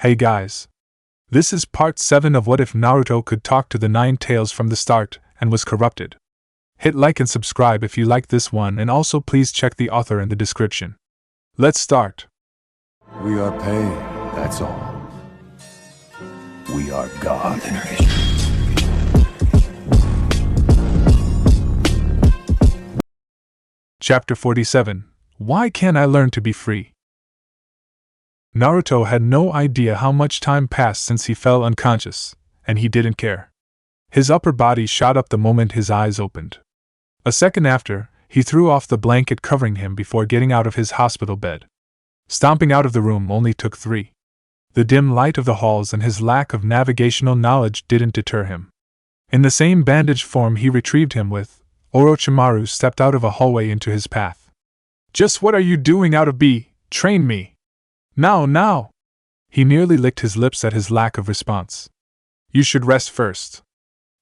Hey guys. This is part 7 of What If Naruto Could Talk to the Nine Tails from the start and was corrupted. Hit like and subscribe if you like this one, and also please check the author in the description. Let's start. We are pain, that's all. We are God. Chapter 47. Why Can't I Learn to Be Free? Naruto had no idea how much time passed since he fell unconscious, and he didn't care. His upper body shot up the moment his eyes opened. A second after, he threw off the blanket covering him before getting out of his hospital bed. Stomping out of the room only took 3. The dim light of the halls and his lack of navigational knowledge didn't deter him. In the same bandaged form he retrieved him with, Orochimaru stepped out of a hallway into his path. "Just what are you doing out of B? Train me! Now! He nearly licked his lips at his lack of response. "You should rest first.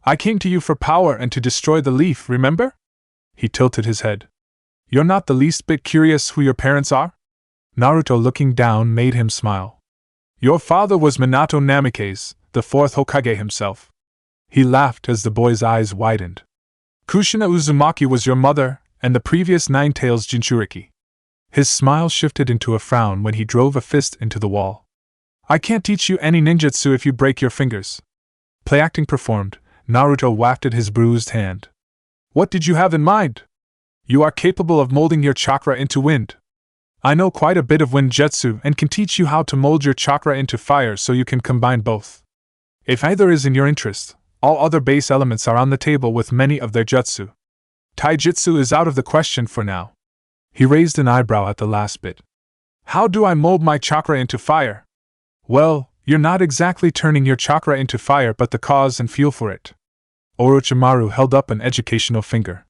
I came to you for power and to destroy the leaf, remember?" He tilted his head. "You're not the least bit curious who your parents are?" Naruto, looking down, made him smile. "Your father was Minato Namikaze, the 4th Hokage himself." He laughed as the boy's eyes widened. "Kushina Uzumaki was your mother, and the previous Nine Tails Jinchuriki." His smile shifted into a frown when he drove a fist into the wall. "I can't teach you any ninjutsu if you break your fingers." Play acting performed, Naruto wafted his bruised hand. "What did you have in mind? You are capable of molding your chakra into wind. I know quite a bit of wind jutsu and can teach you how to mold your chakra into fire so you can combine both. If either is in your interest, all other base elements are on the table with many of their jutsu. Taijutsu is out of the question for now." He raised an eyebrow at the last bit. "How do I mold my chakra into fire?" "Well, you're not exactly turning your chakra into fire but the cause and fuel for it." Orochimaru held up an educational finger.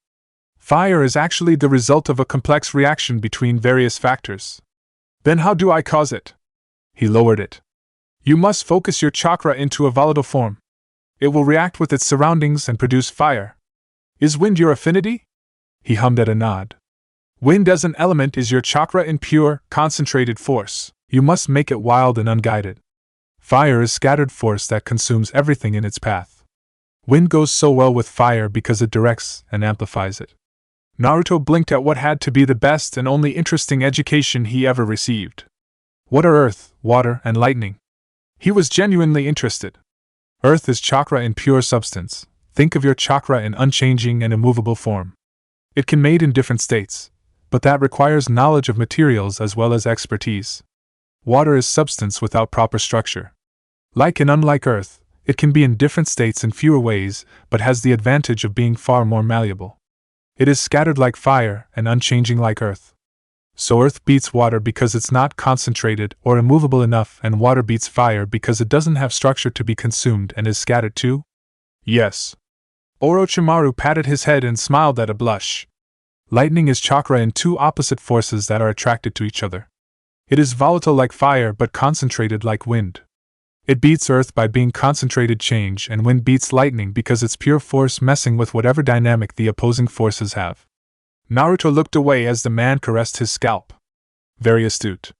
"Fire is actually the result of a complex reaction between various factors." "Then how do I cause it?" He lowered it. "You must focus your chakra into a volatile form. It will react with its surroundings and produce fire. Is wind your affinity?" He hummed at a nod. "Wind as an element is your chakra in pure, concentrated force. You must make it wild and unguided. Fire is scattered force that consumes everything in its path. Wind goes so well with fire because it directs and amplifies it." Naruto blinked at what had to be the best and only interesting education he ever received. What are earth, water, and lightning? He was genuinely interested. Earth is chakra in pure substance. Think of your chakra in unchanging and immovable form. It can made in different states, but that requires knowledge of materials as well as expertise. Water is substance without proper structure. Like and unlike earth, it can be in different states in fewer ways, but has the advantage of being far more malleable. It is scattered like fire and unchanging like earth. So earth beats water because it's not concentrated or immovable enough, and water beats fire because it doesn't have structure to be consumed and is scattered too? Yes. Orochimaru patted his head and smiled at a blush. Lightning is chakra in 2 opposite forces that are attracted to each other. It is volatile like fire but concentrated like wind. It beats earth by being concentrated change, and wind beats lightning because it's pure force messing with whatever dynamic the opposing forces have. Naruto looked away as the man caressed his scalp. "Very astute.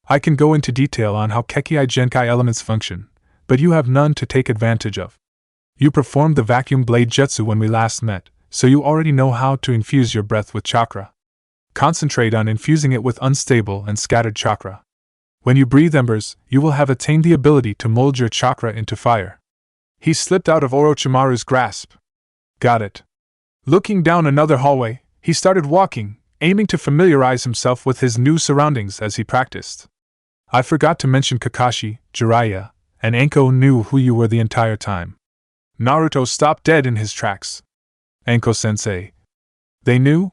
I can go into detail on how Kekkai Genkai elements function, but you have none to take advantage of. You performed the vacuum blade jutsu when we last met, so you already know how to infuse your breath with chakra. Concentrate on infusing it with unstable and scattered chakra. When you breathe embers, you will have attained the ability to mold your chakra into fire." He slipped out of Orochimaru's grasp. "Got it." Looking down another hallway, he started walking, aiming to familiarize himself with his new surroundings as he practiced. "I forgot to mention Kakashi, Jiraiya, and Anko knew who you were the entire time." Naruto stopped dead in his tracks. "Anko-sensei. They knew?"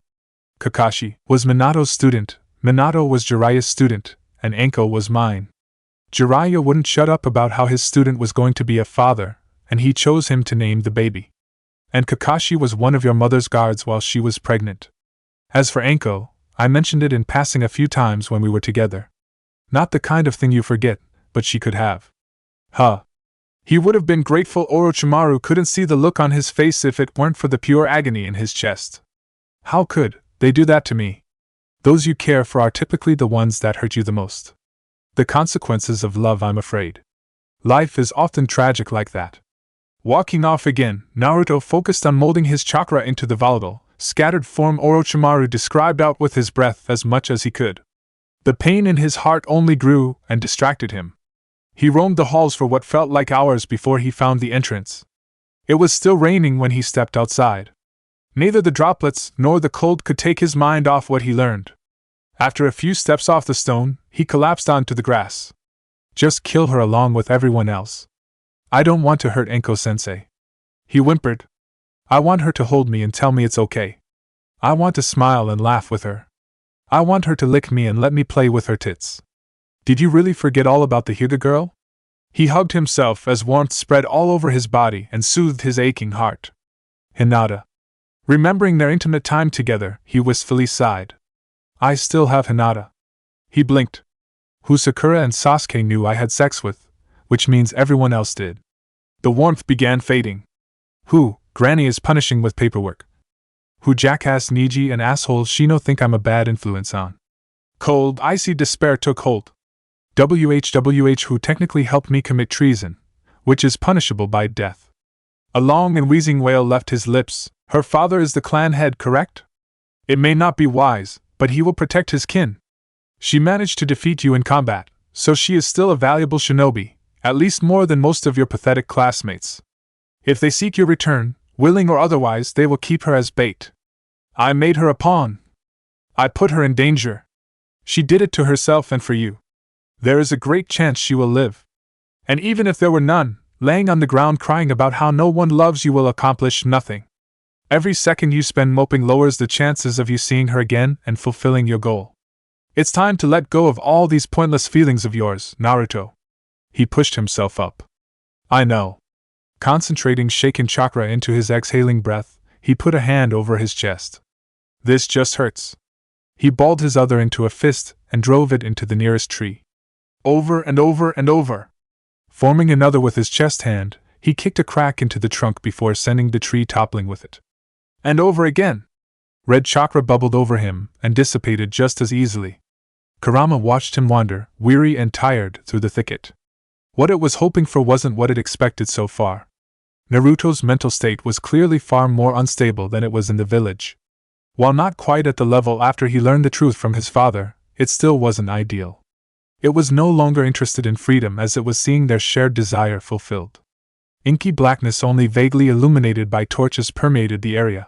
"Kakashi was Minato's student, Minato was Jiraiya's student, and Anko was mine. Jiraiya wouldn't shut up about how his student was going to be a father, and he chose him to name the baby. And Kakashi was one of your mother's guards while she was pregnant. As for Anko, I mentioned it in passing a few times when we were together. Not the kind of thing you forget, but she could have." "Huh." He would have been grateful Orochimaru couldn't see the look on his face if it weren't for the pure agony in his chest. "How could they do that to me? Those you care for are typically the ones that hurt you the most." The consequences of love, I'm afraid. Life is often tragic like that. Walking off again, Naruto focused on molding his chakra into the volatile, scattered form Orochimaru described out with his breath as much as he could. The pain in his heart only grew and distracted him. He roamed the halls for what felt like hours before he found the entrance. It was still raining when he stepped outside. Neither the droplets nor the cold could take his mind off what he learned. After a few steps off the stone, he collapsed onto the grass. Just kill her along with everyone else. I don't want to hurt Enko-sensei. He whimpered. I want her to hold me and tell me it's okay. I want to smile and laugh with her. I want her to lick me and let me play with her tits. Did you really forget all about the Hyuga girl? He hugged himself as warmth spread all over his body and soothed his aching heart. Hinata. Remembering their intimate time together, he wistfully sighed. I still have Hinata. He blinked. Who Sakura and Sasuke knew I had sex with, which means everyone else did. The warmth began fading. Who, Granny is punishing with paperwork. Who jackass Niji and asshole Shino think I'm a bad influence on. Cold, icy despair took hold. WHWH who technically helped me commit treason, which is punishable by death. A long and wheezing wail left his lips. Her father is the clan head, correct? It may not be wise, but he will protect his kin. She managed to defeat you in combat, so she is still a valuable shinobi, at least more than most of your pathetic classmates. If they seek your return, willing or otherwise, they will keep her as bait. I made her a pawn. I put her in danger. She did it to herself and for you. There is a great chance she will live. And even if there were none, laying on the ground crying about how no one loves you will accomplish nothing. Every second you spend moping lowers the chances of you seeing her again and fulfilling your goal. It's time to let go of all these pointless feelings of yours, Naruto. He pushed himself up. I know. Concentrating shaken chakra into his exhaling breath, he put a hand over his chest. This just hurts. He balled his other into a fist and drove it into the nearest tree. Over and over and over. Forming another with his chest hand, he kicked a crack into the trunk before sending the tree toppling with it. And over again. Red chakra bubbled over him and dissipated just as easily. Kurama watched him wander, weary and tired, through the thicket. What it was hoping for wasn't what it expected so far. Naruto's mental state was clearly far more unstable than it was in the village. While not quite at the level after he learned the truth from his father, it still wasn't ideal. It was no longer interested in freedom as it was seeing their shared desire fulfilled. Inky blackness only vaguely illuminated by torches permeated the area.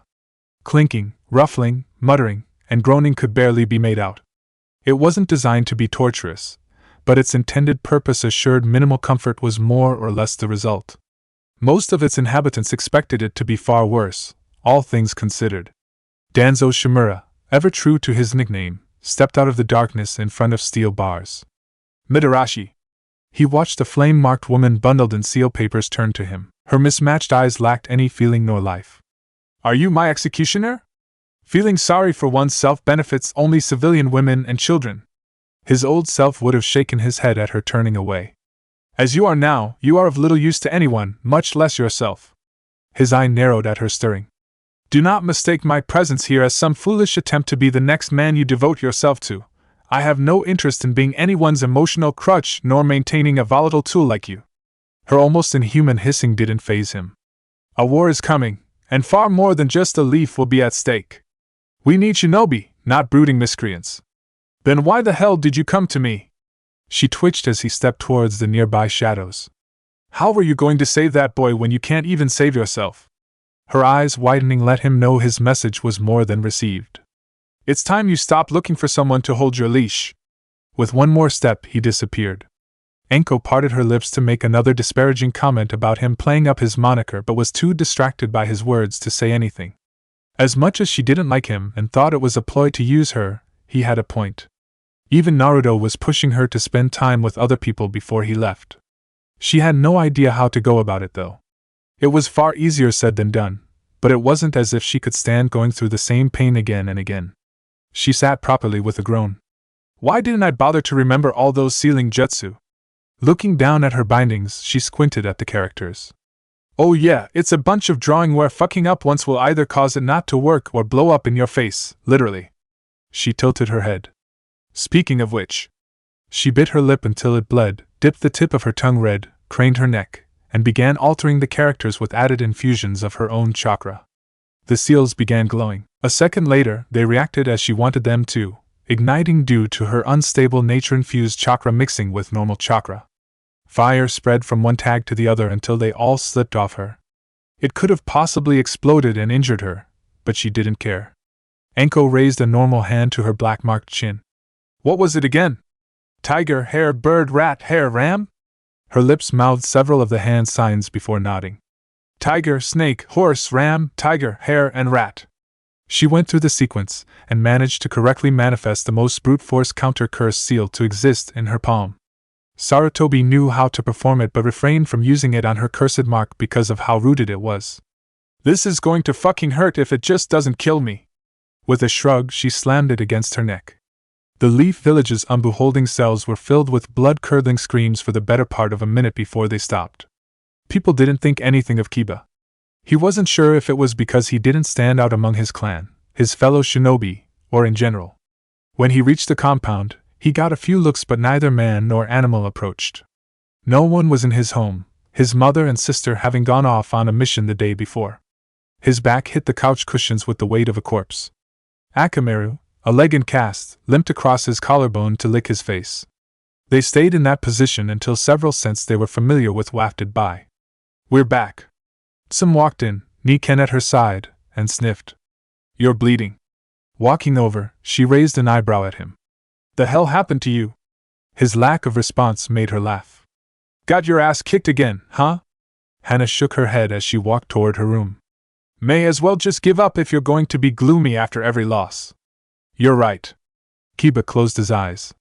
Clinking, ruffling, muttering, and groaning could barely be made out. It wasn't designed to be torturous, but its intended purpose assured minimal comfort was more or less the result. Most of its inhabitants expected it to be far worse, all things considered. Danzo Shimura, ever true to his nickname, stepped out of the darkness in front of steel bars. Midarashi. He watched the flame-marked woman bundled in seal papers turn to him. Her mismatched eyes lacked any feeling nor life. Are you my executioner? Feeling sorry for oneself benefits only civilian women and children. His old self would have shaken his head at her turning away. As you are now, you are of little use to anyone, much less yourself. His eye narrowed at her stirring. Do not mistake my presence here as some foolish attempt to be the next man you devote yourself to. I have no interest in being anyone's emotional crutch nor maintaining a volatile tool like you. Her almost inhuman hissing didn't faze him. A war is coming, and far more than just a leaf will be at stake. We need shinobi, not brooding miscreants. Then why the hell did you come to me? She twitched as he stepped towards the nearby shadows. How were you going to save that boy when you can't even save yourself? Her eyes widening let him know his message was more than received. It's time you stopped looking for someone to hold your leash. With one more step, he disappeared. Enko parted her lips to make another disparaging comment about him playing up his moniker but was too distracted by his words to say anything. As much as she didn't like him and thought it was a ploy to use her, he had a point. Even Naruto was pushing her to spend time with other people before he left. She had no idea how to go about it though. It was far easier said than done, but it wasn't as if she could stand going through the same pain again and again. She sat properly with a groan. Why didn't I bother to remember all those sealing jutsu? Looking down at her bindings, she squinted at the characters. Oh yeah, it's a bunch of drawing where fucking up once will either cause it not to work or blow up in your face, literally. She tilted her head. Speaking of which, She bit her lip until it bled, dipped the tip of her tongue red, craned her neck, and began altering the characters with added infusions of her own chakra. The seals began glowing. A second later, they reacted as she wanted them to, igniting due to her unstable nature-infused chakra mixing with normal chakra. Fire spread from one tag to the other until they all slipped off her. It could have possibly exploded and injured her, but she didn't care. Anko raised a normal hand to her black-marked chin. What was it again? Tiger, hare, bird, rat, hare, ram? Her lips mouthed several of the hand signs before nodding. Tiger, snake, horse, ram, tiger, hare, and rat. She went through the sequence, and managed to correctly manifest the most brute-force counter-curse seal to exist in her palm. Sarutobi knew how to perform it but refrained from using it on her cursed mark because of how rooted it was. This is going to fucking hurt if it just doesn't kill me. With a shrug, she slammed it against her neck. The Leaf Village's Umbu holding cells were filled with blood-curdling screams for the better part of a minute before they stopped. People didn't think anything of Kiba. He wasn't sure if it was because he didn't stand out among his clan, his fellow shinobi, or in general. When he reached the compound, he got a few looks but neither man nor animal approached. No one was in his home, his mother and sister having gone off on a mission the day before. His back hit the couch cushions with the weight of a corpse. Akamaru, a leg in cast, limped across his collarbone to lick his face. They stayed in that position until several scents they were familiar with wafted by. We're back. Tsum walked in, Niken at her side, and sniffed. You're bleeding. Walking over, she raised an eyebrow at him. The hell happened to you? His lack of response made her laugh. Got your ass kicked again, huh? Hannah shook her head as she walked toward her room. May as well just give up if you're going to be gloomy after every loss. You're right. Kiba closed his eyes.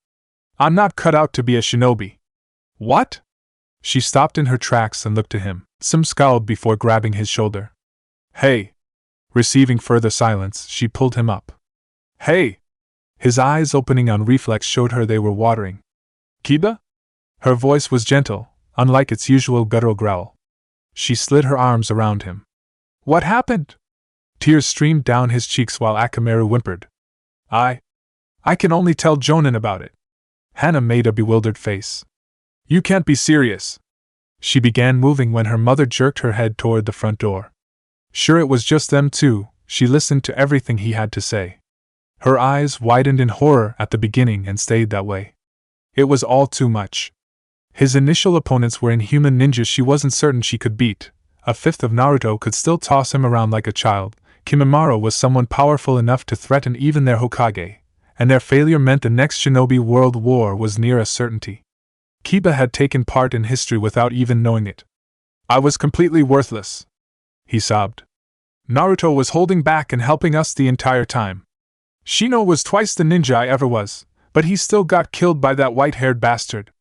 I'm not cut out to be a shinobi. What? She stopped in her tracks and looked at him. Tsum scowled before grabbing his shoulder. Hey! Receiving further silence, she pulled him up. Hey! His eyes opening on reflex showed her they were watering. Kiba? Her voice was gentle, unlike its usual guttural growl. She slid her arms around him. What happened? Tears streamed down his cheeks while Akamaru whimpered. I can only tell Jonin about it. Hannah made a bewildered face. You can't be serious. She began moving when her mother jerked her head toward the front door. Sure it was just them two, she listened to everything he had to say. Her eyes widened in horror at the beginning and stayed that way. It was all too much. His initial opponents were inhuman ninjas she wasn't certain she could beat. A fifth of Naruto could still toss him around like a child. Kimimaro was someone powerful enough to threaten even their Hokage, and their failure meant the next shinobi world war was near a certainty. Kiba had taken part in history without even knowing it. I was completely worthless. He sobbed. Naruto was holding back and helping us the entire time. Shino was twice the ninja I ever was, but he still got killed by that white-haired bastard.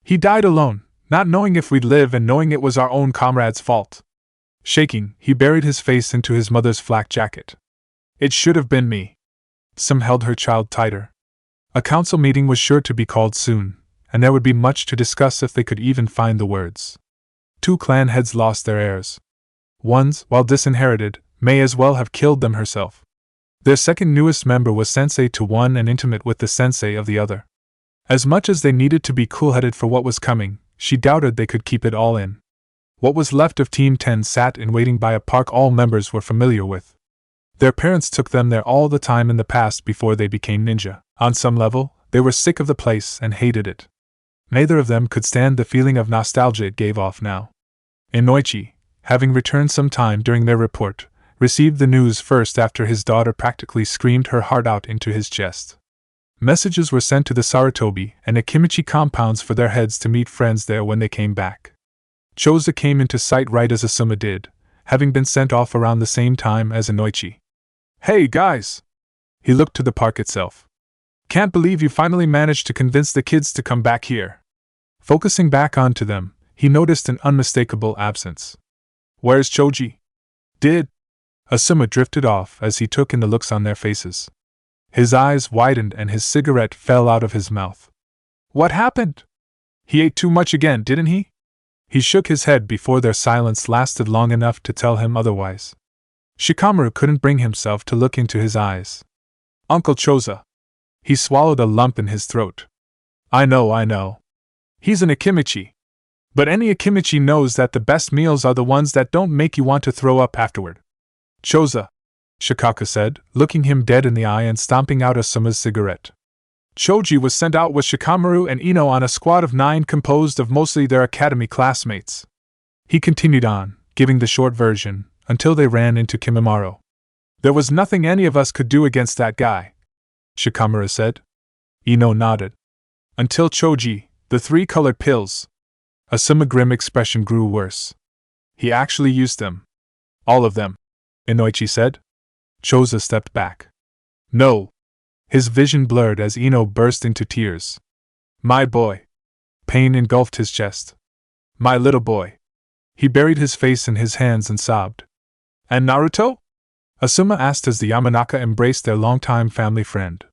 He died alone, not knowing if we'd live and knowing it was our own comrade's fault. Shaking, he buried his face into his mother's flak jacket. It should have been me. Tsum held her child tighter. A council meeting was sure to be called soon, and there would be much to discuss if they could even find the words. 2 clan heads lost their heirs. One's, while disinherited, may as well have killed them herself. Their second newest member was sensei to one and intimate with the sensei of the other. As much as they needed to be cool-headed for what was coming, she doubted they could keep it all in. What was left of Team 10 sat in waiting by a park all members were familiar with. Their parents took them there all the time in the past before they became ninja. On some level, they were sick of the place and hated it. Neither of them could stand the feeling of nostalgia it gave off now. Inoichi, having returned some time during their report, received the news first after his daughter practically screamed her heart out into his chest. Messages were sent to the Sarutobi and Akimichi compounds for their heads to meet friends there when they came back. Choza came into sight right as Asuma did, having been sent off around the same time as Inoichi. Hey guys! He looked to the park itself. Can't believe you finally managed to convince the kids to come back here. Focusing back onto them, he noticed an unmistakable absence. Where's Choji? Asuma drifted off as he took in the looks on their faces. His eyes widened and his cigarette fell out of his mouth. What happened? He ate too much again, didn't he? He shook his head before their silence lasted long enough to tell him otherwise. Shikamaru couldn't bring himself to look into his eyes. Uncle Choza. He swallowed a lump in his throat. I know. He's an Akimichi. But any Akimichi knows that the best meals are the ones that don't make you want to throw up afterward. Choza, Shikaka said, looking him dead in the eye and stomping out Asuma's cigarette. Choji was sent out with Shikamaru and Ino on a squad of 9 composed of mostly their academy classmates. He continued on, giving the short version, until they ran into Kimimaro. There was nothing any of us could do against that guy, Shikamaru said. Ino nodded. Until Choji, the 3 colored pills. Asuma's grim expression grew worse. He actually used them. All of them, Inoichi said. Choza stepped back. No. His vision blurred as Ino burst into tears. My boy. Pain engulfed his chest. My little boy. He buried his face in his hands and sobbed. And Naruto? Asuma asked as the Yamanaka embraced their longtime family friend.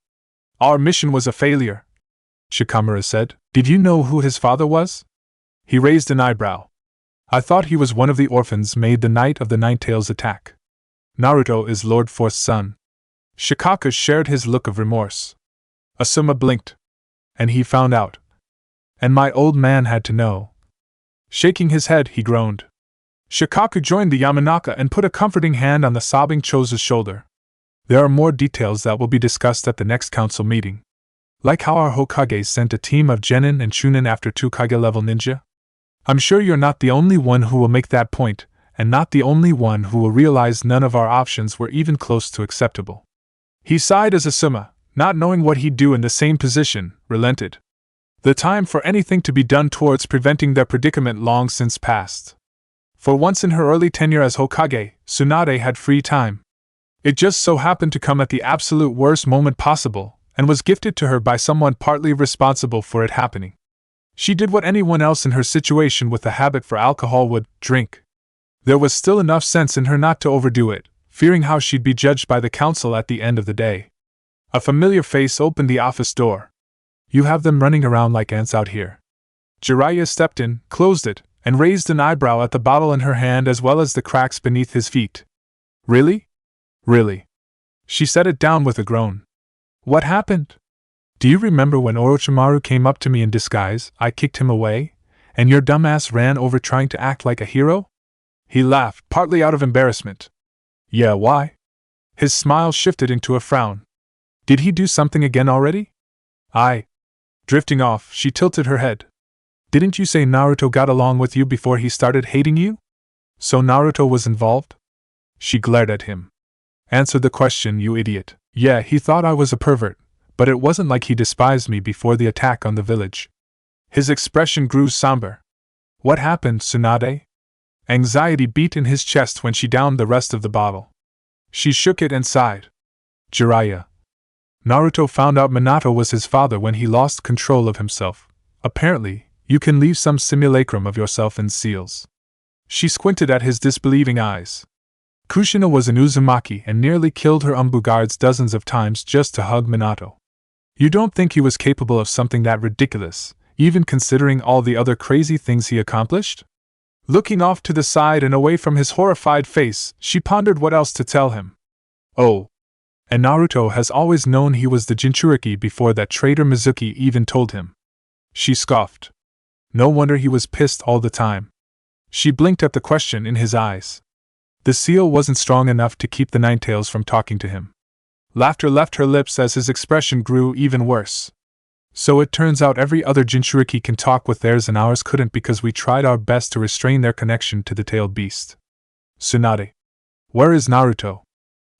Our mission was a failure, Shikamaru said. Did you know who his father was? He raised an eyebrow. I thought he was one of the orphans made the night of the Ninetales attack. Naruto is Lord Force's son. Shikaka shared his look of remorse. Asuma blinked. And he found out. And my old man had to know. Shaking his head, he groaned. Shikaku joined the Yamanaka and put a comforting hand on the sobbing Choza's shoulder. There are more details that will be discussed at the next council meeting. Like how our Hokage sent a team of Genin and Chunin after 2 Kage-level ninja? I'm sure you're not the only one who will make that point, and not the only one who will realize none of our options were even close to acceptable. He sighed as Asuma, not knowing what he'd do in the same position, relented. The time for anything to be done towards preventing their predicament long since passed. For once in her early tenure as Hokage, Tsunade had free time. It just so happened to come at the absolute worst moment possible, and was gifted to her by someone partly responsible for it happening. She did what anyone else in her situation with a habit for alcohol would: drink. There was still enough sense in her not to overdo it, fearing how she'd be judged by the council at the end of the day. A familiar face opened the office door. You have them running around like ants out here. Jiraiya stepped in, closed it, and raised an eyebrow at the bottle in her hand as well as the cracks beneath his feet. Really? Really? She set it down with a groan. What happened? Do you remember when Orochimaru came up to me in disguise, I kicked him away, and your dumbass ran over trying to act like a hero? He laughed, partly out of embarrassment. Yeah, why? His smile shifted into a frown. Did he do something again already? Drifting off, she tilted her head. Didn't you say Naruto got along with you before he started hating you? So Naruto was involved? She glared at him. Answer the question, you idiot. Yeah, he thought I was a pervert, but it wasn't like he despised me before the attack on the village. His expression grew somber. What happened, Tsunade? Anxiety beat in his chest when she downed the rest of the bottle. She shook it and sighed. Jiraiya. Naruto found out Minato was his father when he lost control of himself. Apparently, you can leave some simulacrum of yourself in seals. She squinted at his disbelieving eyes. Kushina was an Uzumaki and nearly killed her Umbu guards dozens of times just to hug Minato. You don't think he was capable of something that ridiculous, even considering all the other crazy things he accomplished? Looking off to the side and away from his horrified face, she pondered what else to tell him. Oh. And Naruto has always known he was the Jinchuriki before that traitor Mizuki even told him. She scoffed. No wonder he was pissed all the time. She blinked at the question in his eyes. The seal wasn't strong enough to keep the Ninetales from talking to him. Laughter left her lips as his expression grew even worse. So it turns out every other Jinchuriki can talk with theirs and ours couldn't because we tried our best to restrain their connection to the tailed beast. Tsunade. Where is Naruto?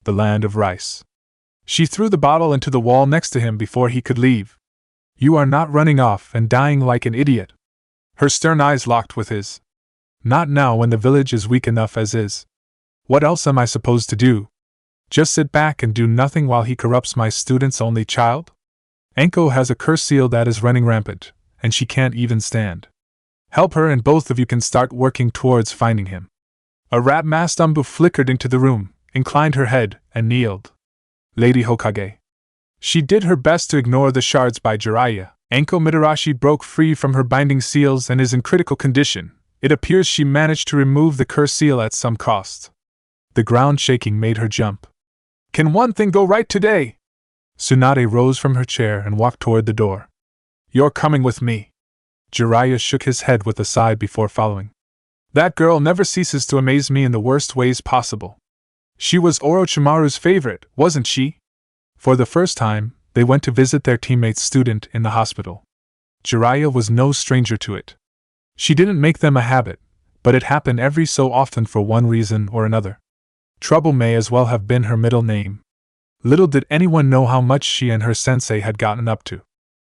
The land of rice. She threw the bottle into the wall next to him before he could leave. You are not running off and dying like an idiot. Her stern eyes locked with his. Not now when the village is weak enough as is. What else am I supposed to do? Just sit back and do nothing while he corrupts my student's only child? Enko has a curse seal that is running rampant, and she can't even stand. Help her and both of you can start working towards finding him. A rat-masked Umbu flickered into the room, inclined her head, and kneeled. Lady Hokage. She did her best to ignore the shards by Jiraiya. Enko Mitarashi broke free from her binding seals and is in critical condition. It appears she managed to remove the curse seal at some cost. The ground shaking made her jump. Can one thing go right today? Tsunade rose from her chair and walked toward the door. You're coming with me. Jiraiya shook his head with a sigh before following. That girl never ceases to amaze me in the worst ways possible. She was Orochimaru's favorite, wasn't she? For the first time, they went to visit their teammate's student in the hospital. Jiraiya was no stranger to it. She didn't make them a habit, but it happened every so often for one reason or another. Trouble may as well have been her middle name. Little did anyone know how much she and her sensei had gotten up to.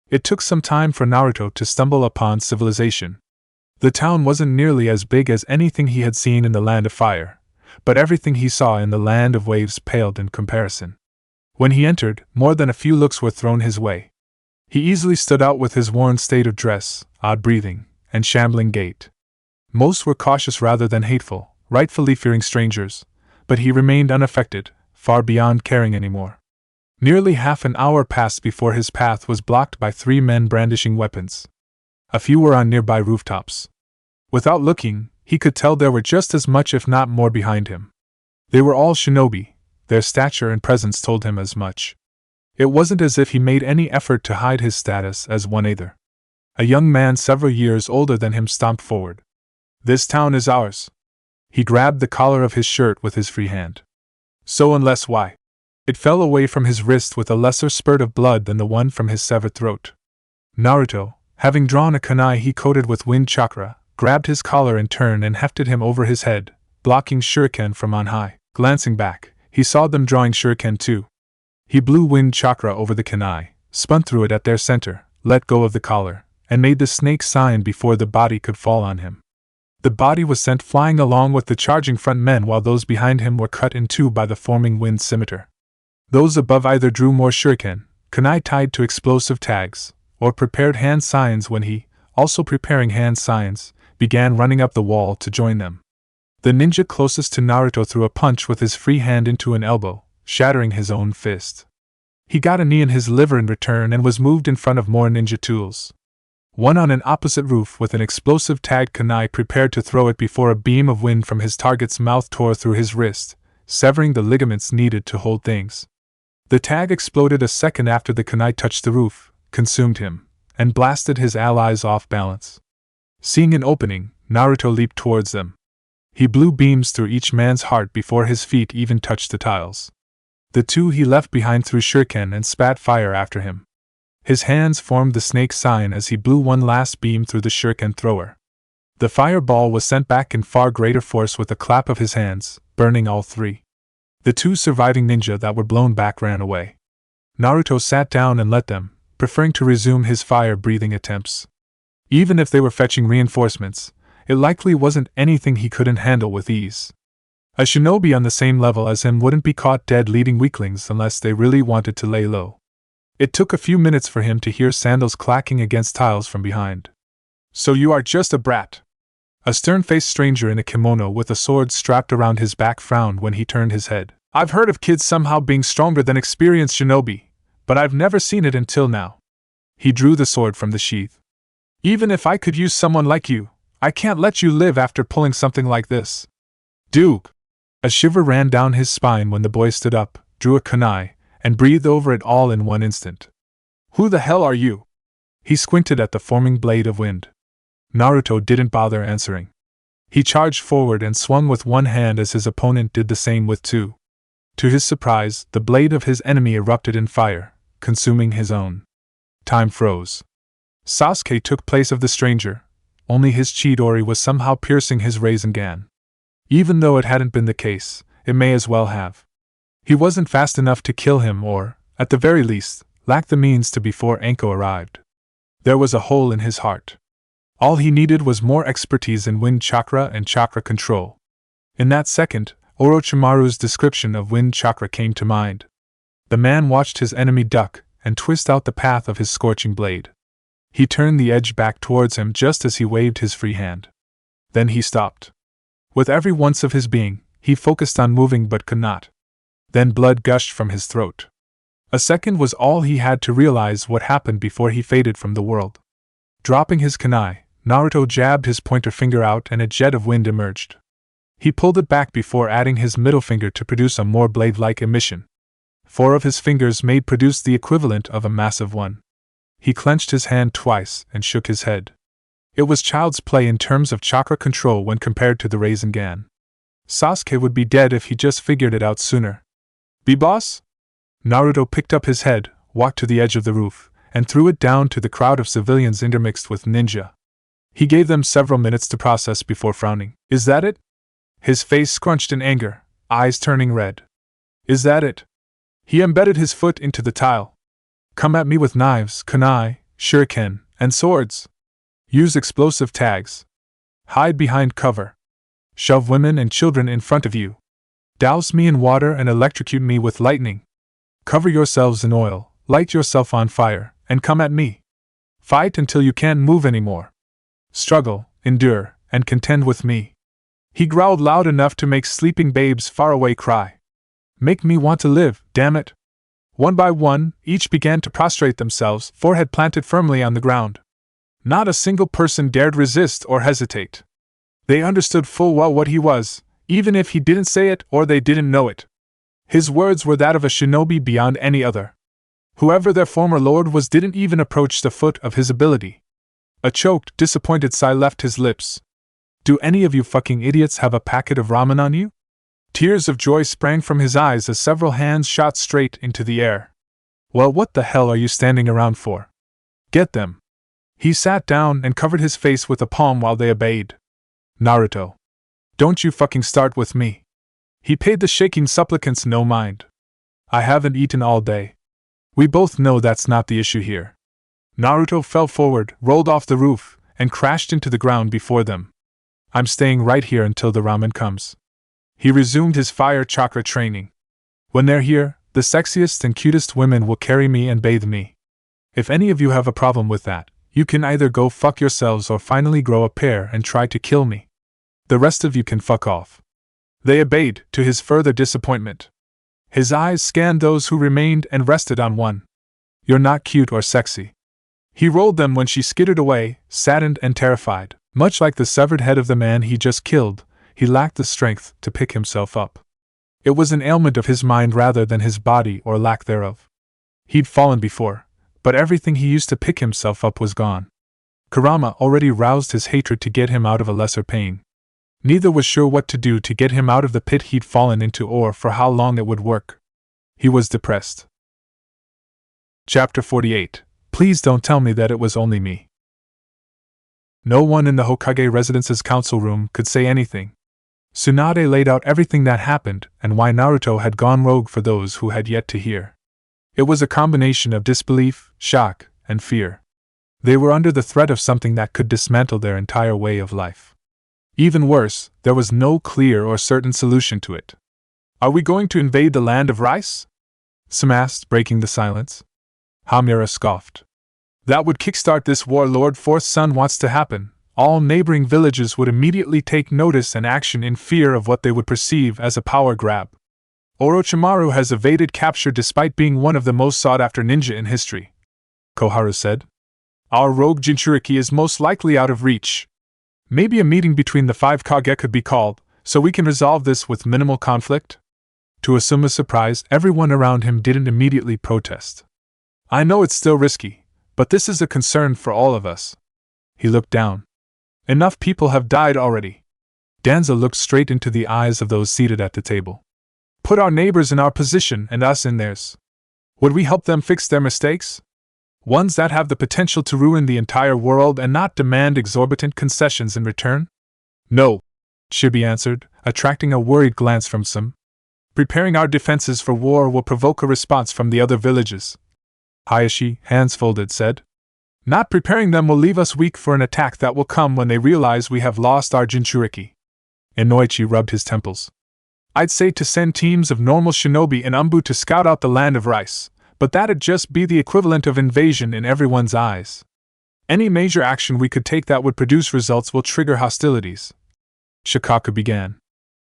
It took some time for Naruto to stumble upon civilization. The town wasn't nearly as big as anything he had seen in the Land of Fire, but everything he saw in the Land of Waves paled in comparison. When he entered, more than a few looks were thrown his way. He easily stood out with his worn state of dress, odd breathing, and shambling gait. Most were cautious rather than hateful, rightfully fearing strangers, but he remained unaffected, far beyond caring anymore. Nearly half an hour passed before his path was blocked by 3 men brandishing weapons. A few were on nearby rooftops. Without looking, he could tell there were just as much if not more behind him. They were all shinobi, their stature and presence told him as much. It wasn't as if he made any effort to hide his status as one either. A young man several years older than him stomped forward. This town is ours. He grabbed the collar of his shirt with his free hand. So unless why? It fell away from his wrist with a lesser spurt of blood than the one from his severed throat. Naruto, having drawn a kunai he coated with wind chakra, grabbed his collar in turn and hefted him over his head, blocking shuriken from on high. Glancing back, he saw them drawing shuriken too. He blew wind chakra over the kunai, spun through it at their center, let go of the collar, and made the snake sign before the body could fall on him. The body was sent flying along with the charging front men while those behind him were cut in two by the forming wind scimitar. Those above either drew more shuriken, kunai tied to explosive tags, or prepared hand signs when he, also preparing hand signs, began running up the wall to join them. The ninja closest to Naruto threw a punch with his free hand into an elbow, shattering his own fist. He got a knee in his liver in return and was moved in front of more ninja tools. One on an opposite roof with an explosive tagged kunai prepared to throw it before a beam of wind from his target's mouth tore through his wrist, severing the ligaments needed to hold things. The tag exploded a second after the kunai touched the roof, consumed him, and blasted his allies off balance. Seeing an opening, Naruto leaped towards them. He blew beams through each man's heart before his feet even touched the tiles. The two he left behind threw shuriken and spat fire after him. His hands formed the snake sign as he blew one last beam through the shuriken thrower. The fireball was sent back in far greater force with a clap of his hands, burning all 3. The 2 surviving ninja that were blown back ran away. Naruto sat down and let them, preferring to resume his fire-breathing attempts. Even if they were fetching reinforcements, it likely wasn't anything he couldn't handle with ease. A shinobi on the same level as him wouldn't be caught dead leading weaklings unless they really wanted to lay low. It took a few minutes for him to hear sandals clacking against tiles from behind. So you are just a brat. A stern-faced stranger in a kimono with a sword strapped around his back frowned when he turned his head. I've heard of kids somehow being stronger than experienced shinobi, but I've never seen it until now. He drew the sword from the sheath. Even if I could use someone like you, I can't let you live after pulling something like this. Duke! A shiver ran down his spine when the boy stood up, drew a kunai, and breathed over it all in one instant. Who the hell are you? He squinted at the forming blade of wind. Naruto didn't bother answering. He charged forward and swung with one hand as his opponent did the same with 2. To his surprise, the blade of his enemy erupted in fire, consuming his own. Time froze. Sasuke took place of the stranger, only his Chidori was somehow piercing his Rasengan. Even though it hadn't been the case, it may as well have. He wasn't fast enough to kill him or, at the very least, lacked the means to before Anko arrived. There was a hole in his heart. All he needed was more expertise in wind chakra and chakra control. In that second, Orochimaru's description of wind chakra came to mind. The man watched his enemy duck and twist out the path of his scorching blade. He turned the edge back towards him just as he waved his free hand. Then he stopped. With every once of his being, he focused on moving but could not. Then blood gushed from his throat. A second was all he had to realize what happened before he faded from the world. Dropping his kunai, Naruto jabbed his pointer finger out and a jet of wind emerged. He pulled it back before adding his middle finger to produce a more blade-like emission. 4 of his fingers made produced the equivalent of a massive one. He clenched his hand twice and shook his head. It was child's play in terms of chakra control when compared to the Rasengan. Sasuke would be dead if he just figured it out sooner. "Be boss?" Naruto picked up his head, walked to the edge of the roof, and threw it down to the crowd of civilians intermixed with ninja. He gave them several minutes to process before frowning. "Is that it?" His face scrunched in anger, eyes turning red. "Is that it?" He embedded his foot into the tile. "Come at me with knives, kunai, shuriken, and swords. Use explosive tags. Hide behind cover. Shove women and children in front of you. Douse me in water and electrocute me with lightning. Cover yourselves in oil, light yourself on fire, and come at me. Fight until you can't move anymore. Struggle, endure, and contend with me." He growled loud enough to make sleeping babes far away cry. "Make me want to live, damn it." One by one, each began to prostrate themselves, forehead planted firmly on the ground. Not a single person dared resist or hesitate. They understood full well what he was, even if he didn't say it or they didn't know it. His words were that of a shinobi beyond any other. Whoever their former lord was didn't even approach the foot of his ability. A choked, disappointed sigh left his lips. "Do any of you fucking idiots have a packet of ramen on you?" Tears of joy sprang from his eyes as several hands shot straight into the air. "Well, what the hell are you standing around for? Get them." He sat down and covered his face with a palm while they obeyed. "Naruto, don't you fucking start with me." He paid the shaking supplicants no mind. "I haven't eaten all day. We both know that's not the issue here." Naruto fell forward, rolled off the roof, and crashed into the ground before them. "I'm staying right here until the ramen comes." He resumed his fire chakra training. "When they're here, the sexiest and cutest women will carry me and bathe me. If any of you have a problem with that, you can either go fuck yourselves or finally grow a pair and try to kill me. The rest of you can fuck off." They obeyed, to his further disappointment. His eyes scanned those who remained and rested on one. "You're not cute or sexy." He rolled them when she skittered away, saddened and terrified. Much like the severed head of the man he just killed, he lacked the strength to pick himself up. It was an ailment of his mind rather than his body or lack thereof. He'd fallen before, but everything he used to pick himself up was gone. Kurama already roused his hatred to get him out of a lesser pain. Neither was sure what to do to get him out of the pit he'd fallen into or for how long it would work. He was depressed. Chapter 48. Please don't tell me that it was only me. No one in the Hokage residence's council room could say anything. Tsunade laid out everything that happened and why Naruto had gone rogue for those who had yet to hear. It was a combination of disbelief, shock, and fear. They were under the threat of something that could dismantle their entire way of life. Even worse, there was no clear or certain solution to it. "Are we going to invade the land of rice?" Some asked, breaking the silence. Hamura scoffed. "That would kickstart this war Lord Fourth Son wants to happen. All neighboring villages would immediately take notice and action in fear of what they would perceive as a power grab. Orochimaru has evaded capture despite being one of the most sought-after ninja in history," Koharu said. "Our rogue Jinchuriki is most likely out of reach. Maybe a meeting between the 5 Kage could be called, so we can resolve this with minimal conflict?" To Asuma's surprise, everyone around him didn't immediately protest. "I know it's still risky, but this is a concern for all of us." He looked down. "Enough people have died already." Danza looked straight into the eyes of those seated at the table. "Put our neighbors in our position and us in theirs. Would we help them fix their mistakes? Ones that have the potential to ruin the entire world and not demand exorbitant concessions in return?" "No," Chibi answered, attracting a worried glance from some. "Preparing our defenses for war will provoke a response from the other villages," Hayashi, hands folded, said. "Not preparing them will leave us weak for an attack that will come when they realize we have lost our Jinchuriki." Inoichi rubbed his temples. "I'd say to send teams of normal shinobi and Umbu to scout out the land of rice, but that'd just be the equivalent of invasion in everyone's eyes. Any major action we could take that would produce results will trigger hostilities." Shikaku began.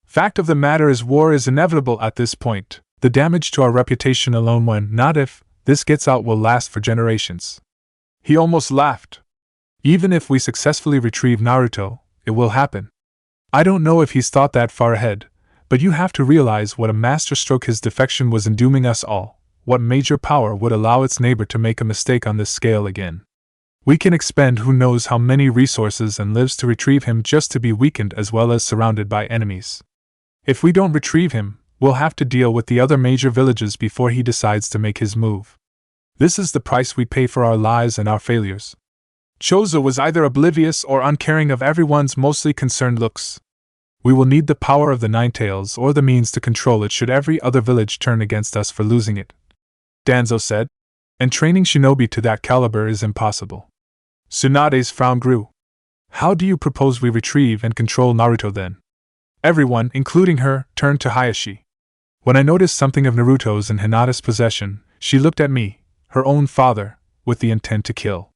"Fact of the matter is war is inevitable at this point. The damage to our reputation alone when, not if, this gets out will last for generations." He almost laughed. "Even if we successfully retrieve Naruto, it will happen. I don't know if he's thought that far ahead, but you have to realize what a masterstroke his defection was in dooming us all, what major power would allow its neighbor to make a mistake on this scale again? We can expend who knows how many resources and lives to retrieve him just to be weakened as well as surrounded by enemies. If we don't retrieve him, we'll have to deal with the other major villages before he decides to make his move. This is the price we pay for our lies and our failures. Chozo was either oblivious or uncaring of everyone's mostly concerned looks. We will need the power of the Ninetales or the means to control it should every other village turn against us for losing it, Danzo said, and training shinobi to that caliber is impossible. Tsunade's frown grew. How do you propose we retrieve and control Naruto then? Everyone, including her, turned to Hayashi. When I noticed something of Naruto's in Hinata's possession, she looked at me, her own father, with the intent to kill.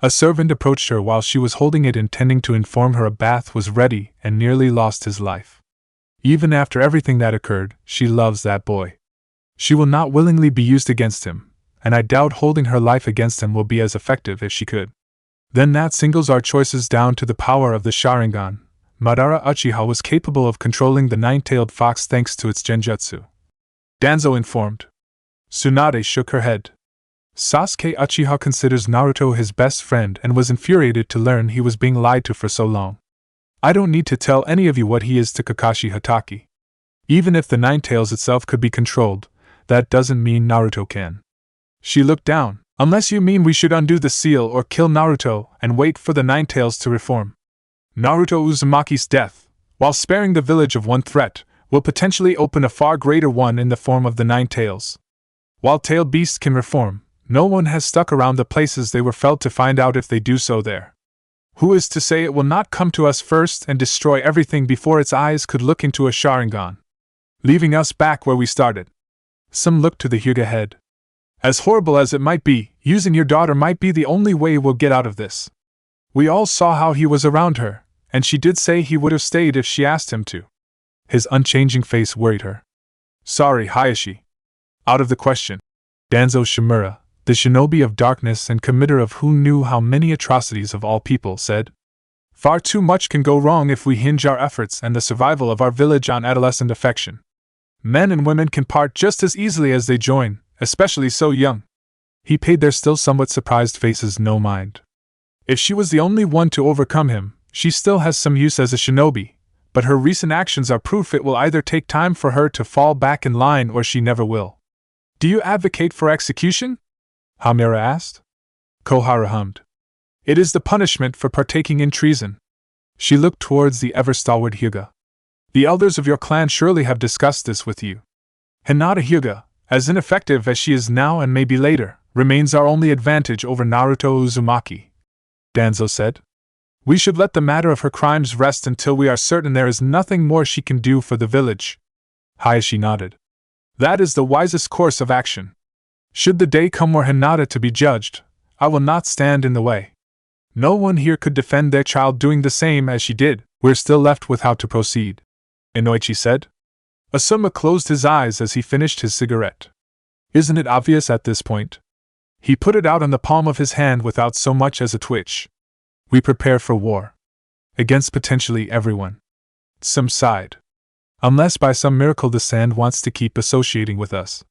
A servant approached her while she was holding it, intending to inform her a bath was ready, and nearly lost his life. Even after everything that occurred, she loves that boy. She will not willingly be used against him, and I doubt holding her life against him will be as effective if she could. Then that singles our choices down to the power of the Sharingan. Madara Uchiha was capable of controlling the nine-tailed fox thanks to its genjutsu, Danzo informed. Tsunade shook her head. Sasuke Uchiha considers Naruto his best friend and was infuriated to learn he was being lied to for so long. I don't need to tell any of you what he is to Kakashi Hatake. Even if the Ninetales itself could be controlled, that doesn't mean Naruto can. She looked down. Unless you mean we should undo the seal or kill Naruto and wait for the Ninetales to reform. Naruto Uzumaki's death, while sparing the village of one threat, will potentially open a far greater one in the form of the Ninetales. While tailed beasts can reform, no one has stuck around the places they were felled to find out if they do so there. Who is to say it will not come to us first and destroy everything before its eyes could look into a Sharingan, leaving us back where we started? Some looked to the Hyuga head. As horrible as it might be, using your daughter might be the only way we'll get out of this. We all saw how he was around her, and she did say he would have stayed if she asked him to. His unchanging face worried her. Sorry, Hayashi. Out of the question. Danzo Shimura, the shinobi of darkness and committer of who knew how many atrocities of all people, said. Far too much can go wrong if we hinge our efforts and the survival of our village on adolescent affection. Men and women can part just as easily as they join, especially so young. He paid their still somewhat surprised faces no mind. If she was the only one to overcome him, she still has some use as a shinobi, but her recent actions are proof it will either take time for her to fall back in line or she never will. Do you advocate for execution? Hamura asked. Kohara hummed. It is the punishment for partaking in treason. She looked towards the ever-stalwart Hyuga. The elders of your clan surely have discussed this with you. Hinata Hyuga, as ineffective as she is now and maybe later, remains our only advantage over Naruto Uzumaki, Danzo said. We should let the matter of her crimes rest until we are certain there is nothing more she can do for the village. Hayashi nodded. That is the wisest course of action. Should the day come where Hinata to be judged, I will not stand in the way. No one here could defend their child doing the same as she did. We're still left with how to proceed, Inoichi said. Asuma closed his eyes as he finished his cigarette. Isn't it obvious at this point? He put it out on the palm of his hand without so much as a twitch. We prepare for war. Against potentially everyone. Some sighed. Unless by some miracle the sand wants to keep associating with us.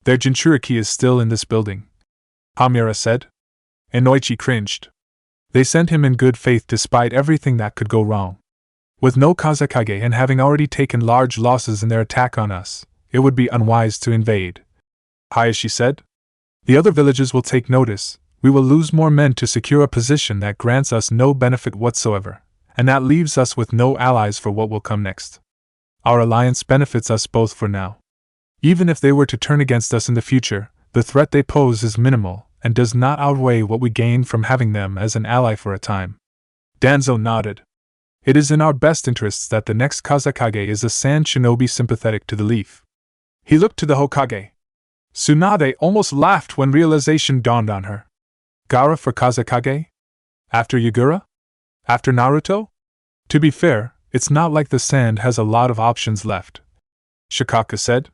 Their Jinchuriki is still in this building, Hamura said. Inoichi cringed. They sent him in good faith despite everything that could go wrong. With no Kazekage and having already taken large losses in their attack on us, it would be unwise to invade, Hayashi said. The other villages will take notice. We will lose more men to secure a position that grants us no benefit whatsoever, and that leaves us with no allies for what will come next. Our alliance benefits us both for now. Even if they were to turn against us in the future, the threat they pose is minimal and does not outweigh what we gain from having them as an ally for a time. Danzo nodded. It is in our best interests that the next Kazekage is a sand shinobi sympathetic to the leaf. He looked to the Hokage. Tsunade almost laughed when realization dawned on her. Gaara for Kazekage? After Yagura? After Naruto? To be fair, it's not like the sand has a lot of options left, Shikaka said.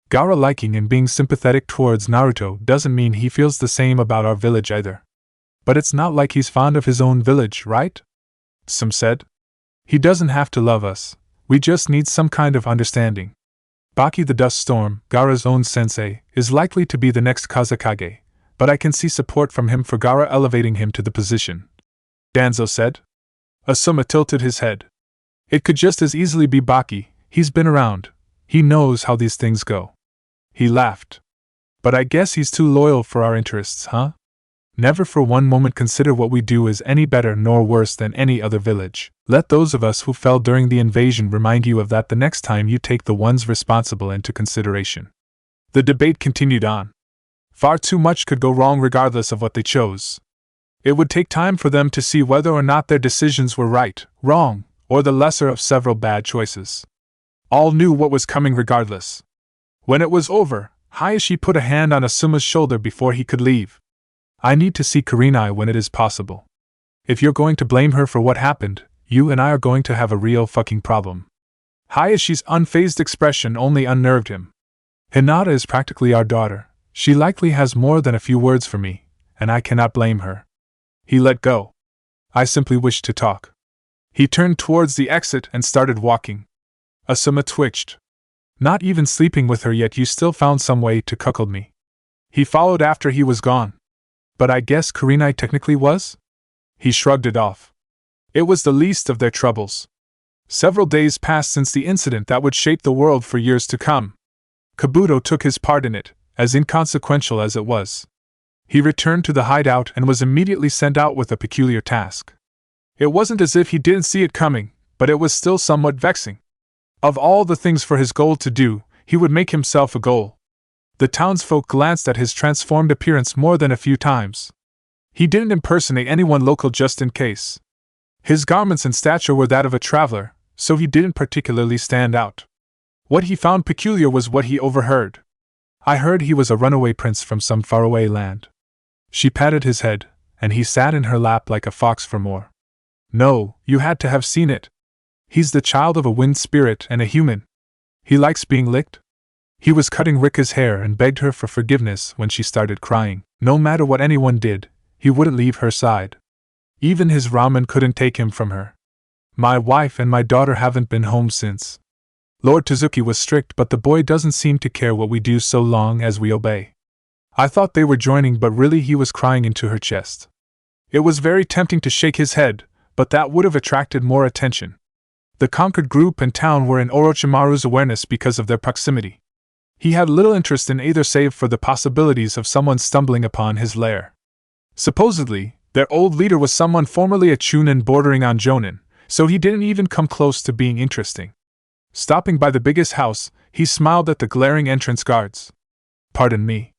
Gaara liking and being sympathetic towards Naruto doesn't mean he feels the same about our village either. But it's not like he's fond of his own village, right? Some said. He doesn't have to love us, we just need some kind of understanding. Baki the Dust Storm, Gaara's own sensei, is likely to be the next Kazekage, but I can see support from him for Gaara elevating him to the position," Danzo said. Asuma tilted his head. "It could just as easily be Baki, he's been around, he knows how these things go." He laughed. "But I guess he's too loyal for our interests, huh? Never for one moment consider what we do is any better nor worse than any other village. Let those of us who fell during the invasion remind you of that the next time you take the ones responsible into consideration." The debate continued on. Far too much could go wrong regardless of what they chose. It would take time for them to see whether or not their decisions were right, wrong, or the lesser of several bad choices. All knew what was coming regardless. When it was over, Hayashi put a hand on Asuma's shoulder before he could leave. "I need to see Kurenai when it is possible. If you're going to blame her for what happened, you and I are going to have a real fucking problem." Hayashi's unfazed expression only unnerved him. "Hinata is practically our daughter. She likely has more than a few words for me, and I cannot blame her." He let go. "I simply wish to talk." He turned towards the exit and started walking. Asuma twitched. "Not even sleeping with her yet you still found some way to cuckold me." He followed after he was gone. "But I guess Kurenai technically was?" He shrugged it off. It was the least of their troubles. Several days passed since the incident that would shape the world for years to come. Kabuto took his part in it, as inconsequential as it was. He returned to the hideout and was immediately sent out with a peculiar task. It wasn't as if he didn't see it coming, but it was still somewhat vexing. Of all the things for his goal to do, he would make himself a goal. The townsfolk glanced at his transformed appearance more than a few times. He didn't impersonate anyone local just in case. His garments and stature were that of a traveler, so he didn't particularly stand out. What he found peculiar was what he overheard. "I heard he was a runaway prince from some faraway land." She patted his head, and he sat in her lap like a fox for more. "No, you had to have seen it. He's the child of a wind spirit and a human. He likes being licked." He was cutting Rika's hair and begged her for forgiveness when she started crying. No matter what anyone did, he wouldn't leave her side. Even his ramen couldn't take him from her. "My wife and my daughter haven't been home since." Lord Tezuki was strict, but the boy doesn't seem to care what we do so long as we obey. I thought they were joining, but really he was crying into her chest. It was very tempting to shake his head, but that would have attracted more attention. The conquered group and town were in Orochimaru's awareness because of their proximity. He had little interest in either save for the possibilities of someone stumbling upon his lair. Supposedly, their old leader was someone formerly a chunin bordering on jonin, so he didn't even come close to being interesting. Stopping by the biggest house, he smiled at the glaring entrance guards. "Pardon me.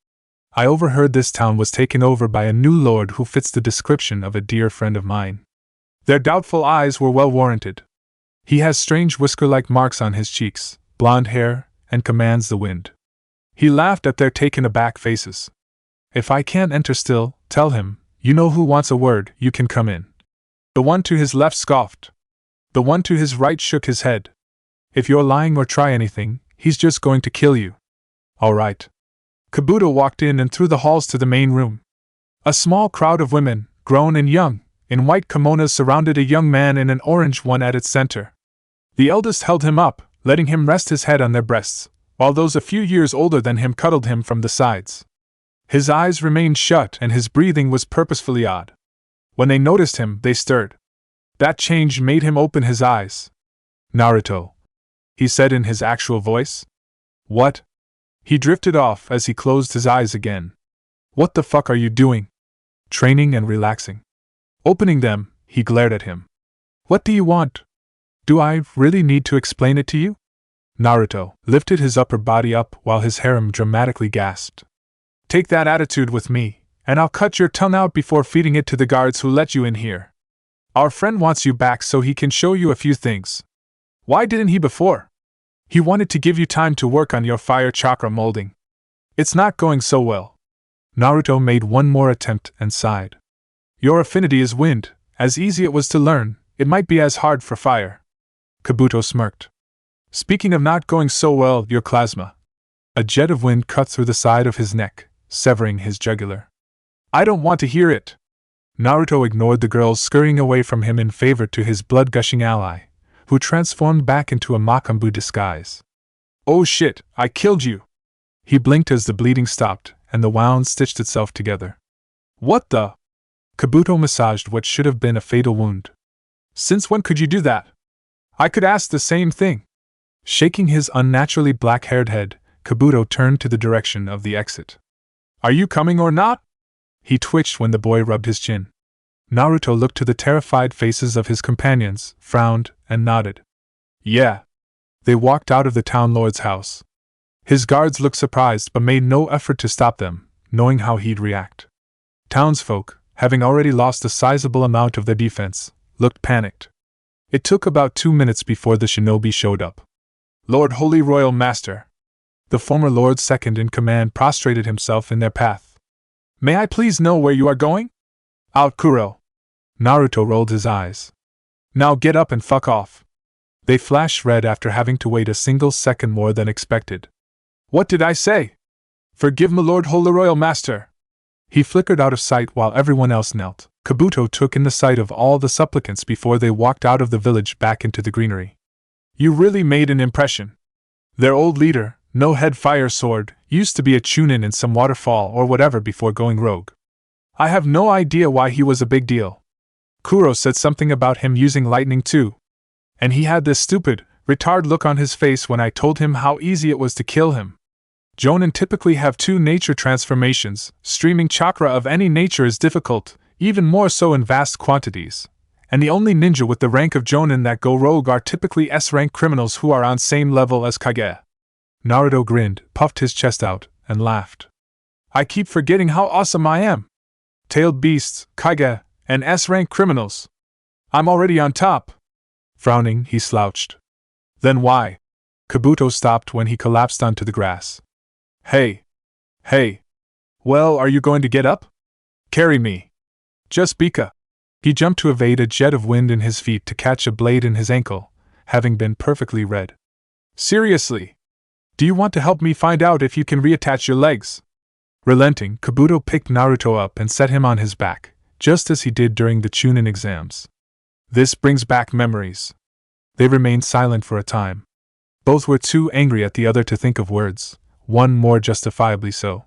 I overheard this town was taken over by a new lord who fits the description of a dear friend of mine." Their doubtful eyes were well warranted. "He has strange whisker-like marks on his cheeks, blonde hair, and commands the wind." He laughed at their taken-aback faces. "If I can't enter still, tell him, you know who wants a word, you can come in." The one to his left scoffed. The one to his right shook his head. "If you're lying or try anything, he's just going to kill you." "All right." Kabuto walked in and through the halls to the main room. A small crowd of women, grown and young, in white kimonos surrounded a young man in an orange one at its center. The eldest held him up, letting him rest his head on their breasts, while those a few years older than him cuddled him from the sides. His eyes remained shut and his breathing was purposefully odd. When they noticed him, they stirred. That change made him open his eyes. "Naruto," he said in his actual voice. "What?" He drifted off as he closed his eyes again. "What the fuck are you doing?" "Training and relaxing." Opening them, he glared at him. "What do you want? Do I really need to explain it to you?" Naruto lifted his upper body up while his harem dramatically gasped. "Take that attitude with me, and I'll cut your tongue out before feeding it to the guards who let you in here. Our friend wants you back so he can show you a few things. Why didn't he before? He wanted to give you time to work on your fire chakra molding. It's not going so well." Naruto made one more attempt and sighed. "Your affinity is wind. As easy it was to learn, it might be as hard for fire." Kabuto smirked. "Speaking of not going so well, your plasma." A jet of wind cut through the side of his neck, severing his jugular. "I don't want to hear it." Naruto ignored the girls scurrying away from him in favor to his blood-gushing ally, who transformed back into a Makambu disguise. Oh shit, I killed you! He blinked as the bleeding stopped, and the wound stitched itself together. What the? Kabuto massaged what should have been a fatal wound. Since when could you do that? I could ask the same thing. Shaking his unnaturally black-haired head, Kabuto turned to the direction of the exit. Are you coming or not? He twitched when the boy rubbed his chin. Naruto looked to the terrified faces of his companions, frowned, and nodded. Yeah. They walked out of the town lord's house. His guards looked surprised but made no effort to stop them, knowing how he'd react. Townsfolk, having already lost a sizable amount of their defense, looked panicked. It took about 2 minutes before the shinobi showed up. Lord Holy Royal Master. The former lord's second in command prostrated himself in their path. May I please know where you are going? Out, Kuro. Naruto rolled his eyes. Now get up and fuck off. They flashed red after having to wait a single second more than expected. What did I say? Forgive me, Lord Holy Royal Master. He flickered out of sight while everyone else knelt. Kabuto took in the sight of all the supplicants before they walked out of the village back into the greenery. You really made an impression. Their old leader, No Head Fire Sword, used to be a chunin in some waterfall or whatever before going rogue. I have no idea why he was a big deal. Kuro said something about him using lightning too. And he had this stupid, retard look on his face when I told him how easy it was to kill him. Jonin typically have 2 nature transformations. Streaming chakra of any nature is difficult, even more so in vast quantities. And the only ninja with the rank of Jonin that go rogue are typically S-rank criminals who are on same level as Kage. Naruto grinned, puffed his chest out, and laughed. I keep forgetting how awesome I am. Tailed beasts, Kage, and S-rank criminals. I'm already on top. Frowning, he slouched. Then why? Kabuto stopped when he collapsed onto the grass. Hey. Hey. Well, are you going to get up? Carry me. Just Bika. He jumped to evade a jet of wind in his feet to catch a blade in his ankle, having been perfectly red. Seriously? Do you want to help me find out if you can reattach your legs? Relenting, Kabuto picked Naruto up and set him on his back, just as he did during the Chunin exams. This brings back memories. They remained silent for a time. Both were too angry at the other to think of words, one more justifiably so.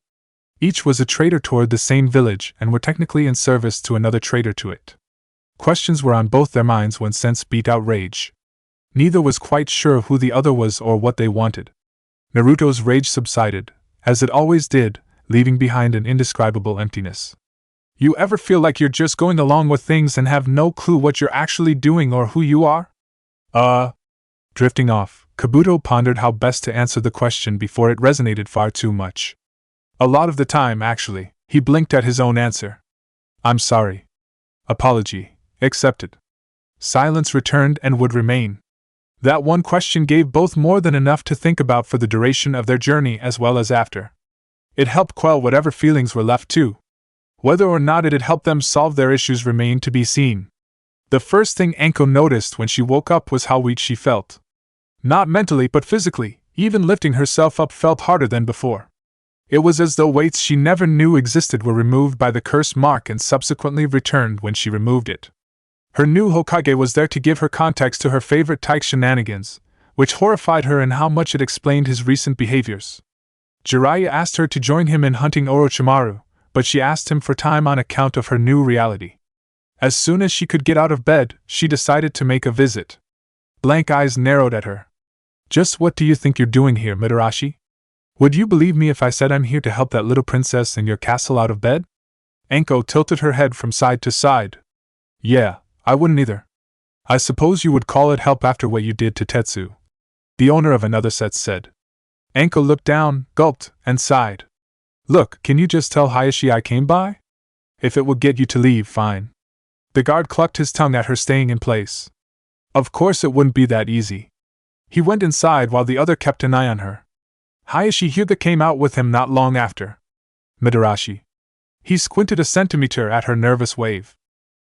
Each was a traitor toward the same village and were technically in service to another traitor to it. Questions were on both their minds when sense beat out rage. Neither was quite sure who the other was or what they wanted. Naruto's rage subsided, as it always did, leaving behind an indescribable emptiness. You ever feel like you're just going along with things and have no clue what you're actually doing or who you are? Drifting off, Kabuto pondered how best to answer the question before it resonated far too much. A lot of the time, actually, he blinked at his own answer. I'm sorry. Apology, accepted. Silence returned and would remain. That one question gave both more than enough to think about for the duration of their journey as well as after. It helped quell whatever feelings were left too. Whether or not it had helped them solve their issues remained to be seen. The first thing Anko noticed when she woke up was how weak she felt. Not mentally but physically, even lifting herself up felt harder than before. It was as though weights she never knew existed were removed by the curse mark and subsequently returned when she removed it. Her new Hokage was there to give her context to her favorite Taike shenanigans, which horrified her in how much it explained his recent behaviors. Jiraiya asked her to join him in hunting Orochimaru, but she asked him for time on account of her new reality. As soon as she could get out of bed, she decided to make a visit. Blank eyes narrowed at her. Just what do you think you're doing here, Mitarashi? Would you believe me if I said I'm here to help that little princess in your castle out of bed? Anko tilted her head from side to side. Yeah, I wouldn't either. I suppose you would call it help after what you did to Tetsu. The owner of another set said. Anko looked down, gulped, and sighed. Look, can you just tell Hayashi I came by? If it would get you to leave, fine. The guard clucked his tongue at her staying in place. Of course it wouldn't be that easy. He went inside while the other kept an eye on her. Hayashi Hyuga came out with him not long after. Mitarashi. He squinted a centimeter at her nervous wave.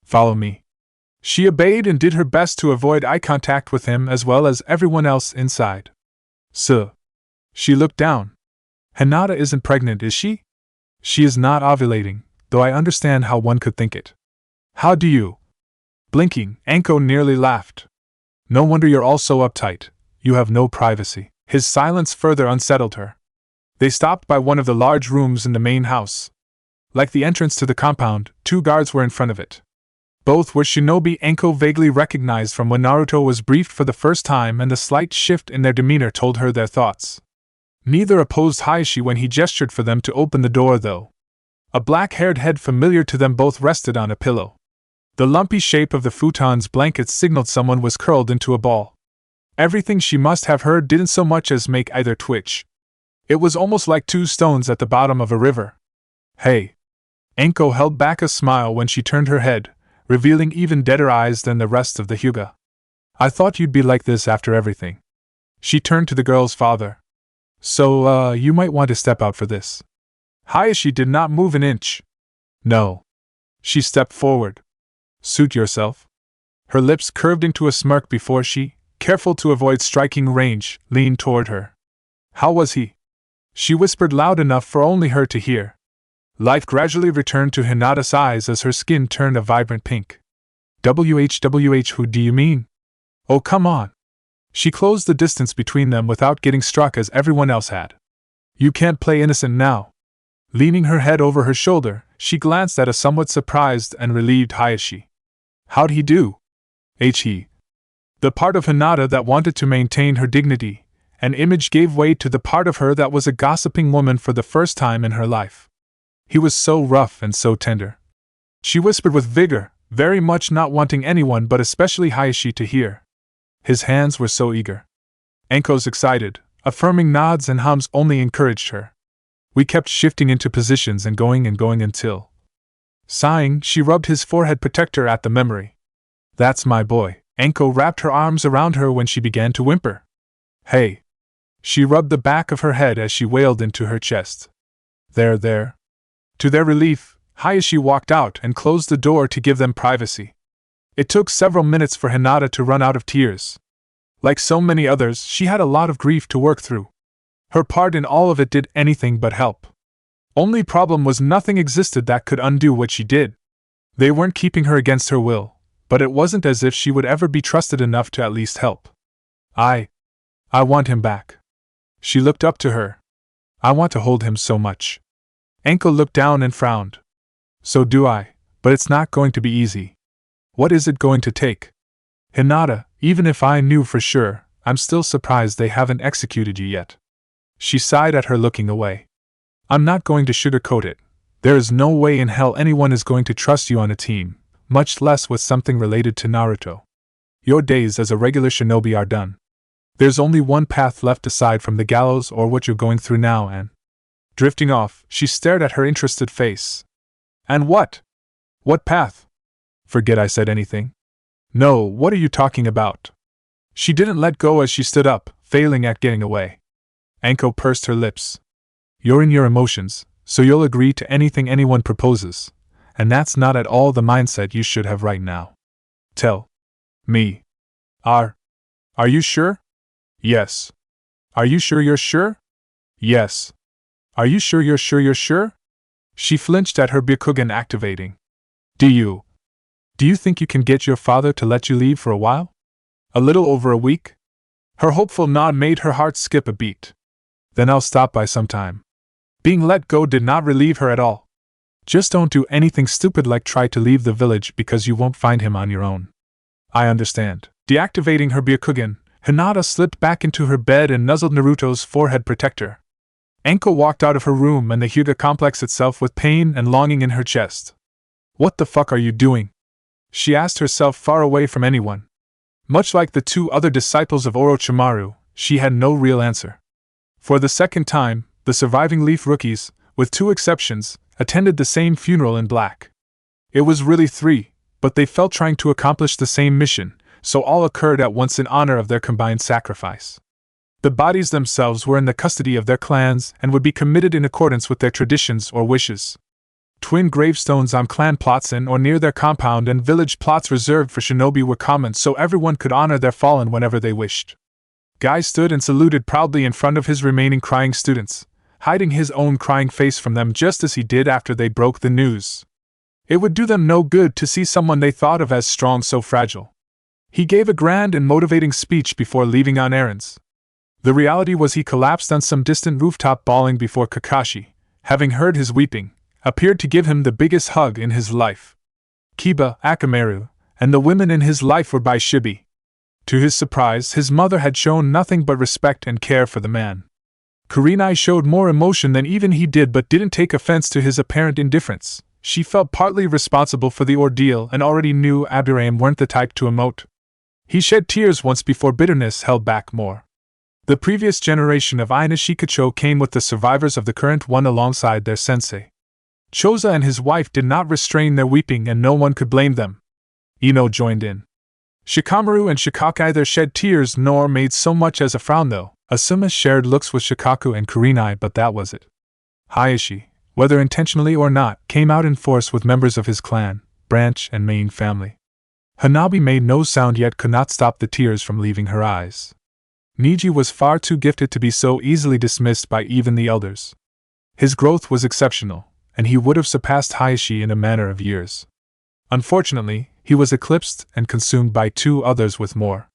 Follow me. She obeyed and did her best to avoid eye contact with him as well as everyone else inside. She looked down. Hinata isn't pregnant, is she? She is not ovulating, though I understand how one could think it. How do you? Blinking, Anko nearly laughed. No wonder you're all so uptight. You have no privacy. His silence further unsettled her. They stopped by one of the large rooms in the main house. Like the entrance to the compound, 2 guards were in front of it. Both were shinobi Enko vaguely recognized from when Naruto was briefed for the first time, and the slight shift in their demeanor told her their thoughts. Neither opposed Hayashi when he gestured for them to open the door though. A black-haired head familiar to them both rested on a pillow. The lumpy shape of the futon's blankets signaled someone was curled into a ball. Everything she must have heard didn't so much as make either twitch. It was almost like 2 stones at the bottom of a river. Hey. Enko held back a smile when she turned her head, revealing even deader eyes than the rest of the Hyuga. I thought you'd be like this after everything. She turned to the girl's father. So, you might want to step out for this. Hayashi did not move an inch. No. She stepped forward. Suit yourself. Her lips curved into a smirk before she, careful to avoid striking range, leaned toward her. How was he? She whispered loud enough for only her to hear. Life gradually returned to Hinata's eyes as her skin turned a vibrant pink. WHWH, who do you mean? Oh, come on. She closed the distance between them without getting struck as everyone else had. You can't play innocent now. Leaning her head over her shoulder, she glanced at a somewhat surprised and relieved Hayashi. How'd he do? He. The part of Hinata that wanted to maintain her dignity, an image gave way to the part of her that was a gossiping woman for the first time in her life. He was so rough and so tender. She whispered with vigor, very much not wanting anyone but especially Hayashi to hear. His hands were so eager. Enko's excited, affirming nods and hums only encouraged her. We kept shifting into positions and going until... Sighing, she rubbed his forehead protector at the memory. That's my boy. Enko wrapped her arms around her when she began to whimper. Hey. She rubbed the back of her head as she wailed into her chest. There. To their relief, Hayashi walked out and closed the door to give them privacy. It took several minutes for Hinata to run out of tears. Like so many others, she had a lot of grief to work through. Her part in all of it did anything but help. Only problem was nothing existed that could undo what she did. They weren't keeping her against her will, but it wasn't as if she would ever be trusted enough to at least help. I want him back. She looked up to her. I want to hold him so much. Enko looked down and frowned. So do I, but it's not going to be easy. What is it going to take? Hinata, even if I knew for sure, I'm still surprised they haven't executed you yet. She sighed at her, looking away. I'm not going to sugarcoat it. There is no way in hell anyone is going to trust you on a team, much less with something related to Naruto. Your days as a regular shinobi are done. There's only one path left aside from the gallows or what you're going through now, and... Drifting off, she stared at her interested face. And what? What path? Forget I said anything. No, what are you talking about? She didn't let go as she stood up, failing at getting away. Enko pursed her lips. You're in your emotions, so you'll agree to anything anyone proposes, and that's not at all the mindset you should have right now. Tell me. Are you sure? Yes. Are you sure you're sure? Yes. Are you sure you're sure you're sure? She flinched at her Byakugan activating. Do you think you can get your father to let you leave for a while? A little over a week? Her hopeful nod made her heart skip a beat. Then I'll stop by sometime. Being let go did not relieve her at all. Just don't do anything stupid like try to leave the village because you won't find him on your own. I understand. Deactivating her Byakugan, Hinata slipped back into her bed and nuzzled Naruto's forehead protector. Enko walked out of her room and the Hyuga complex itself with pain and longing in her chest. What the fuck are you doing? She asked herself, far away from anyone. Much like the 2 other disciples of Orochimaru, she had no real answer. For the second time, the surviving Leaf rookies, with 2 exceptions, attended the same funeral in black. It was really 3, but they felt trying to accomplish the same mission, so all occurred at once in honor of their combined sacrifice. The bodies themselves were in the custody of their clans and would be committed in accordance with their traditions or wishes. Twin gravestones on clan plots in or near their compound and village plots reserved for shinobi were common so everyone could honor their fallen whenever they wished. Guy stood and saluted proudly in front of his remaining crying students, hiding his own crying face from them just as he did after they broke the news. It would do them no good to see someone they thought of as strong so fragile. He gave a grand and motivating speech before leaving on errands. The reality was he collapsed on some distant rooftop bawling before Kakashi, having heard his weeping, appeared to give him the biggest hug in his life. Kiba, Akamaru, and the women in his life were by Shibi. To his surprise, his mother had shown nothing but respect and care for the man. Kurenai showed more emotion than even he did but didn't take offense to his apparent indifference. She felt partly responsible for the ordeal and already knew Aburaim weren't the type to emote. He shed tears once before bitterness held back more. The previous generation of Ina Shikacho came with the survivors of the current one alongside their sensei. Choza and his wife did not restrain their weeping and no one could blame them. Ino joined in. Shikamaru and Shikaku neither shed tears nor made so much as a frown though. Asuma shared looks with Shikaku and Kurenai, but that was it. Hayashi, whether intentionally or not, came out in force with members of his clan, branch, and main family. Hanabi made no sound yet could not stop the tears from leaving her eyes. Niji was far too gifted to be so easily dismissed by even the elders. His growth was exceptional, and he would have surpassed Hayashi in a matter of years. Unfortunately, he was eclipsed and consumed by two others with more.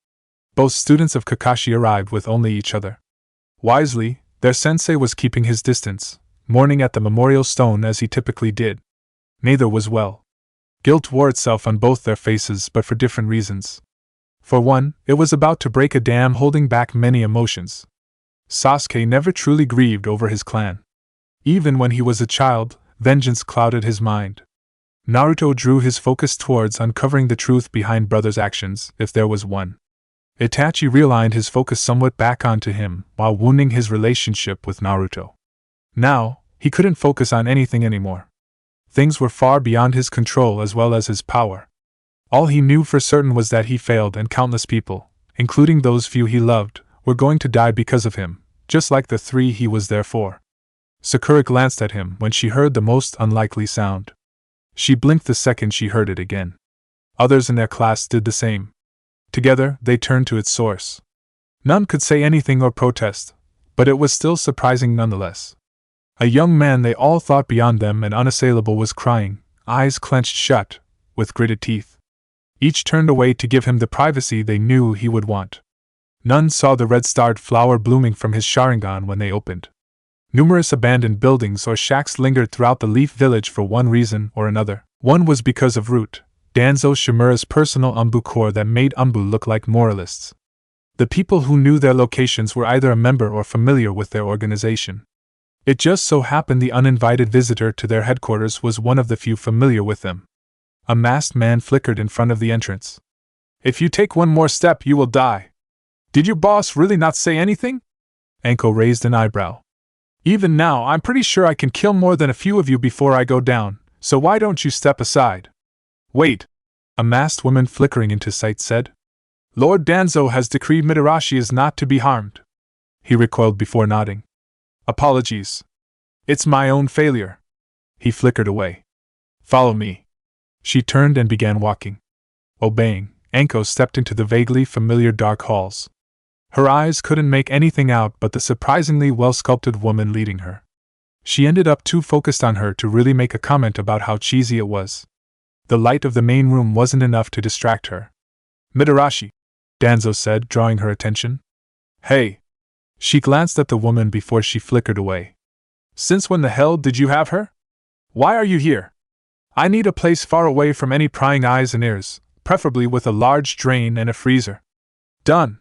Both students of Kakashi arrived with only each other. Wisely, their sensei was keeping his distance, mourning at the memorial stone as he typically did. Neither was well. Guilt wore itself on both their faces, but for different reasons. For one, it was about to break a dam holding back many emotions. Sasuke never truly grieved over his clan. Even when he was a child, vengeance clouded his mind. Naruto drew his focus towards uncovering the truth behind brother's actions, if there was one. Itachi realigned his focus somewhat back onto him, while wounding his relationship with Naruto. Now, he couldn't focus on anything anymore. Things were far beyond his control as well as his power. All he knew for certain was that he failed and countless people, including those few he loved, were going to die because of him, just like the three he was there for. Sakura glanced at him when she heard the most unlikely sound. She blinked the second she heard it again. Others in their class did the same. Together, they turned to its source. None could say anything or protest, but it was still surprising nonetheless. A young man they all thought beyond them and unassailable was crying, eyes clenched shut, with gritted teeth. Each turned away to give him the privacy they knew he would want. None saw the red-starred flower blooming from his Sharingan when they opened. Numerous abandoned buildings or shacks lingered throughout the Leaf Village for one reason or another. One was because of Root, Danzo Shimura's personal Umbu Corps that made Umbu look like moralists. The people who knew their locations were either a member or familiar with their organization. It just so happened the uninvited visitor to their headquarters was one of the few familiar with them. A masked man flickered in front of the entrance. "If you take one more step, you will die. Did your boss really not say anything?" Anko raised an eyebrow. "Even now, I'm pretty sure I can kill more than a few of you before I go down, so why don't you step aside?" "Wait," a masked woman flickering into sight said. "Lord Danzo has decreed Mitarashi is not to be harmed." He recoiled before nodding. "Apologies. It's my own failure." He flickered away. "Follow me." She turned and began walking. Obeying, Anko stepped into the vaguely familiar dark halls. Her eyes couldn't make anything out but the surprisingly well-sculpted woman leading her. She ended up too focused on her to really make a comment about how cheesy it was. The light of the main room wasn't enough to distract her. "Mitarashi," Danzo said, drawing her attention. "Hey." She glanced at the woman before she flickered away. "Since when the hell did you have her? Why are you here? I need a place far away from any prying eyes and ears, preferably with a large drain and a freezer." "Done."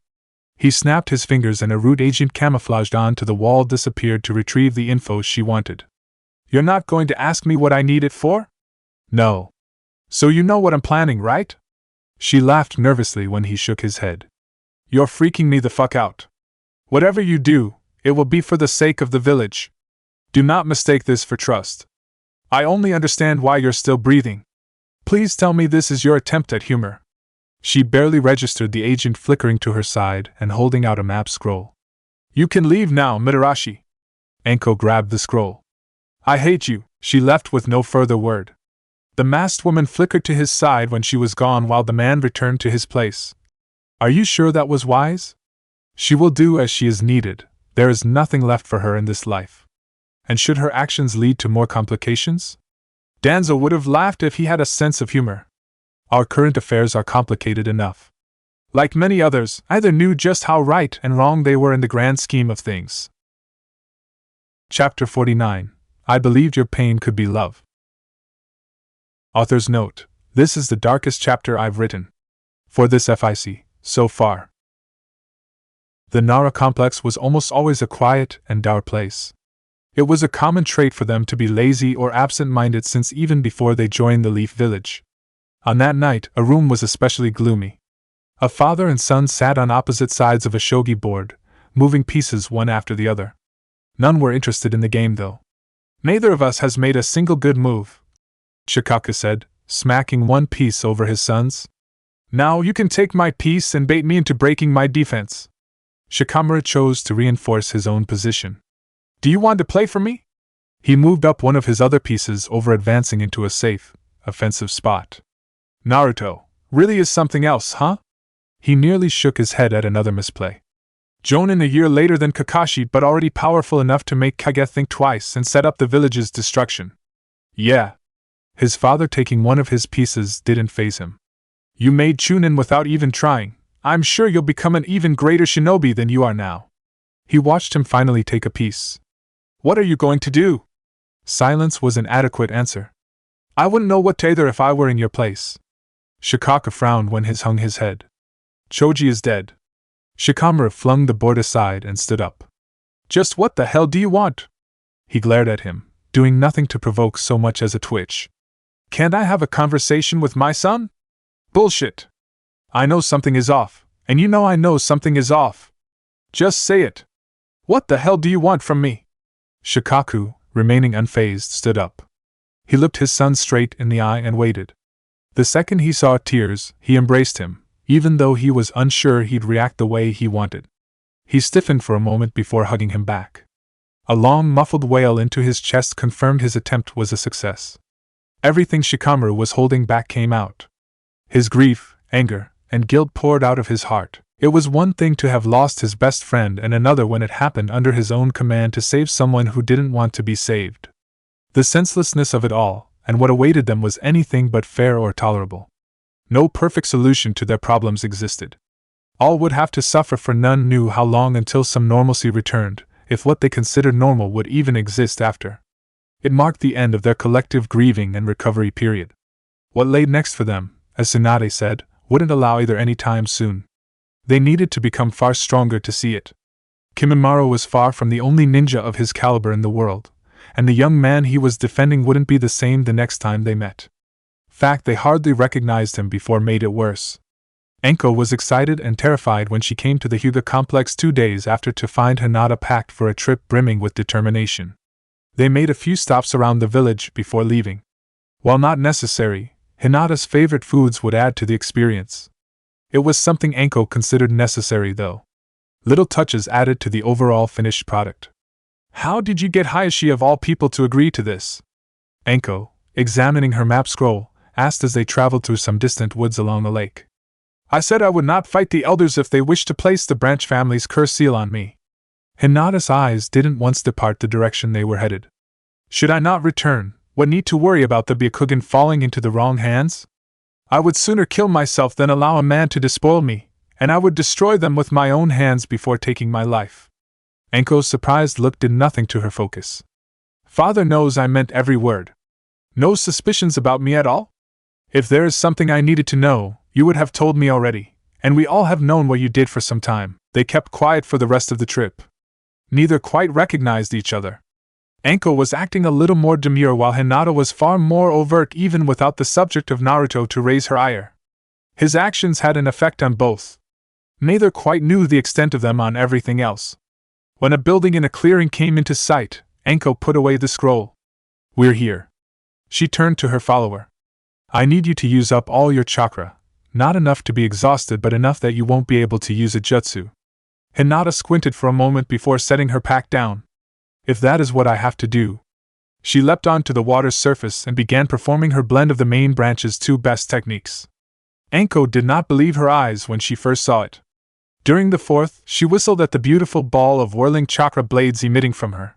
He snapped his fingers and a root agent camouflaged onto the wall disappeared to retrieve the info she wanted. "You're not going to ask me what I need it for?" "No." "So you know what I'm planning, right?" She laughed nervously when he shook his head. "You're freaking me the fuck out. Whatever you do, it will be for the sake of the village. Do not mistake this for trust. I only understand why you're still breathing. Please tell me this is your attempt at humor." She barely registered the agent flickering to her side and holding out a map scroll. "You can leave now, Mitarashi." Anko grabbed the scroll. "I hate you." She left with no further word. The masked woman flickered to his side when she was gone while the man returned to his place. "Are you sure that was wise?" "She will do as she is needed. There is nothing left for her in this life. And should her actions lead to more complications?" Danzo would have laughed if he had a sense of humor. "Our current affairs are complicated enough. Like many others, either knew just how right and wrong they were in the grand scheme of things. Chapter 49. I believed your pain could be love. Author's note: this is the darkest chapter I've written. For this FIC, so far. The Nara complex was almost always a quiet and dour place. It was a common trait for them to be lazy or absent-minded since even before they joined the Leaf Village. On that night, a room was especially gloomy. A father and son sat on opposite sides of a shogi board, moving pieces one after the other. None were interested in the game, though. Neither of us has made a single good move, Shikaku said, smacking one piece over his son's. Now you can take my piece and bait me into breaking my defense. Shikamura chose to reinforce his own position. Do you want to play for me? He moved up one of his other pieces over, advancing into a safe, offensive spot. Naruto really is something else, huh? He nearly shook his head at another misplay. Jonin a year later than Kakashi, but already powerful enough to make Kage think twice and set up the village's destruction. Yeah. His father taking one of his pieces didn't faze him. You made Chunin without even trying. I'm sure you'll become an even greater shinobi than you are now. He watched him finally take a piece. What are you going to do? Silence was an adequate answer. I wouldn't know what to either if I were in your place. Shikaka frowned when he hung his head. Choji is dead. Shikamura flung the board aside and stood up. Just what the hell do you want? He glared at him, doing nothing to provoke so much as a twitch. Can't I have a conversation with my son? Bullshit. I know something is off, and you know I know something is off. Just say it. What the hell do you want from me? Shikaku, remaining unfazed, stood up. He looked his son straight in the eye and waited. The second he saw tears, he embraced him, even though he was unsure he'd react the way he wanted. He stiffened for a moment before hugging him back. A long, muffled wail into his chest confirmed his attempt was a success. Everything Shikamura was holding back came out. His grief, anger, and guilt poured out of his heart. It was one thing to have lost his best friend and another when it happened under his own command to save someone who didn't want to be saved. The senselessness of it all, and what awaited them, was anything but fair or tolerable. No perfect solution to their problems existed. All would have to suffer, for none knew how long until some normalcy returned, if what they considered normal would even exist after. It marked the end of their collective grieving and recovery period. What lay next for them, as Tsunade said, wouldn't allow either any time soon. They needed to become far stronger to see it. Kimimaro was far from the only ninja of his caliber in the world, and the young man he was defending wouldn't be the same the next time they met. Fact, they hardly recognized him before made it worse. Enko was excited and terrified when she came to the Hyuga complex 2 days after to find Hinata packed for a trip brimming with determination. They made a few stops around the village before leaving. While not necessary, Hinata's favorite foods would add to the experience. It was something Enko considered necessary, though. Little touches added to the overall finished product. How did you get Hayashi of all people to agree to this? Enko, examining her map scroll, asked as they traveled through some distant woods along the lake. I said I would not fight the elders if they wished to place the branch family's curse seal on me. Hinata's eyes didn't once depart the direction they were headed. Should I not return, what need to worry about the Byakugan falling into the wrong hands? I would sooner kill myself than allow a man to despoil me, and I would destroy them with my own hands before taking my life. Enko's surprised look did nothing to her focus. Father knows I meant every word. No suspicions about me at all? If there is something I needed to know, you would have told me already, and we all have known what you did for some time. They kept quiet for the rest of the trip. Neither quite recognized each other. Enko was acting a little more demure while Hinata was far more overt even without the subject of Naruto to raise her ire. His actions had an effect on both. Neither quite knew the extent of them on everything else. When a building in a clearing came into sight, Enko put away the scroll. We're here. She turned to her follower. I need you to use up all your chakra, not enough to be exhausted but enough that you won't be able to use a jutsu. Hinata squinted for a moment before setting her pack down. If that is what I have to do. She leapt onto the water's surface and began performing her blend of the main branch's 2 best techniques. Enko did not believe her eyes when she first saw it. During the 4th, she whistled at the beautiful ball of whirling chakra blades emitting from her.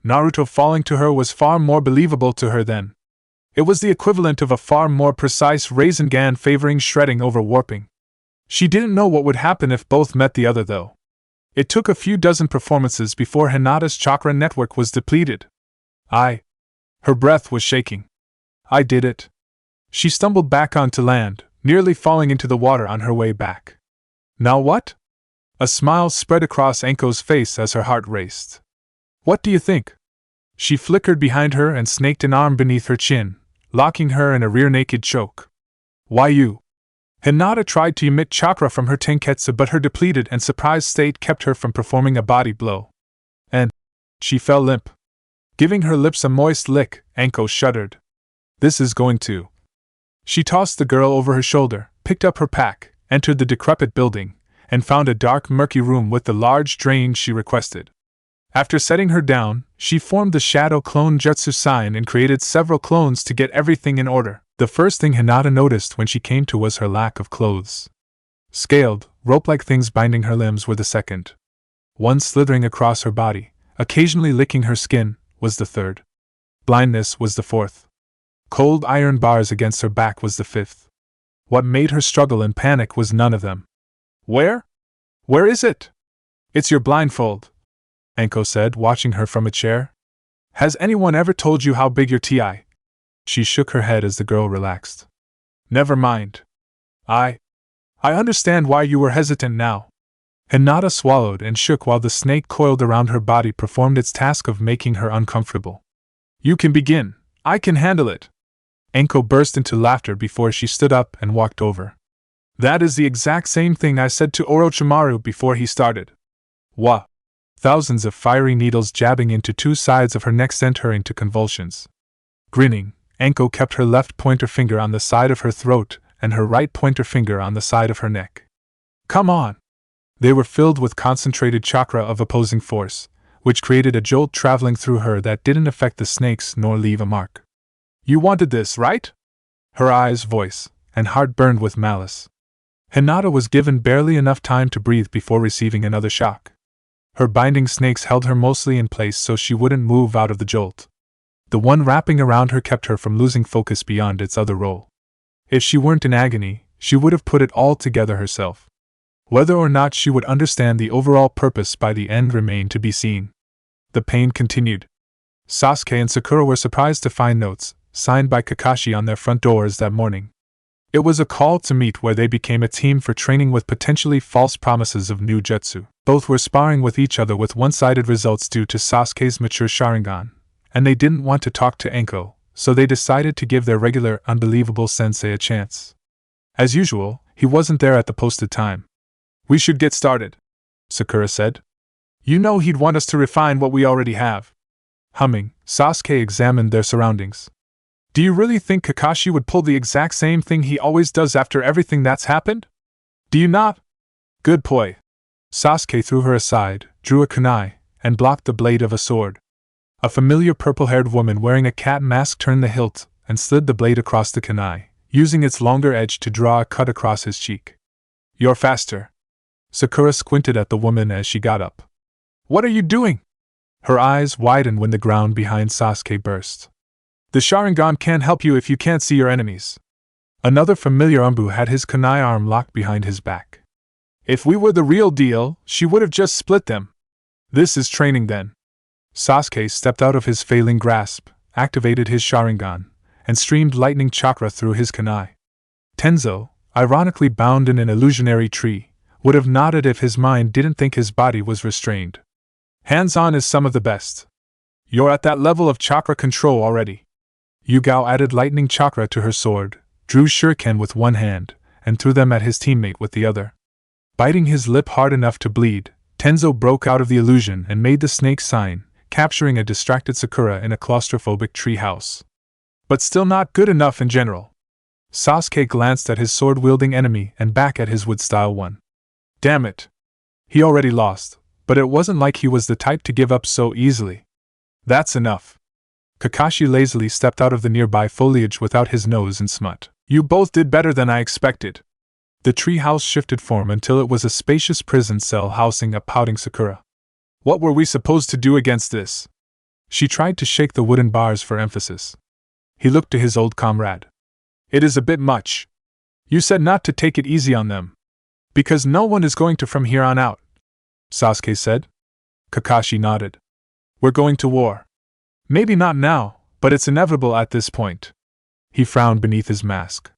Naruto falling to her was far more believable to her then. It was the equivalent of a far more precise Rasengan favoring shredding over warping. She didn't know what would happen if both met the other, though. It took a few dozen performances before Hinata's chakra network was depleted. Her breath was shaking. I did it. She stumbled back onto land, nearly falling into the water on her way back. Now what? A smile spread across Anko's face as her heart raced. What do you think? She flickered behind her and snaked an arm beneath her chin, locking her in a rear-naked choke. Why you? Hinata tried to emit chakra from her tenketsu, but her depleted and surprised state kept her from performing a body blow. And she fell limp. Giving her lips a moist lick, Anko shuddered. This is going to. She tossed the girl over her shoulder, picked up her pack, entered the decrepit building, and found a dark, murky room with the large drain she requested. After setting her down, she formed the Shadow Clone Jutsu sign and created several clones to get everything in order. The first thing Hinata noticed when she came to was her lack of clothes. Scaled, rope-like things binding her limbs were the second. One slithering across her body, occasionally licking her skin, was the third. Blindness was the fourth. Cold iron bars against her back was the fifth. What made her struggle and panic was none of them. Where? Where is it? It's your blindfold, Anko said, watching her from a chair. Has anyone ever told you how big your TI? She shook her head as the girl relaxed. Never mind. I understand why you were hesitant now. Hinata swallowed and shook while the snake coiled around her body performed its task of making her uncomfortable. You can begin. I can handle it. Anko burst into laughter before she stood up and walked over. That is the exact same thing I said to Orochimaru before he started. Wha? Thousands of fiery needles jabbing into two sides of her neck sent her into convulsions. Grinning, Anko kept her left pointer finger on the side of her throat and her right pointer finger on the side of her neck. Come on! They were filled with concentrated chakra of opposing force, which created a jolt traveling through her that didn't affect the snakes nor leave a mark. You wanted this, right? Her eyes, voice, and heart burned with malice. Hinata was given barely enough time to breathe before receiving another shock. Her binding snakes held her mostly in place so she wouldn't move out of the jolt. The one wrapping around her kept her from losing focus beyond its other role. If she weren't in agony, she would have put it all together herself. Whether or not she would understand the overall purpose by the end remained to be seen. The pain continued. Sasuke and Sakura were surprised to find notes, signed by Kakashi, on their front doors that morning. It was a call to meet where they became a team for training with potentially false promises of new jutsu. Both were sparring with each other with one-sided results due to Sasuke's mature Sharingan, and they didn't want to talk to Anko, so they decided to give their regular, unbelievable sensei a chance. As usual, he wasn't there at the posted time. We should get started, Sakura said. You know he'd want us to refine what we already have. Humming, Sasuke examined their surroundings. Do you really think Kakashi would pull the exact same thing he always does after everything that's happened? Do you not? Good boy. Sasuke threw her aside, drew a kunai, and blocked the blade of a sword. A familiar purple-haired woman wearing a cat mask turned the hilt and slid the blade across the kunai, using its longer edge to draw a cut across his cheek. You're faster. Sakura squinted at the woman as she got up. What are you doing? Her eyes widened when the ground behind Sasuke burst. The Sharingan can't help you if you can't see your enemies. Another familiar Umbu had his kunai arm locked behind his back. If we were the real deal, she would have just split them. This is training then. Sasuke stepped out of his failing grasp, activated his Sharingan, and streamed lightning chakra through his kunai. Tenzo, ironically bound in an illusionary tree, would have nodded if his mind didn't think his body was restrained. Hands-on is some of the best. You're at that level of chakra control already. Yugao added lightning chakra to her sword, drew shuriken with one hand, and threw them at his teammate with the other. Biting his lip hard enough to bleed, Tenzo broke out of the illusion and made the snake sign, capturing a distracted Sakura in a claustrophobic tree house. But still not good enough in general. Sasuke glanced at his sword-wielding enemy and back at his wood-style one. Damn it. He already lost, but it wasn't like he was the type to give up so easily. That's enough. Kakashi lazily stepped out of the nearby foliage without his nose in smut. You both did better than I expected. The tree house shifted form until it was a spacious prison cell housing a pouting Sakura. What were we supposed to do against this? She tried to shake the wooden bars for emphasis. He looked to his old comrade. It is a bit much. You said not to take it easy on them. Because no one is going to from here on out, Sasuke said. Kakashi nodded. We're going to war. Maybe not now, but it's inevitable at this point. He frowned beneath his mask.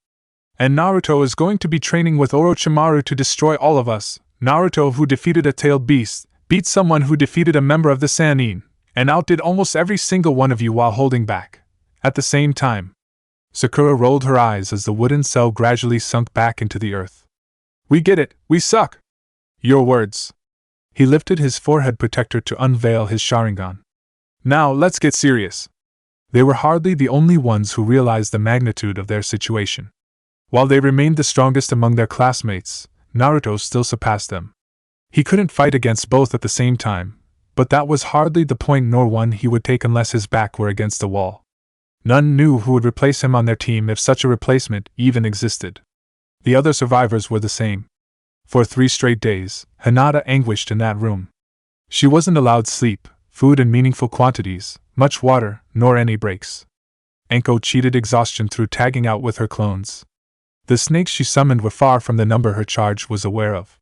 And Naruto is going to be training with Orochimaru to destroy all of us. Naruto, who defeated a tailed beast, beat someone who defeated a member of the Sannin, and outdid almost every single one of you while holding back. At the same time, Sakura rolled her eyes as the wooden cell gradually sunk back into the earth. We get it, we suck. Your words. He lifted his forehead protector to unveil his Sharingan. Now let's get serious. They were hardly the only ones who realized the magnitude of their situation. While they remained the strongest among their classmates, Naruto still surpassed them. He couldn't fight against both at the same time, but that was hardly the point nor one he would take unless his back were against the wall. None knew who would replace him on their team if such a replacement even existed. The other survivors were the same. For 3 straight days, Hinata anguished in that room. She wasn't allowed sleep, food in meaningful quantities, much water, nor any breaks. Anko cheated exhaustion through tagging out with her clones. The snakes she summoned were far from the number her charge was aware of.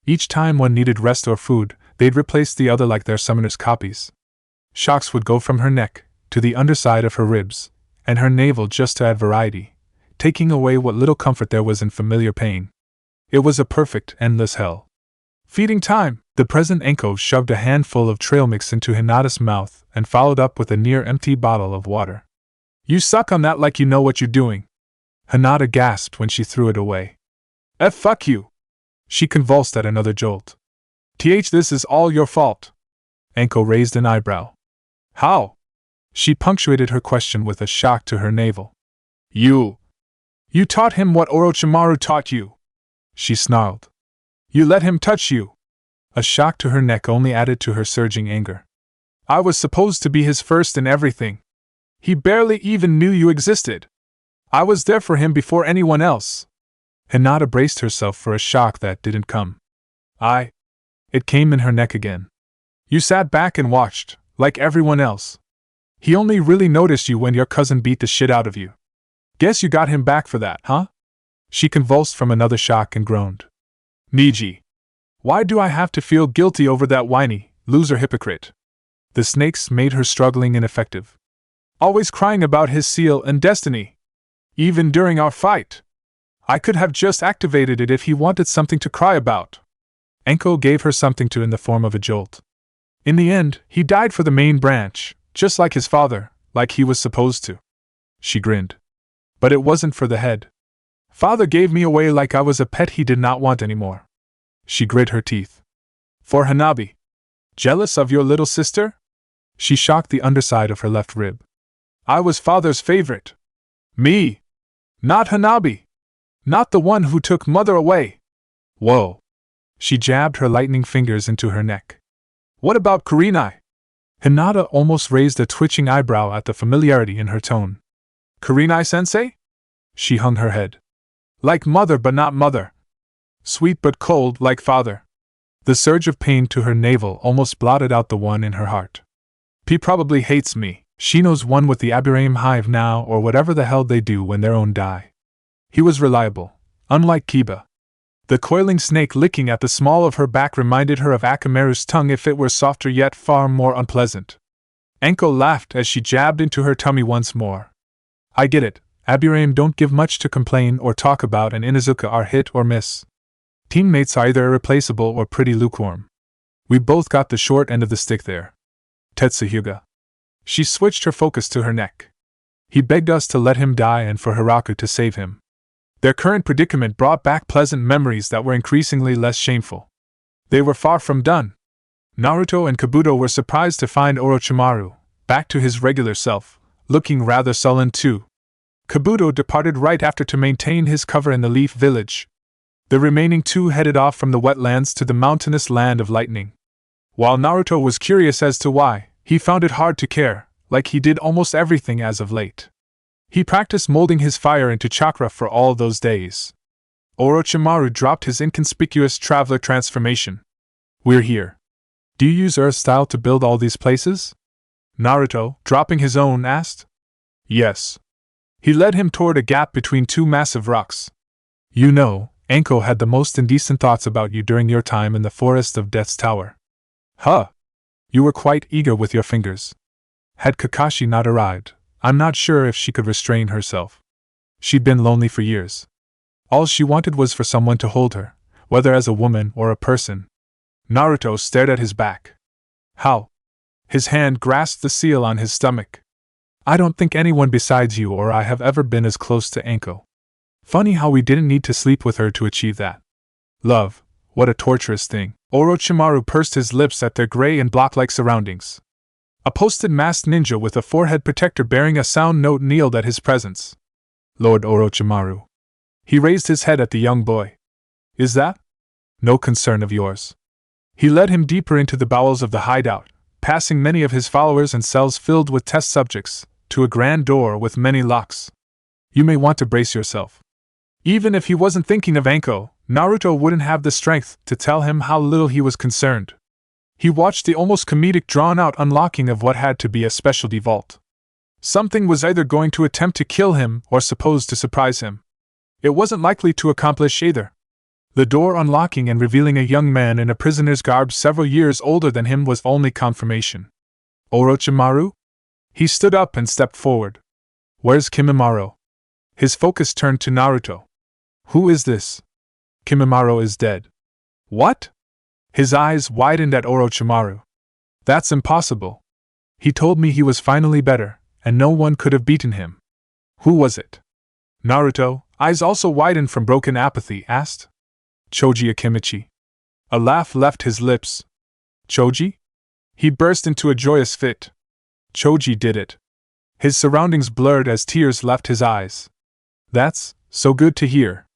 Each time one needed rest or food, they'd replace the other like their summoner's copies. Shocks would go from her neck to the underside of her ribs, and her navel just to add variety, taking away what little comfort there was in familiar pain. It was a perfect, endless hell. Feeding time! The present Anko shoved a handful of trail mix into Hinata's mouth and followed up with a near-empty bottle of water. You suck on that like you know what you're doing. Hinata gasped when she threw it away. Fuck you! She convulsed at another jolt. This is all your fault. Anko raised an eyebrow. How? She punctuated her question with a shock to her navel. You taught him what Orochimaru taught you. She snarled. You let him touch you. A shock to her neck only added to her surging anger. I was supposed to be his first in everything. He barely even knew you existed. I was there for him before anyone else. Hinata braced herself for a shock that didn't come. It came in her neck again. You sat back and watched, like everyone else. He only really noticed you when your cousin beat the shit out of you. Guess you got him back for that, huh? She convulsed from another shock and groaned. Niji. Why do I have to feel guilty over that whiny, loser hypocrite? The snakes made her struggling ineffective. Always crying about his seal and destiny. Even during our fight. I could have just activated it if he wanted something to cry about. Anko gave her something to in the form of a jolt. In the end, he died for the main branch, just like his father, like he was supposed to. She grinned. But it wasn't for the head. Father gave me away like I was a pet he did not want anymore. She grit her teeth. For Hanabi. Jealous of your little sister? She shocked the underside of her left rib. I was father's favorite. Me. Not Hanabi. Not the one who took mother away. Whoa. She jabbed her lightning fingers into her neck. What about Kurenai? Hinata almost raised a twitching eyebrow at the familiarity in her tone. Kurenai-sensei? She hung her head. Like mother but not mother. Sweet but cold like father. The surge of pain to her navel almost blotted out the one in her heart. He probably hates me. She knows one with the Aburame hive now or whatever the hell they do when their own die. He was reliable, unlike Kiba. The coiling snake licking at the small of her back reminded her of Akamaru's tongue if it were softer yet far more unpleasant. Anko laughed as she jabbed into her tummy once more. I get it, Aburame don't give much to complain or talk about and Inuzuka are hit or miss. Teammates are either irreplaceable or pretty lukewarm. We both got the short end of the stick there. Tetsuhyuga. She switched her focus to her neck. He begged us to let him die and for Hiraku to save him. Their current predicament brought back pleasant memories that were increasingly less shameful. They were far from done. Naruto and Kabuto were surprised to find Orochimaru, back to his regular self, looking rather sullen too. Kabuto departed right after to maintain his cover in the Leaf Village. The remaining 2 headed off from the wetlands to the mountainous land of lightning. While Naruto was curious as to why, he found it hard to care, like he did almost everything as of late. He practiced molding his fire into chakra for all those days. Orochimaru dropped his inconspicuous traveler transformation. We're here. Do you use Earth style to build all these places? Naruto, dropping his own, asked. Yes. He led him toward a gap between 2 massive rocks. You know, Anko had the most indecent thoughts about you during your time in the Forest of Death's Tower. Huh! You were quite eager with your fingers. Had Kakashi not arrived, I'm not sure if she could restrain herself. She'd been lonely for years. All she wanted was for someone to hold her, whether as a woman or a person. Naruto stared at his back. How? His hand grasped the seal on his stomach. I don't think anyone besides you or I have ever been as close to Anko. Funny how we didn't need to sleep with her to achieve that. Love, what a torturous thing. Orochimaru pursed his lips at their gray and block-like surroundings. A posted masked ninja with a forehead protector bearing a sound note kneeled at his presence. Lord Orochimaru. He raised his head at the young boy. Is that no concern of yours? He led him deeper into the bowels of the hideout, passing many of his followers and cells filled with test subjects, to a grand door with many locks. You may want to brace yourself. Even if he wasn't thinking of Anko, Naruto wouldn't have the strength to tell him how little he was concerned. He watched the almost comedic drawn-out unlocking of what had to be a specialty vault. Something was either going to attempt to kill him or supposed to surprise him. It wasn't likely to accomplish either. The door unlocking and revealing a young man in a prisoner's garb several years older than him was only confirmation. Orochimaru? He stood up and stepped forward. Where's Kimimaro? His focus turned to Naruto. Who is this? Kimimaro is dead. What? His eyes widened at Orochimaru. That's impossible. He told me he was finally better, and no one could have beaten him. Who was it? Naruto, eyes also widened from broken apathy, asked. Choji Akimichi. A laugh left his lips. Choji? He burst into a joyous fit. Choji did it. His surroundings blurred as tears left his eyes. That's so good to hear.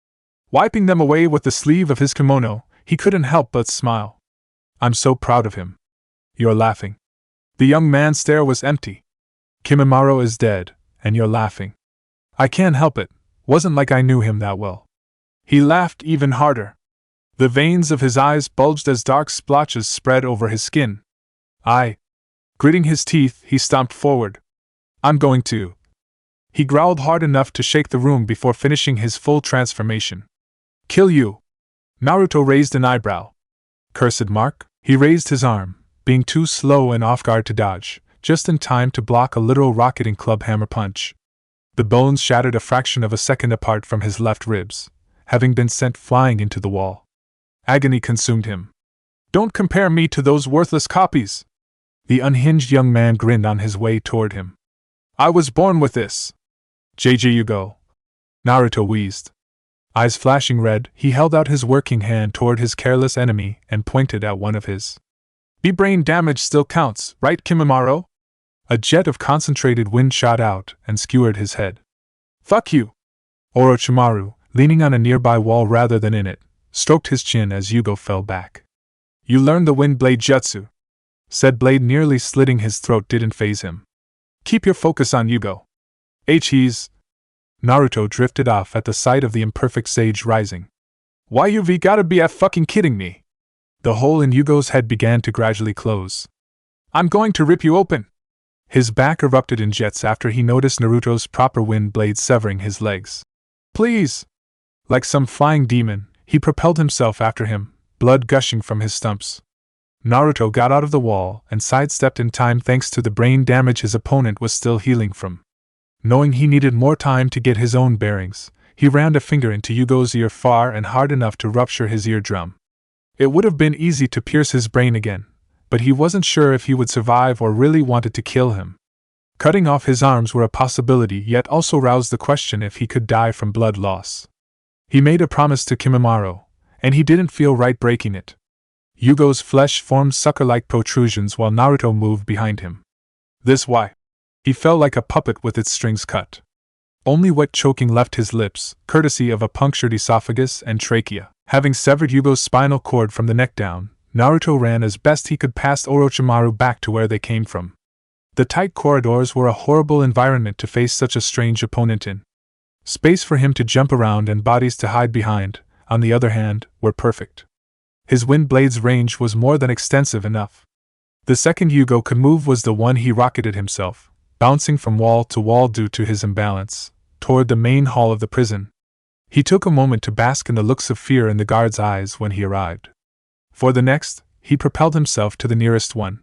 Wiping them away with the sleeve of his kimono, he couldn't help but smile. I'm so proud of him. You're laughing. The young man's stare was empty. Kimimaro is dead, and you're laughing. I can't help it, wasn't like I knew him that well. He laughed even harder. The veins of his eyes bulged as dark splotches spread over his skin. Gritting his teeth, he stomped forward. I'm going to. He growled hard enough to shake the room before finishing his full transformation. Kill you. Naruto raised an eyebrow. Cursed mark? He raised his arm, being too slow and off guard to dodge, just in time to block a literal rocketing club hammer punch. The bones shattered a fraction of a second apart from his left ribs, having been sent flying into the wall. Agony consumed him. Don't compare me to those worthless copies! The unhinged young man grinned on his way toward him. I was born with this. JJ Yugo. Naruto wheezed. Eyes flashing red, he held out his working hand toward his careless enemy and pointed at one of his. B-brain damage still counts, right, Kimimaro? A jet of concentrated wind shot out and skewered his head. Fuck you! Orochimaru, leaning on a nearby wall rather than in it, stroked his chin as Yugo fell back. You learned the wind blade jutsu. Said blade nearly slitting his throat didn't faze him. Keep your focus on Yugo. He's. Naruto drifted off at the sight of the imperfect sage rising. Why you've gotta be fucking kidding me? The hole in Yugo's head began to gradually close. I'm going to rip you open! His back erupted in jets after he noticed Naruto's proper wind blade severing his legs. Please! Like some flying demon, he propelled himself after him, blood gushing from his stumps. Naruto got out of the wall and sidestepped in time thanks to the brain damage his opponent was still healing from. Knowing he needed more time to get his own bearings, he rammed a finger into Yugo's ear far and hard enough to rupture his eardrum. It would have been easy to pierce his brain again, but he wasn't sure if he would survive or really wanted to kill him. Cutting off his arms were a possibility, yet also roused the question if he could die from blood loss. He made a promise to Kimimaro, and he didn't feel right breaking it. Yugo's flesh formed sucker-like protrusions while Naruto moved behind him. This why? He fell like a puppet with its strings cut. Only wet choking left his lips, courtesy of a punctured esophagus and trachea. Having severed Yugo's spinal cord from the neck down, Naruto ran as best he could past Orochimaru back to where they came from. The tight corridors were a horrible environment to face such a strange opponent in. Space for him to jump around and bodies to hide behind, on the other hand, were perfect. His wind blade's range was more than extensive enough. The second Yugo could move was the one he rocketed himself, bouncing from wall to wall due to his imbalance, toward the main hall of the prison. He took a moment to bask in the looks of fear in the guard's eyes when he arrived. For the next, he propelled himself to the nearest one.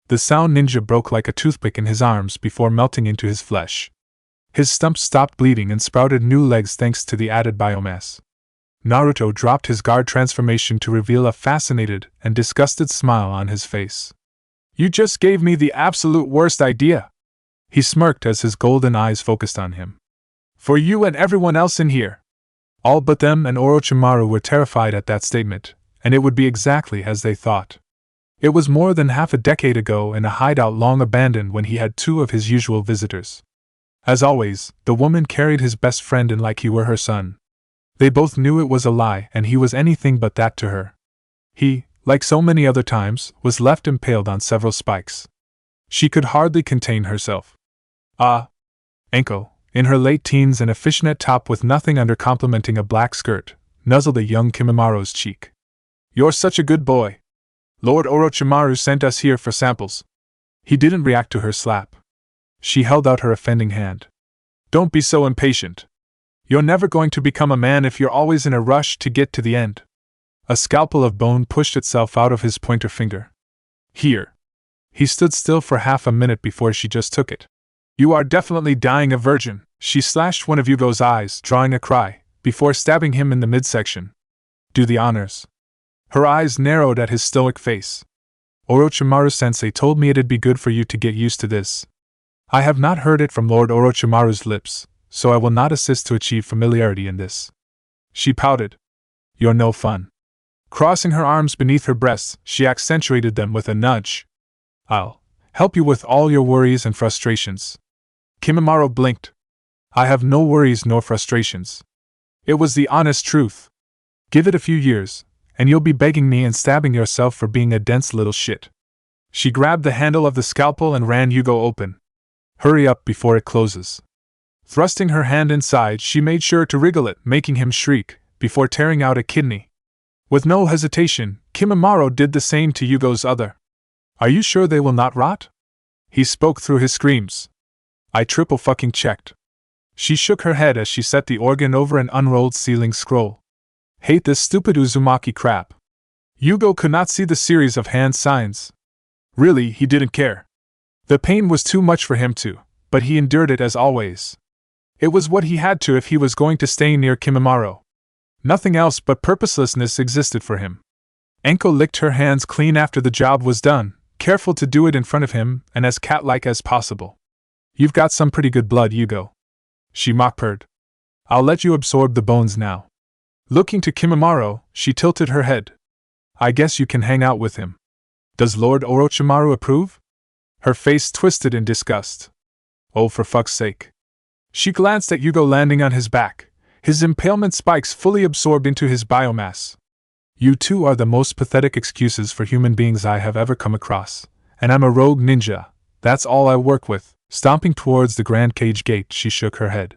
The sound ninja broke like a toothpick in his arms before melting into his flesh. His stumps stopped bleeding and sprouted new legs thanks to the added biomass. Naruto dropped his guard transformation to reveal a fascinated and disgusted smile on his face. "You just gave me the absolute worst idea," he smirked as his golden eyes focused on him. "For you and everyone else in here." All but them and Orochimaru were terrified at that statement, and it would be exactly as they thought. It was more than half a decade ago in a hideout long abandoned when he had two of his usual visitors. As always, the woman carried his best friend in like he were her son. They both knew it was a lie and he was anything but that to her. He, like so many other times, was left impaled on several spikes. She could hardly contain herself. Anko, in her late teens and a fishnet top with nothing under complementing a black skirt, nuzzled a young Kimimara's cheek. "You're such a good boy. Lord Orochimaru sent us here for samples." He didn't react to her slap. She held out her offending hand. "Don't be so impatient. You're never going to become a man if you're always in a rush to get to the end." A scalpel of bone pushed itself out of his pointer finger. "Here." He stood still for half a minute before she just took it. "You are definitely dying a virgin." She slashed one of Yugo's eyes, drawing a cry, before stabbing him in the midsection. "Do the honors." Her eyes narrowed at his stoic face. "Orochimaru-sensei told me it'd be good for you to get used to this. I have not heard it from Lord Orochimaru's lips, so I will not assist to achieve familiarity in this." She pouted. "You're no fun." Crossing her arms beneath her breasts, she accentuated them with a nudge. "I'll help you with all your worries and frustrations." Kimimaro blinked. "I have no worries nor frustrations." It was the honest truth. "Give it a few years, and you'll be begging me and stabbing yourself for being a dense little shit." She grabbed the handle of the scalpel and ran Yugo open. "Hurry up before it closes." Thrusting her hand inside, she made sure to wriggle it, making him shriek, before tearing out a kidney. With no hesitation, Kimimaro did the same to Yugo's other. "Are you sure they will not rot?" He spoke through his screams. "I triple fucking checked." She shook her head as she set the organ over an unrolled sealing scroll. "Hate this stupid Uzumaki crap." Yugo could not see the series of hand signs. Really, he didn't care. The pain was too much for him to, but he endured it as always. It was what he had to if he was going to stay near Kimimaro. Nothing else but purposelessness existed for him. Anko licked her hands clean after the job was done, careful to do it in front of him and as cat-like as possible. "You've got some pretty good blood, Yugo," she mock-purred. "I'll let you absorb the bones now." Looking to Kimimaro, she tilted her head. "I guess you can hang out with him. Does Lord Orochimaru approve?" Her face twisted in disgust. "Oh, for fuck's sake." She glanced at Yugo landing on his back, his impalement spikes fully absorbed into his biomass. "You two are the most pathetic excuses for human beings I have ever come across, and I'm a rogue ninja, that's all I work with." Stomping towards the Grand Cage Gate, she shook her head.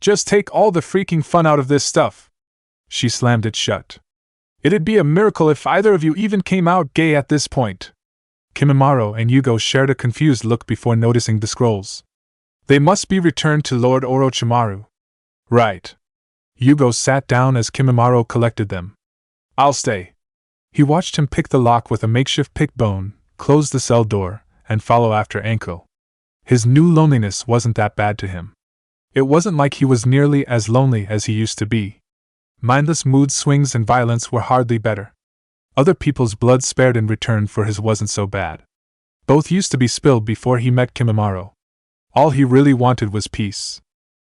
"Just take all the freaking fun out of this stuff." She slammed it shut. "It'd be a miracle if either of you even came out gay at this point." Kimimaro and Yugo shared a confused look before noticing the scrolls. "They must be returned to Lord Orochimaru." "Right." Yugo sat down as Kimimaro collected them. "I'll stay." He watched him pick the lock with a makeshift pick bone, close the cell door, and follow after Anko. His new loneliness wasn't that bad to him. It wasn't like he was nearly as lonely as he used to be. Mindless mood swings and violence were hardly better. Other people's blood spared in return for his wasn't so bad. Both used to be spilled before he met Kimimaro. All he really wanted was peace.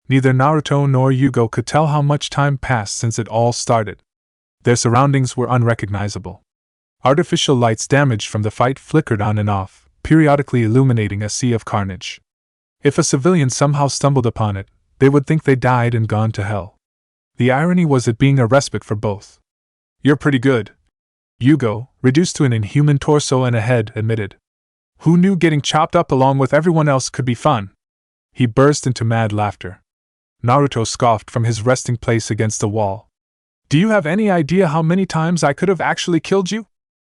Neither Naruto nor Yugo could tell how much time passed since it all started. Their surroundings were unrecognizable. Artificial lights damaged from the fight flickered on and off, periodically illuminating a sea of carnage. If a civilian somehow stumbled upon it, they would think they died and gone to hell. The irony was it being a respite for both. "You're pretty good," Yugo, reduced to an inhuman torso and a head, admitted. "Who knew getting chopped up along with everyone else could be fun?" He burst into mad laughter. Naruto scoffed from his resting place against the wall. "Do you have any idea how many times I could have actually killed you?"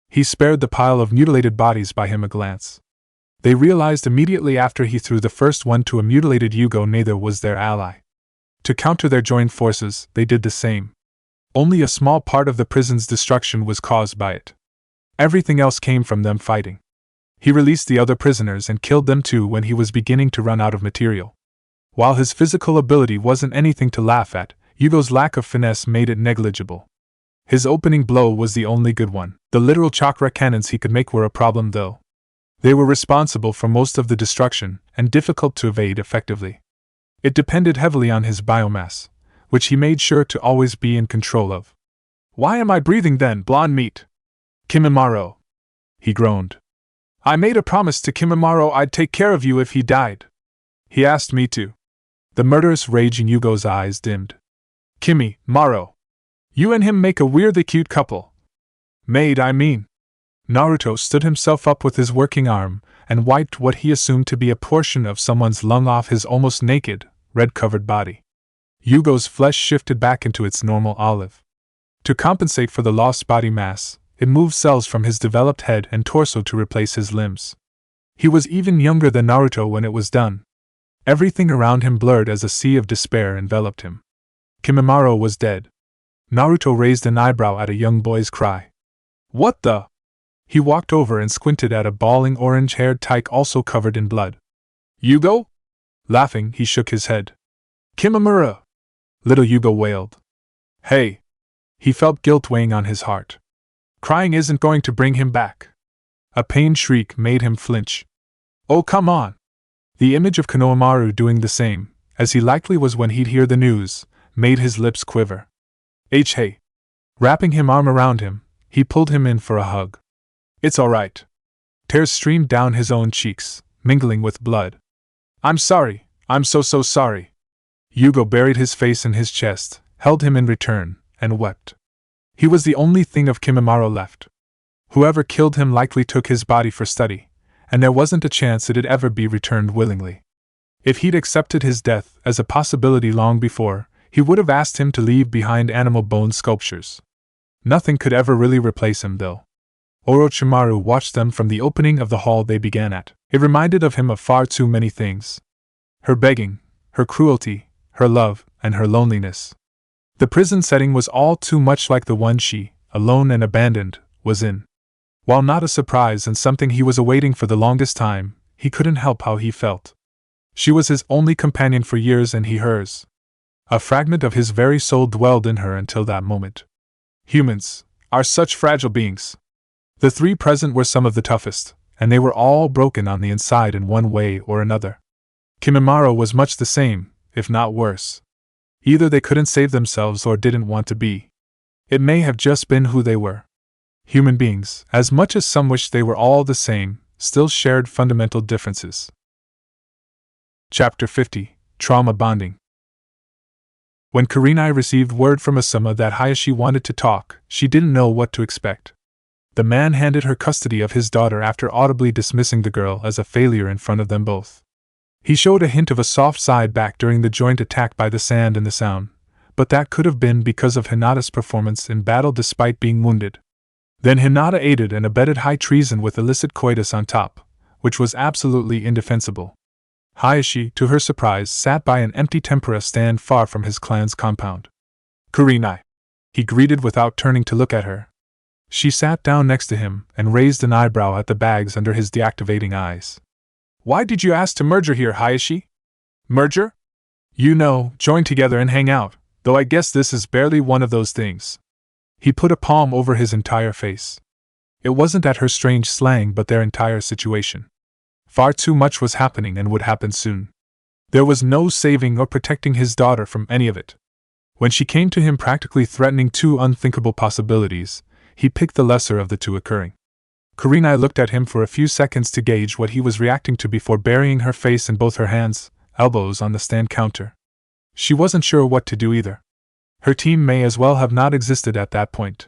He spared the pile of mutilated bodies by him a glance. They realized immediately after he threw the first one to a mutilated Yugo neither was their ally. To counter their joined forces, they did the same. Only a small part of the prison's destruction was caused by it. Everything else came from them fighting. He released the other prisoners and killed them too when he was beginning to run out of material. While his physical ability wasn't anything to laugh at, Yugo's lack of finesse made it negligible. His opening blow was the only good one. The literal chakra cannons he could make were a problem though. They were responsible for most of the destruction, and difficult to evade effectively. It depended heavily on his biomass, which he made sure to always be in control of. "Why am I breathing then, blonde meat? Kimimaro," he groaned. "I made a promise to Kimimaro I'd take care of you if he died. He asked me to." The murderous rage in Yugo's eyes dimmed. "Kimimaro. You and him make a weirdly cute couple. Maid, I mean." Naruto stood himself up with his working arm and wiped what he assumed to be a portion of someone's lung off his almost naked, red-covered body. Yugo's flesh shifted back into its normal olive. To compensate for the lost body mass, it moved cells from his developed head and torso to replace his limbs. He was even younger than Naruto when it was done. Everything around him blurred as a sea of despair enveloped him. Kimimaro was dead. Naruto raised an eyebrow at a young boy's cry. "What the?" He walked over and squinted at a bawling orange-haired tyke also covered in blood. "Yugo?" Laughing, he shook his head. "Kimimura!" Little Yugo wailed. "Hey!" He felt guilt weighing on his heart. Crying isn't going to bring him back. A pained shriek made him flinch. "Oh, come on!" The image of Konohamaru doing the same, as he likely was when he'd hear the news, made his lips quiver. Hey! Wrapping his arm around him, he pulled him in for a hug. "It's alright." Tears streamed down his own cheeks, mingling with blood. "I'm sorry, I'm so sorry." Yugo buried his face in his chest, held him in return, and wept. He was the only thing of Kimimaro left. Whoever killed him likely took his body for study, and there wasn't a chance it'd ever be returned willingly. If he'd accepted his death as a possibility long before, he would have asked him to leave behind animal bone sculptures. Nothing could ever really replace him though. Orochimaru watched them from the opening of the hall they began at. It reminded of him of far too many things. Her begging, her cruelty, her love, and her loneliness. The prison setting was all too much like the one she, alone and abandoned, was in. While not a surprise and something he was awaiting for the longest time, he couldn't help how he felt. She was his only companion for years and he hers. A fragment of his very soul dwelled in her until that moment. Humans are such fragile beings. The three present were some of the toughest, and they were all broken on the inside in one way or another. Kimimaro was much the same, if not worse. Either they couldn't save themselves or didn't want to be. It may have just been who they were. Human beings, as much as some wished they were all the same, still shared fundamental differences. Chapter 50: Trauma Bonding. When Kurenai received word from Asuma that Hayashi wanted to talk, she didn't know what to expect. The man handed her custody of his daughter after audibly dismissing the girl as a failure in front of them both. He showed a hint of a soft side back during the joint attack by the sand and the sound, but that could have been because of Hinata's performance in battle despite being wounded. Then Hinata aided and abetted high treason with illicit coitus on top, which was absolutely indefensible. Hayashi, to her surprise, sat by an empty tempura stand far from his clan's compound. "Kurenai," he greeted without turning to look at her. She sat down next to him and raised an eyebrow at the bags under his deactivating eyes. "Why did you ask to merger here, Hayashi?" "Merger? You know, join together and hang out, though I guess this is barely one of those things." He put a palm over his entire face. It wasn't at her strange slang but their entire situation. Far too much was happening and would happen soon. There was no saving or protecting his daughter from any of it. When she came to him practically threatening two unthinkable possibilities, he picked the lesser of the two occurring. Kurenai looked at him for a few seconds to gauge what he was reacting to before burying her face in both her hands, elbows on the stand counter. She wasn't sure what to do either. Her team may as well have not existed at that point.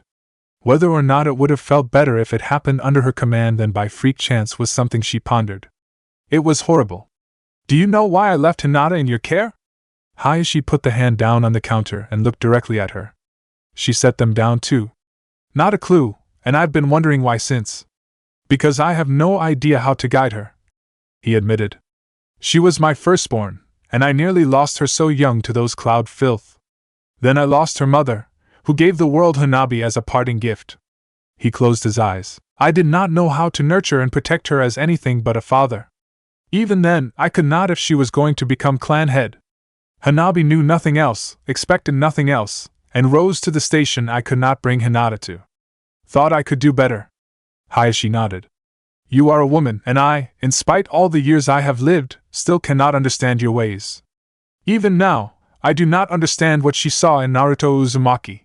Whether or not it would have felt better if it happened under her command than by freak chance was something she pondered. It was horrible. "Do you know why I left Hinata in your care?" Hayashi put the hand down on the counter and looked directly at her. She set them down too. "Not a clue, and I've been wondering why since." "Because I have no idea how to guide her," he admitted. "She was my firstborn, and I nearly lost her so young to those cloud filth. Then I lost her mother, who gave the world Hanabi as a parting gift. He closed his eyes. I did not know how to nurture and protect her as anything but a father. Even then, I could not if she was going to become clan head. Hanabi knew nothing else, expected nothing else, and rose to the station I could not bring Hinata to. Thought I could do better. Hayashi nodded. You are a woman, and I, in spite all the years I have lived, still cannot understand your ways. Even now, I do not understand what she saw in Naruto Uzumaki.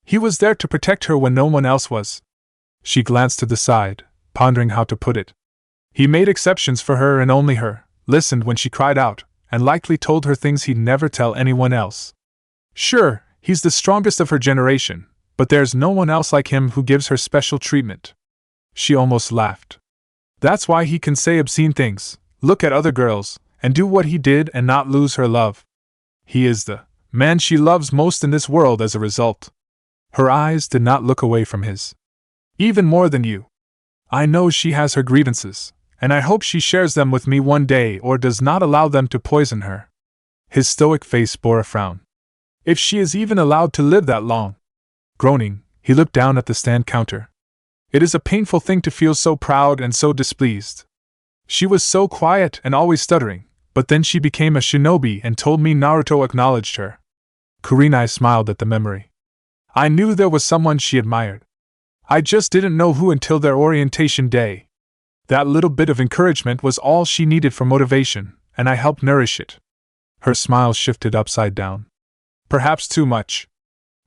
He was there to protect her when no one else was. She glanced to the side, pondering how to put it. He made exceptions for her and only her, listened when she cried out, and likely told her things he'd never tell anyone else. Sure, he's the strongest of her generation, but there's no one else like him who gives her special treatment. She almost laughed. That's why he can say obscene things, look at other girls, and do what he did and not lose her love. He is the man she loves most in this world as a result. Her eyes did not look away from his. Even more than you. I know she has her grievances, and I hope she shares them with me one day or does not allow them to poison her. His stoic face bore a frown. If she is even allowed to live that long. Groaning, he looked down at the stand counter. It is a painful thing to feel so proud and so displeased. She was so quiet and always stuttering, but then she became a shinobi and told me Naruto acknowledged her. Kurenai smiled at the memory. I knew there was someone she admired. I just didn't know who until their orientation day. That little bit of encouragement was all she needed for motivation, and I helped nourish it. Her smile shifted upside down. Perhaps too much.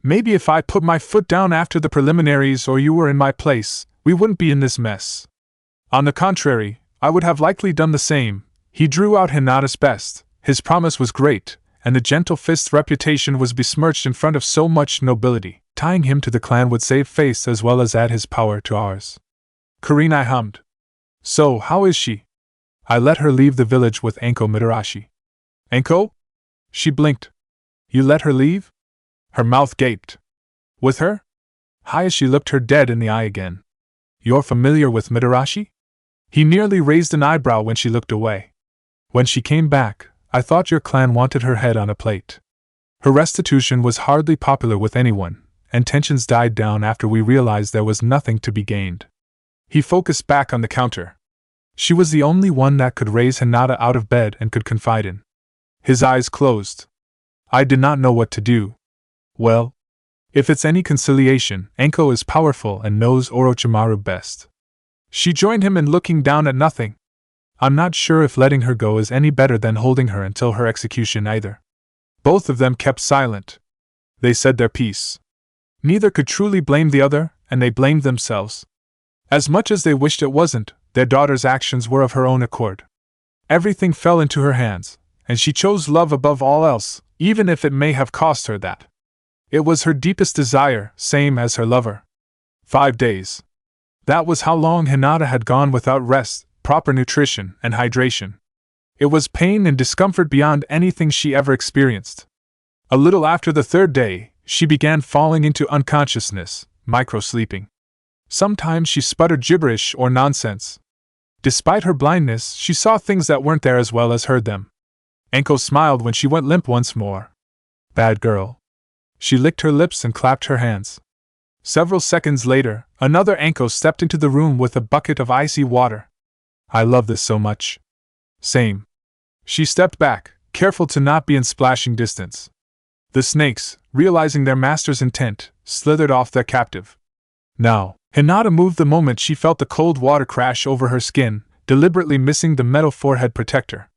Maybe if I put my foot down after the preliminaries or you were in my place, we wouldn't be in this mess. On the contrary, I would have likely done the same. He drew out Hinata's best, his promise was great, and the gentle fist's reputation was besmirched in front of so much nobility. Tying him to the clan would save face as well as add his power to ours. Kurenai hummed. So, how is she? I let her leave the village with Anko Mitarashi. Anko? She blinked. You let her leave? Her mouth gaped. With her? Hayashi looked her dead in the eye again. You're familiar with Mitarashi? He nearly raised an eyebrow when she looked away. When she came back, I thought your clan wanted her head on a plate. Her restitution was hardly popular with anyone, and tensions died down after we realized there was nothing to be gained. He focused back on the counter. She was the only one that could raise Hinata out of bed and could confide in. His eyes closed. I did not know what to do. Well, if it's any conciliation, Anko is powerful and knows Orochimaru best. She joined him in looking down at nothing. I'm not sure if letting her go is any better than holding her until her execution either. Both of them kept silent. They said their piece. Neither could truly blame the other, and they blamed themselves. As much as they wished it wasn't, their daughter's actions were of her own accord. Everything fell into her hands, and she chose love above all else, even if it may have cost her that. It was her deepest desire, same as her lover. 5 days. That was how long Hinata had gone without rest, proper nutrition, and hydration. It was pain and discomfort beyond anything she ever experienced. A little after the 3rd day, she began falling into unconsciousness, micro-sleeping. Sometimes she sputtered gibberish or nonsense. Despite her blindness, she saw things that weren't there as well as heard them. Anko smiled when she went limp once more. Bad girl. She licked her lips and clapped her hands. Several seconds later, another Anko stepped into the room with a bucket of icy water. I love this so much. Same. She stepped back, careful to not be in splashing distance. The snakes, realizing their master's intent, slithered off their captive. Now, Hinata moved the moment she felt the cold water crash over her skin, deliberately missing the metal forehead protector.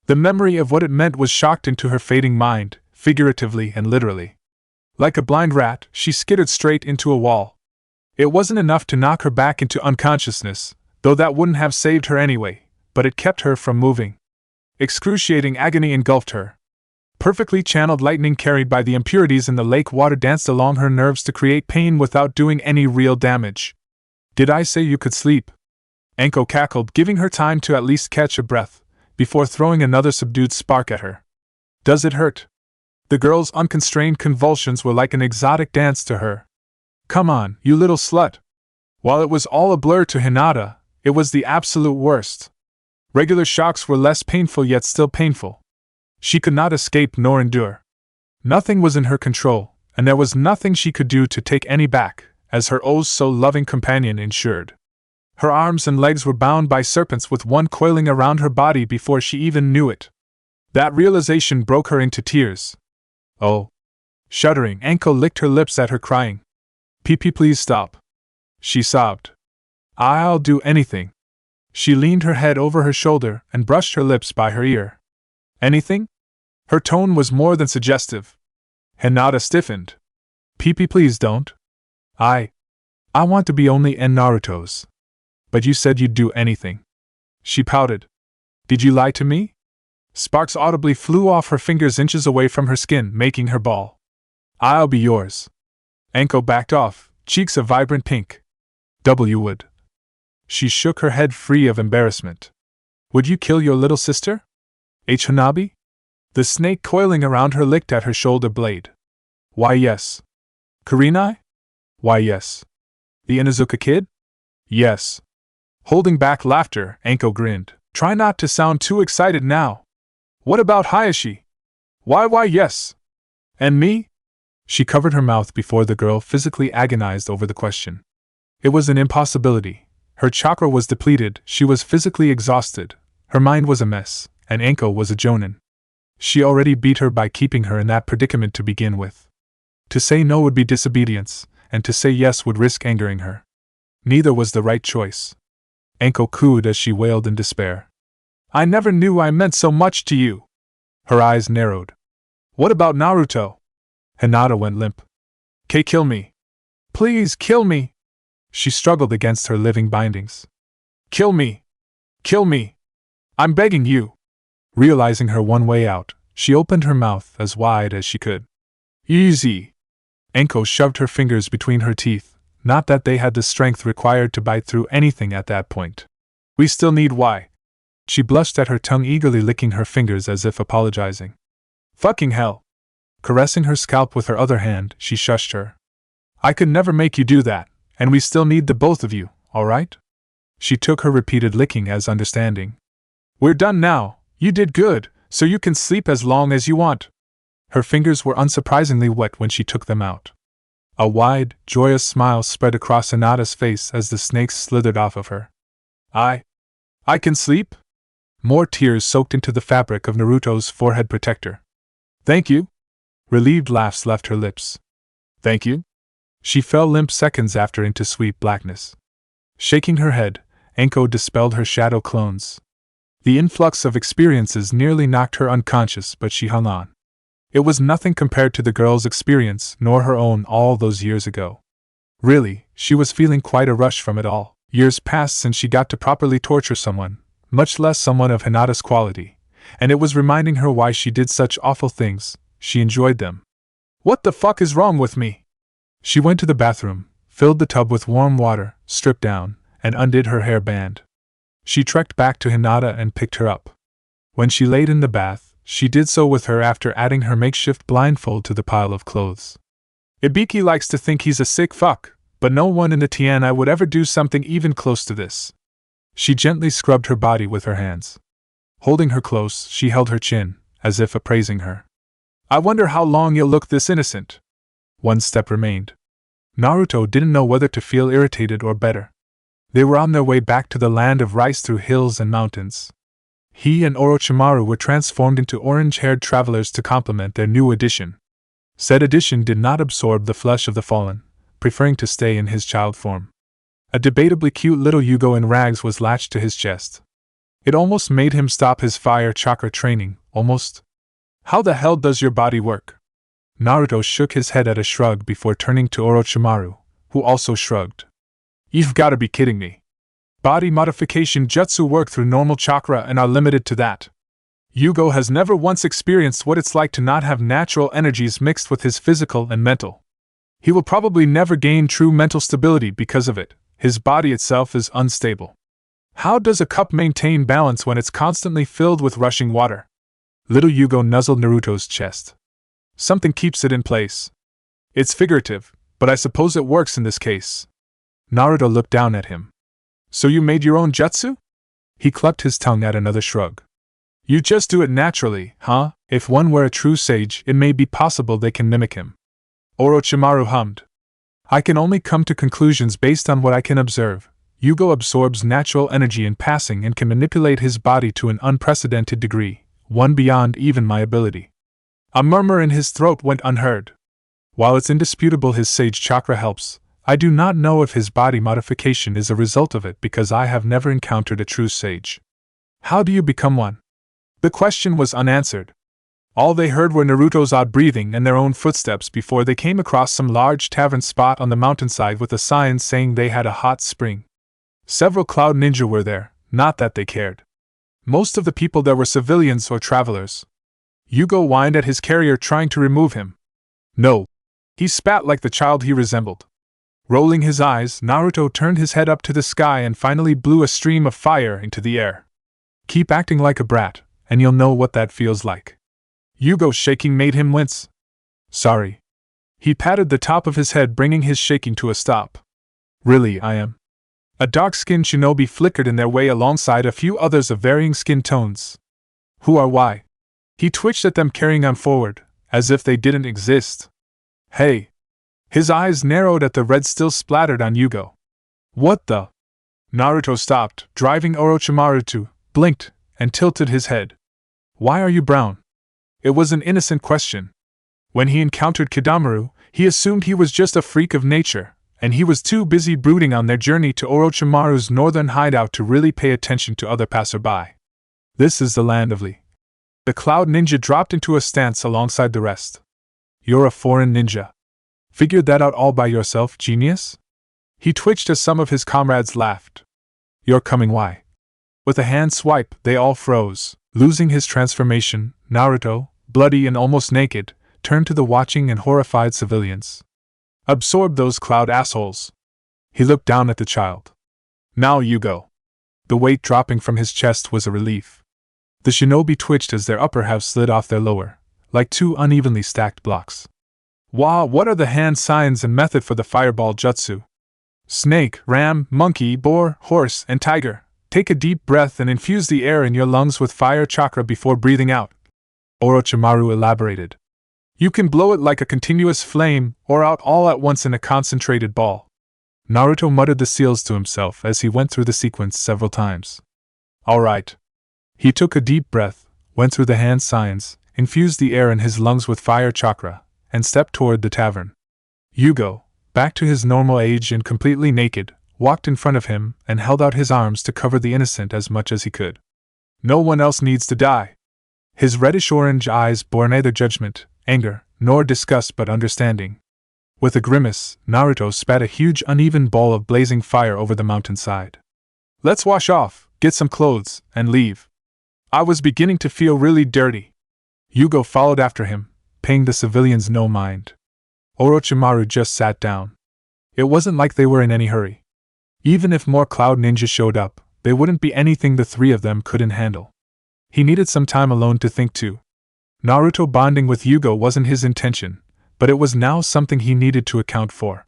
The memory of what it meant was shocked into her fading mind, figuratively and literally. Like a blind rat, she skittered straight into a wall. It wasn't enough to knock her back into unconsciousness, though that wouldn't have saved her anyway, but it kept her from moving. Excruciating agony engulfed her. Perfectly channeled lightning carried by the impurities in the lake water danced along her nerves to create pain without doing any real damage. Did I say you could sleep? Anko cackled, giving her time to at least catch a breath, before throwing another subdued spark at her. Does it hurt? The girl's unconstrained convulsions were like an exotic dance to her. Come on, you little slut. While it was all a blur to Hinata, it was the absolute worst. Regular shocks were less painful yet still painful. She could not escape nor endure. Nothing was in her control, and there was nothing she could do to take any back, as her oh-so-loving companion ensured. Her arms and legs were bound by serpents with one coiling around her body before she even knew it. That realization broke her into tears. Oh. Shuddering, Anko licked her lips at her, crying. Pee-pee, please stop. She sobbed. I'll do anything. She leaned her head over her shoulder and brushed her lips by her ear. Anything? Her tone was more than suggestive. Hinata stiffened. Pee-pee, please don't. I want to be only in Naruto's. But you said you'd do anything. She pouted. Did you lie to me? Sparks audibly flew off her fingers inches away from her skin, making her bawl. I'll be yours. Anko backed off, cheeks a vibrant pink. W would. She shook her head free of embarrassment. Would you kill your little sister? Hanabi? The snake coiling around her licked at her shoulder blade. Why yes. Kurenai? Why yes. The Inuzuka kid? Yes. Holding back laughter, Anko grinned. Try not to sound too excited now. What about Hayashi? Why yes. And me? She covered her mouth before the girl physically agonized over the question. It was an impossibility. Her chakra was depleted, she was physically exhausted, her mind was a mess, and Anko was a jonin. She already beat her by keeping her in that predicament to begin with. To say no would be disobedience, and to say yes would risk angering her. Neither was the right choice. Anko cooed as she wailed in despair. I never knew I meant so much to you. Her eyes narrowed. What about Naruto? Hinata went limp. Kill me. Please kill me. She struggled against her living bindings. Kill me. Kill me. I'm begging you. Realizing her one way out, she opened her mouth as wide as she could. Easy. Anko shoved her fingers between her teeth, not that they had the strength required to bite through anything at that point. We still need why. She blushed at her tongue, eagerly licking her fingers as if apologizing. Fucking hell. Caressing her scalp with her other hand, she shushed her. I could never make you do that, and we still need the both of you, alright? She took her repeated licking as understanding. We're done now, you did good, so you can sleep as long as you want. Her fingers were unsurprisingly wet when she took them out. A wide, joyous smile spread across Hinata's face as the snakes slithered off of her. I can sleep? More tears soaked into the fabric of Naruto's forehead protector. Thank you. Relieved laughs left her lips. Thank you? She fell limp seconds after into sweet blackness. Shaking her head, Anko dispelled her shadow clones. The influx of experiences nearly knocked her unconscious, but she hung on. It was nothing compared to the girl's experience, nor her own all those years ago. Really, she was feeling quite a rush from it all. Years passed since she got to properly torture someone, much less someone of Hinata's quality, and it was reminding her why she did such awful things. She enjoyed them. What the fuck is wrong with me? She went to the bathroom, filled the tub with warm water, stripped down, and undid her hairband. She trekked back to Hinata and picked her up. When she laid in the bath, she did so with her after adding her makeshift blindfold to the pile of clothes. Ibiki likes to think he's a sick fuck, but no one in the Tianai would ever do something even close to this. She gently scrubbed her body with her hands. Holding her close, she held her chin, as if appraising her. I wonder how long you'll look this innocent. One step remained. Naruto didn't know whether to feel irritated or better. They were on their way back to the land of rice through hills and mountains. He and Orochimaru were transformed into orange-haired travelers to complement their new addition. Said addition did not absorb the flesh of the fallen, preferring to stay in his child form. A debatably cute little Yugo in rags was latched to his chest. It almost made him stop his fire chakra training, almost. How the hell does your body work? Naruto shook his head at a shrug before turning to Orochimaru, who also shrugged. You've gotta be kidding me. Body modification jutsu work through normal chakra and are limited to that. Yugo has never once experienced what it's like to not have natural energies mixed with his physical and mental. He will probably never gain true mental stability because of it. His body itself is unstable. How does a cup maintain balance when it's constantly filled with rushing water? Little Yugo nuzzled Naruto's chest. Something keeps it in place. It's figurative, but I suppose it works in this case. Naruto looked down at him. So you made your own jutsu? He clucked his tongue at another shrug. You just do it naturally, huh? If one were a true sage, it may be possible they can mimic him. Orochimaru hummed. I can only come to conclusions based on what I can observe. Yugo absorbs natural energy in passing and can manipulate his body to an unprecedented degree, one beyond even my ability. A murmur in his throat went unheard. While it's indisputable his sage chakra helps, I do not know if his body modification is a result of it because I have never encountered a true sage. How do you become one? The question was unanswered. All they heard were Naruto's odd breathing and their own footsteps before they came across some large tavern spot on the mountainside with a sign saying they had a hot spring. Several Cloud Ninja were there, not that they cared. Most of the people there were civilians or travelers. Yugo whined at his carrier trying to remove him. No. He spat like the child he resembled. Rolling his eyes, Naruto turned his head up to the sky and finally blew a stream of fire into the air. Keep acting like a brat, and you'll know what that feels like. Yugo's shaking made him wince. Sorry. He patted the top of his head, bringing his shaking to a stop. Really, I am. A dark-skinned shinobi flickered in their way alongside a few others of varying skin tones. Who are why? He twitched at them, carrying on forward, as if they didn't exist. Hey! His eyes narrowed at the red still splattered on Yugo. What the? Naruto stopped, driving Orochimaru to, blinked, and tilted his head. Why are you brown? It was an innocent question. When he encountered Kidamaru, he assumed he was just a freak of nature, and he was too busy brooding on their journey to Orochimaru's northern hideout to really pay attention to other passerby. This is the land of Lee. The Cloud Ninja dropped into a stance alongside the rest. You're a foreign ninja. Figured that out all by yourself, genius? He twitched as some of his comrades laughed. You're coming why? With a hand swipe, they all froze. Losing his transformation, Naruto, bloody and almost naked, turned to the watching and horrified civilians. Absorb those cloud assholes. He looked down at the child. Now you go. The weight dropping from his chest was a relief. The shinobi twitched as their upper halves slid off their lower, like two unevenly stacked blocks. Wow, what are the hand signs and method for the fireball jutsu? Snake, ram, monkey, boar, horse, and tiger. Take a deep breath and infuse the air in your lungs with fire chakra before breathing out. Orochimaru elaborated. You can blow it like a continuous flame, or out all at once in a concentrated ball. Naruto muttered the seals to himself as he went through the sequence several times. All right. He took a deep breath, went through the hand signs, infused the air in his lungs with fire chakra, and stepped toward the tavern. Yugo, back to his normal age and completely naked, walked in front of him and held out his arms to cover the innocent as much as he could. No one else needs to die. His reddish-orange eyes bore neither judgment, anger, nor disgust but understanding. With a grimace, Naruto spat a huge uneven ball of blazing fire over the mountainside. Let's wash off, get some clothes, and leave. I was beginning to feel really dirty. Yugo followed after him, paying the civilians no mind. Orochimaru just sat down. It wasn't like they were in any hurry. Even if more Cloud Ninjas showed up, they wouldn't be anything the three of them couldn't handle. He needed some time alone to think too. Naruto bonding with Yugo wasn't his intention, but it was now something he needed to account for.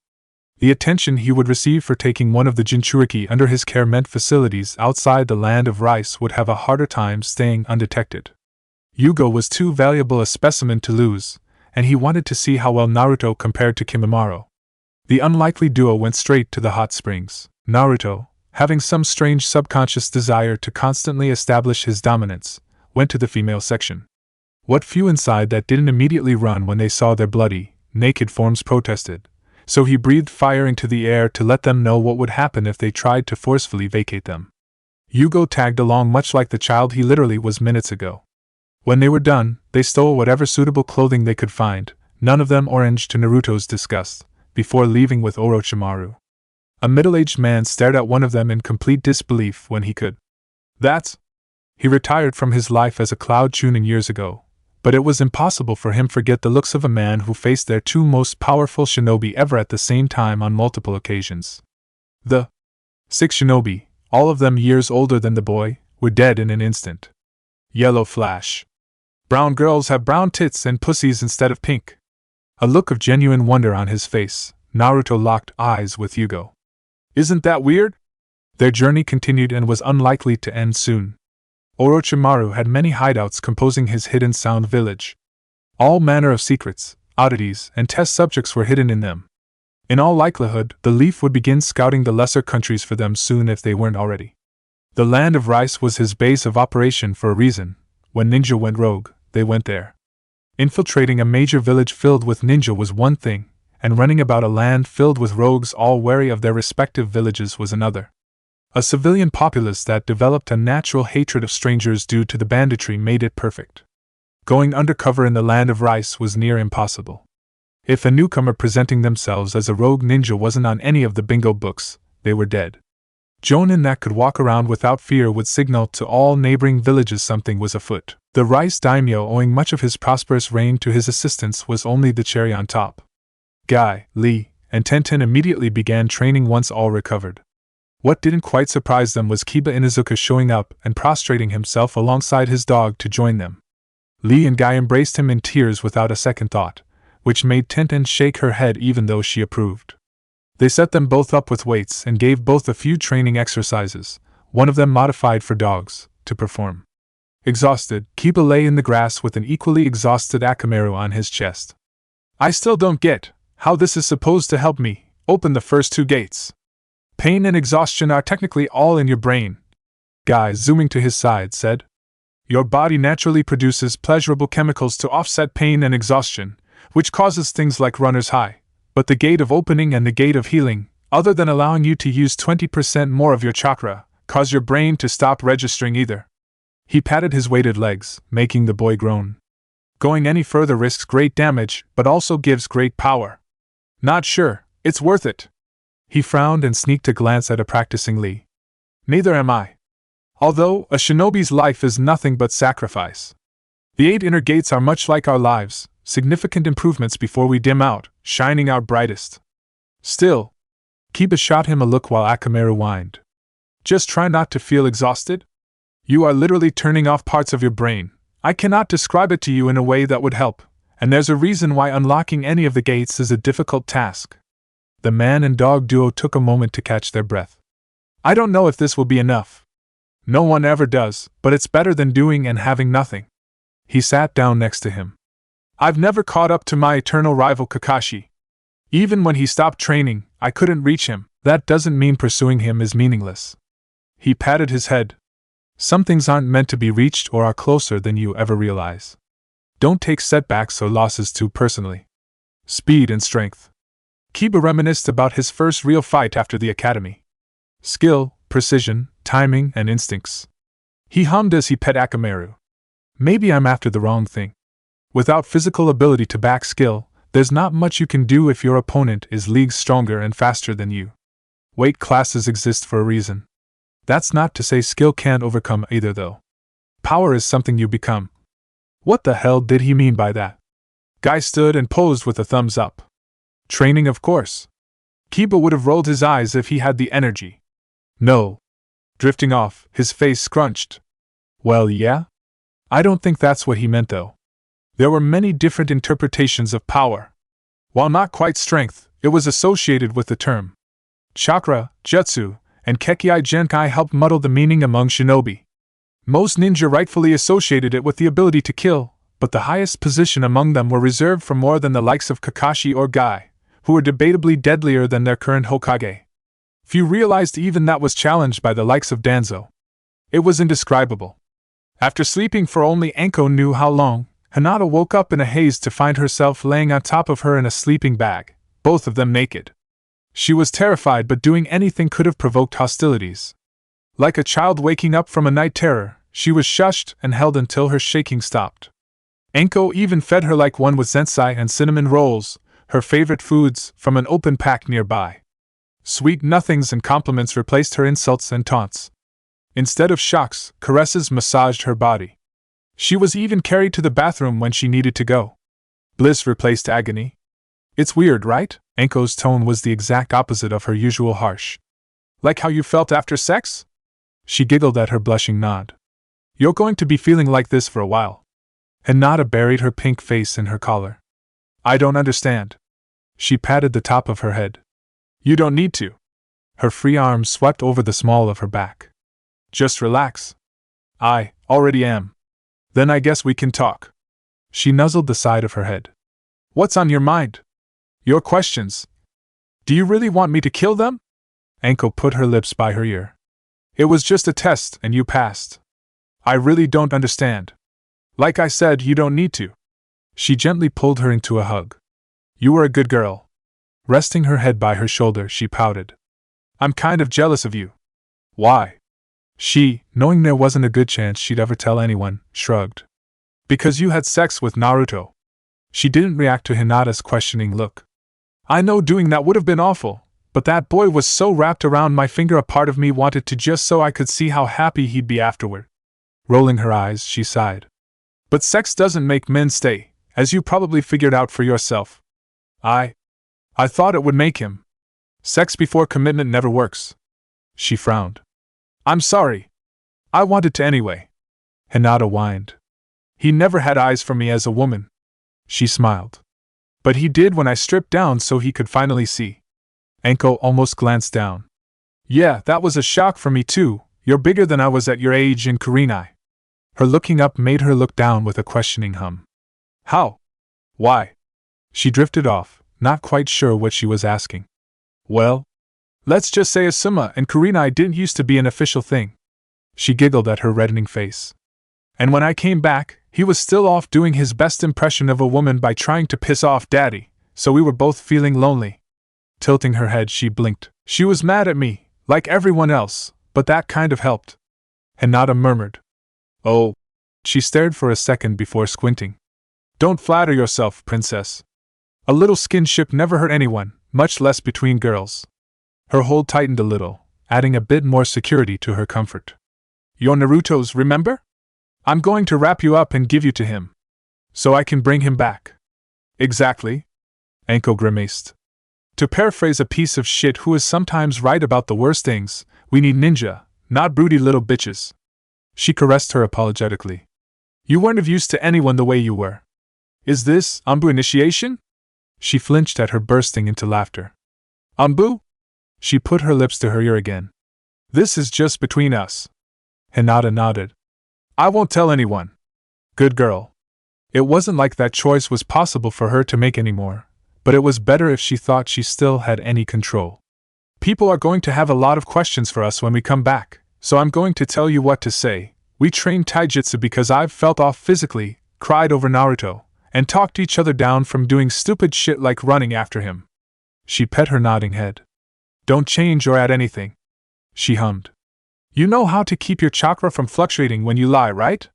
The attention he would receive for taking one of the Jinchuriki under his care meant facilities outside the land of rice would have a harder time staying undetected. Yugo was too valuable a specimen to lose, and he wanted to see how well Naruto compared to Kimimaro. The unlikely duo went straight to the hot springs. Naruto, having some strange subconscious desire to constantly establish his dominance, went to the female section. What few inside that didn't immediately run when they saw their bloody, naked forms protested, so he breathed fire into the air to let them know what would happen if they tried to forcefully vacate them. Yugo tagged along much like the child he literally was minutes ago. When they were done, they stole whatever suitable clothing they could find, none of them orange to Naruto's disgust, before leaving with Orochimaru. A middle-aged man stared at one of them in complete disbelief when he could. That's... He retired from his life as a Cloud Chunin years ago, but it was impossible for him to forget the looks of a man who faced their two most powerful shinobi ever at the same time on multiple occasions. The 6 shinobi, all of them years older than the boy, were dead in an instant. Yellow flash. Brown girls have brown tits and pussies instead of pink. A look of genuine wonder on his face, Naruto locked eyes with Yugo. Isn't that weird? Their journey continued and was unlikely to end soon. Orochimaru had many hideouts composing his hidden sound village. All manner of secrets, oddities, and test subjects were hidden in them. In all likelihood, the Leaf would begin scouting the lesser countries for them soon if they weren't already. The land of rice was his base of operation for a reason. When ninja went rogue, they went there. Infiltrating a major village filled with ninja was one thing, and running about a land filled with rogues all wary of their respective villages was another. A civilian populace that developed a natural hatred of strangers due to the banditry made it perfect. Going undercover in the land of rice was near impossible. If a newcomer presenting themselves as a rogue ninja wasn't on any of the bingo books, they were dead. Jonin that could walk around without fear would signal to all neighboring villages something was afoot. The rice daimyo, owing much of his prosperous reign to his assistance, was only the cherry on top. Guy, Lee, and Tenten immediately began training once all recovered. What didn't quite surprise them was Kiba Inuzuka showing up and prostrating himself alongside his dog to join them. Lee and Guy embraced him in tears without a second thought, which made Tenten shake her head even though she approved. They set them both up with weights and gave both a few training exercises, one of them modified for dogs, to perform. Exhausted, Kiba lay in the grass with an equally exhausted Akamaru on his chest. I still don't get how this is supposed to help me open the first two gates. Pain and exhaustion are technically all in your brain, Guy, zooming to his side, said. Your body naturally produces pleasurable chemicals to offset pain and exhaustion, which causes things like runner's high. But the gate of opening and the gate of healing, other than allowing you to use 20% more of your chakra, cause your brain to stop registering either. He patted his weighted legs, making the boy groan. Going any further risks great damage, but also gives great power. Not sure it's worth it. He frowned and sneaked a glance at a practicing Lee. Neither am I. Although a shinobi's life is nothing but sacrifice. The 8 inner gates are much like our lives, significant improvements before we dim out, shining our brightest. Still, Kiba shot him a look while Akamaru whined. Just try not to feel exhausted? You are literally turning off parts of your brain. I cannot describe it to you in a way that would help, and there's a reason why unlocking any of the gates is a difficult task. The man and dog duo took a moment to catch their breath. I don't know if this will be enough. No one ever does, but it's better than doing and having nothing. He sat down next to him. I've never caught up to my eternal rival Kakashi. Even when he stopped training, I couldn't reach him. That doesn't mean pursuing him is meaningless. He patted his head. Some things aren't meant to be reached or are closer than you ever realize. Don't take setbacks or losses too personally. Speed and strength. Kiba reminisced about his first real fight after the academy. Skill, precision, timing, and instincts. He hummed as he pet Akamaru. Maybe I'm after the wrong thing. Without physical ability to back skill, there's not much you can do if your opponent is leagues stronger and faster than you. Weight classes exist for a reason. That's not to say skill can't overcome either though. Power is something you become. What the hell did he mean by that? Guy stood and posed with a thumbs up. Training, of course. Kiba would have rolled his eyes if he had the energy. No. Drifting off, his face scrunched. Well, yeah? I don't think that's what he meant though. There were many different interpretations of power. While not quite strength, it was associated with the term. Chakra, jutsu, and Kekkei Genkai helped muddle the meaning among shinobi. Most ninja rightfully associated it with the ability to kill, but the highest position among them were reserved for more than the likes of Kakashi or Guy, who were debatably deadlier than their current Hokage. Few realized even that was challenged by the likes of Danzo. It was indescribable. After sleeping for only Anko knew how long, Hinata woke up in a haze to find herself laying on top of her in a sleeping bag, both of them naked. She was terrified, but doing anything could have provoked hostilities. Like a child waking up from a night terror, she was shushed and held until her shaking stopped. Anko even fed her like one with zensai and cinnamon rolls, her favorite foods, from an open pack nearby. Sweet nothings and compliments replaced her insults and taunts. Instead of shocks, caresses massaged her body. She was even carried to the bathroom when she needed to go. Bliss replaced agony. It's weird, right? Anko's tone was the exact opposite of her usual harsh. Like how you felt after sex? She giggled at her blushing nod. You're going to be feeling like this for a while. Hinata buried her pink face in her collar. I don't understand. She patted the top of her head. You don't need to. Her free arms swept over the small of her back. Just relax. I already am. Then I guess we can talk. She nuzzled the side of her head. What's on your mind? Your questions. Do you really want me to kill them? Anko put her lips by her ear. It was just a test and you passed. I really don't understand. Like I said, you don't need to. She gently pulled her into a hug. You were a good girl. Resting her head by her shoulder, she pouted. I'm kind of jealous of you. Why? She, knowing there wasn't a good chance she'd ever tell anyone, shrugged. Because you had sex with Naruto. She didn't react to Hinata's questioning look. I know doing that would have been awful, but that boy was so wrapped around my finger a part of me wanted to just so I could see how happy he'd be afterward. Rolling her eyes, she sighed. But sex doesn't make men stay, as you probably figured out for yourself. I thought it would make him. Sex before commitment never works. She frowned. I'm sorry. I wanted to anyway. Hinata whined. He never had eyes for me as a woman. She smiled. But he did when I stripped down so he could finally see. Anko almost glanced down. Yeah, that was a shock for me too. You're bigger than I was at your age in Kurenai. Her looking up made her look down with a questioning hum. How? Why? She drifted off, not quite sure what she was asking. Well, let's just say Asuma and Kurenai didn't used to be an official thing. She giggled at her reddening face. And when I came back, he was still off doing his best impression of a woman by trying to piss off Daddy, so we were both feeling lonely. Tilting her head, she blinked. She was mad at me, like everyone else, but that kind of helped. Hinata murmured. Oh. She stared for a second before squinting. Don't flatter yourself, princess. A little skinship never hurt anyone, much less between girls. Her hold tightened a little, adding a bit more security to her comfort. You're Naruto's, remember? I'm going to wrap you up and give you to him. So I can bring him back. Exactly. Anko grimaced. To paraphrase a piece of shit who is sometimes right about the worst things, we need ninja, not broody little bitches. She caressed her apologetically. You weren't of use to anyone the way you were. Is this Ambu initiation? She flinched at her bursting into laughter. Ambu? She put her lips to her ear again. This is just between us. Hinata nodded. I won't tell anyone. Good girl. It wasn't like that choice was possible for her to make anymore, but it was better if she thought she still had any control. People are going to have a lot of questions for us when we come back, so I'm going to tell you what to say. We trained taijutsu because I've felt off physically, cried over Naruto, and talked each other down from doing stupid shit like running after him. She pet her nodding head. Don't change or add anything. She hummed. You know how to keep your chakra from fluctuating when you lie, right?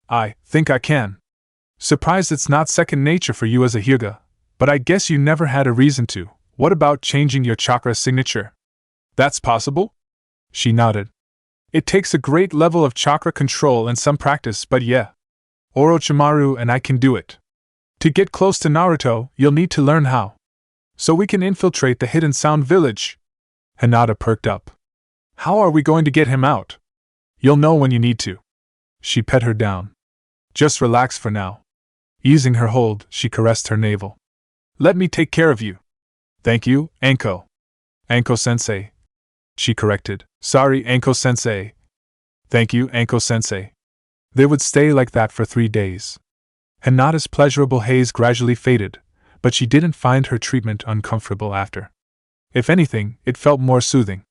I think I can. Surprised it's not second nature for you as a Hyuga, but I guess you never had a reason to. What about changing your chakra signature? That's possible? She nodded. It takes a great level of chakra control and some practice, but yeah. Orochimaru and I can do it. To get close to Naruto, you'll need to learn how. So we can infiltrate the hidden sound village. Hinata perked up. How are we going to get him out? You'll know when you need to. She pet her down. Just relax for now. Easing her hold, she caressed her navel. Let me take care of you. Thank you, Anko. Anko-sensei. She corrected. Sorry, Anko-sensei. Thank you, Anko-sensei. They would stay like that for 3 days. Hinata's pleasurable haze gradually faded, but she didn't find her treatment uncomfortable after. If anything, it felt more soothing.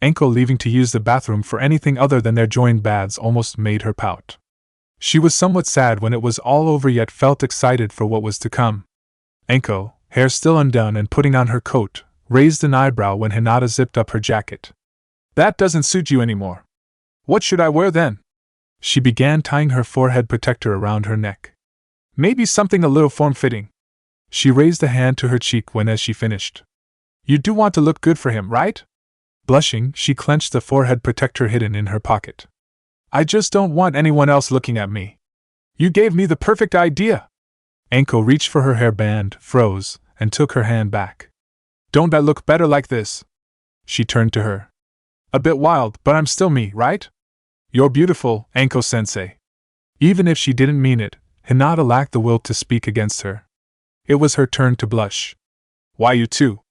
Anko leaving to use the bathroom for anything other than their joined baths almost made her pout. She was somewhat sad when it was all over yet felt excited for what was to come. Anko, hair still undone and putting on her coat, raised an eyebrow when Hinata zipped up her jacket. That doesn't suit you anymore. What should I wear then? She began tying her forehead protector around her neck. Maybe something a little form-fitting. She raised a hand to her cheek when as she finished. You do want to look good for him, right? Blushing, she clenched the forehead protector hidden in her pocket. I just don't want anyone else looking at me. You gave me the perfect idea. Anko reached for her hairband, froze, and took her hand back. Don't I look better like this? She turned to her. A bit wild, but I'm still me, right? You're beautiful, Anko-sensei. Even if she didn't mean it, Hinata lacked the will to speak against her. It was her turn to blush. Why you too?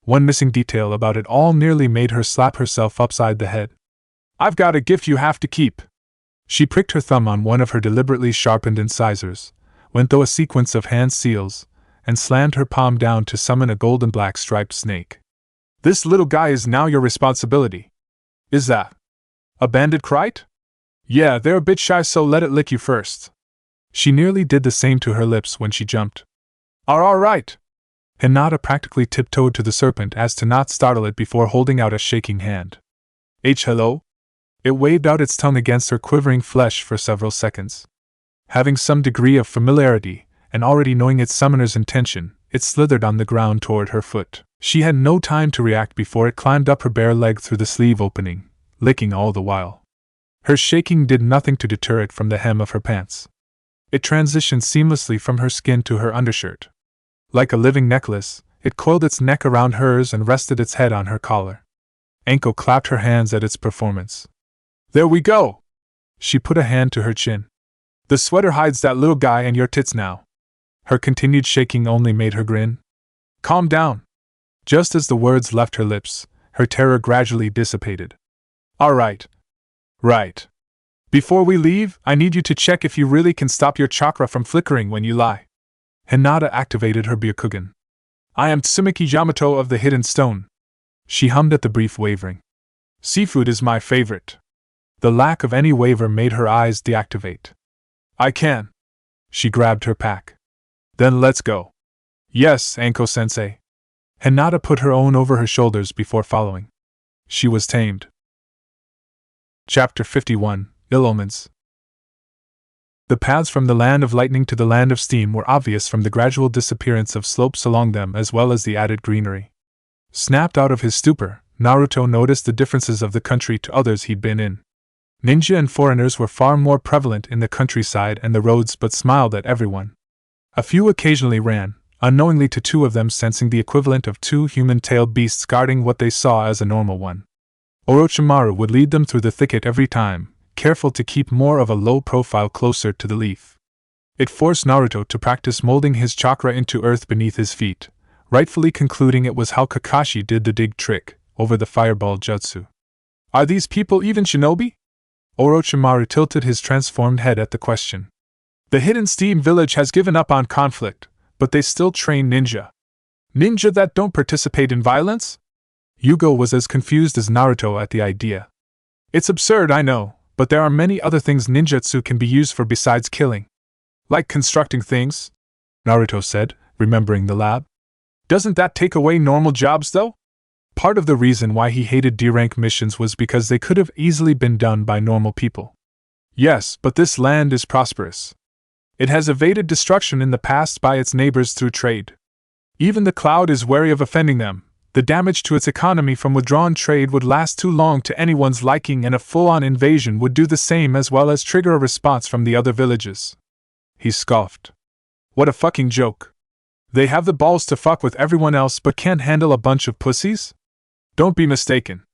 One missing detail about it all nearly made her slap herself upside the head. I've got a gift you have to keep. She pricked her thumb on one of her deliberately sharpened incisors, went through a sequence of hand seals, and slammed her palm down to summon a golden black striped snake. This little guy is now your responsibility. Is that a bandit crite? Yeah, they're a bit shy, so let it lick you first. She nearly did the same to her lips when she jumped. All right. Hinata practically tiptoed to the serpent as to not startle it before holding out a shaking hand. Hello? It waved out its tongue against her quivering flesh for several seconds. Having some degree of familiarity, and already knowing its summoner's intention, it slithered on the ground toward her foot. She had no time to react before it climbed up her bare leg through the sleeve opening, licking all the while. Her shaking did nothing to deter it from the hem of her pants. It transitioned seamlessly from her skin to her undershirt. Like a living necklace, it coiled its neck around hers and rested its head on her collar. Anko clapped her hands at its performance. There we go! She put a hand to her chin. The sweater hides that little guy and your tits now. Her continued shaking only made her grin. Calm down. Just as the words left her lips, her terror gradually dissipated. All right. Right. Before we leave, I need you to check if you really can stop your chakra from flickering when you lie. Hinata activated her Byakugan. I am Tsumiki Yamato of the Hidden Stone. She hummed at the brief wavering. Seafood is my favorite. The lack of any waver made her eyes deactivate. I can. She grabbed her pack. Then let's go. Yes, Anko-sensei. Hinata put her own over her shoulders before following. She was tamed. Chapter 51, Ill Omens. The paths from the land of lightning to the land of steam were obvious from the gradual disappearance of slopes along them as well as the added greenery. Snapped out of his stupor, Naruto noticed the differences of the country to others he'd been in. Ninja and foreigners were far more prevalent in the countryside and the roads but smiled at everyone. A few occasionally ran, unknowingly to two of them sensing the equivalent of two human-tailed beasts guarding what they saw as a normal one. Orochimaru would lead them through the thicket every time, careful to keep more of a low profile closer to the leaf. It forced Naruto to practice molding his chakra into earth beneath his feet, rightfully concluding it was how Kakashi did the dig trick, over the fireball jutsu. Are these people even shinobi? Orochimaru tilted his transformed head at the question. The Hidden Steam Village has given up on conflict, but they still train ninja. Ninja that don't participate in violence? Yugo was as confused as Naruto at the idea. It's absurd, I know, but there are many other things ninjutsu can be used for besides killing. Like constructing things? Naruto said, remembering the lab. Doesn't that take away normal jobs, though? Part of the reason why he hated D-rank missions was because they could have easily been done by normal people. Yes, but this land is prosperous. It has evaded destruction in the past by its neighbors through trade. Even the Cloud is wary of offending them. The damage to its economy from withdrawn trade would last too long to anyone's liking, and a full-on invasion would do the same as well as trigger a response from the other villages. He scoffed. What a fucking joke. They have the balls to fuck with everyone else but can't handle a bunch of pussies? Don't be mistaken.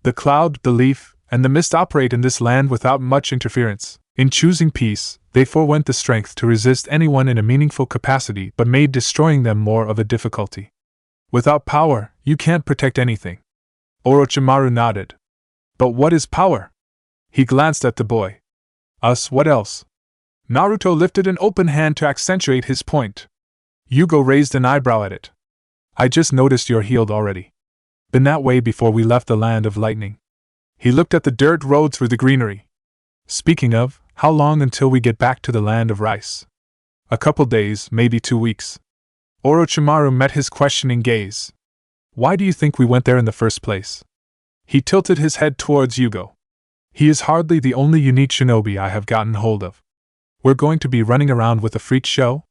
The Cloud, the Leaf, and the Mist operate in this land without much interference. In choosing peace, they forewent the strength to resist anyone in a meaningful capacity but made destroying them more of a difficulty. Without power, you can't protect anything. Orochimaru nodded. But what is power? He glanced at the boy. Us, what else? Naruto lifted an open hand to accentuate his point. Yugo raised an eyebrow at it. I just noticed you're healed already. Been that way before we left the land of lightning. He looked at the dirt road through the greenery. Speaking of, how long until we get back to the land of rice? A couple days, maybe 2 weeks. Orochimaru met his questioning gaze. Why do you think we went there in the first place? He tilted his head towards Yugo. He is hardly the only unique shinobi I have gotten hold of. We're going to be running around with a freak show?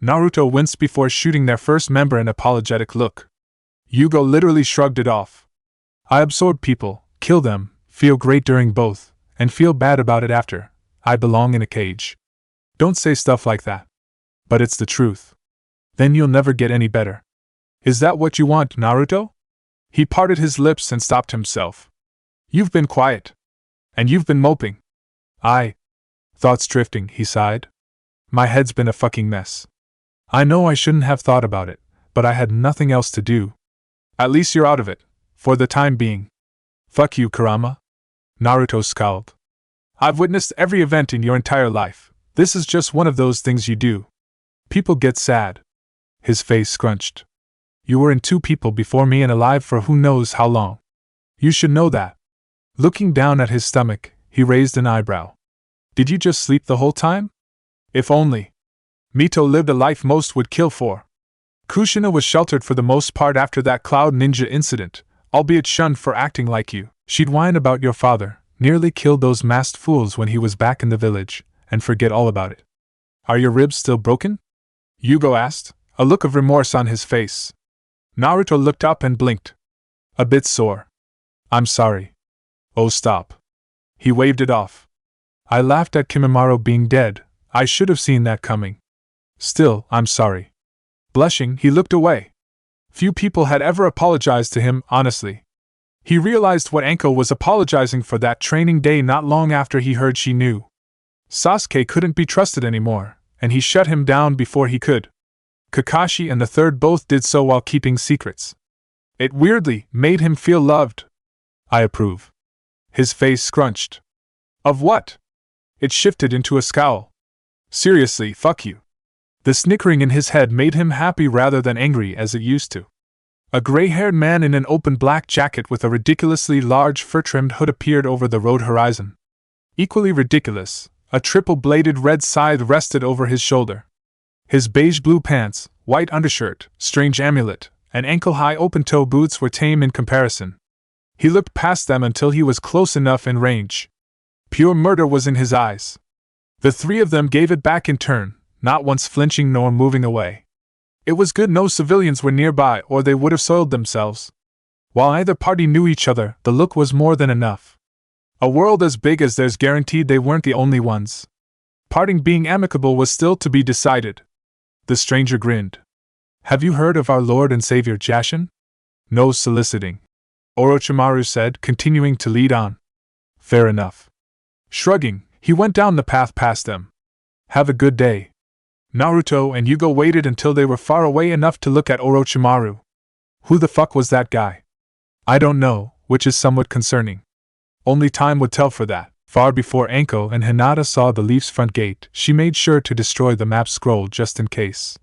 Naruto winced before shooting their first member an apologetic look. Yugo literally shrugged it off. I absorb people, kill them, feel great during both, and feel bad about it after. I belong in a cage. Don't say stuff like that. But it's the truth. Then you'll never get any better. Is that what you want, Naruto? He parted his lips and stopped himself. You've been quiet. And you've been moping. Thoughts drifting, he sighed. My head's been a fucking mess. I know I shouldn't have thought about it, but I had nothing else to do. At least you're out of it, for the time being. Fuck you, Kurama. Naruto scowled. I've witnessed every event in your entire life. This is just one of those things you do. People get sad. His face scrunched. You were in two people before me and alive for who knows how long. You should know that. Looking down at his stomach, he raised an eyebrow. Did you just sleep the whole time? If only. Mito lived a life most would kill for. Kushina was sheltered for the most part after that Cloud Ninja incident, albeit shunned for acting like you. She'd whine about your father, nearly killed those masked fools when he was back in the village, and forget all about it. Are your ribs still broken? Yugo asked, a look of remorse on his face. Naruto looked up and blinked. A bit sore. I'm sorry. Oh, stop. He waved it off. I laughed at Kimimaro being dead. I should have seen that coming. Still, I'm sorry. Blushing, he looked away. Few people had ever apologized to him, honestly. He realized what Anko was apologizing for that training day not long after he heard she knew. Sasuke couldn't be trusted anymore, and he shut him down before he could. Kakashi and the third both did so while keeping secrets. It weirdly made him feel loved. I approve. His face scrunched. Of what? It shifted into a scowl. Seriously, fuck you. The snickering in his head made him happy rather than angry as it used to. A gray-haired man in an open black jacket with a ridiculously large fur-trimmed hood appeared over the road horizon. Equally ridiculous, a triple-bladed red scythe rested over his shoulder. His beige-blue pants, white undershirt, strange amulet, and ankle-high open-toe boots were tame in comparison. He looked past them until he was close enough in range. Pure murder was in his eyes. The three of them gave it back in turn, not once flinching nor moving away. It was good no civilians were nearby or they would have soiled themselves. While either party knew each other, the look was more than enough. A world as big as theirs guaranteed they weren't the only ones. Parting being amicable was still to be decided. The stranger grinned. Have you heard of our Lord and Savior Jashin? No soliciting. Orochimaru said, continuing to lead on. Fair enough. Shrugging, he went down the path past them. Have a good day. Naruto and Yugo waited until they were far away enough to look at Orochimaru. Who the fuck was that guy? I don't know, which is somewhat concerning. Only time would tell for that. Far before Anko and Hinata saw the Leaf's front gate, she made sure to destroy the map scroll just in case.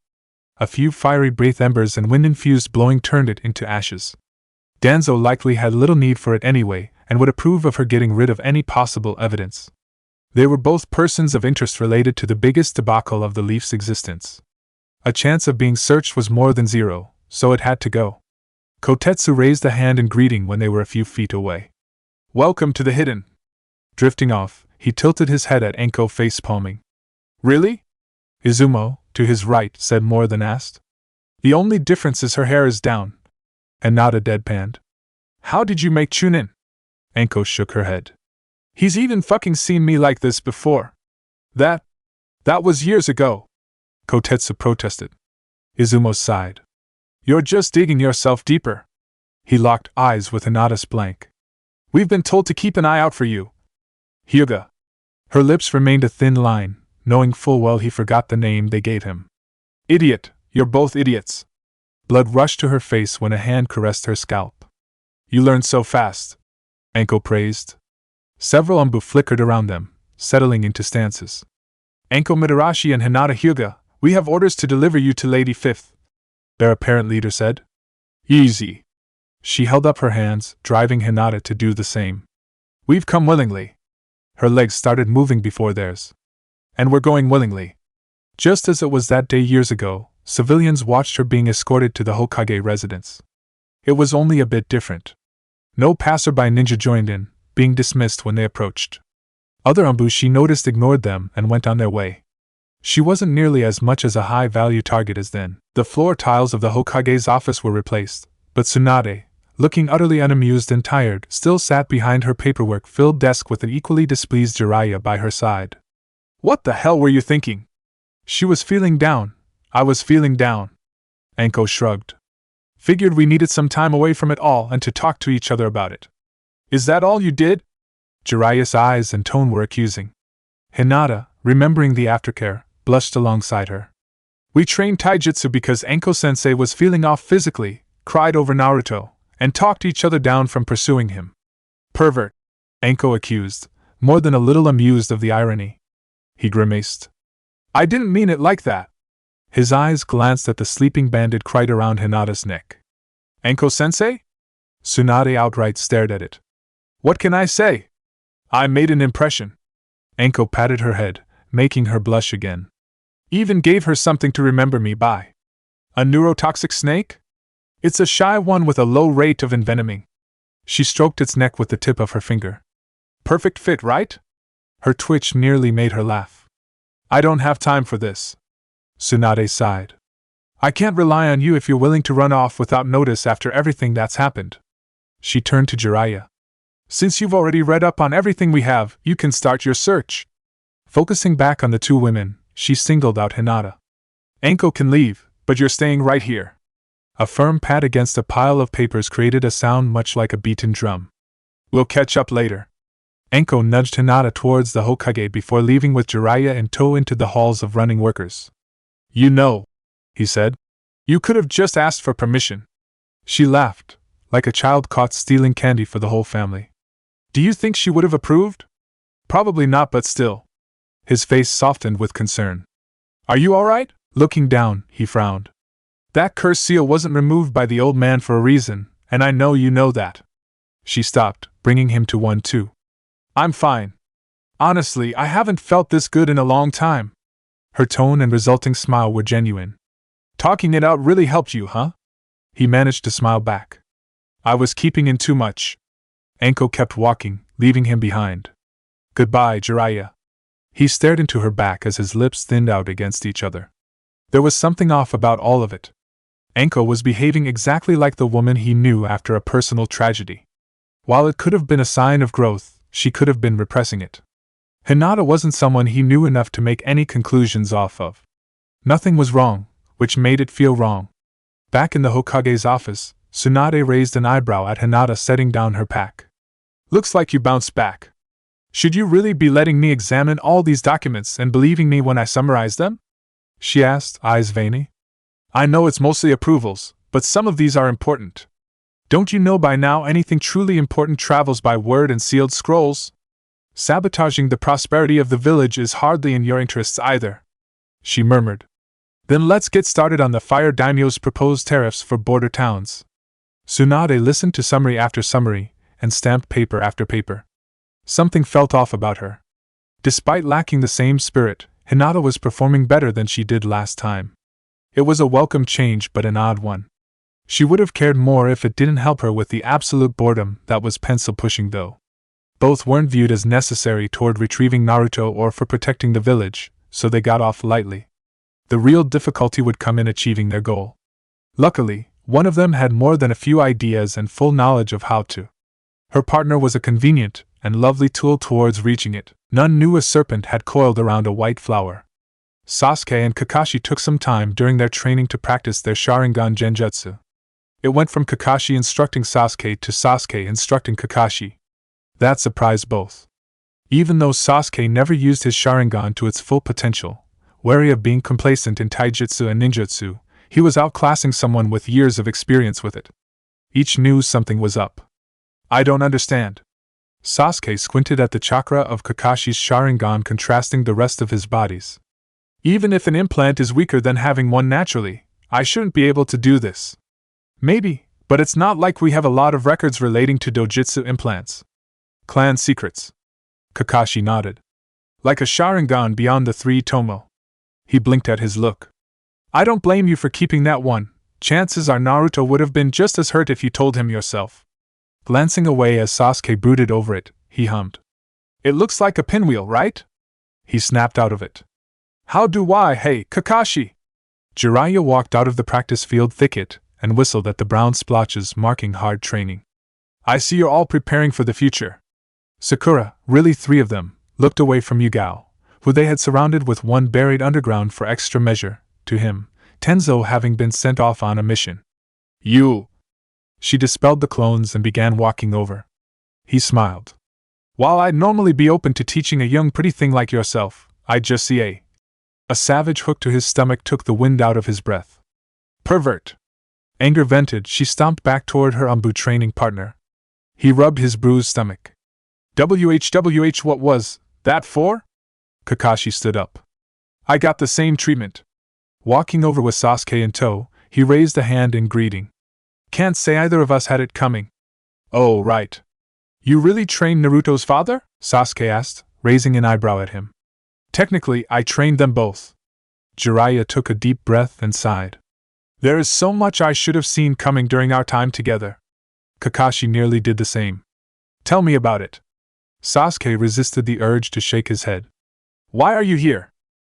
A few fiery breath embers and wind-infused blowing turned it into ashes. Danzo likely had little need for it anyway, and would approve of her getting rid of any possible evidence. They were both persons of interest related to the biggest debacle of the Leaf's existence. A chance of being searched was more than zero, so it had to go. Kotetsu raised a hand in greeting when they were a few feet away. Welcome to the Hidden. Drifting off, he tilted his head at Anko face-palming. Really? Izumo, to his right, said more than asked. The only difference is her hair is down. And not a deadpanned. How did you make Chunin? Anko shook her head. He's even fucking seen me like this before. That was years ago. Kotetsu protested. Izumo sighed. You're just digging yourself deeper. He locked eyes with Hinata's blank. We've been told to keep an eye out for you. Hyuga. Her lips remained a thin line, knowing full well he forgot the name they gave him. Idiot, you're both idiots. Blood rushed to her face when a hand caressed her scalp. You learned so fast. Anko praised. Several Anbu flickered around them, settling into stances. Anko Mitarashi and Hinata Hyuga, we have orders to deliver you to Lady Fifth, their apparent leader said. Easy. She held up her hands, driving Hinata to do the same. We've come willingly. Her legs started moving before theirs. And we're going willingly. Just as it was that day years ago, civilians watched her being escorted to the Hokage residence. It was only a bit different. No passerby ninja joined in, being dismissed when they approached. Other Anbu she noticed ignored them and went on their way. She wasn't nearly as much as a high-value target as then. The floor tiles of the Hokage's office were replaced, but Tsunade, looking utterly unamused and tired, still sat behind her paperwork-filled desk with an equally displeased Jiraiya by her side. What the hell were you thinking? She was feeling down. I was feeling down. Anko shrugged. Figured we needed some time away from it all and to talk to each other about it. Is that all you did? Jiraiya's eyes and tone were accusing. Hinata, remembering the aftercare, blushed alongside her. We trained taijutsu because Anko-sensei was feeling off physically, cried over Naruto, and talked each other down from pursuing him. Pervert, Anko accused, more than a little amused of the irony. He grimaced. I didn't mean it like that. His eyes glanced at the sleeping banded kite around Hinata's neck. Anko-sensei? Tsunade outright stared at it. What can I say? I made an impression. Anko patted her head, making her blush again. Even gave her something to remember me by. A neurotoxic snake? It's a shy one with a low rate of envenoming. She stroked its neck with the tip of her finger. Perfect fit, right? Her twitch nearly made her laugh. I don't have time for this. Tsunade sighed. I can't rely on you if you're willing to run off without notice after everything that's happened. She turned to Jiraiya. Since you've already read up on everything we have, you can start your search. Focusing back on the two women, she singled out Hinata. Anko can leave, but you're staying right here. A firm pat against a pile of papers created a sound much like a beaten drum. We'll catch up later. Anko nudged Hinata towards the Hokage before leaving with Jiraiya in tow into the halls of running workers. You know, he said. You could have just asked for permission. She laughed, like a child caught stealing candy for the whole family. Do you think she would have approved? Probably not, but still. His face softened with concern. Are you all right? Looking down, he frowned. That curse seal wasn't removed by the old man for a reason, and I know you know that. She stopped, bringing him to one too. I'm fine. Honestly, I haven't felt this good in a long time. Her tone and resulting smile were genuine. Talking it out really helped you, huh? He managed to smile back. I was keeping in too much. Anko kept walking, leaving him behind. Goodbye, Jiraiya. He stared into her back as his lips thinned out against each other. There was something off about all of it. Anko was behaving exactly like the woman he knew after a personal tragedy. While it could have been a sign of growth, she could have been repressing it. Hinata wasn't someone he knew enough to make any conclusions off of. Nothing was wrong, which made it feel wrong. Back in the Hokage's office, Tsunade raised an eyebrow at Hinata setting down her pack. Looks like you bounced back. Should you really be letting me examine all these documents and believing me when I summarize them? She asked, eyes veiny. I know it's mostly approvals, but some of these are important. Don't you know by now anything truly important travels by word and sealed scrolls? Sabotaging the prosperity of the village is hardly in your interests either. She murmured. Then let's get started on the Fire Daimyo's proposed tariffs for border towns. Tsunade listened to summary after summary, and stamped paper after paper. Something felt off about her. Despite lacking the same spirit, Hinata was performing better than she did last time. It was a welcome change but an odd one. She would have cared more if it didn't help her with the absolute boredom that was pencil-pushing though. Both weren't viewed as necessary toward retrieving Naruto or for protecting the village, so they got off lightly. The real difficulty would come in achieving their goal. Luckily, one of them had more than a few ideas and full knowledge of how to. Her partner was a convenient and lovely tool towards reaching it. None knew a serpent had coiled around a white flower. Sasuke and Kakashi took some time during their training to practice their Sharingan genjutsu. It went from Kakashi instructing Sasuke to Sasuke instructing Kakashi. That surprised both. Even though Sasuke never used his Sharingan to its full potential, wary of being complacent in taijutsu and ninjutsu, he was outclassing someone with years of experience with it. Each knew something was up. I don't understand. Sasuke squinted at the chakra of Kakashi's Sharingan contrasting the rest of his body's. Even if an implant is weaker than having one naturally, I shouldn't be able to do this. Maybe, but it's not like we have a lot of records relating to dojutsu implants. Clan secrets. Kakashi nodded. Like a Sharingan beyond the 3 Tomo. He blinked at his look. I don't blame you for keeping that one. Chances are Naruto would have been just as hurt if you told him yourself. Glancing away as Sasuke brooded over it, he hummed. It looks like a pinwheel, right? He snapped out of it. How do I, hey, Kakashi? Jiraiya walked out of the practice field thicket and whistled at the brown splotches marking hard training. I see you're all preparing for the future. Sakura, really 3 of them, looked away from Yugao, who they had surrounded with one buried underground for extra measure, to him, Tenzo having been sent off on a mission. You! She dispelled the clones and began walking over. He smiled. While I'd normally be open to teaching a young pretty thing like yourself, I'd just see a savage hook to his stomach took the wind out of his breath. Pervert! Anger vented, she stomped back toward her Umbu training partner. He rubbed his bruised stomach. WHWH, what was that for? Kakashi stood up. I got the same treatment. Walking over with Sasuke in tow, he raised a hand in greeting. Can't say either of us had it coming. Oh, right. You really trained Naruto's father? Sasuke asked, raising an eyebrow at him. Technically, I trained them both. Jiraiya took a deep breath and sighed. There is so much I should have seen coming during our time together. Kakashi nearly did the same. Tell me about it. Sasuke resisted the urge to shake his head. Why are you here?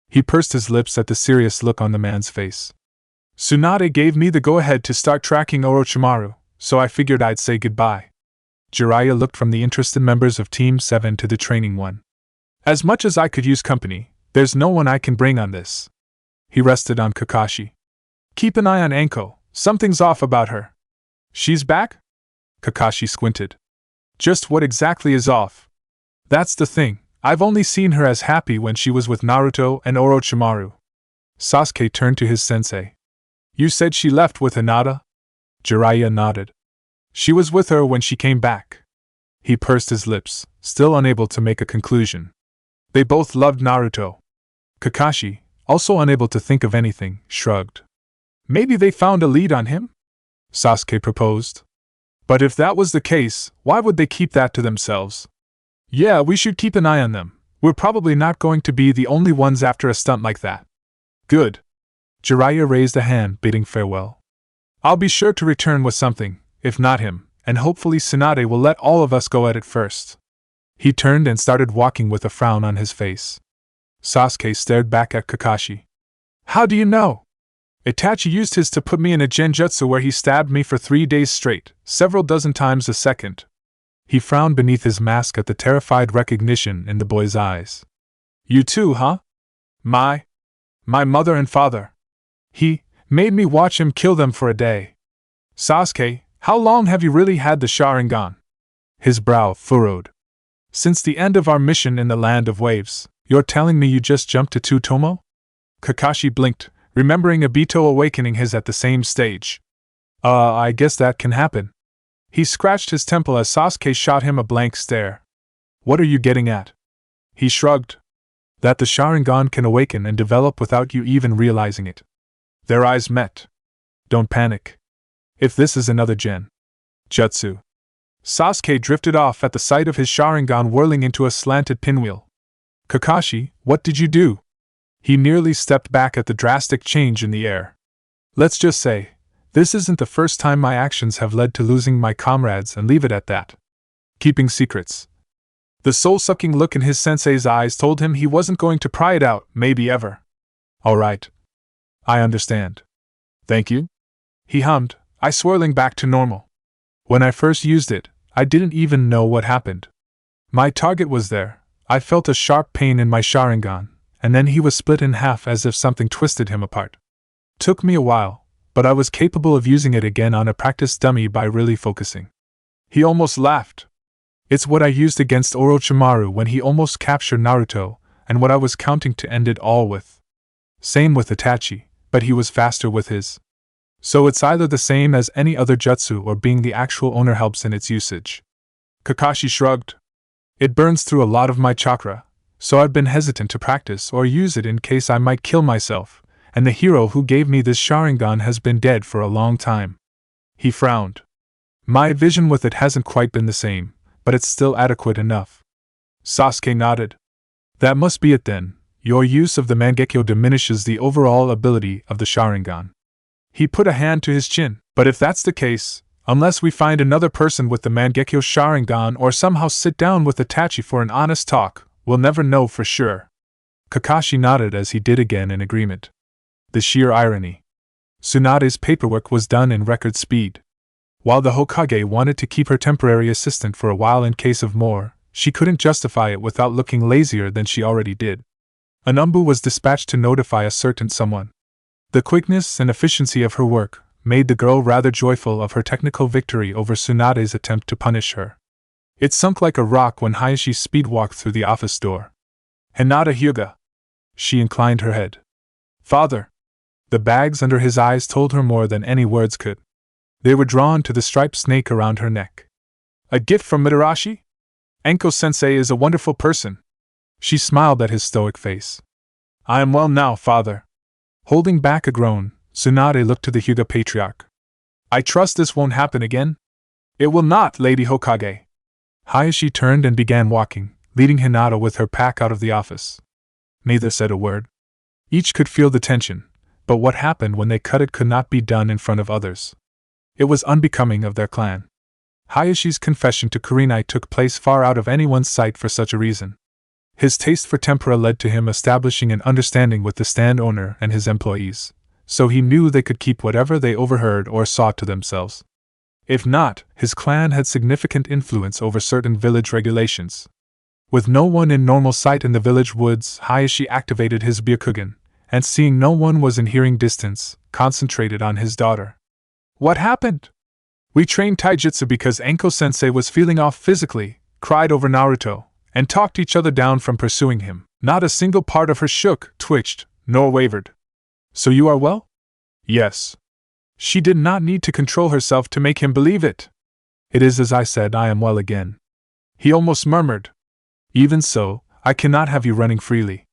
He pursed his lips at the serious look on the man's face. Tsunade gave me the go-ahead to start tracking Orochimaru, so I figured I'd say goodbye. Jiraiya looked from the interested members of Team 7 to the training one. As much as I could use company, there's no one I can bring on this. He rested on Kakashi. Keep an eye on Anko, something's off about her. She's back? Kakashi squinted. Just what exactly is off? That's the thing, I've only seen her as happy when she was with Naruto and Orochimaru. Sasuke turned to his sensei. You said she left with Hinata? Jiraiya nodded. She was with her when she came back. He pursed his lips, still unable to make a conclusion. They both loved Naruto. Kakashi, also unable to think of anything, shrugged. Maybe they found a lead on him? Sasuke proposed. But if that was the case, why would they keep that to themselves? Yeah, we should keep an eye on them. We're probably not going to be the only ones after a stunt like that. Good. Jiraiya raised a hand, bidding farewell. I'll be sure to return with something, if not him, and hopefully Tsunade will let all of us go at it first. He turned and started walking with a frown on his face. Sasuke stared back at Kakashi. How do you know? Itachi used his to put me in a genjutsu where he stabbed me for 3 days straight, several dozen times a second. He frowned beneath his mask at the terrified recognition in the boy's eyes. You too, huh? My mother and father. He made me watch him kill them for a day. Sasuke, how long have you really had the Sharingan? His brow furrowed. Since the end of our mission in the Land of Waves, you're telling me you just jumped to Tsutomu? Kakashi blinked, remembering Obito awakening his at the same stage. I guess that can happen. He scratched his temple as Sasuke shot him a blank stare. What are you getting at? He shrugged. That the Sharingan can awaken and develop without you even realizing it. Their eyes met. Don't panic. If this is another jutsu. Sasuke drifted off at the sight of his Sharingan whirling into a slanted pinwheel. Kakashi, what did you do? He nearly stepped back at the drastic change in the air. Let's just say, this isn't the first time my actions have led to losing my comrades, and leave it at that. Keeping secrets. The soul-sucking look in his sensei's eyes told him he wasn't going to pry it out, maybe ever. All right. I understand. Thank you? He hummed, eye swirling back to normal. When I first used it, I didn't even know what happened. My target was there, I felt a sharp pain in my Sharingan, and then he was split in half as if something twisted him apart. Took me a while, but I was capable of using it again on a practice dummy by really focusing. He almost laughed. It's what I used against Orochimaru when he almost captured Naruto, and what I was counting to end it all with. Same with Itachi, but he was faster with his. So it's either the same as any other jutsu or being the actual owner helps in its usage. Kakashi shrugged. It burns through a lot of my chakra, so I've been hesitant to practice or use it in case I might kill myself, and the hero who gave me this Sharingan has been dead for a long time. He frowned. My vision with it hasn't quite been the same, but it's still adequate enough. Sasuke nodded. That must be it then. Your use of the Mangekyo diminishes the overall ability of the Sharingan. He put a hand to his chin. But if that's the case, unless we find another person with the Mangekyo Sharingan or somehow sit down with Itachi for an honest talk, we'll never know for sure. Kakashi nodded as he did again in agreement. The sheer irony. Tsunade's paperwork was done in record speed. While the Hokage wanted to keep her temporary assistant for a while in case of more, she couldn't justify it without looking lazier than she already did. An umbu was dispatched to notify a certain someone. The quickness and efficiency of her work made the girl rather joyful of her technical victory over Tsunade's attempt to punish her. It sunk like a rock when Hayashi speedwalked through the office door. Hinata Hyuga. She inclined her head. Father. The bags under his eyes told her more than any words could. They were drawn to the striped snake around her neck. A gift from Mitarashi? Anko-sensei is a wonderful person. She smiled at his stoic face. I am well now, father. Holding back a groan, Tsunade looked to the Hyuga patriarch. I trust this won't happen again? It will not, Lady Hokage. Hayashi turned and began walking, leading Hinata with her pack out of the office. Neither said a word. Each could feel the tension, but what happened when they cut it could not be done in front of others. It was unbecoming of their clan. Hayashi's confession to Kurenai took place far out of anyone's sight for such a reason. His taste for tempura led to him establishing an understanding with the stand owner and his employees, so he knew they could keep whatever they overheard or saw to themselves. If not, his clan had significant influence over certain village regulations. With no one in normal sight in the village woods, Hayashi activated his Byakugan, and seeing no one was in hearing distance, concentrated on his daughter. What happened? We trained taijutsu because Anko-sensei was feeling off physically, cried over Naruto, and talked each other down from pursuing him. Not a single part of her shook, twitched, nor wavered. So you are well? Yes. She did not need to control herself to make him believe it. It is as I said, I am well again. He almost murmured. Even so, I cannot have you running freely.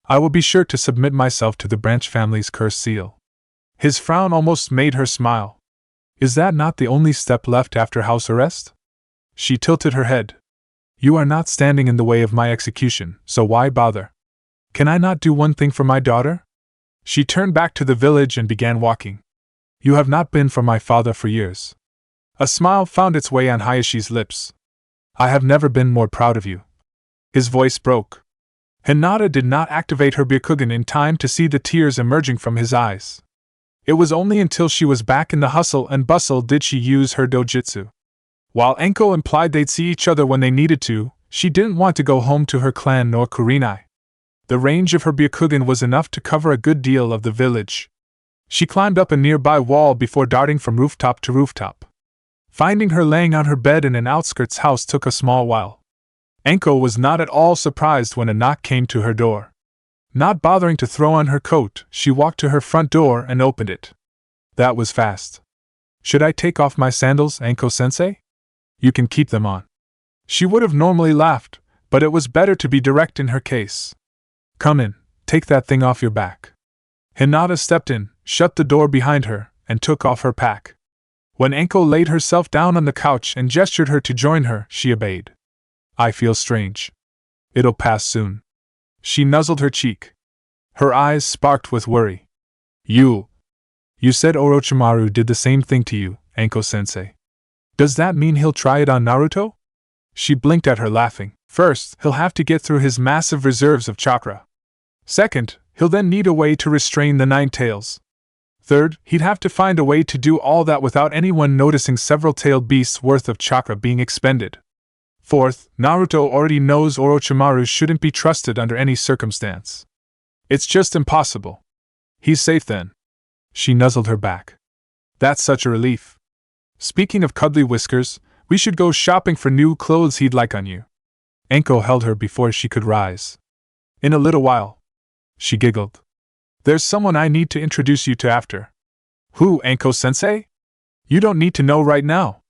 I will be sure to submit myself to the Branch family's curse seal. His frown almost made her smile. Is that not the only step left after house arrest? She tilted her head. You are not standing in the way of my execution, so why bother? Can I not do one thing for my daughter? She turned back to the village and began walking. You have not been for my father for years. A smile found its way on Hayashi's lips. I have never been more proud of you. His voice broke. Hinata did not activate her Byakugan in time to see the tears emerging from his eyes. It was only until she was back in the hustle and bustle did she use her dojutsu. While Enko implied they'd see each other when they needed to, she didn't want to go home to her clan nor Kurenai. The range of her Byakugan was enough to cover a good deal of the village. She climbed up a nearby wall before darting from rooftop to rooftop. Finding her laying on her bed in an outskirts house took a small while. Enko was not at all surprised when a knock came to her door. Not bothering to throw on her coat, she walked to her front door and opened it. That was fast. Should I take off my sandals, Anko-sensei? You can keep them on. She would have normally laughed, but it was better to be direct in her case. Come in, take that thing off your back. Hinata stepped in, shut the door behind her, and took off her pack. When Enko laid herself down on the couch and gestured her to join her, she obeyed. I feel strange. It'll pass soon. She nuzzled her cheek. Her eyes sparked with worry. You said Orochimaru did the same thing to you, Anko-sensei. Does that mean he'll try it on Naruto? She blinked at her, laughing. First, he'll have to get through his massive reserves of chakra. Second, he'll then need a way to restrain the Nine Tails. Third, he'd have to find a way to do all that without anyone noticing several-tailed beasts' worth of chakra being expended. Fourth, Naruto already knows Orochimaru shouldn't be trusted under any circumstance. It's just impossible. He's safe then. She nuzzled her back. That's such a relief. Speaking of cuddly whiskers, we should go shopping for new clothes he'd like on you. Enko held her before she could rise. In a little while. She giggled. There's someone I need to introduce you to after. Who, Anko-sensei? You don't need to know right now.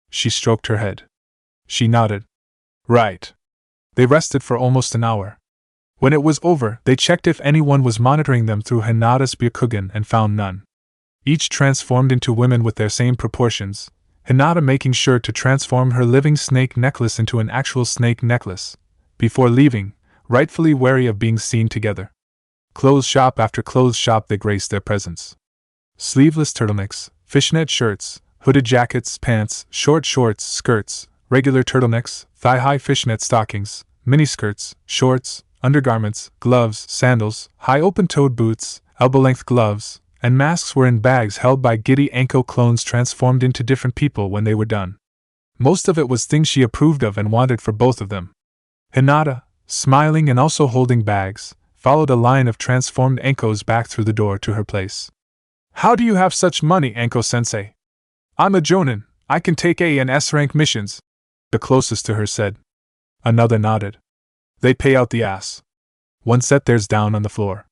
She stroked her head. She nodded. Right. They rested for almost an hour. When it was over, they checked if anyone was monitoring them through Hinata's Byakugan and found none. Each transformed into women with their same proportions, Hinata making sure to transform her living snake necklace into an actual snake necklace, before leaving, rightfully wary of being seen together. Clothes shop after clothes shop they graced their presence. Sleeveless turtlenecks, fishnet shirts, hooded jackets, pants, short shorts, skirts, regular turtlenecks, thigh-high fishnet stockings, miniskirts, shorts, undergarments, gloves, sandals, high open-toed boots, elbow-length gloves, and masks were in bags held by giddy Anko clones transformed into different people when they were done. Most of it was things she approved of and wanted for both of them. Hinata, smiling and also holding bags, followed a line of transformed Ankos back through the door to her place. How do you have such money, Anko-sensei? I'm a jonin, I can take A and S rank missions, the closest to her said. Another nodded. They pay out the ass. One set theirs down on the floor.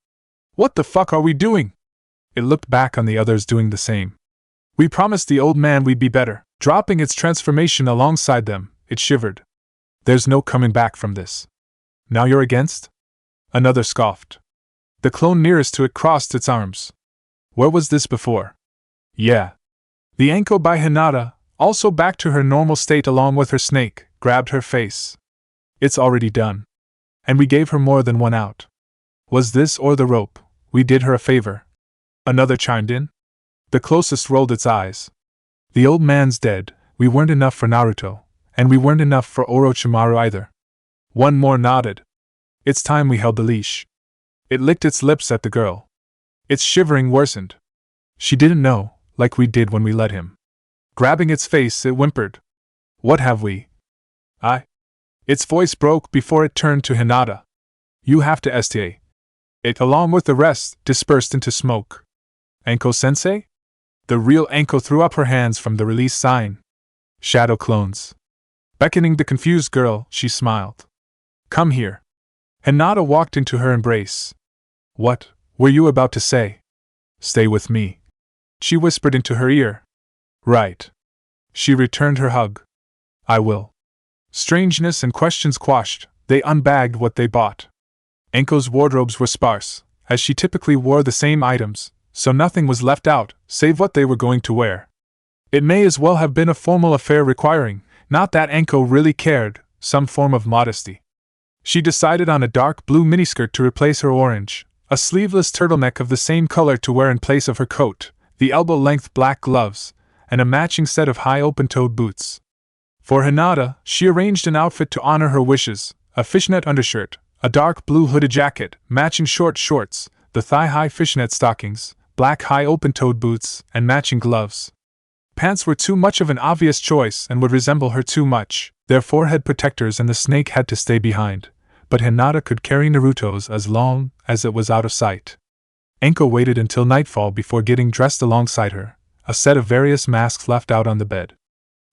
What the fuck are we doing? It looked back on the others doing the same. We promised the old man we'd be better. Dropping its transformation alongside them, it shivered. There's no coming back from this. Now you're against? Another scoffed. The clone nearest to it crossed its arms. Where was this before? Yeah. The Anko by Hinata, also back to her normal state along with her snake, grabbed her face. It's already done. And we gave her more than one out. Was this or the rope? We did her a favor. Another chimed in. The closest rolled its eyes. The old man's dead, we weren't enough for Naruto, and we weren't enough for Orochimaru either. One more nodded. It's time we held the leash. It licked its lips at the girl. Its shivering worsened. She didn't know, like we did when we let him. Grabbing its face, it whimpered. What have we? Its voice broke before it turned to Hinata. You have to sta. It, along with the rest, dispersed into smoke. Anko-sensei? The real Anko threw up her hands from the release sign. Shadow clones. Beckoning the confused girl, she smiled. Come here. Hinata walked into her embrace. What were you about to say? Stay with me. She whispered into her ear. Right. She returned her hug. I will. Strangeness and questions quashed, they unbagged what they bought. Anko's wardrobes were sparse, as she typically wore the same items, so nothing was left out, save what they were going to wear. It may as well have been a formal affair requiring, not that Anko really cared, some form of modesty. She decided on a dark blue miniskirt to replace her orange, a sleeveless turtleneck of the same color to wear in place of her coat, the elbow-length black gloves, and a matching set of high open-toed boots. For Hinata, she arranged an outfit to honor her wishes, a fishnet undershirt, a dark blue hooded jacket, matching short shorts, the thigh-high fishnet stockings, black high open-toed boots, and matching gloves. Pants were too much of an obvious choice and would resemble her too much, their forehead protectors and the snake had to stay behind, but Hinata could carry Naruto's as long as it was out of sight. Anko waited until nightfall before getting dressed alongside her, a set of various masks left out on the bed.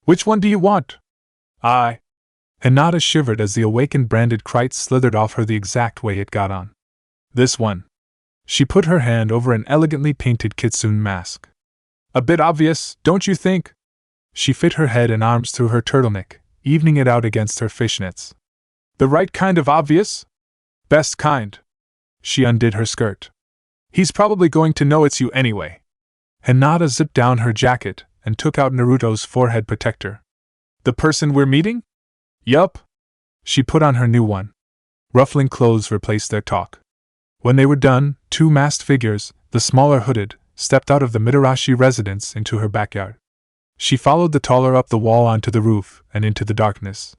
Which one do you want? Hinata shivered as the awakened branded kite slithered off her the exact way it got on. This one. She put her hand over an elegantly painted kitsune mask. A bit obvious, don't you think? She fit her head and arms through her turtleneck, evening it out against her fishnets. The right kind of obvious? Best kind. She undid her skirt. He's probably going to know it's you anyway. Hinata zipped down her jacket and took out Naruto's forehead protector. The person we're meeting? Yup. She put on her new one. Ruffling clothes replaced their talk. When they were done, two masked figures, the smaller hooded, stepped out of the Mitarashi residence into her backyard. She followed the taller up the wall onto the roof and into the darkness.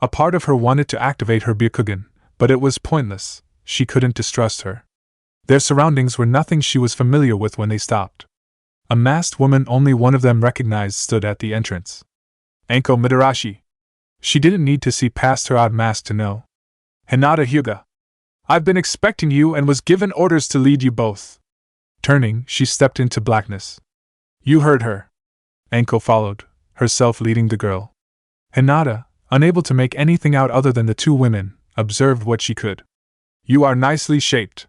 A part of her wanted to activate her Byakugan, but it was pointless, she couldn't distrust her. Their surroundings were nothing she was familiar with when they stopped. A masked woman only one of them recognized stood at the entrance. Anko Mitarashi. She didn't need to see past her odd mask to know. Hinata Hyuga. I've been expecting you and was given orders to lead you both. Turning, she stepped into blackness. You heard her. Anko followed, herself leading the girl. Hinata, unable to make anything out other than the two women, observed what she could. You are nicely shaped.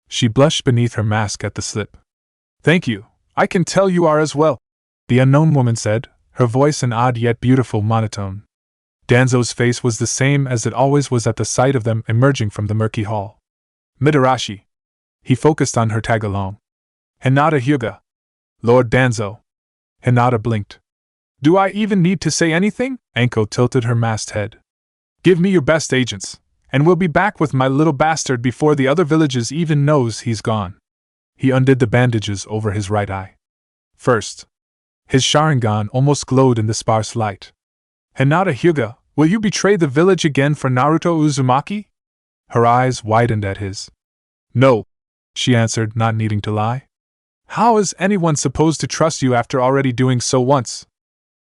She blushed beneath her mask at the slip. Thank you, I can tell you are as well, the unknown woman said, her voice an odd yet beautiful monotone. Danzo's face was the same as it always was at the sight of them emerging from the murky hall. Mitarashi. He focused on her tag-along. Hinata Hyuga. Lord Danzo. Hinata blinked. Do I even need to say anything? Anko tilted her masked head. Give me your best agents, and we'll be back with my little bastard before the other villages even knows he's gone. He undid the bandages over his right eye. First. His Sharingan almost glowed in the sparse light. Hinata Hyuga, will you betray the village again for Naruto Uzumaki? Her eyes widened at his. No, she answered, not needing to lie. How is anyone supposed to trust you after already doing so once?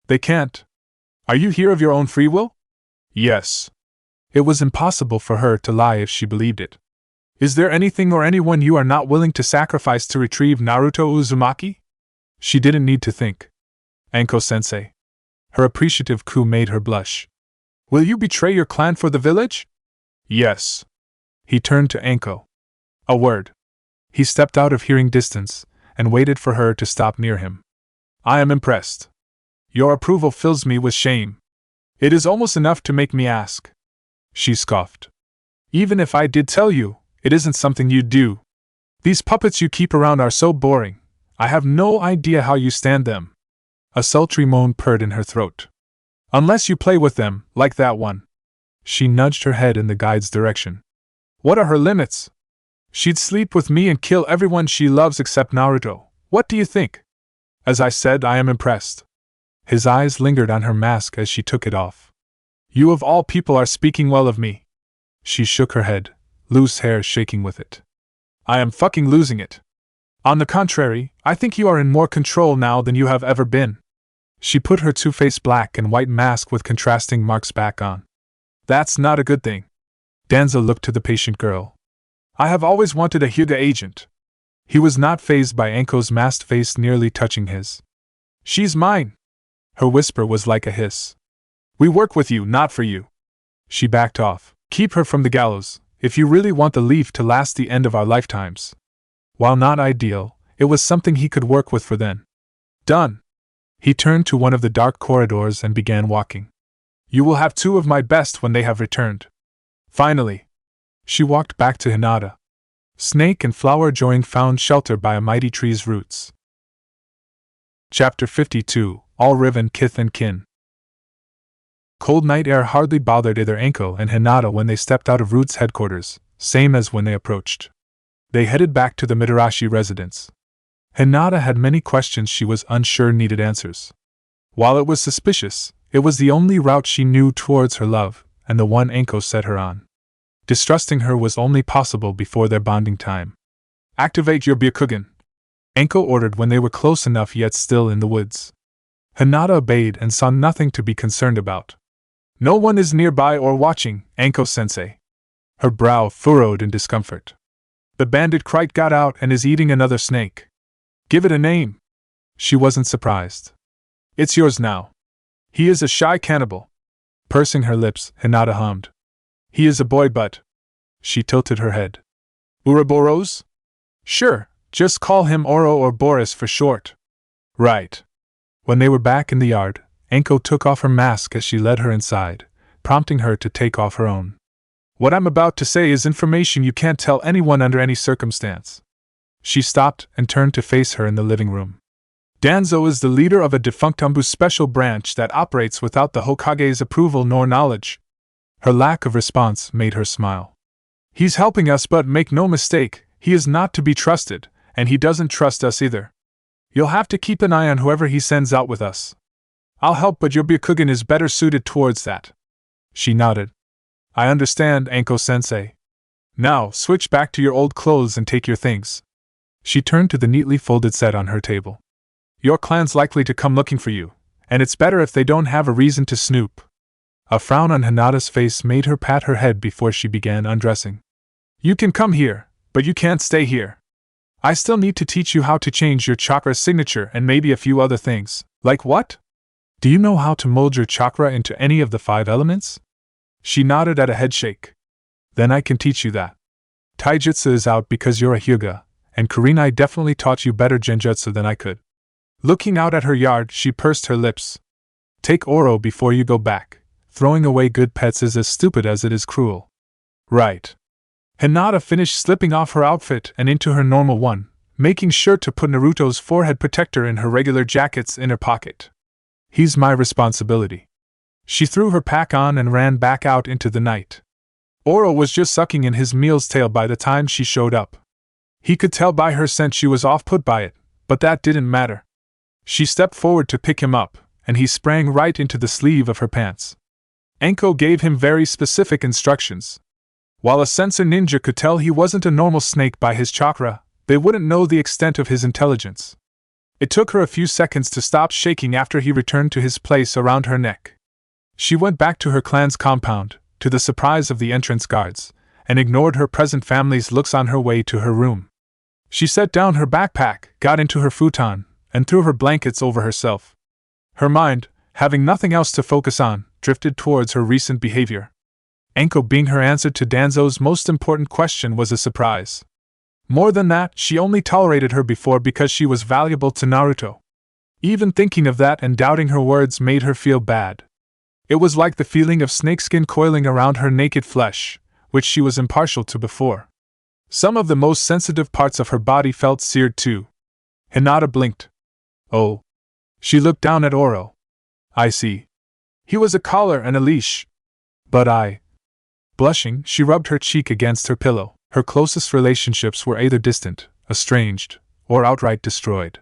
They can't. Are you here of your own free will? Yes. It was impossible for her to lie if she believed it. Is there anything or anyone you are not willing to sacrifice to retrieve Naruto Uzumaki? She didn't need to think. Anko-sensei. Her appreciative coo made her blush. Will you betray your clan for the village? Yes. He turned to Anko. A word. He stepped out of hearing distance and waited for her to stop near him. I am impressed. Your approval fills me with shame. It is almost enough to make me ask. She scoffed. Even if I did tell you, it isn't something you'd do. These puppets you keep around are so boring. I have no idea how you stand them. A sultry moan purred in her throat. Unless you play with them, like that one. She nudged her head in the guide's direction. What are her limits? She'd sleep with me and kill everyone she loves except Naruto. What do you think? As I said, I am impressed. His eyes lingered on her mask as she took it off. You of all people are speaking well of me. She shook her head, loose hair shaking with it. I am fucking losing it. On the contrary, I think you are in more control now than you have ever been. She put her two-faced black and white mask with contrasting marks back on. That's not a good thing. Danzo looked to the patient girl. I have always wanted a Hyuga agent. He was not fazed by Anko's masked face nearly touching his. She's mine. Her whisper was like a hiss. We work with you, not for you. She backed off. Keep her from the gallows, if you really want the leaf to last the end of our lifetimes. While not ideal, it was something he could work with for then. Done. He turned to one of the dark corridors and began walking. You will have two of my best when they have returned. Finally. She walked back to Hinata. Snake and Flower Join found shelter by a mighty tree's roots. Chapter 52, All Riven Kith and Kin. Cold night air hardly bothered either Anko and Hinata when they stepped out of Root's headquarters, same as when they approached. They headed back to the Mitarashi residence. Hinata had many questions she was unsure needed answers. While it was suspicious, it was the only route she knew towards her love, and the one Anko set her on. Distrusting her was only possible before their bonding time. Activate your Byakugan, Anko ordered when they were close enough yet still in the woods. Hinata obeyed and saw nothing to be concerned about. No one is nearby or watching, Anko-sensei. Her brow furrowed in discomfort. The bandit Krite got out and is eating another snake. Give it a name. She wasn't surprised. It's yours now. He is a shy cannibal. Pursing her lips, Hinata hummed. He is a boy but... She tilted her head. Ouroboros? Sure, just call him Oro or Boris for short. Right. When they were back in the yard, Anko took off her mask as she led her inside, prompting her to take off her own. What I'm about to say is information you can't tell anyone under any circumstance. She stopped and turned to face her in the living room. Danzo is the leader of a defunct Umbu special branch that operates without the Hokage's approval nor knowledge. Her lack of response made her smile. He's helping us, but make no mistake, he is not to be trusted, and he doesn't trust us either. You'll have to keep an eye on whoever he sends out with us. I'll help, but your Byakugan is better suited towards that. She nodded. I understand, Anko-sensei. Now, switch back to your old clothes and take your things. She turned to the neatly folded set on her table. Your clan's likely to come looking for you, and it's better if they don't have a reason to snoop. A frown on Hinata's face made her pat her head before she began undressing. You can come here, but you can't stay here. I still need to teach you how to change your chakra signature and maybe a few other things. Like what? Do you know how to mold your chakra into any of the 5 elements? She nodded at a headshake. Then I can teach you that. Taijutsu is out because you're a Hyuga, and Kurenai definitely taught you better genjutsu than I could. Looking out at her yard, she pursed her lips. Take Oro before you go back. Throwing away good pets is as stupid as it is cruel. Right. Hinata finished slipping off her outfit and into her normal one, making sure to put Naruto's forehead protector in her regular jacket's inner pocket. He's my responsibility. She threw her pack on and ran back out into the night. Oro was just sucking in his meal's tail by the time she showed up. He could tell by her scent she was off-put by it, but that didn't matter. She stepped forward to pick him up, and he sprang right into the sleeve of her pants. Anko gave him very specific instructions. While a sensor ninja could tell he wasn't a normal snake by his chakra, they wouldn't know the extent of his intelligence. It took her a few seconds to stop shaking after he returned to his place around her neck. She went back to her clan's compound, to the surprise of the entrance guards, and ignored her present family's looks on her way to her room. She set down her backpack, got into her futon, and threw her blankets over herself. Her mind, having nothing else to focus on, drifted towards her recent behavior. Anko being her answer to Danzo's most important question was a surprise. More than that, she only tolerated her before because she was valuable to Naruto. Even thinking of that and doubting her words made her feel bad. It was like the feeling of snakeskin coiling around her naked flesh, which she was impartial to before. Some of the most sensitive parts of her body felt seared too. Hinata blinked. Oh. She looked down at Oro. I see. He was a collar and a leash. But I. Blushing, she rubbed her cheek against her pillow. Her closest relationships were either distant, estranged, or outright destroyed.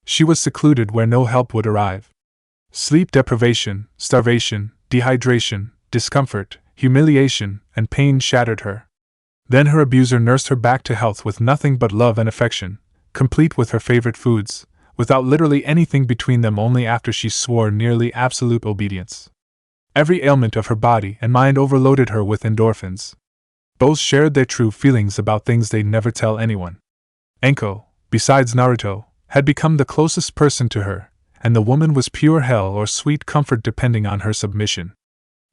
She was secluded where no help would arrive. Sleep deprivation, starvation, dehydration, discomfort, humiliation, and pain shattered her. Then her abuser nursed her back to health with nothing but love and affection, complete with her favorite foods, without literally anything between them only after she swore nearly absolute obedience. Every ailment of her body and mind overloaded her with endorphins. Both shared their true feelings about things they'd never tell anyone. Enko, besides Naruto, had become the closest person to her, and the woman was pure hell or sweet comfort depending on her submission.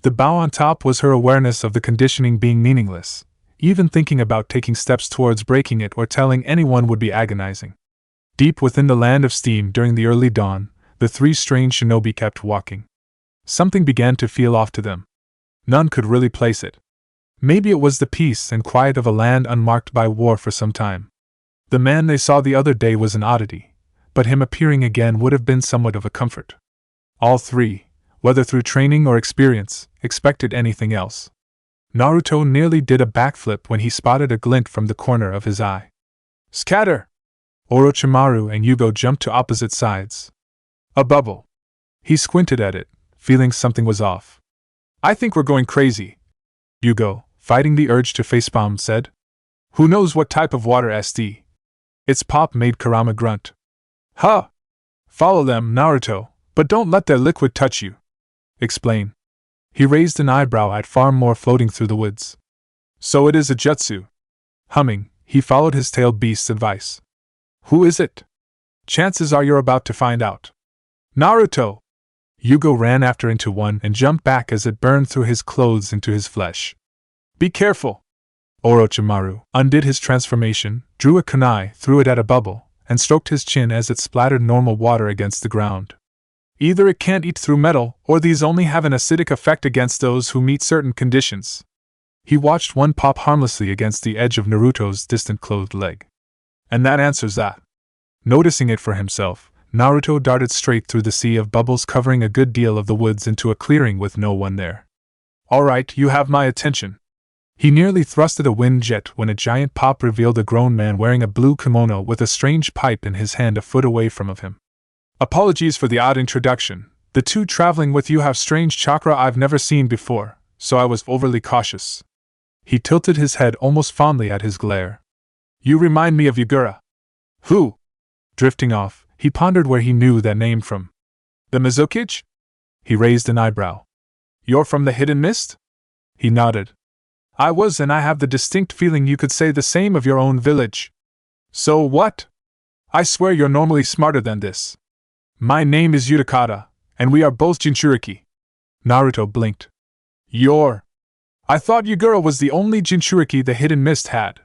The bow on top was her awareness of the conditioning being meaningless. Even thinking about taking steps towards breaking it or telling anyone would be agonizing. Deep within the land of steam during the early dawn, the three strange shinobi kept walking. Something began to feel off to them. None could really place it. Maybe it was the peace and quiet of a land unmarked by war for some time. The man they saw the other day was an oddity, but him appearing again would have been somewhat of a comfort. All three, whether through training or experience, expected anything else. Naruto nearly did a backflip when he spotted a glint from the corner of his eye. Scatter! Orochimaru and Yugo jumped to opposite sides. A bubble. He squinted at it, feeling something was off. I think we're going crazy, Yugo, fighting the urge to facepalm, said. Who knows what type of water SD? Its pop made Kurama grunt. Huh! Follow them, Naruto, but don't let their liquid touch you. Explain. He raised an eyebrow at far more floating through the woods. So it is a jutsu. Humming, he followed his tailed beast's advice. Who is it? Chances are you're about to find out. Naruto! Yugo ran after into one and jumped back as it burned through his clothes into his flesh. Be careful! Orochimaru undid his transformation, drew a kunai, threw it at a bubble, and stroked his chin as it splattered normal water against the ground. Either it can't eat through metal, or these only have an acidic effect against those who meet certain conditions. He watched one pop harmlessly against the edge of Naruto's distant clothed leg. And that answers that. Noticing it for himself, Naruto darted straight through the sea of bubbles covering a good deal of the woods into a clearing with no one there. All right, you have my attention. He nearly thrusted a wind jet when a giant pop revealed a grown man wearing a blue kimono with a strange pipe in his hand a foot away from him. Apologies for the odd introduction. The two traveling with you have strange chakra I've never seen before, so I was overly cautious. He tilted his head almost fondly at his glare. You remind me of Yagura. Who? Drifting off, he pondered where he knew that name from. The Mizukage? He raised an eyebrow. You're from the Hidden Mist? He nodded. I was, and I have the distinct feeling you could say the same of your own village. So what? I swear you're normally smarter than this. My name is Utakata, and we are both Jinchuriki. Naruto blinked. I thought Yagura was the only Jinchuriki the Hidden Mist had.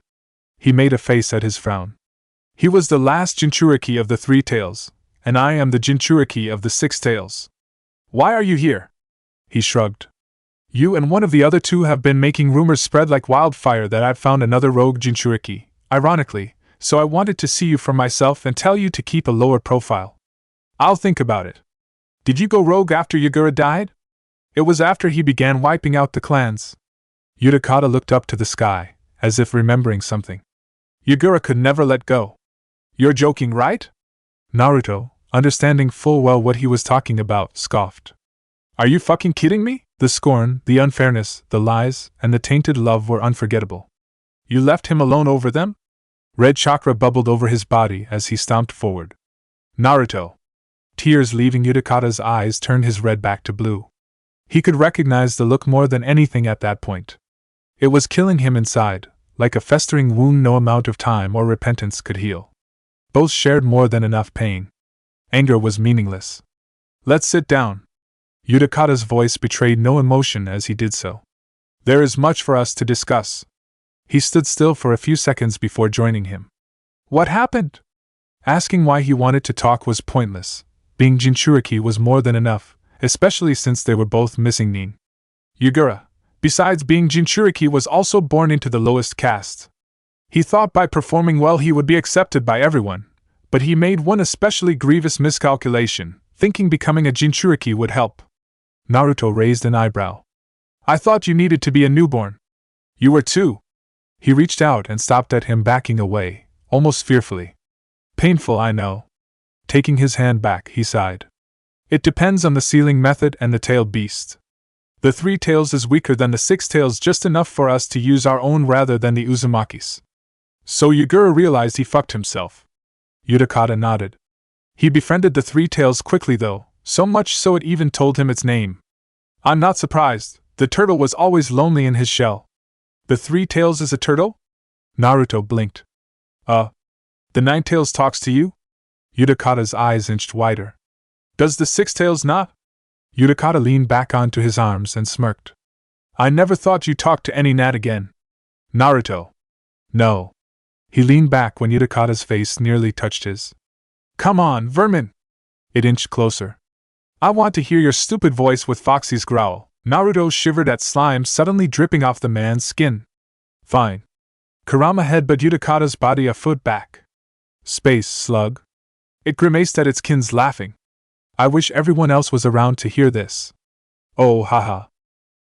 He made a face at his frown. He was the last Jinchuriki of the Three Tails, and I am the Jinchuriki of the Six Tails. Why are you here? He shrugged. You and one of the other two have been making rumors spread like wildfire that I've found another rogue Jinchuriki, ironically, so I wanted to see you for myself and tell you to keep a lower profile. I'll think about it. Did you go rogue after Yagura died? It was after he began wiping out the clans. Utakata looked up to the sky, as if remembering something. Yagura could never let go. You're joking, right? Naruto, understanding full well what he was talking about, scoffed. Are you fucking kidding me? The scorn, the unfairness, the lies, and the tainted love were unforgettable. You left him alone over them? Red chakra bubbled over his body as he stomped forward. Naruto. Tears leaving Utakata's eyes turned his red back to blue. He could recognize the look more than anything at that point. It was killing him inside, like a festering wound no amount of time or repentance could heal. Both shared more than enough pain. Anger was meaningless. Let's sit down. Utakata's voice betrayed no emotion as he did so. There is much for us to discuss. He stood still for a few seconds before joining him. What happened? Asking why he wanted to talk was pointless. Being Jinchuriki was more than enough, especially since they were both missing Nin. Yugura, besides being Jinchuriki, was also born into the lowest caste. He thought by performing well he would be accepted by everyone, but he made one especially grievous miscalculation, thinking becoming a Jinchuriki would help. Naruto raised an eyebrow. I thought you needed to be a newborn. You were too. He reached out and stopped at him, backing away, almost fearfully. Painful, I know. Taking his hand back, he sighed. It depends on the sealing method and the tailed beast. The 3 tails is weaker than the 6 tails, just enough for us to use our own rather than the Uzumaki's. So Yugura realized he fucked himself. Utakata nodded. He befriended the 3 tails quickly though, so much so it even told him its name. I'm not surprised, the turtle was always lonely in his shell. The 3 tails is a turtle? Naruto blinked. The 9 tails talks to you? Utakata's eyes inched wider. Does the 6 tails not? Utakata leaned back onto his arms and smirked. I never thought you talked to any gnat again. Naruto. No. He leaned back when Utakata's face nearly touched his. Come on, vermin! It inched closer. I want to hear your stupid voice with Foxy's growl. Naruto shivered at slime suddenly dripping off the man's skin. Fine. Kurama headbutted Utakata's body a foot back. Space slug. It grimaced at its kins, laughing. I wish everyone else was around to hear this. Oh, haha.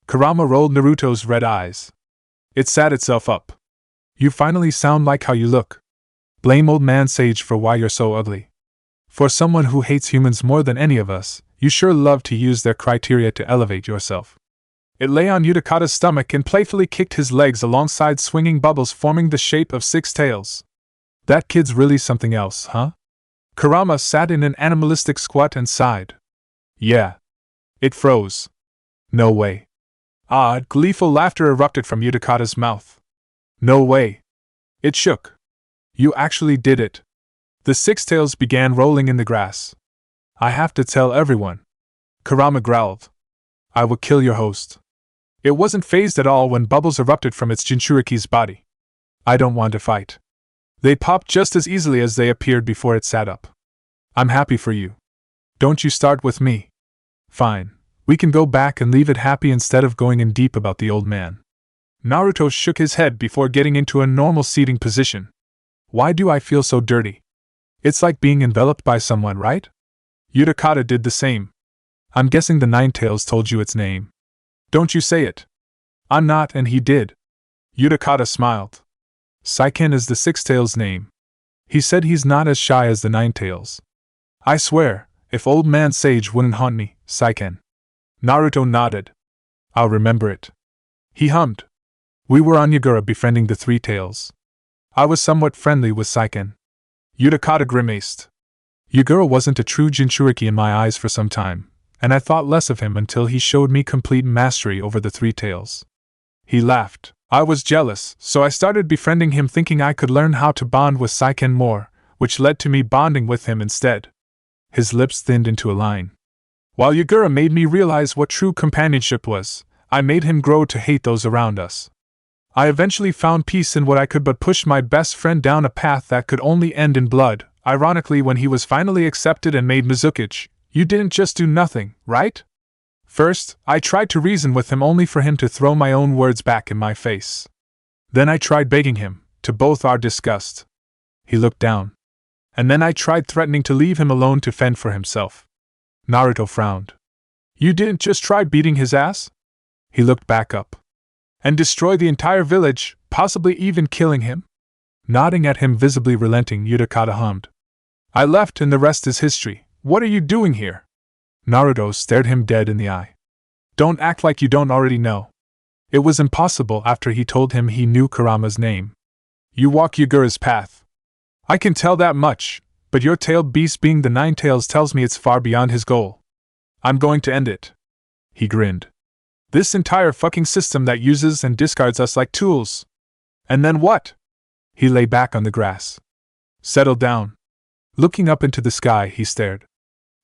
Kurama rolled Naruto's red eyes. It sat itself up. You finally sound like how you look. Blame old man Sage for why you're so ugly. For someone who hates humans more than any of us, you sure love to use their criteria to elevate yourself. It lay on Utakata's stomach and playfully kicked his legs alongside swinging bubbles forming the shape of 6 tails. That kid's really something else, huh? Kurama sat in an animalistic squat and sighed. Yeah. It froze. No way. Odd, gleeful laughter erupted from Utakata's mouth. No way. It shook. You actually did it. The 6 tails began rolling in the grass. I have to tell everyone. Kurama growled. I will kill your host. It wasn't fazed at all when bubbles erupted from its Jinchuriki's body. I don't want to fight. They popped just as easily as they appeared before it sat up. I'm happy for you. Don't you start with me. Fine. We can go back and leave it happy instead of going in deep about the old man. Naruto shook his head before getting into a normal seating position. Why do I feel so dirty? It's like being enveloped by someone, right? Utakata did the same. I'm guessing the 9 tails told you its name. Don't you say it. I'm not, and he did. Utakata smiled. Saiken is the 6 tails' name. He said he's not as shy as the 9 tails. I swear, if old man Sage wouldn't haunt me, Saiken. Naruto nodded. I'll remember it. He hummed. We were on Yugura befriending the 3 tails. I was somewhat friendly with Saiken. Utakata grimaced. Yugura wasn't a true Jinchuriki in my eyes for some time, and I thought less of him until he showed me complete mastery over the 3 tails. He laughed. I was jealous, so I started befriending him thinking I could learn how to bond with Saiken more, which led to me bonding with him instead. His lips thinned into a line. While Yugura made me realize what true companionship was, I made him grow to hate those around us. I eventually found peace in what I could but pushed my best friend down a path that could only end in blood. Ironically, when he was finally accepted and made Mizukage, you didn't just do nothing, right? First, I tried to reason with him only for him to throw my own words back in my face. Then I tried begging him, to both our disgust. He looked down. And then I tried threatening to leave him alone to fend for himself. Naruto frowned. You didn't just try beating his ass? He looked back up. And destroy the entire village, possibly even killing him? Nodding at him, visibly relenting, Utakata hummed. I left and the rest is history. What are you doing here? Naruto stared him dead in the eye. Don't act like you don't already know. It was impossible after he told him he knew Kurama's name. You walk Yugura's path. I can tell that much, but your tailed beast being the 9 tails tells me it's far beyond his goal. I'm going to end it. He grinned. This entire fucking system that uses and discards us like tools. And then what? He lay back on the grass. Settle down. Looking up into the sky, he stared.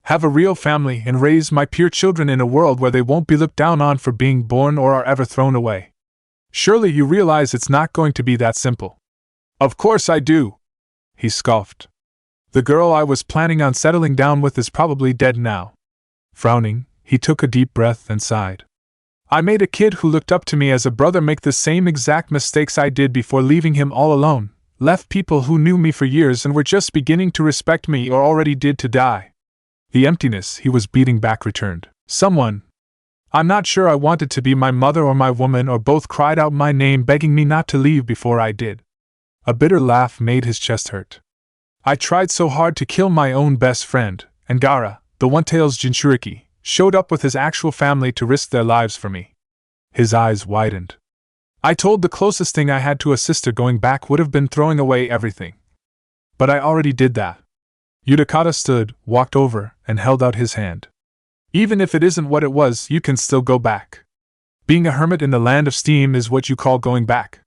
Have a real family and raise my pure children in a world where they won't be looked down on for being born or are ever thrown away. Surely you realize it's not going to be that simple. Of course I do. He scoffed. The girl I was planning on settling down with is probably dead now. Frowning, He took a deep breath and sighed. I made a kid who looked up to me as a brother make the same exact mistakes I did before leaving him all alone, left people who knew me for years and were just beginning to respect me or already did to die. The emptiness he was beating back returned. Someone, I'm not sure I wanted to be my mother or my woman or both, cried out my name begging me not to leave before I did. A bitter laugh made his chest hurt. I tried so hard to kill my own best friend, and Gaara, the one-tails Jinchuriki, showed up with his actual family to risk their lives for me. His eyes widened. I told the closest thing I had to a sister going back would have been throwing away everything. But I already did that. Yudakata stood, walked over, and held out his hand. Even if it isn't what it was, you can still go back. Being a hermit in the land of steam is what you call going back.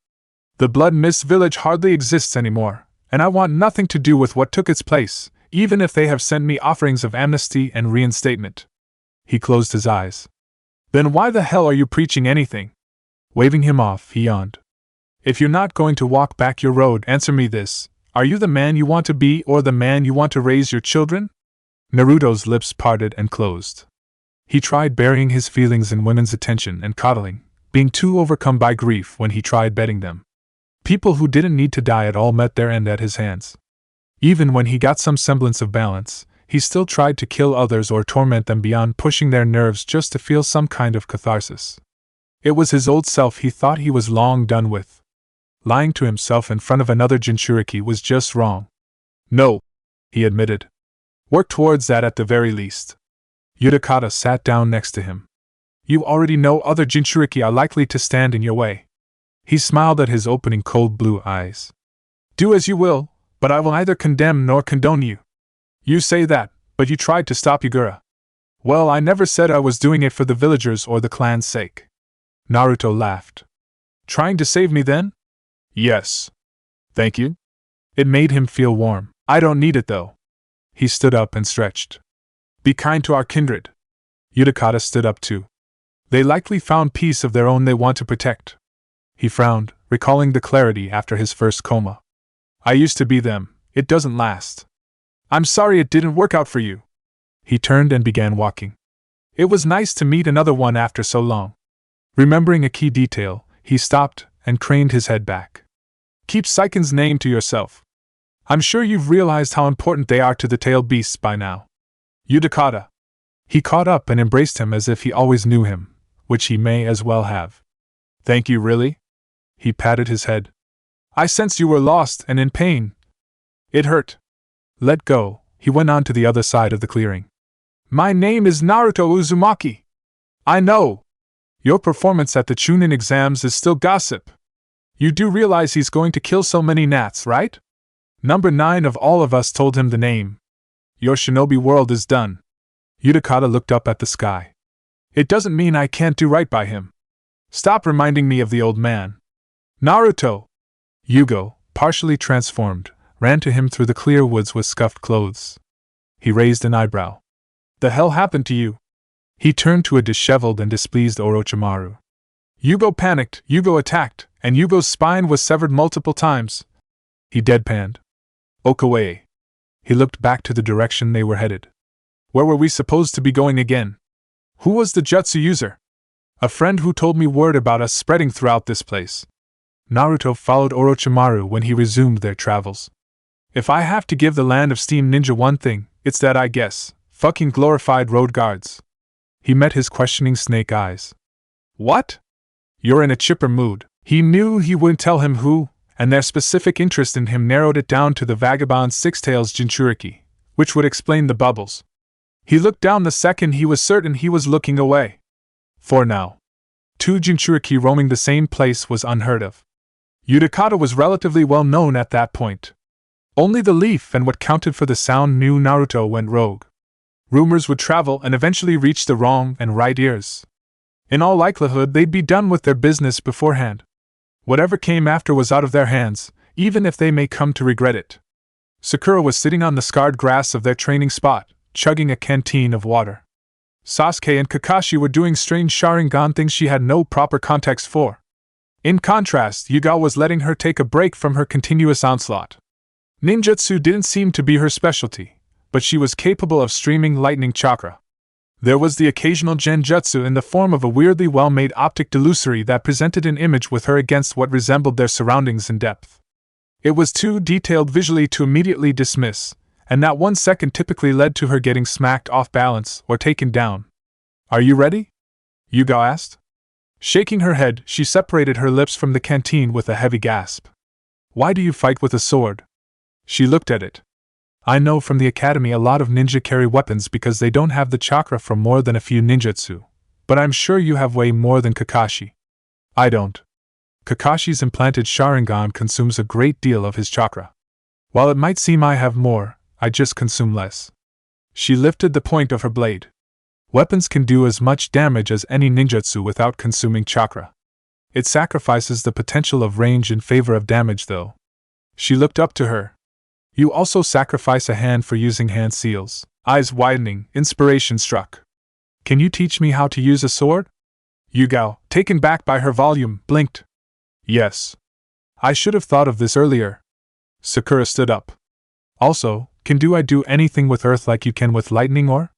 The Blood Mist village hardly exists anymore, and I want nothing to do with what took its place, even if they have sent me offerings of amnesty and reinstatement. He closed his eyes. Then why the hell are you preaching anything? Waving him off, he yawned. If you're not going to walk back your road, answer me this. Are you the man you want to be or the man you want to raise your children? Naruto's lips parted and closed. He tried burying his feelings in women's attention and coddling, being too overcome by grief when he tried betting them. People who didn't need to die at all met their end at his hands. Even when he got some semblance of balance, he still tried to kill others or torment them beyond pushing their nerves just to feel some kind of catharsis. It was his old self he thought he was long done with. Lying to himself in front of another Jinchuriki was just wrong. No, he admitted. Work towards that at the very least. Yudakata sat down next to him. You already know other Jinchuriki are likely to stand in your way. He smiled at his opening cold blue eyes. Do as you will, but I will neither condemn nor condone you. You say that, but you tried to stop Yagura. Well, I never said I was doing it for the villagers or the clan's sake. Naruto laughed. Trying to save me then? Yes. Thank you. It made him feel warm. I don't need it though. He stood up and stretched. Be kind to our kindred. Yudakata stood up too. They likely found peace of their own they want to protect. He frowned, recalling the clarity after his first coma. I used to be them. It doesn't last. I'm sorry it didn't work out for you. He turned and began walking. It was nice to meet another one after so long. Remembering a key detail, he stopped and craned his head back. Keep Saiken's name to yourself. I'm sure you've realized how important they are to the tail beasts by now. Yudakata. He caught up and embraced him as if he always knew him, which he may as well have. Thank you, really? He patted his head. I sensed you were lost and in pain. It hurt. Let go, he went on to the other side of the clearing. My name is Naruto Uzumaki. I know. Your performance at the Chunin exams is still gossip. You do realize he's going to kill so many gnats, right? Number 9 of all of us told him the name. Your shinobi world is done. Yudakata looked up at the sky. It doesn't mean I can't do right by him. Stop reminding me of the old man. Naruto! Yugo, partially transformed, ran to him through the clear woods with scuffed clothes. He raised an eyebrow. The hell happened to you? He turned to a disheveled and displeased Orochimaru. Yugo panicked, Yugo attacked, and Yugo's spine was severed multiple times. He deadpanned. Okawae. He looked back to the direction they were headed. Where were we supposed to be going again? Who was the jutsu user? A friend who told me word about us spreading throughout this place. Naruto followed Orochimaru when he resumed their travels. If I have to give the Land of Steam ninja one thing, it's that I guess. Fucking glorified road guards. He met his questioning snake eyes. What? You're in a chipper mood. He knew he wouldn't tell him who, and their specific interest in him narrowed it down to the vagabond Six-Tails Jinchuriki, which would explain the bubbles. He looked down the second he was certain he was looking away. For now. 2 Jinchuriki roaming the same place was unheard of. Yudakata was relatively well known at that point. Only the leaf and what counted for the sound knew Naruto went rogue. Rumors would travel and eventually reach the wrong and right ears. In all likelihood, they'd be done with their business beforehand. Whatever came after was out of their hands, even if they may come to regret it. Sakura was sitting on the scarred grass of their training spot, chugging a canteen of water. Sasuke and Kakashi were doing strange Sharingan things she had no proper context for. In contrast, Yuga was letting her take a break from her continuous onslaught. Ninjutsu didn't seem to be her specialty, but she was capable of streaming lightning chakra. There was the occasional genjutsu in the form of a weirdly well-made optic delusory that presented an image with her against what resembled their surroundings in depth. It was too detailed visually to immediately dismiss, and that 1 second typically led to her getting smacked off balance or taken down. Are you ready? Yugo asked. Shaking her head, she separated her lips from the canteen with a heavy gasp. Why do you fight with a sword? She looked at it. I know from the academy a lot of ninja carry weapons because they don't have the chakra for more than a few ninjutsu, but I'm sure you have way more than Kakashi. I don't. Kakashi's implanted Sharingan consumes a great deal of his chakra. While it might seem I have more, I just consume less. She lifted the point of her blade. Weapons can do as much damage as any ninjutsu without consuming chakra. It sacrifices the potential of range in favor of damage, though. She looked up to her. You also sacrifice a hand for using hand seals. Eyes widening, inspiration struck. Can you teach me how to use a sword? Yugo, taken back by her volume, blinked. Yes. I should have thought of this earlier. Sakura stood up. Also, I do anything with earth like you can with lightning or?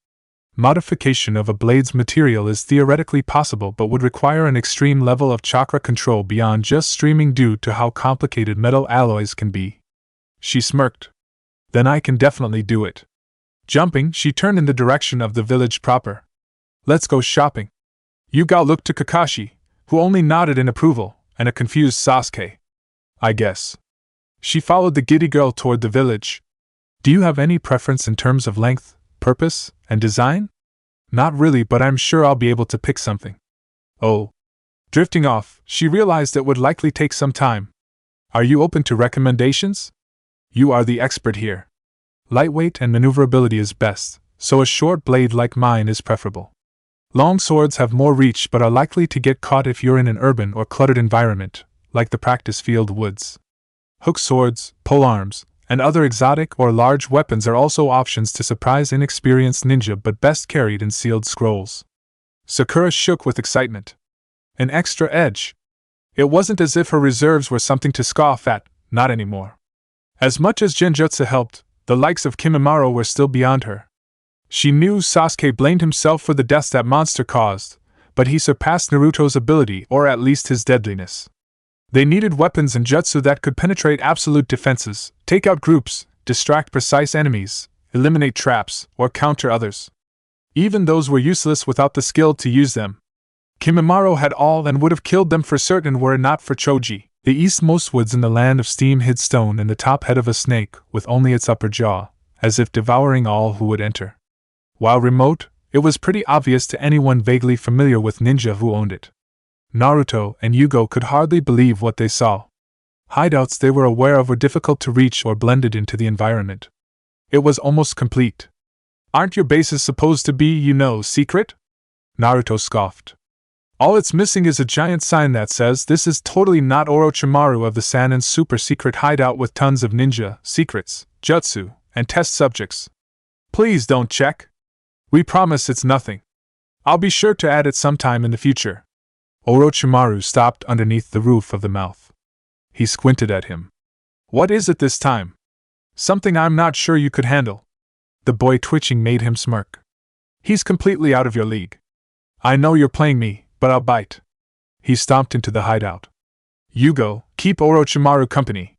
Modification of a blade's material is theoretically possible but would require an extreme level of chakra control beyond just streaming due to how complicated metal alloys can be. She smirked. Then I can definitely do it. Jumping, she turned in the direction of the village proper. Let's go shopping. Yugo looked to Kakashi, who only nodded in approval, and a confused Sasuke. I guess. She followed the giddy girl toward the village. Do you have any preference in terms of length, purpose, and design? Not really, but I'm sure I'll be able to pick something. Oh. Drifting off, she realized it would likely take some time. Are you open to recommendations? You are the expert here. Lightweight and maneuverability is best, so a short blade like mine is preferable. Long swords have more reach but are likely to get caught if you're in an urban or cluttered environment, like the practice field woods. Hook swords, polearms, and other exotic or large weapons are also options to surprise inexperienced ninja but best carried in sealed scrolls. Sakura shook with excitement. An extra edge. It wasn't as if her reserves were something to scoff at, not anymore. As much as genjutsu helped, the likes of Kimimaro were still beyond her. She knew Sasuke blamed himself for the deaths that monster caused, but he surpassed Naruto's ability or at least his deadliness. They needed weapons and jutsu that could penetrate absolute defenses, take out groups, distract precise enemies, eliminate traps, or counter others. Even those were useless without the skill to use them. Kimimaro had all and would have killed them for certain were it not for Choji, the eastmost woods in the land of steam hid stone and the top head of a snake with only its upper jaw, as if devouring all who would enter. While remote, it was pretty obvious to anyone vaguely familiar with ninja who owned it. Naruto and Yugo could hardly believe what they saw. Hideouts they were aware of were difficult to reach or blended into the environment. It was almost complete. Aren't your bases supposed to be, secret? Naruto scoffed. All it's missing is a giant sign that says this is totally not Orochimaru of the Sanin's super secret hideout with tons of ninja, secrets, jutsu, and test subjects. Please don't check. We promise it's nothing. I'll be sure to add it sometime in the future. Orochimaru stopped underneath the roof of the mouth. He squinted at him. What is it this time? Something I'm not sure you could handle. The boy twitching made him smirk. He's completely out of your league. I know you're playing me, but I'll bite. He stomped into the hideout. Yugo, keep Orochimaru company.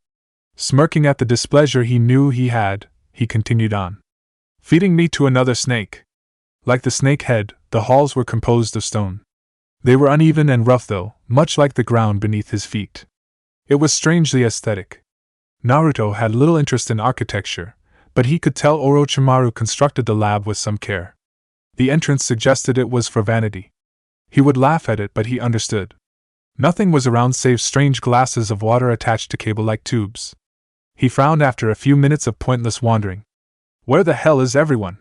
Smirking at the displeasure he knew he had, he continued on. Feeding me to another snake. Like the snake head, the halls were composed of stone. They were uneven and rough though, much like the ground beneath his feet. It was strangely aesthetic. Naruto had little interest in architecture, but he could tell Orochimaru constructed the lab with some care. The entrance suggested it was for vanity. He would laugh at it, but he understood. Nothing was around save strange glasses of water attached to cable-like tubes. He frowned after a few minutes of pointless wandering. Where the hell is everyone?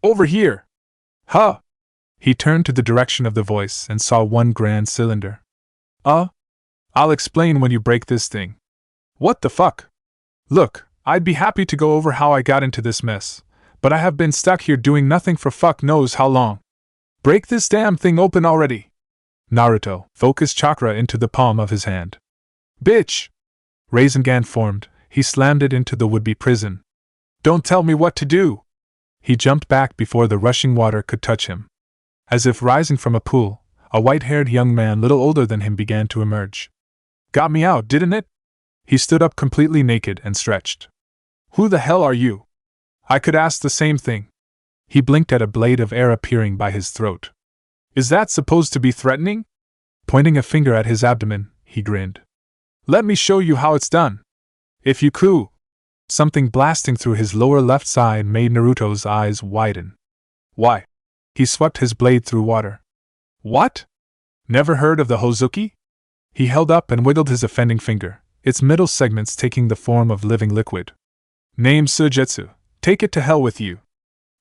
Over here! Huh! He turned to the direction of the voice and saw one grand cylinder. I'll explain when you break this thing. What the fuck? Look, I'd be happy to go over how I got into this mess, but I have been stuck here doing nothing for fuck knows how long. Break this damn thing open already! Naruto focused chakra into the palm of his hand. Bitch! Rasengan formed, he slammed it into the would-be prison. Don't tell me what to do! He jumped back before the rushing water could touch him. As if rising from a pool, a white-haired young man little older than him began to emerge. Got me out, didn't it? He stood up completely naked and stretched. Who the hell are you? I could ask the same thing. He blinked at a blade of air appearing by his throat. Is that supposed to be threatening? Pointing a finger at his abdomen, he grinned. Let me show you how it's done. If you coo. Something blasting through his lower left side made Naruto's eyes widen. Why? He swept his blade through water. What? Never heard of the Hozuki? He held up and wiggled his offending finger, its middle segments taking the form of living liquid. Name Sujetsu. Take it to hell with you.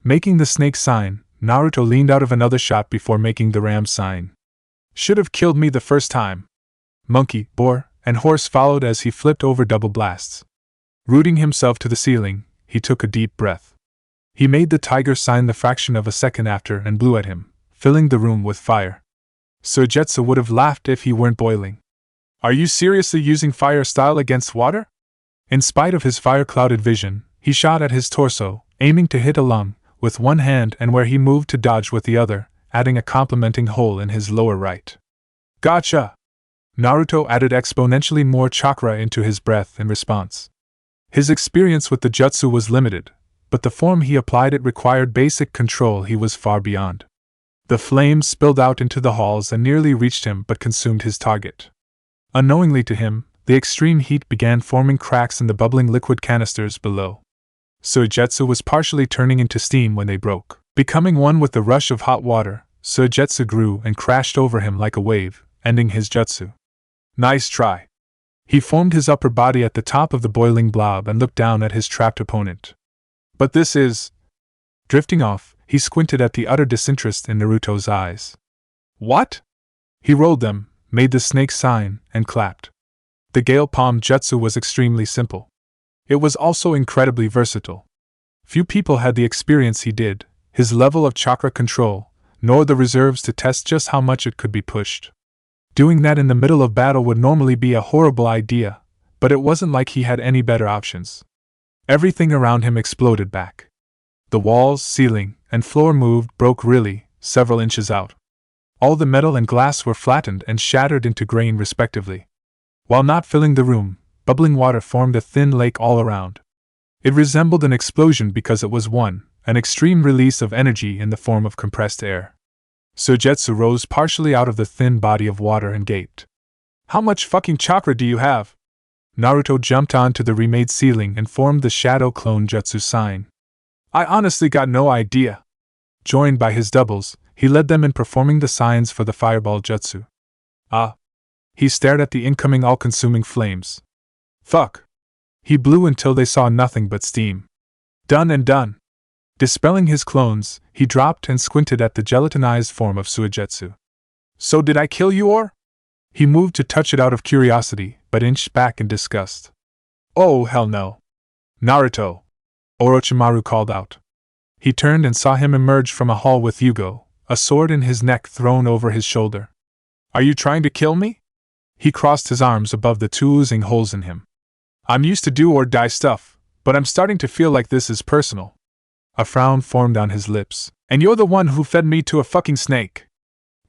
Making the snake sign, Naruto leaned out of another shot before making the ram sign. Should have killed me the first time. Monkey, boar, and horse followed as he flipped over double blasts. Rooting himself to the ceiling, he took a deep breath. He made the tiger sign the fraction of a second after and blew at him, filling the room with fire. Sujetsu would have laughed if he weren't boiling. Are you seriously using fire style against water? In spite of his fire-clouded vision, he shot at his torso, aiming to hit a lung with one hand and where he moved to dodge with the other, adding a complementing hole in his lower right. Gotcha! Naruto added exponentially more chakra into his breath in response. His experience with the jutsu was limited, but the form he applied it required basic control he was far beyond. The flames spilled out into the halls and nearly reached him but consumed his target. Unknowingly to him, the extreme heat began forming cracks in the bubbling liquid canisters below. Sujetsu was partially turning into steam when they broke. Becoming one with the rush of hot water, Sujetsu grew and crashed over him like a wave, ending his jutsu. Nice try. He formed his upper body at the top of the boiling blob and looked down at his trapped opponent. But this is... Drifting off, he squinted at the utter disinterest in Naruto's eyes. What? He rolled them, made the snake sign, and clapped. The Gale Palm Jutsu was extremely simple. It was also incredibly versatile. Few people had the experience he did, his level of chakra control, nor the reserves to test just how much it could be pushed. Doing that in the middle of battle would normally be a horrible idea, but it wasn't like he had any better options. Everything around him exploded back. The walls, ceiling, and floor broke really, several inches out. All the metal and glass were flattened and shattered into grain respectively. While not filling the room, bubbling water formed a thin lake all around. It resembled an explosion because it was an extreme release of energy in the form of compressed air. Sujetsu rose partially out of the thin body of water and gaped. How much fucking chakra do you have? Naruto jumped onto the remade ceiling and formed the shadow clone jutsu sign. I honestly got no idea. Joined by his doubles, he led them in performing the signs for the fireball jutsu. Ah. He stared at the incoming all-consuming flames. Fuck. He blew until they saw nothing but steam. Done and done. Dispelling his clones, he dropped and squinted at the gelatinized form of Sujetsu. So did I kill you or? He moved to touch it out of curiosity, but inched back in disgust. Oh hell no. Naruto. Orochimaru called out. He turned and saw him emerge from a hall with Yugo, a sword in his neck thrown over his shoulder. Are you trying to kill me? He crossed his arms above the two oozing holes in him. I'm used to do-or-die stuff, but I'm starting to feel like this is personal. A frown formed on his lips. And you're the one who fed me to a fucking snake.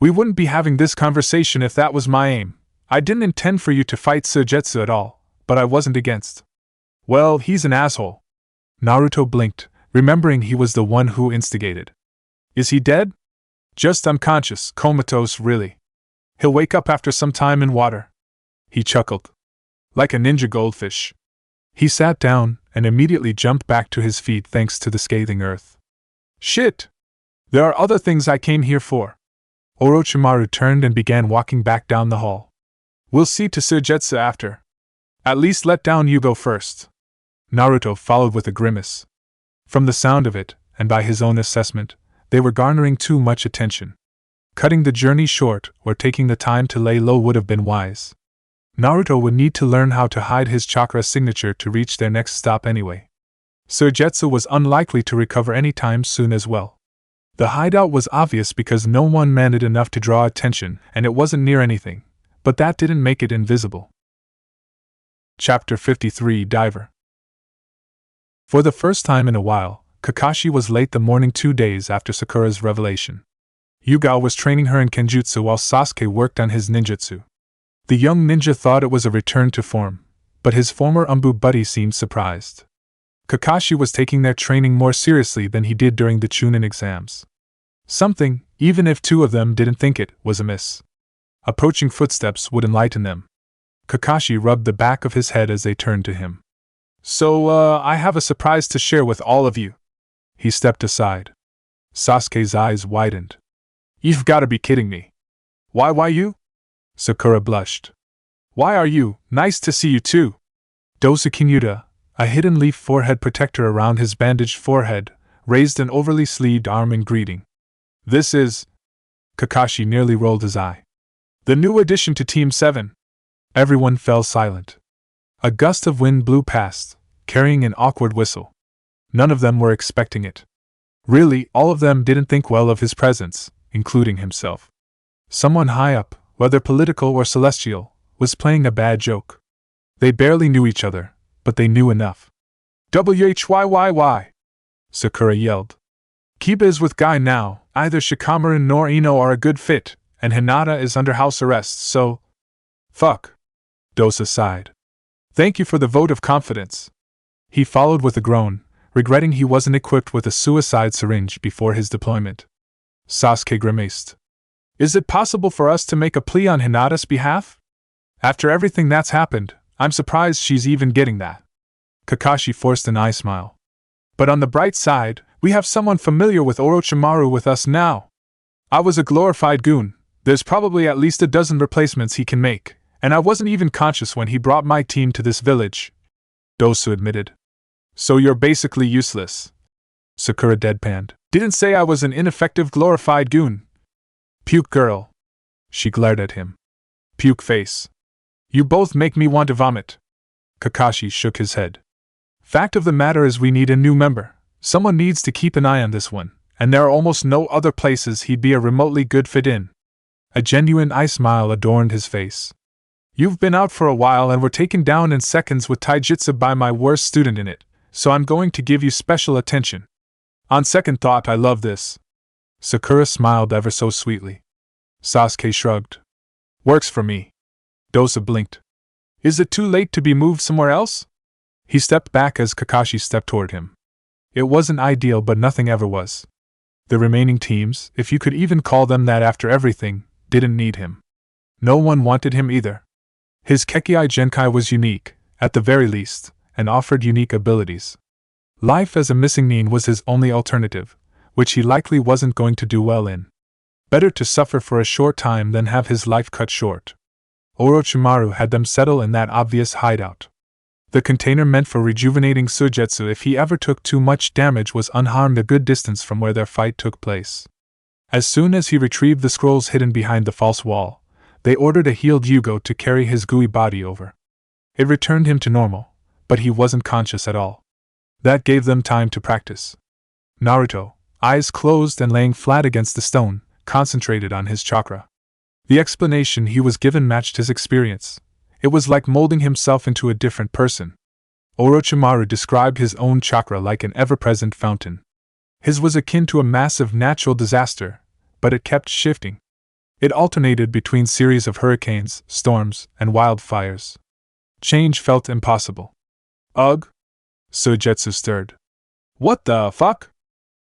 We wouldn't be having this conversation if that was my aim. I didn't intend for you to fight Sujetsu at all, but I wasn't against. Well, he's an asshole. Naruto blinked, remembering he was the one who instigated. Is he dead? Just unconscious, comatose, really. He'll wake up after some time in water. He chuckled. Like a ninja goldfish. He sat down and immediately jumped back to his feet thanks to the scathing earth. Shit! There are other things I came here for. Orochimaru turned and began walking back down the hall. We'll see to Sujetsu after. At least let down Yugo first. Naruto followed with a grimace. From the sound of it, and by his own assessment, they were garnering too much attention. Cutting the journey short or taking the time to lay low would have been wise. Naruto would need to learn how to hide his chakra signature to reach their next stop anyway. Sujetsu was unlikely to recover any time soon as well. The hideout was obvious because no one manned it enough to draw attention, and it wasn't near anything, but that didn't make it invisible. Chapter 53 Diver. For the first time in a while, Kakashi was late the morning 2 days after Sakura's revelation. Yuga was training her in kenjutsu while Sasuke worked on his ninjutsu. The young ninja thought it was a return to form, but his former Umbu buddy seemed surprised. Kakashi was taking their training more seriously than he did during the Chunin exams. Something, even if two of them didn't think it, was amiss. Approaching footsteps would enlighten them. Kakashi rubbed the back of his head as they turned to him. So, I have a surprise to share with all of you. He stepped aside. Sasuke's eyes widened. You've gotta be kidding me. Why you? Sakura blushed. Why are you? Nice to see you too. Dosakinyuda, a hidden leaf forehead protector around his bandaged forehead, raised an overly sleeved arm in greeting. This is... Kakashi nearly rolled his eye. The new addition to Team 7. Everyone fell silent. A gust of wind blew past, carrying an awkward whistle. None of them were expecting it. Really, all of them didn't think well of his presence, including himself. Someone high up, whether political or celestial, was playing a bad joke. They barely knew each other, but they knew enough. WHYYY! Sakura yelled. Kiba is with Guy now, either Shikamaru nor Ino are a good fit, and Hinata is under house arrest, so... Fuck. Dosa sighed. Thank you for the vote of confidence. He followed with a groan, regretting he wasn't equipped with a suicide syringe before his deployment. Sasuke grimaced. Is it possible for us to make a plea on Hinata's behalf? After everything that's happened, I'm surprised she's even getting that. Kakashi forced an eye smile. But on the bright side, we have someone familiar with Orochimaru with us now. I was a glorified goon. There's probably at least a dozen replacements he can make, and I wasn't even conscious when he brought my team to this village. Dosu admitted. So you're basically useless. Sakura deadpanned. Didn't say I was an ineffective glorified goon. Puke girl. She glared at him. Puke face. You both make me want to vomit. Kakashi shook his head. Fact of the matter is we need a new member. Someone needs to keep an eye on this one, and there are almost no other places he'd be a remotely good fit in. A genuine eye smile adorned his face. You've been out for a while and were taken down in seconds with taijutsu by my worst student in it, so I'm going to give you special attention. On second thought, I love this. Sakura smiled ever so sweetly. Sasuke shrugged. Works for me. Dosa blinked. Is it too late to be moved somewhere else? He stepped back as Kakashi stepped toward him. It wasn't ideal, but nothing ever was. The remaining teams, if you could even call them that after everything, didn't need him. No one wanted him either. His Kekkei Genkai was unique, at the very least, and offered unique abilities. Life as a missing nin was his only alternative, which he likely wasn't going to do well in. Better to suffer for a short time than have his life cut short. Orochimaru had them settle in that obvious hideout. The container meant for rejuvenating Sujetsu if he ever took too much damage was unharmed a good distance from where their fight took place. As soon as he retrieved the scrolls hidden behind the false wall, they ordered a healed Yugo to carry his gooey body over. It returned him to normal, but he wasn't conscious at all. That gave them time to practice. Naruto, eyes closed and laying flat against the stone, concentrated on his chakra. The explanation he was given matched his experience. It was like molding himself into a different person. Orochimaru described his own chakra like an ever-present fountain. His was akin to a massive natural disaster, but it kept shifting. It alternated between series of hurricanes, storms, and wildfires. Change felt impossible. Ugh! Sujetsu stirred. What the fuck?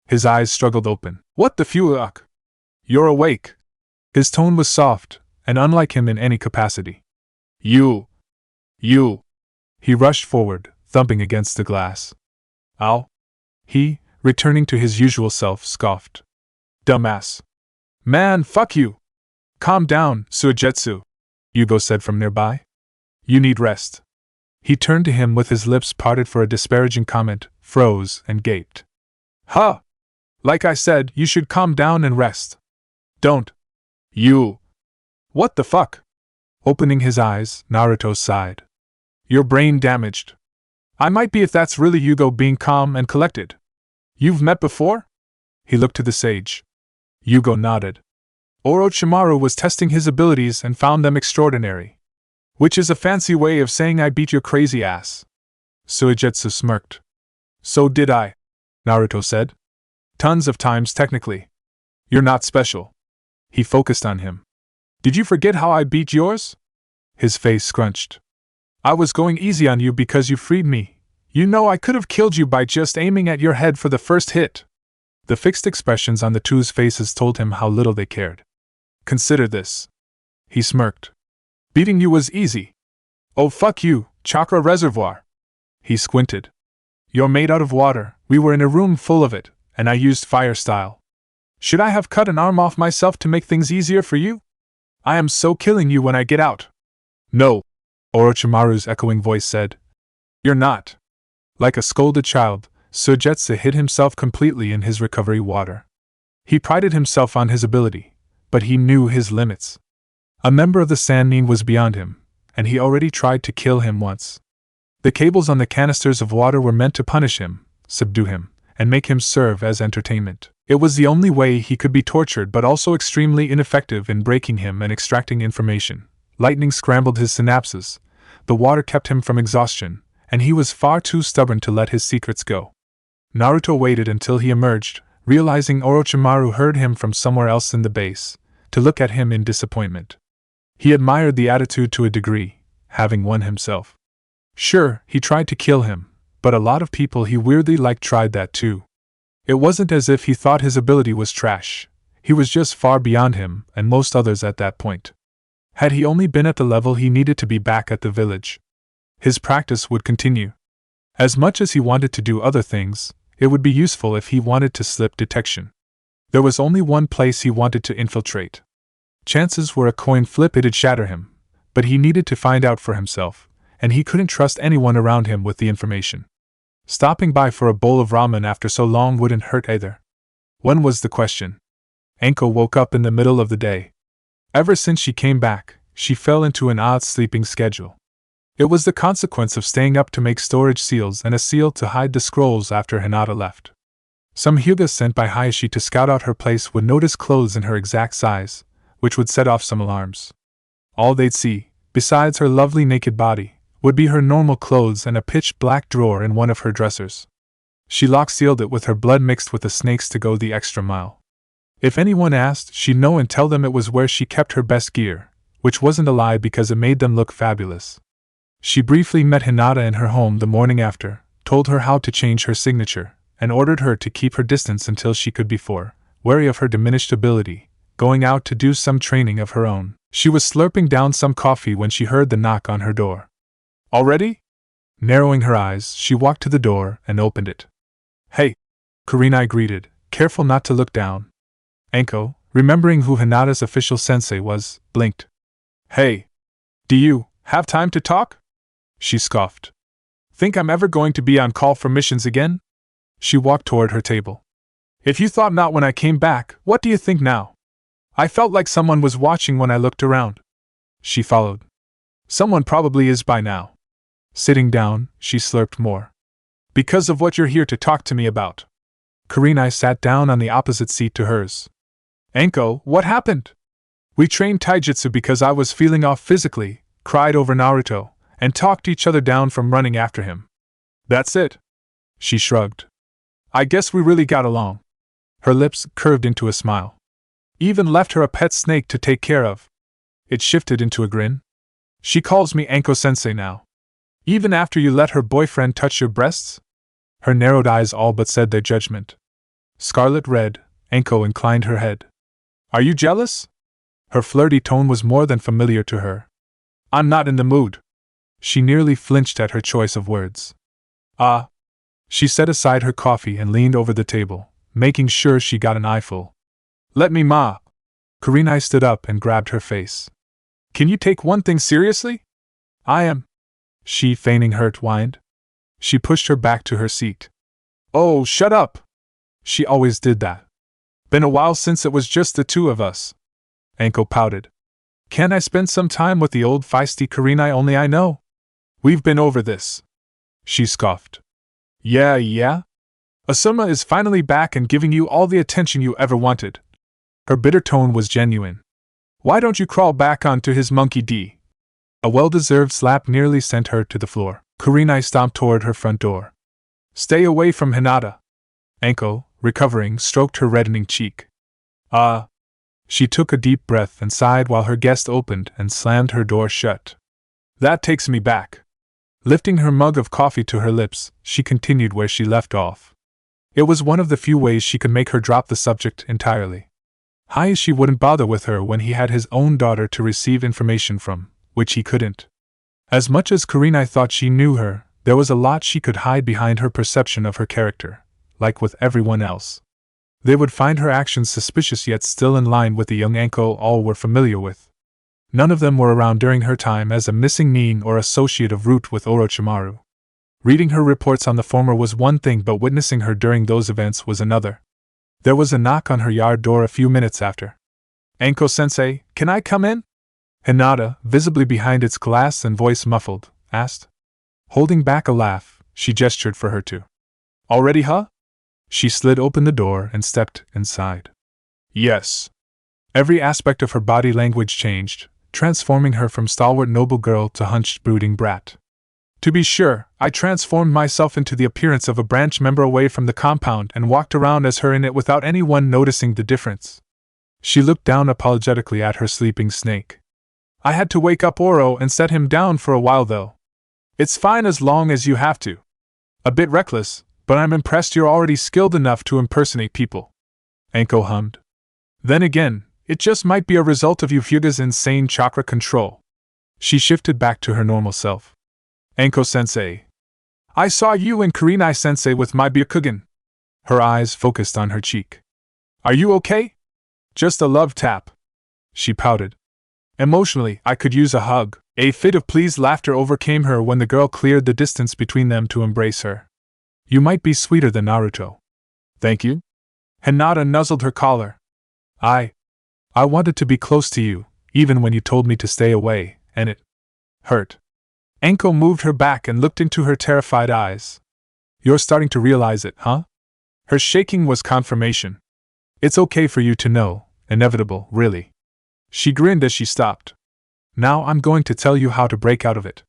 His eyes struggled open. What the fuck? You're awake. His tone was soft, and unlike him in any capacity. You! He rushed forward, thumping against the glass. Ow! He, returning to his usual self, scoffed. Dumbass. Man, fuck you! Calm down, Suigetsu, Yugo said from nearby. You need rest. He turned to him with his lips parted for a disparaging comment, froze, and gaped. Huh! Like I said, you should calm down and rest. Don't. You. What the fuck? Opening his eyes, Naruto sighed. Your brain damaged. I might be if that's really Yugo being calm and collected. You've met before? He looked to the sage. Yugo nodded. Orochimaru was testing his abilities and found them extraordinary. Which is a fancy way of saying I beat your crazy ass. Suigetsu smirked. So did I, Naruto said. Tons of times technically. You're not special. He focused on him. Did you forget how I beat yours? His face scrunched. I was going easy on you because you freed me. You know I could have killed you by just aiming at your head for the first hit. The fixed expressions on the two's faces told him how little they cared. Consider this. He smirked. Beating you was easy. Oh fuck you, chakra reservoir. He squinted. You're made out of water, we were in a room full of it, and I used fire style. Should I have cut an arm off myself to make things easier for you? I am so killing you when I get out. No, Orochimaru's echoing voice said. You're not. Like a scolded child, Sujetsu hid himself completely in his recovery water. He prided himself on his ability, but he knew his limits. A member of the Sannin was beyond him, and he already tried to kill him once. The cables on the canisters of water were meant to punish him, subdue him, and make him serve as entertainment. It was the only way he could be tortured but also extremely ineffective in breaking him and extracting information. Lightning scrambled his synapses, the water kept him from exhaustion, and he was far too stubborn to let his secrets go. Naruto waited until he emerged, realizing Orochimaru heard him from somewhere else in the base, to look at him in disappointment. He admired the attitude to a degree, having won himself. Sure, he tried to kill him, but a lot of people he weirdly liked tried that too. It wasn't as if he thought his ability was trash, he was just far beyond him and most others at that point. Had he only been at the level he needed to be back at the village, his practice would continue. As much as he wanted to do other things, it would be useful if he wanted to slip detection. There was only one place he wanted to infiltrate. Chances were a coin flip it'd shatter him, but he needed to find out for himself, and he couldn't trust anyone around him with the information. Stopping by for a bowl of ramen after so long wouldn't hurt either. When was the question? Anko woke up in the middle of the day. Ever since she came back, she fell into an odd sleeping schedule. It was the consequence of staying up to make storage seals and a seal to hide the scrolls after Hinata left. Some Hyuga sent by Hayashi to scout out her place would notice clothes in her exact size, which would set off some alarms. All they'd see, besides her lovely naked body, would be her normal clothes and a pitch-black drawer in one of her dressers. She lock-sealed it with her blood mixed with the snake's to go the extra mile. If anyone asked, she'd know and tell them it was where she kept her best gear, which wasn't a lie because it made them look fabulous. She briefly met Hinata in her home the morning after, told her how to change her signature, and ordered her to keep her distance until she could be wary of her diminished ability, going out to do some training of her own. She was slurping down some coffee when she heard the knock on her door. Already? Narrowing her eyes, she walked to the door and opened it. Hey! Kurenai greeted, careful not to look down. Anko, remembering who Hinata's official sensei was, blinked. Hey! Do you have time to talk? She scoffed. Think I'm ever going to be on call for missions again? She walked toward her table. If you thought not when I came back, what do you think now? I felt like someone was watching when I looked around. She followed. Someone probably is by now. Sitting down, she slurped more. Because of what you're here to talk to me about. Kurenai sat down on the opposite seat to hers. Anko, what happened? We trained taijutsu because I was feeling off physically, cried over Naruto, and talked each other down from running after him. That's it. She shrugged. I guess we really got along. Her lips curved into a smile. Even left her a pet snake to take care of. It shifted into a grin. She calls me Anko-sensei now. Even after you let her boyfriend touch your breasts? Her narrowed eyes all but said their judgment. Scarlet red, Anko inclined her head. Are you jealous? Her flirty tone was more than familiar to her. I'm not in the mood. She nearly flinched at her choice of words. Ah. She set aside her coffee and leaned over the table, making sure she got an eyeful. Let me ma. Kurenai stood up and grabbed her face. Can you take one thing seriously? I am. She, feigning hurt, whined. She pushed her back to her seat. Oh, shut up! She always did that. Been a while since it was just the two of us. Anko pouted. Can't I spend some time with the old feisty Kurenai only I know? We've been over this. She scoffed. Yeah? Asuma is finally back and giving you all the attention you ever wanted. Her bitter tone was genuine. Why don't you crawl back onto his monkey D? A well-deserved slap nearly sent her to the floor. Kurenai stomped toward her front door. Stay away from Hinata. Anko, recovering, stroked her reddening cheek. She took a deep breath and sighed while her guest opened and slammed her door shut. That takes me back. Lifting her mug of coffee to her lips, she continued where she left off. It was one of the few ways she could make her drop the subject entirely. She wouldn't bother with her when he had his own daughter to receive information from, which he couldn't. As much as Kurenai thought she knew her, there was a lot she could hide behind her perception of her character, like with everyone else. They would find her actions suspicious yet still in line with the young Anko all were familiar with. None of them were around during her time as a missing nin or associate of root with Orochimaru. Reading her reports on the former was one thing, but witnessing her during those events was another. There was a knock on her yard door a few minutes after. "Anko-sensei, can I come in?" Hinata, visibly behind its glass and voice muffled, asked. Holding back a laugh, she gestured for her to. "Already, huh?" She slid open the door and stepped inside. "Yes." Every aspect of her body language changed, transforming her from stalwart noble girl to hunched brooding brat. "To be sure, I transformed myself into the appearance of a branch member away from the compound and walked around as her in it without anyone noticing the difference." She looked down apologetically at her sleeping snake. "I had to wake up Oro and set him down for a while though. It's fine as long as you have to. A bit reckless, but I'm impressed you're already skilled enough to impersonate people." Anko hummed. "Then again, it just might be a result of Yufuga's insane chakra control." She shifted back to her normal self. "Anko-sensei, I saw you and Kurenai-sensei with my Byakugan." Her eyes focused on her cheek. "Are you okay?" "Just a love tap." She pouted. Emotionally, I could use a hug. A fit of pleased laughter overcame her when the girl cleared the distance between them to embrace her. "You might be sweeter than Naruto." "Thank you." Hinata nuzzled her collar. I wanted to be close to you, even when you told me to stay away, and it hurt." Anko moved her back and looked into her terrified eyes. "You're starting to realize it, huh?" Her shaking was confirmation. "It's okay for you to know, inevitable, really." She grinned as she stopped. "Now I'm going to tell you how to break out of it."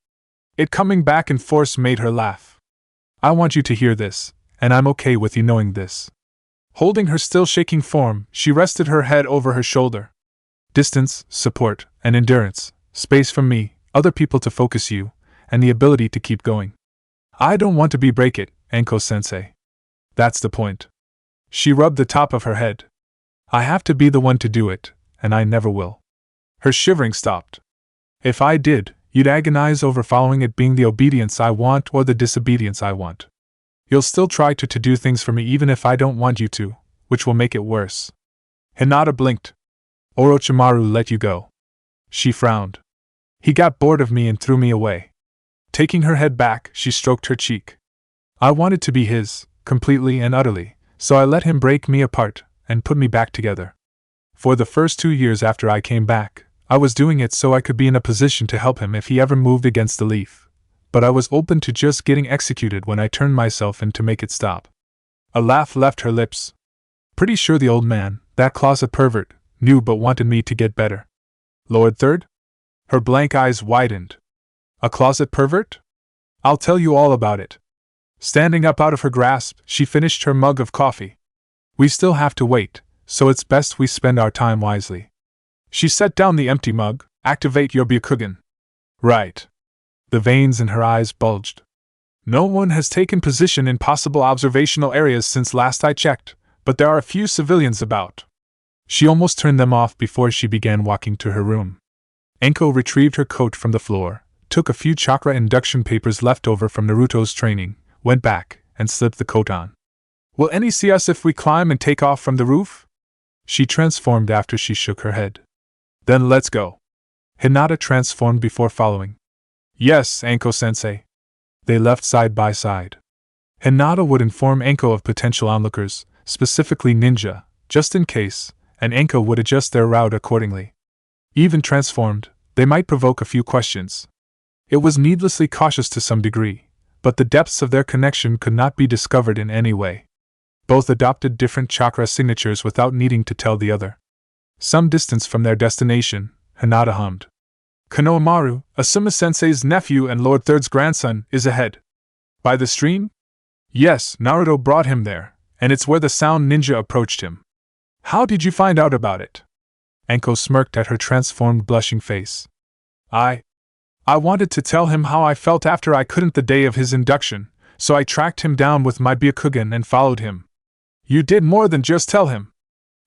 It coming back in force made her laugh. "I want you to hear this, and I'm okay with you knowing this." Holding her still shaking form, she rested her head over her shoulder. "Distance, support, and endurance, space from me, other people to focus you, and the ability to keep going. I don't want to break it, Anko-sensei. That's the point." She rubbed the top of her head. "I have to be the one to do it, and I never will." Her shivering stopped. "If I did, you'd agonize over following it being the obedience I want or the disobedience I want. You'll still try to do things for me even if I don't want you to, which will make it worse." Hinata blinked. "Orochimaru let you go." She frowned. "He got bored of me and threw me away." Taking her head back, she stroked her cheek. "I wanted to be his, completely and utterly, so I let him break me apart and put me back together. For the first 2 years after I came back, I was doing it so I could be in a position to help him if he ever moved against the leaf. But I was open to just getting executed when I turned myself in to make it stop." A laugh left her lips. "Pretty sure the old man, that closet pervert, knew but wanted me to get better." "Lord Third?" Her blank eyes widened. "A closet pervert? I'll tell you all about it." Standing up out of her grasp, she finished her mug of coffee. "We still have to wait, so it's best we spend our time wisely." She set down the empty mug. "Activate your Byakugan." "Right." The veins in her eyes bulged. "No one has taken position in possible observational areas since last I checked, but there are a few civilians about." She almost turned them off before she began walking to her room. Anko retrieved her coat from the floor, took a few chakra induction papers left over from Naruto's training, went back, and slipped the coat on. "Will any see us if we climb and take off from the roof?" She transformed after she shook her head. "Then let's go." Hinata transformed before following. "Yes, Anko-sensei." They left side by side. Hinata would inform Anko of potential onlookers, specifically ninja, just in case, and Anko would adjust their route accordingly. Even transformed, they might provoke a few questions. It was needlessly cautious to some degree, but the depths of their connection could not be discovered in any way. Both adopted different chakra signatures without needing to tell the other. Some distance from their destination, Hinata hummed. "Konohamaru, Asuma-sensei's nephew and Lord Third's grandson, is ahead." "By the stream?" "Yes, Naruto brought him there, and it's where the sound ninja approached him." "How did you find out about it?" Anko smirked at her transformed, blushing face. I wanted to tell him how I felt after I couldn't the day of his induction, so I tracked him down with my Byakugan and followed him. You did more than just tell him.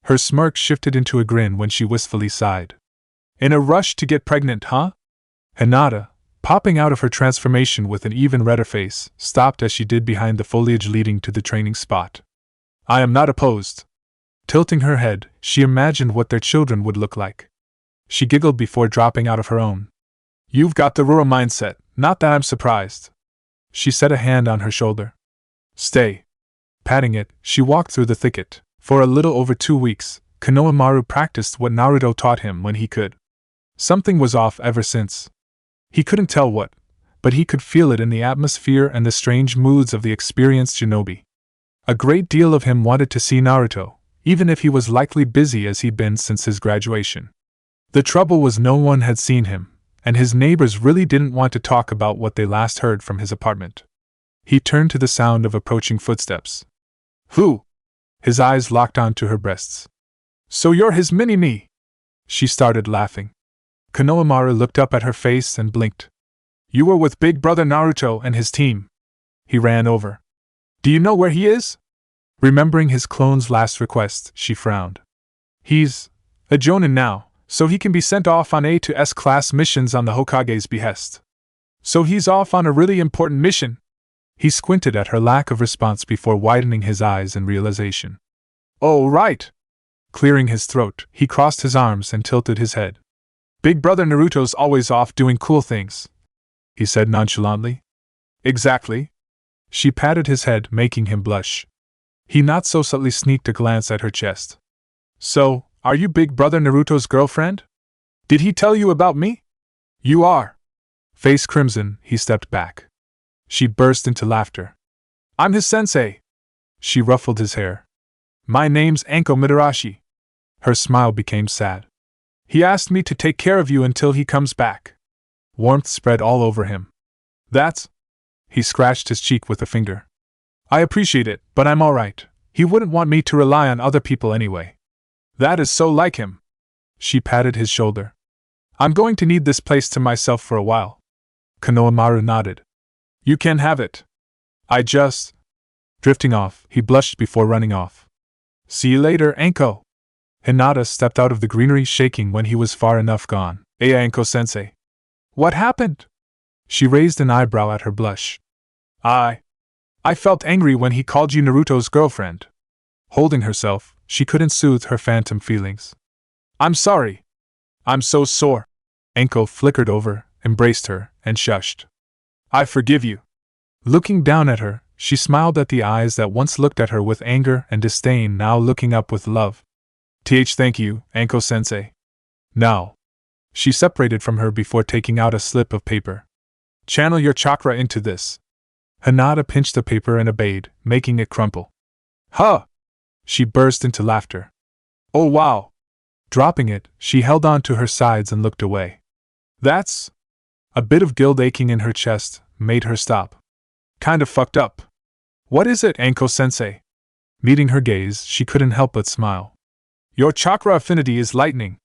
Her smirk shifted into a grin when she wistfully sighed. In a rush to get pregnant, huh? Hinata, popping out of her transformation with an even redder face, stopped as she did behind the foliage leading to the training spot. I am not opposed. Tilting her head, she imagined what their children would look like. She giggled before dropping out of her own. You've got the Rura mindset, not that I'm surprised. She set a hand on her shoulder. Stay. Patting it, she walked through the thicket. For a little over 2 weeks, Konohamaru practiced what Naruto taught him when he could. Something was off ever since. He couldn't tell what, but he could feel it in the atmosphere and the strange moods of the experienced shinobi. A great deal of him wanted to see Naruto, even if he was likely busy as he'd been since his graduation. The trouble was no one had seen him, and his neighbors really didn't want to talk about what they last heard from his apartment. He turned to the sound of approaching footsteps. Who? His eyes locked onto her breasts. So you're his mini-me? She started laughing. Konohamaru looked up at her face and blinked. You were with Big Brother Naruto and his team. He ran over. Do you know where he is? Remembering his clone's last request, she frowned. He's a Jonin now, so he can be sent off on A to S-class missions on the Hokage's behest. So he's off on a really important mission? He squinted at her lack of response before widening his eyes in realization. Oh, right. Clearing his throat, he crossed his arms and tilted his head. Big Brother Naruto's always off doing cool things, he said nonchalantly. Exactly. She patted his head, making him blush. He not so subtly sneaked a glance at her chest. So, are you Big Brother Naruto's girlfriend? Did he tell you about me? You are. Face crimson, he stepped back. She burst into laughter. I'm his sensei. She ruffled his hair. My name's Anko Mitarashi. Her smile became sad. He asked me to take care of you until he comes back. Warmth spread all over him. That's... He scratched his cheek with a finger. I appreciate it, but I'm alright. He wouldn't want me to rely on other people anyway. That is so like him. She patted his shoulder. I'm going to need this place to myself for a while. Konohamaru nodded. You can have it. I just... Drifting off, he blushed before running off. See you later, Anko. Hinata stepped out of the greenery shaking when he was far enough gone. Hey, Anko-sensei. What happened? She raised an eyebrow at her blush. I felt angry when he called you Naruto's girlfriend. Holding herself, she couldn't soothe her phantom feelings. I'm sorry. I'm so sore. Anko flickered over, embraced her, and shushed. I forgive you. Looking down at her, she smiled at the eyes that once looked at her with anger and disdain now looking up with love. Thank you, Anko-sensei. Now. She separated from her before taking out a slip of paper. Channel your chakra into this. Hinata pinched the paper and obeyed, making it crumple. Huh! She burst into laughter. Oh wow! Dropping it, she held on to her sides and looked away. That's... A bit of guilt aching in her chest made her stop. Kind of fucked up. What is it, Anko-sensei? Meeting her gaze, she couldn't help but smile. Your chakra affinity is lightning.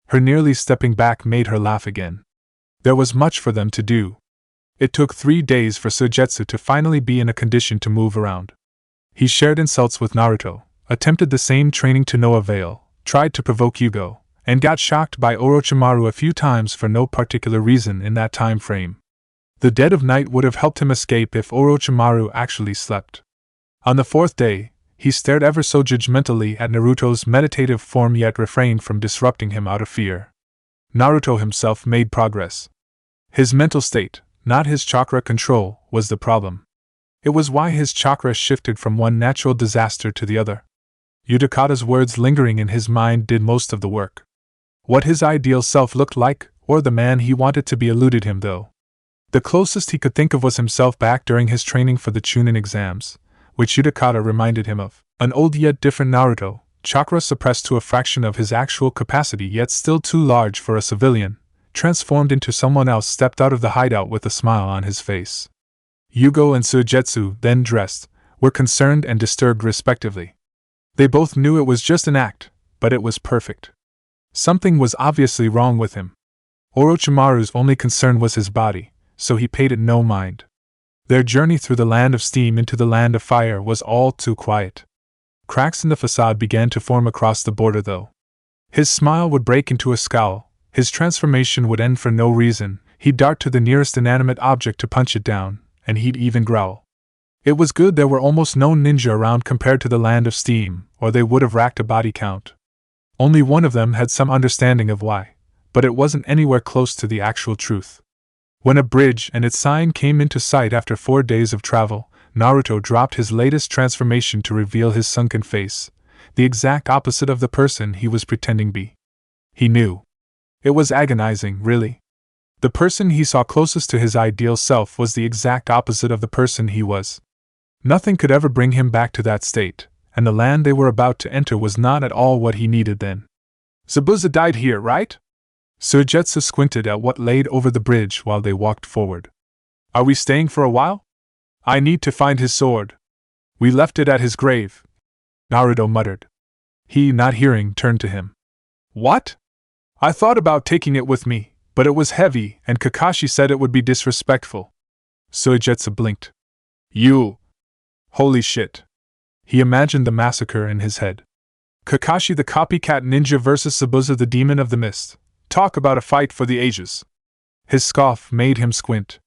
Her nearly stepping back made her laugh again. There was much for them to do. It took 3 days for Sujetsu to finally be in a condition to move around. He shared insults with Naruto, attempted the same training to no avail, tried to provoke Yugo, and got shocked by Orochimaru a few times for no particular reason in that time frame. The dead of night would have helped him escape if Orochimaru actually slept. On the 4th day, he stared ever so judgmentally at Naruto's meditative form yet refrained from disrupting him out of fear. Naruto himself made progress. His mental state, not his chakra control, was the problem. It was why his chakra shifted from one natural disaster to the other. Yudhakata's words lingering in his mind did most of the work. What his ideal self looked like, or the man he wanted to be, eluded him though. The closest he could think of was himself back during his training for the Chunin exams, which Yudhakata reminded him of, an old yet different Naruto, chakra suppressed to a fraction of his actual capacity yet still too large for a civilian, transformed into someone else, stepped out of the hideout with a smile on his face. Yugo and Sujetsu, then dressed, were concerned and disturbed respectively. They both knew it was just an act, but it was perfect. Something was obviously wrong with him. Orochimaru's only concern was his body, so he paid it no mind. Their journey through the land of steam into the land of fire was all too quiet. Cracks in the facade began to form across the border though. His smile would break into a scowl, his transformation would end for no reason, he'd dart to the nearest inanimate object to punch it down, and he'd even growl. It was good there were almost no ninja around compared to the land of steam, or they would have racked a body count. Only one of them had some understanding of why, but it wasn't anywhere close to the actual truth. When a bridge and its sign came into sight after 4 days of travel, Naruto dropped his latest transformation to reveal his sunken face, the exact opposite of the person he was pretending to be. He knew. It was agonizing, really. The person he saw closest to his ideal self was the exact opposite of the person he was. Nothing could ever bring him back to that state, and the land they were about to enter was not at all what he needed then. Zabuza died here, right? Suigetsu squinted at what laid over the bridge while they walked forward. Are we staying for a while? I need to find his sword. We left it at his grave, Naruto muttered. He, not hearing, turned to him. What? I thought about taking it with me, but it was heavy, and Kakashi said it would be disrespectful. Suigetsu blinked. You! Holy shit. He imagined the massacre in his head. Kakashi the copycat ninja versus Zabuza the demon of the mist. Talk about a fight for the ages. His scoff made him squint.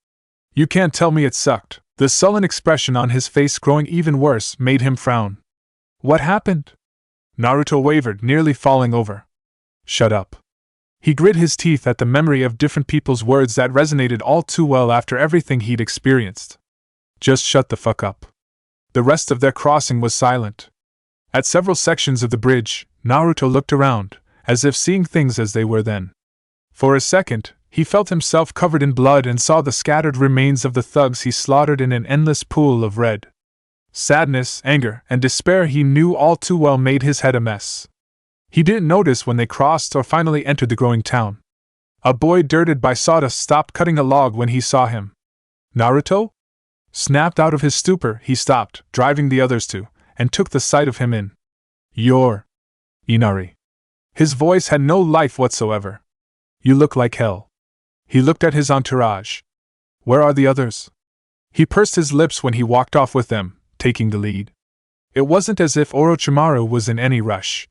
You can't tell me it sucked. The sullen expression on his face growing even worse made him frown. What happened? Naruto wavered, nearly falling over. Shut up. He grit his teeth at the memory of different people's words that resonated all too well after everything he'd experienced. Just shut the fuck up. The rest of their crossing was silent. At several sections of the bridge, Naruto looked around, as if seeing things as they were then. For a second, he felt himself covered in blood and saw the scattered remains of the thugs he slaughtered in an endless pool of red. Sadness, anger, and despair he knew all too well made his head a mess. He didn't notice when they crossed or finally entered the growing town. A boy dirted by sawdust stopped cutting a log when he saw him. Naruto? Snapped out of his stupor, he stopped, driving the others to, and took the sight of him in. You're Inari. His voice had no life whatsoever. You look like hell. He looked at his entourage. Where are the others? He pursed his lips when he walked off with them, taking the lead. It wasn't as if Orochimaru was in any rush.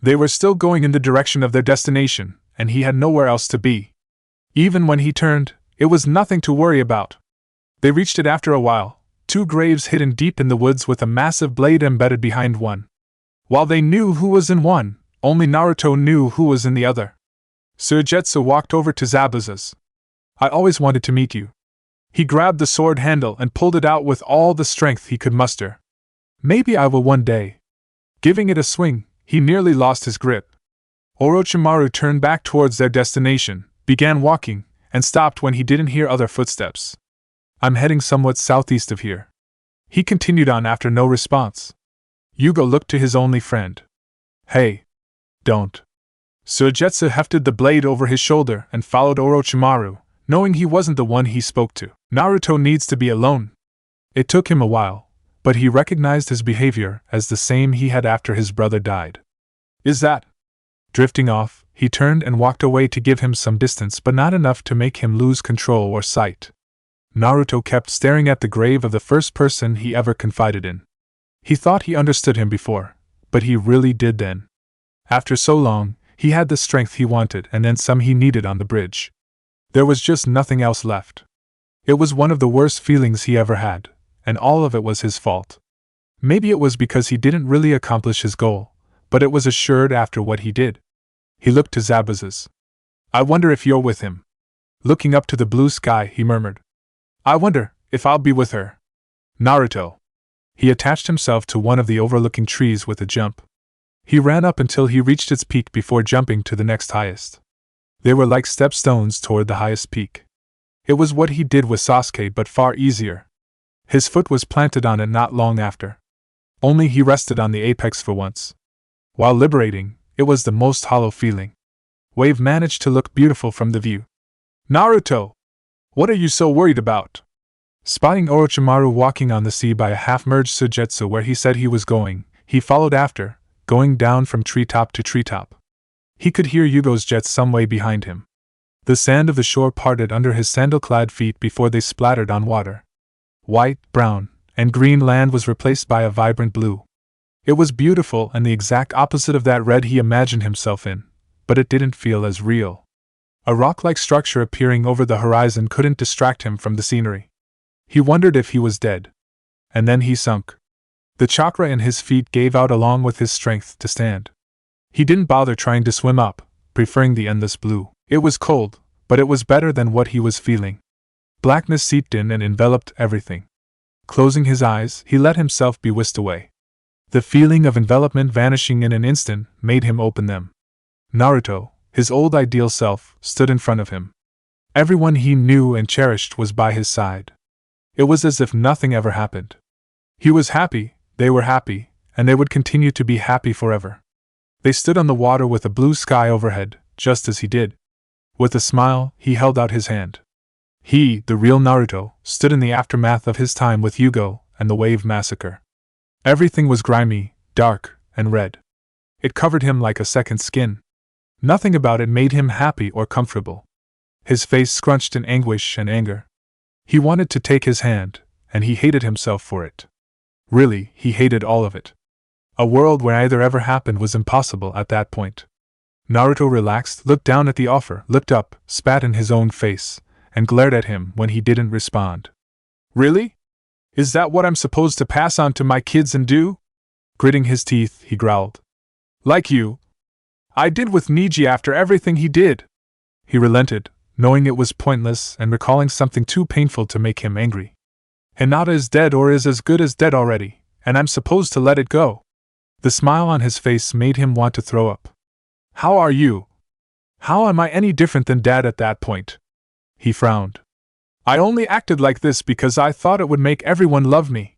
They were still going in the direction of their destination, and he had nowhere else to be. Even when he turned, it was nothing to worry about. They reached it after a while, 2 graves hidden deep in the woods with a massive blade embedded behind one. While they knew who was in one, only Naruto knew who was in the other. Suigetsu walked over to Zabuza's. I always wanted to meet you. He grabbed the sword handle and pulled it out with all the strength he could muster. Maybe I will one day. Giving it a swing, he nearly lost his grip. Orochimaru turned back towards their destination, began walking, and stopped when he didn't hear other footsteps. I'm heading somewhat southeast of here. He continued on after no response. Yugo looked to his only friend. Hey. Don't. Suigetsu hefted the blade over his shoulder and followed Orochimaru, knowing he wasn't the one he spoke to. Naruto needs to be alone. It took him a while, but he recognized his behavior as the same he had after his brother died. Is that? Drifting off, he turned and walked away to give him some distance but not enough to make him lose control or sight. Naruto kept staring at the grave of the first person he ever confided in. He thought he understood him before, but he really did then. After so long, he had the strength he wanted and then some he needed on the bridge. There was just nothing else left. It was one of the worst feelings he ever had, and all of it was his fault. Maybe it was because he didn't really accomplish his goal, but it was assured after what he did. He looked to Zabuza's. I wonder if you're with him. Looking up to the blue sky, he murmured. I wonder if I'll be with her. Naruto. He attached himself to one of the overlooking trees with a jump. He ran up until he reached its peak before jumping to the next highest. They were like stepstones toward the highest peak. It was what he did with Sasuke but far easier. His foot was planted on it not long after. Only he rested on the apex for once. While liberating, it was the most hollow feeling. Wave managed to look beautiful from the view. Naruto! What are you so worried about? Spotting Orochimaru walking on the sea by a half-merged Suigetsu where he said he was going, he followed after, going down from treetop to treetop. He could hear Yugo's jets some way behind him. The sand of the shore parted under his sandal-clad feet before they splattered on water. White, brown, and green land was replaced by a vibrant blue. It was beautiful and the exact opposite of that red he imagined himself in, but it didn't feel as real. A rock-like structure appearing over the horizon couldn't distract him from the scenery. He wondered if he was dead. And then he sunk. The chakra in his feet gave out along with his strength to stand. He didn't bother trying to swim up, preferring the endless blue. It was cold, but it was better than what he was feeling. Blackness seeped in and enveloped everything. Closing his eyes, he let himself be whisked away. The feeling of envelopment vanishing in an instant made him open them. Naruto, his old ideal self, stood in front of him. Everyone he knew and cherished was by his side. It was as if nothing ever happened. He was happy, they were happy, and they would continue to be happy forever. They stood on the water with a blue sky overhead, just as he did. With a smile, he held out his hand. He, the real Naruto, stood in the aftermath of his time with Yugo and the Wave Massacre. Everything was grimy, dark, and red. It covered him like a second skin. Nothing about it made him happy or comfortable. His face scrunched in anguish and anger. He wanted to take his hand, and he hated himself for it. Really, he hated all of it. A world where either ever happened was impossible at that point. Naruto relaxed, looked down at the offer, looked up, spat in his own face, and glared at him when he didn't respond. Really? Is that what I'm supposed to pass on to my kids and do? Gritting his teeth, he growled. Like you. I did with Niji after everything he did. He relented, knowing it was pointless and recalling something too painful to make him angry. Hinata is dead or is as good as dead already, and I'm supposed to let it go. The smile on his face made him want to throw up. How are you? How am I any different than Dad at that point? He frowned. I only acted like this because I thought it would make everyone love me.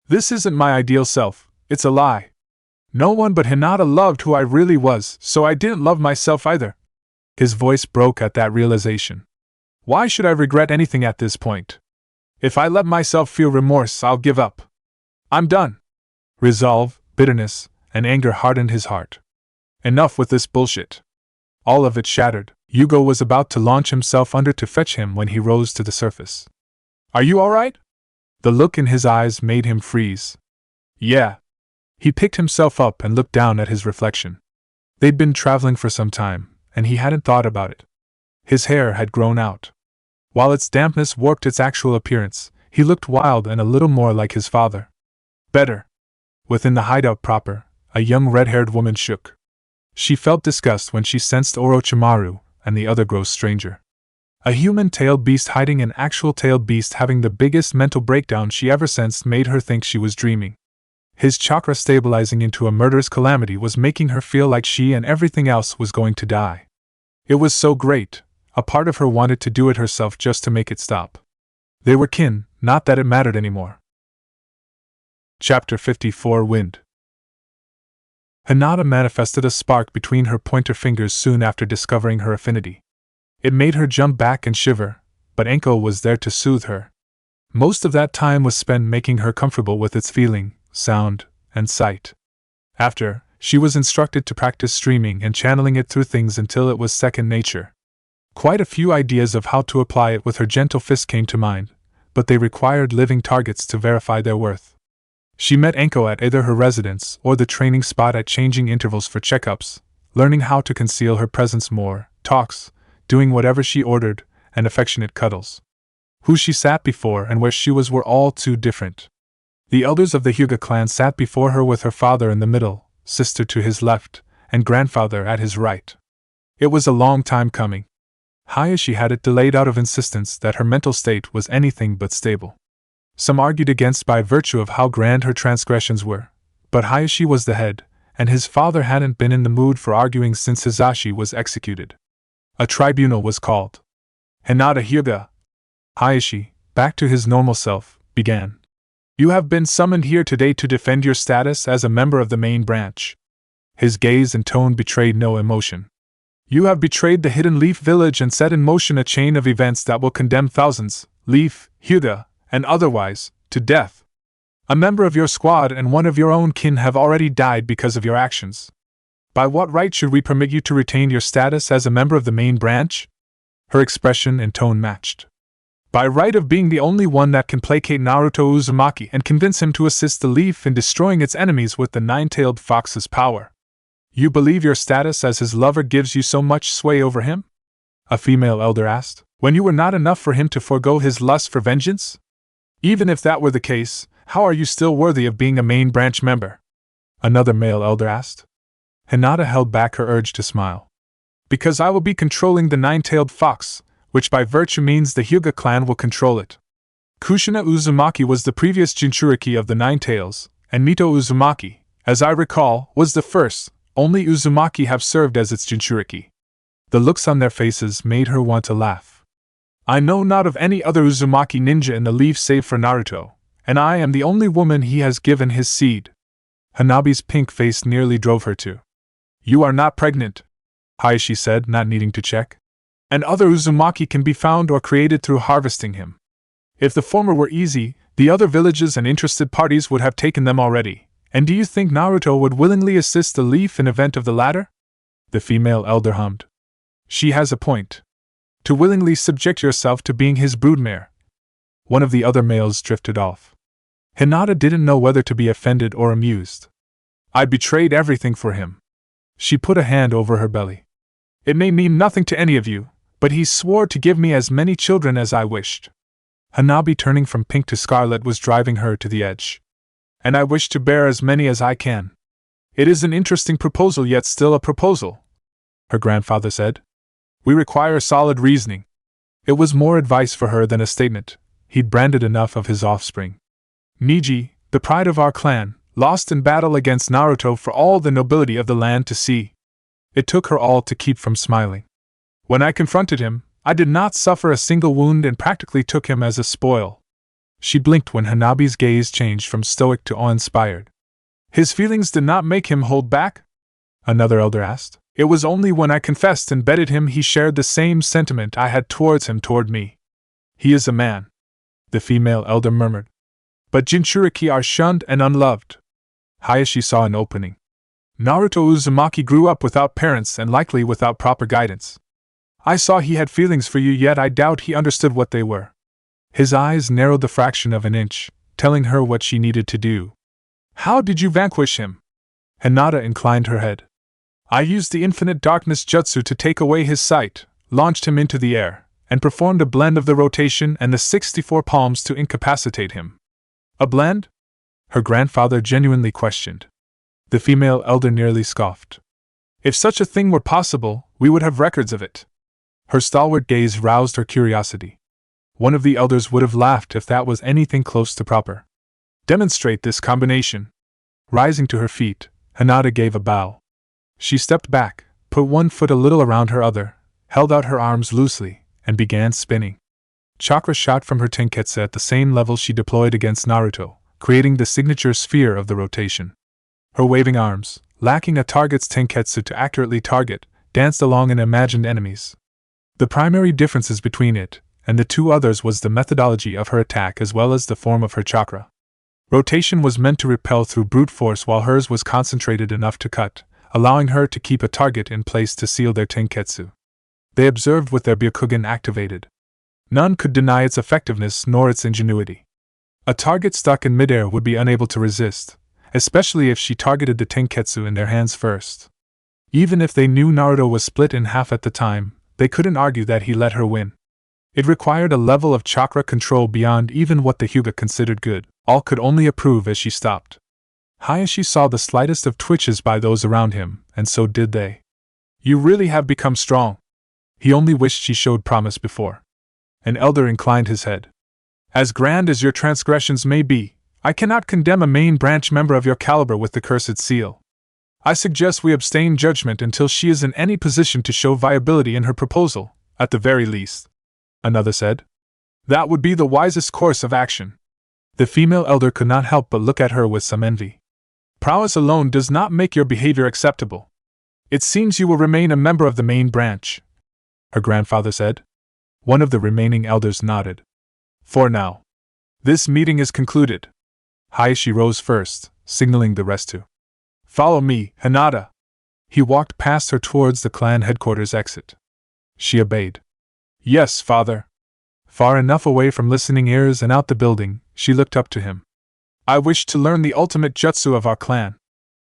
This isn't my ideal self, it's a lie. No one but Hinata loved who I really was, so I didn't love myself either. His voice broke at that realization. Why should I regret anything at this point? If I let myself feel remorse, I'll give up. I'm done. Resolve, bitterness, and anger hardened his heart. Enough with this bullshit. All of it shattered. Yugo was about to launch himself under to fetch him when he rose to the surface. Are you alright? The look in his eyes made him freeze. Yeah. He picked himself up and looked down at his reflection. They'd been traveling for some time, and he hadn't thought about it. His hair had grown out. While its dampness warped its actual appearance, he looked wild and a little more like his father. Better. Within the hideout proper, a young red-haired woman shook. She felt disgust when she sensed Orochimaru and the other gross stranger. A human-tailed beast hiding an actual tailed beast having the biggest mental breakdown she ever sensed made her think she was dreaming. His chakra stabilizing into a murderous calamity was making her feel like she and everything else was going to die. It was so great, a part of her wanted to do it herself just to make it stop. They were kin, not that it mattered anymore. Chapter 54 Wind. Hinata manifested a spark between her pointer fingers soon after discovering her affinity. It made her jump back and shiver, but Enko was there to soothe her. Most of that time was spent making her comfortable with its feeling, sound, and sight. After, she was instructed to practice streaming and channeling it through things until it was second nature. Quite a few ideas of how to apply it with her gentle fist came to mind, but they required living targets to verify their worth. She met Enko at either her residence or the training spot at changing intervals for checkups, learning how to conceal her presence more, talks, doing whatever she ordered, and affectionate cuddles. Who she sat before and where she was were all too different. The elders of the Hyuga clan sat before her with her father in the middle, sister to his left, and grandfather at his right. It was a long time coming. Hayashi had it delayed out of insistence that her mental state was anything but stable. Some argued against by virtue of how grand her transgressions were, but Hayashi was the head, and his father hadn't been in the mood for arguing since Hizashi was executed. A tribunal was called. Hinata Hyuga. Hayashi, back to his normal self, began. You have been summoned here today to defend your status as a member of the main branch. His gaze and tone betrayed no emotion. You have betrayed the hidden Leaf Village and set in motion a chain of events that will condemn thousands, Leaf, Hyuga, and otherwise, to death. A member of your squad and one of your own kin have already died because of your actions. By what right should we permit you to retain your status as a member of the main branch? Her expression and tone matched. By right of being the only one that can placate Naruto Uzumaki and convince him to assist the leaf in destroying its enemies with the nine-tailed fox's power. You believe your status as his lover gives you so much sway over him? A female elder asked, when you were not enough for him to forego his lust for vengeance? Even if that were the case, how are you still worthy of being a main branch member? Another male elder asked. Hinata held back her urge to smile. Because I will be controlling the nine-tailed fox, which by virtue means the Hyuga clan will control it. Kushina Uzumaki was the previous Jinchuriki of the Nine Tails, and Mito Uzumaki, as I recall, was the first. Only Uzumaki have served as its Jinchuriki. The looks on their faces made her want to laugh. I know not of any other Uzumaki ninja in the leaf save for Naruto, and I am the only woman he has given his seed. Hanabi's pink face nearly drove her to. You are not pregnant, Hayashi said, not needing to check. And other Uzumaki can be found or created through harvesting him. If the former were easy, the other villages and interested parties would have taken them already. And do you think Naruto would willingly assist the leaf in event of the latter? The female elder hummed. She has a point. To willingly subject yourself to being his broodmare. One of the other males drifted off. Hinata didn't know whether to be offended or amused. I betrayed everything for him. She put a hand over her belly. It may mean nothing to any of you, but he swore to give me as many children as I wished. Hanabi, turning from pink to scarlet, was driving her to the edge. And I wish to bear as many as I can. It is an interesting proposal, yet still a proposal, her grandfather said. We require solid reasoning. It was more advice for her than a statement. He'd branded enough of his offspring. Niji, the pride of our clan, lost in battle against Naruto for all the nobility of the land to see. It took her all to keep from smiling. When I confronted him, I did not suffer a single wound and practically took him as a spoil. She blinked when Hanabi's gaze changed from stoic to awe-inspired. His feelings did not make him hold back? Another elder asked. It was only when I confessed and betted him he shared the same sentiment I had towards him toward me. He is a man, the female elder murmured. But Jinchuriki are shunned and unloved. Hayashi saw an opening. Naruto Uzumaki grew up without parents and likely without proper guidance. I saw he had feelings for you, yet I doubt he understood what they were. His eyes narrowed the fraction of an inch, telling her what she needed to do. How did you vanquish him? Hinata inclined her head. I used the infinite darkness jutsu to take away his sight, launched him into the air, and performed a blend of the rotation and the 64 palms to incapacitate him. A blend? Her grandfather genuinely questioned. The female elder nearly scoffed. If such a thing were possible, we would have records of it. Her stalwart gaze roused her curiosity. One of the elders would have laughed if that was anything close to proper. Demonstrate this combination. Rising to her feet, Hinata gave a bow. She stepped back, put one foot a little around her other, held out her arms loosely, and began spinning. Chakra shot from her tenketsu at the same level she deployed against Naruto, creating the signature sphere of the rotation. Her waving arms, lacking a target's tenketsu to accurately target, danced along and imagined enemies. The primary differences between it and the two others was the methodology of her attack as well as the form of her chakra. Rotation was meant to repel through brute force, while hers was concentrated enough to cut, allowing her to keep a target in place to seal their tenketsu. They observed with their Byakugan activated. None could deny its effectiveness nor its ingenuity. A target stuck in midair would be unable to resist, especially if she targeted the tenketsu in their hands first. Even if they knew Naruto was split in half at the time, they couldn't argue that he let her win. It required a level of chakra control beyond even what the Hyuga considered good. All could only approve as she stopped. Hayashi saw the slightest of twitches by those around him, and so did they. You really have become strong. He only wished she showed promise before. An elder inclined his head. As grand as your transgressions may be, I cannot condemn a main branch member of your caliber with the cursed seal. I suggest we abstain judgment until she is in any position to show viability in her proposal, at the very least. Another said. That would be the wisest course of action. The female elder could not help but look at her with some envy. Prowess alone does not make your behavior acceptable. It seems you will remain a member of the main branch, her grandfather said. One of the remaining elders nodded. For now. This meeting is concluded. Hayashi rose first, signaling the rest to follow me, Hinata. He walked past her towards the clan headquarters exit. She obeyed. Yes, father. Far enough away from listening ears and out the building, she looked up to him. I wish to learn the ultimate jutsu of our clan.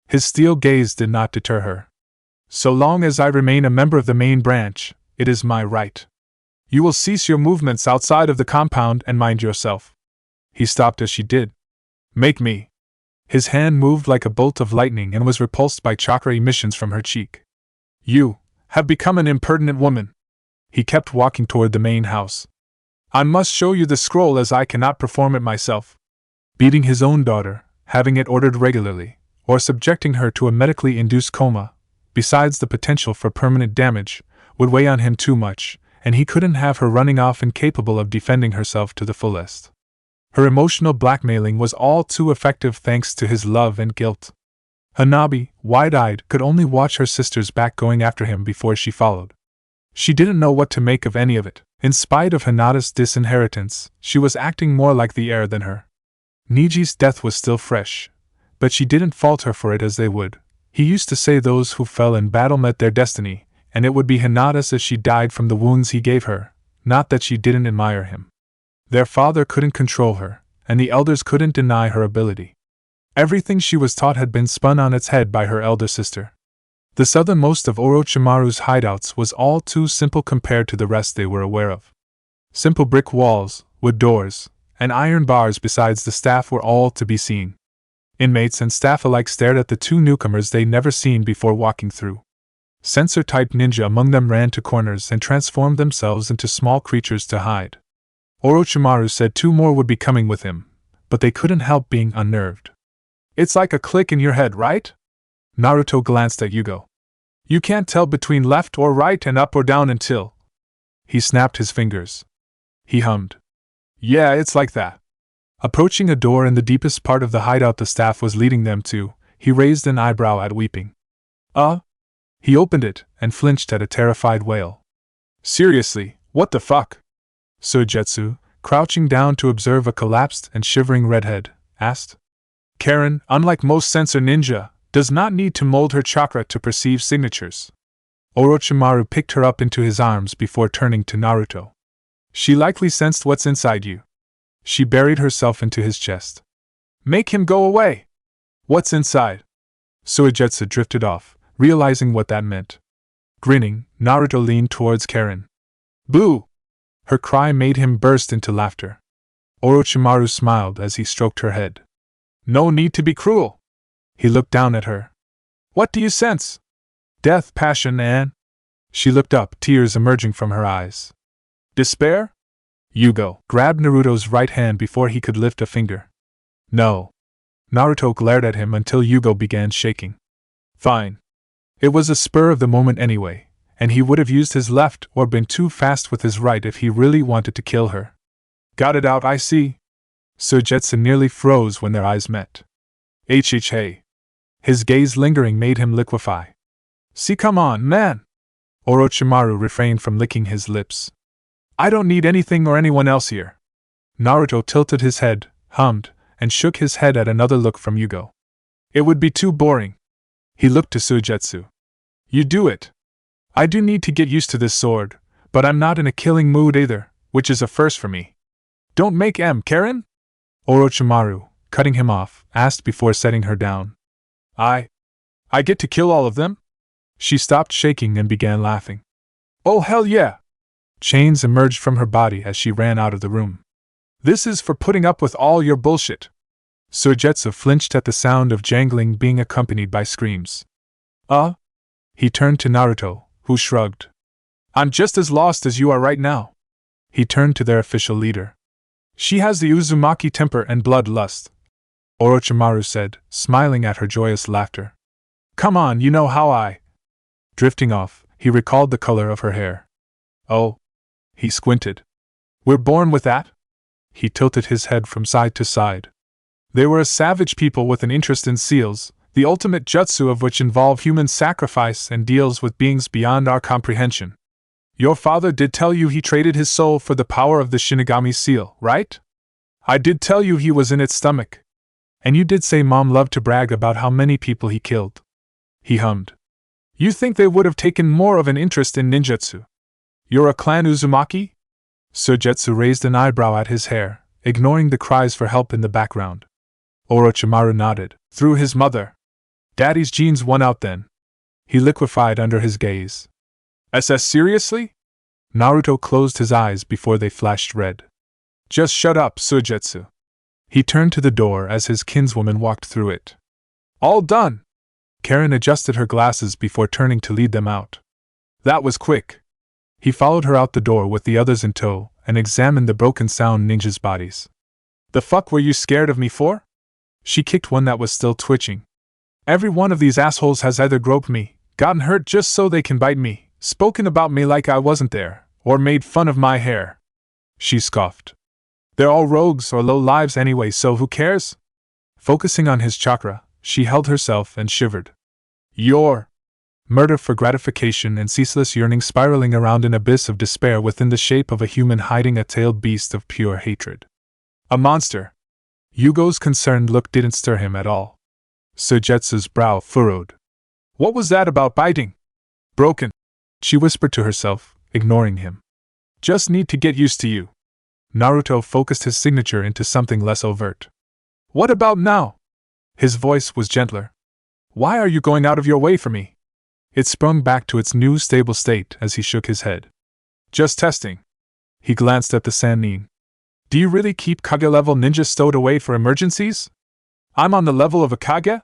His steel gaze did not deter her. So long as I remain a member of the main branch, it is my right. You will cease your movements outside of the compound and mind yourself. He stopped as she did. Make me. His hand moved like a bolt of lightning and was repulsed by chakra emissions from her cheek. You have become an impertinent woman. He kept walking toward the main house. I must show you the scroll as I cannot perform it myself. Beating his own daughter, having it ordered regularly, or subjecting her to a medically induced coma, besides the potential for permanent damage, would weigh on him too much, and he couldn't have her running off incapable of defending herself to the fullest. Her emotional blackmailing was all too effective thanks to his love and guilt. Hanabi, wide-eyed, could only watch her sister's back going after him before she followed. She didn't know what to make of any of it. In spite of Hinata's disinheritance, she was acting more like the heir than her. Niji's death was still fresh, but she didn't fault her for it as they would. He used to say those who fell in battle met their destiny, and it would be Hinata's as she died from the wounds he gave her, not that she didn't admire him. Their father couldn't control her, and the elders couldn't deny her ability. Everything she was taught had been spun on its head by her elder sister. The southernmost of Orochimaru's hideouts was all too simple compared to the rest they were aware of. Simple brick walls, wood doors, and iron bars besides the staff were all to be seen. Inmates and staff alike stared at the two newcomers they'd never seen before walking through. Censor-type ninja among them ran to corners and transformed themselves into small creatures to hide. Orochimaru said two more would be coming with him, but they couldn't help being unnerved. It's like a click in your head, right? Naruto glanced at Yugo. You can't tell between left or right and up or down until... He snapped his fingers. He hummed. Yeah, it's like that. Approaching a door in the deepest part of the hideout the staff was leading them to, he raised an eyebrow at weeping. He opened it and flinched at a terrified wail. Seriously, what the fuck? Suigetsu, crouching down to observe a collapsed and shivering redhead, asked. Karen, unlike most censor ninja, does not need to mold her chakra to perceive signatures. Orochimaru picked her up into his arms before turning to Naruto. She likely sensed what's inside you. She buried herself into his chest. Make him go away! What's inside? Suigetsu drifted off, realizing what that meant. Grinning, Naruto leaned towards Karen. Boo! Her cry made him burst into laughter. Orochimaru smiled as he stroked her head. No need to be cruel. He looked down at her. What do you sense? Death, passion, and... She looked up, tears emerging from her eyes. Despair? Yugo grabbed Naruto's right hand before he could lift a finger. No. Naruto glared at him until Yugo began shaking. Fine. It was a spur of the moment anyway, and he would have used his left or been too fast with his right if he really wanted to kill her. Got it out, I see. Suigetsu nearly froze when their eyes met. Hey. His gaze lingering made him liquefy. See, come on, man! Orochimaru refrained from licking his lips. I don't need anything or anyone else here. Naruto tilted his head, hummed, and shook his head at another look from Yugo. It would be too boring. He looked to Suigetsu. You do it. I do need to get used to this sword, but I'm not in a killing mood either, which is a first for me. Don't make Karen? Orochimaru, cutting him off, asked before setting her down. I get to kill all of them? She stopped shaking and began laughing. Oh hell yeah! Chains emerged from her body as she ran out of the room. This is for putting up with all your bullshit. Suigetsu flinched at the sound of jangling being accompanied by screams. He turned to Naruto, who shrugged. I'm just as lost as you are right now. He turned to their official leader. She has the Uzumaki temper and bloodlust, Orochimaru said, smiling at her joyous laughter. Come on, you know how I... Drifting off, he recalled the color of her hair. Oh. He squinted. We're born with that? He tilted his head from side to side. They were a savage people with an interest in seals, the ultimate jutsu of which involve human sacrifice and deals with beings beyond our comprehension. Your father did tell you he traded his soul for the power of the Shinigami seal, right? I did tell you he was in its stomach. And you did say Mom loved to brag about how many people he killed. He hummed. You think they would have taken more of an interest in ninjutsu? You're a clan Uzumaki? Sujetsu raised an eyebrow at his hair, ignoring the cries for help in the background. Orochimaru nodded. Through his mother. Daddy's genes won out then. He liquefied under his gaze. SS seriously? Naruto closed his eyes before they flashed red. Just shut up, Sujetsu. He turned to the door as his kinswoman walked through it. All done! Karen adjusted her glasses before turning to lead them out. That was quick. He followed her out the door with the others in tow and examined the broken sound ninjas' bodies. The fuck were you scared of me for? She kicked one that was still twitching. Every one of these assholes has either groped me, gotten hurt just so they can bite me, spoken about me like I wasn't there, or made fun of my hair. She scoffed. They're all rogues or low lives anyway, so who cares? Focusing on his chakra, she held herself and shivered. Your murder for gratification and ceaseless yearning spiraling around an abyss of despair within the shape of a human hiding a tailed beast of pure hatred. A monster. Yugo's concerned look didn't stir him at all. Sujetsu's brow furrowed. What was that about biting? Broken, she whispered to herself, ignoring him. Just need to get used to you. Naruto focused his signature into something less overt. What about now? His voice was gentler. Why are you going out of your way for me? It sprung back to its new stable state as he shook his head. Just testing. He glanced at the Sannin. Do you really keep Kage-level ninjas stowed away for emergencies? I'm on the level of a Kage?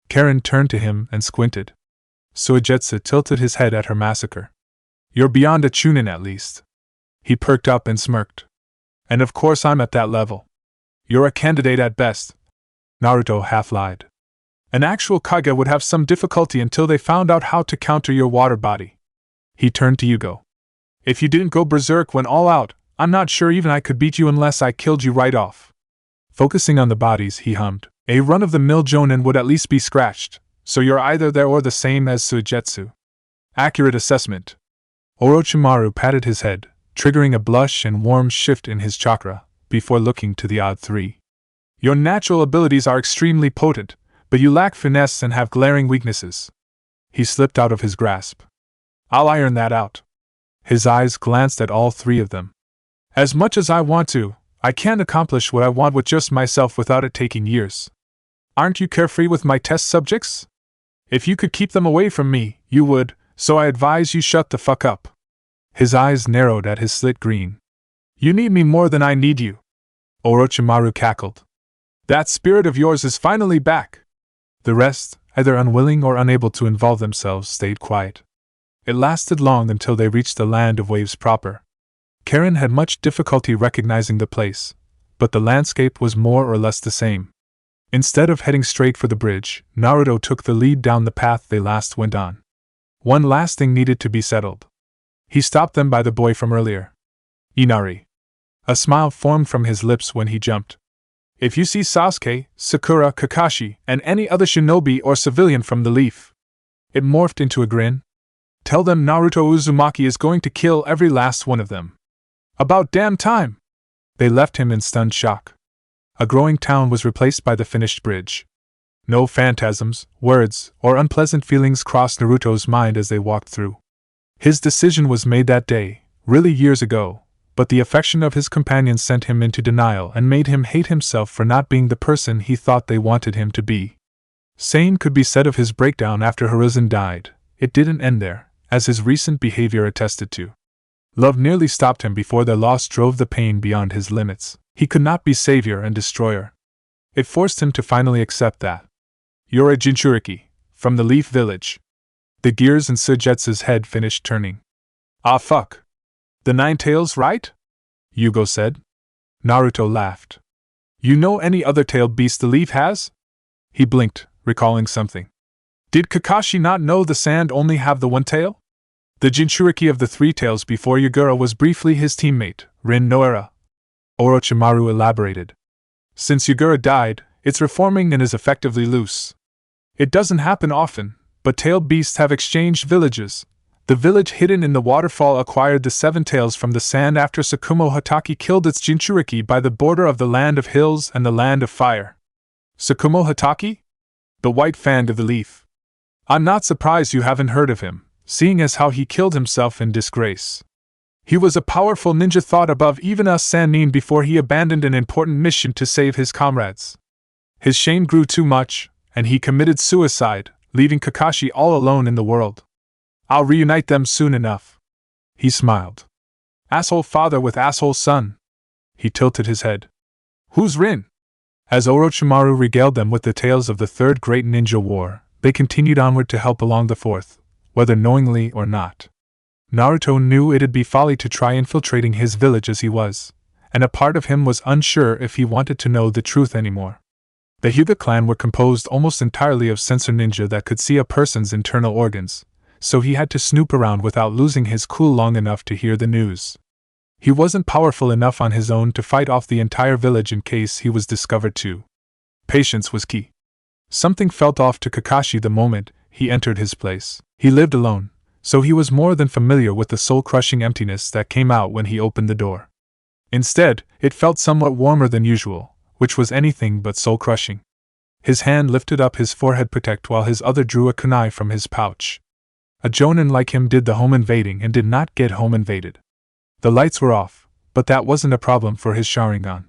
Karen turned to him and squinted. Sujetsu tilted his head at her massacre. You're beyond a Chunin at least. He perked up and smirked. And of course I'm at that level. You're a candidate at best. Naruto half lied. An actual Kage would have some difficulty until they found out how to counter your water body. He turned to Yugo. If you didn't go berserk when all out, I'm not sure even I could beat you unless I killed you right off. Focusing on the bodies, he hummed. A run-of-the-mill jonin would at least be scratched, so you're either there or the same as Sujetsu. Accurate assessment. Orochimaru patted his head, triggering a blush and warm shift in his chakra, before looking to the odd three. Your natural abilities are extremely potent, but you lack finesse and have glaring weaknesses. He slipped out of his grasp. I'll iron that out. His eyes glanced at all three of them. As much as I want to, I can't accomplish what I want with just myself without it taking years. Aren't you carefree with my test subjects? If you could keep them away from me, you would, so I advise you shut the fuck up. His eyes narrowed at his slit green. You need me more than I need you. Orochimaru cackled. That spirit of yours is finally back. The rest, either unwilling or unable to involve themselves, stayed quiet. It lasted long until they reached the land of waves proper. Karen had much difficulty recognizing the place, but the landscape was more or less the same. Instead of heading straight for the bridge, Naruto took the lead down the path they last went on. One last thing needed to be settled. He stopped them by the boy from earlier. Inari. A smile formed from his lips when he jumped. If you see Sasuke, Sakura, Kakashi, and any other shinobi or civilian from the Leaf. It morphed into a grin. Tell them Naruto Uzumaki is going to kill every last one of them. About damn time! They left him in stunned shock. A growing town was replaced by the finished bridge. No phantasms, words, or unpleasant feelings crossed Naruto's mind as they walked through. His decision was made that day, really years ago, but the affection of his companions sent him into denial and made him hate himself for not being the person he thought they wanted him to be. Same could be said of his breakdown after Hiruzen died. It didn't end there, as his recent behavior attested to. Love nearly stopped him before their loss drove the pain beyond his limits. He could not be savior and destroyer. It forced him to finally accept that. You're a Jinchuriki, from the Leaf Village. The gears in Sujetsu's head finished turning. Ah fuck. The Nine Tails, right? Yugo said. Naruto laughed. You know any other tailed beast the Leaf has? He blinked, recalling something. Did Kakashi not know the sand only have the one tail? The Jinchuriki of the three tails before Yagura was briefly his teammate, Rin Noera. Orochimaru elaborated. Since Yagura died, it's reforming and is effectively loose. It doesn't happen often, but tailed beasts have exchanged villages. The village hidden in the waterfall acquired the seven tails from the sand after Sakumo Hatake killed its Jinchuriki by the border of the Land of Hills and the Land of Fire. Sakumo Hatake? The white fan of the Leaf. I'm not surprised you haven't heard of him, seeing as how he killed himself in disgrace. He was a powerful ninja thought above even us Sannin before he abandoned an important mission to save his comrades. His shame grew too much, and he committed suicide, leaving Kakashi all alone in the world. I'll reunite them soon enough. He smiled. Asshole father with asshole son. He tilted his head. Who's Rin? As Orochimaru regaled them with the tales of the Third Great Ninja War, they continued onward to help along the Fourth, whether knowingly or not. Naruto knew it'd be folly to try infiltrating his village as he was, and a part of him was unsure if he wanted to know the truth anymore. The Hyuga clan were composed almost entirely of sensor ninja that could see a person's internal organs, so he had to snoop around without losing his cool long enough to hear the news. He wasn't powerful enough on his own to fight off the entire village in case he was discovered too. Patience was key. Something felt off to Kakashi the moment he entered his place. He lived alone, so he was more than familiar with the soul-crushing emptiness that came out when he opened the door. Instead, it felt somewhat warmer than usual, which was anything but soul-crushing. His hand lifted up his forehead protect while his other drew a kunai from his pouch. A jonin like him did the home invading and did not get home invaded. The lights were off, but that wasn't a problem for his Sharingan.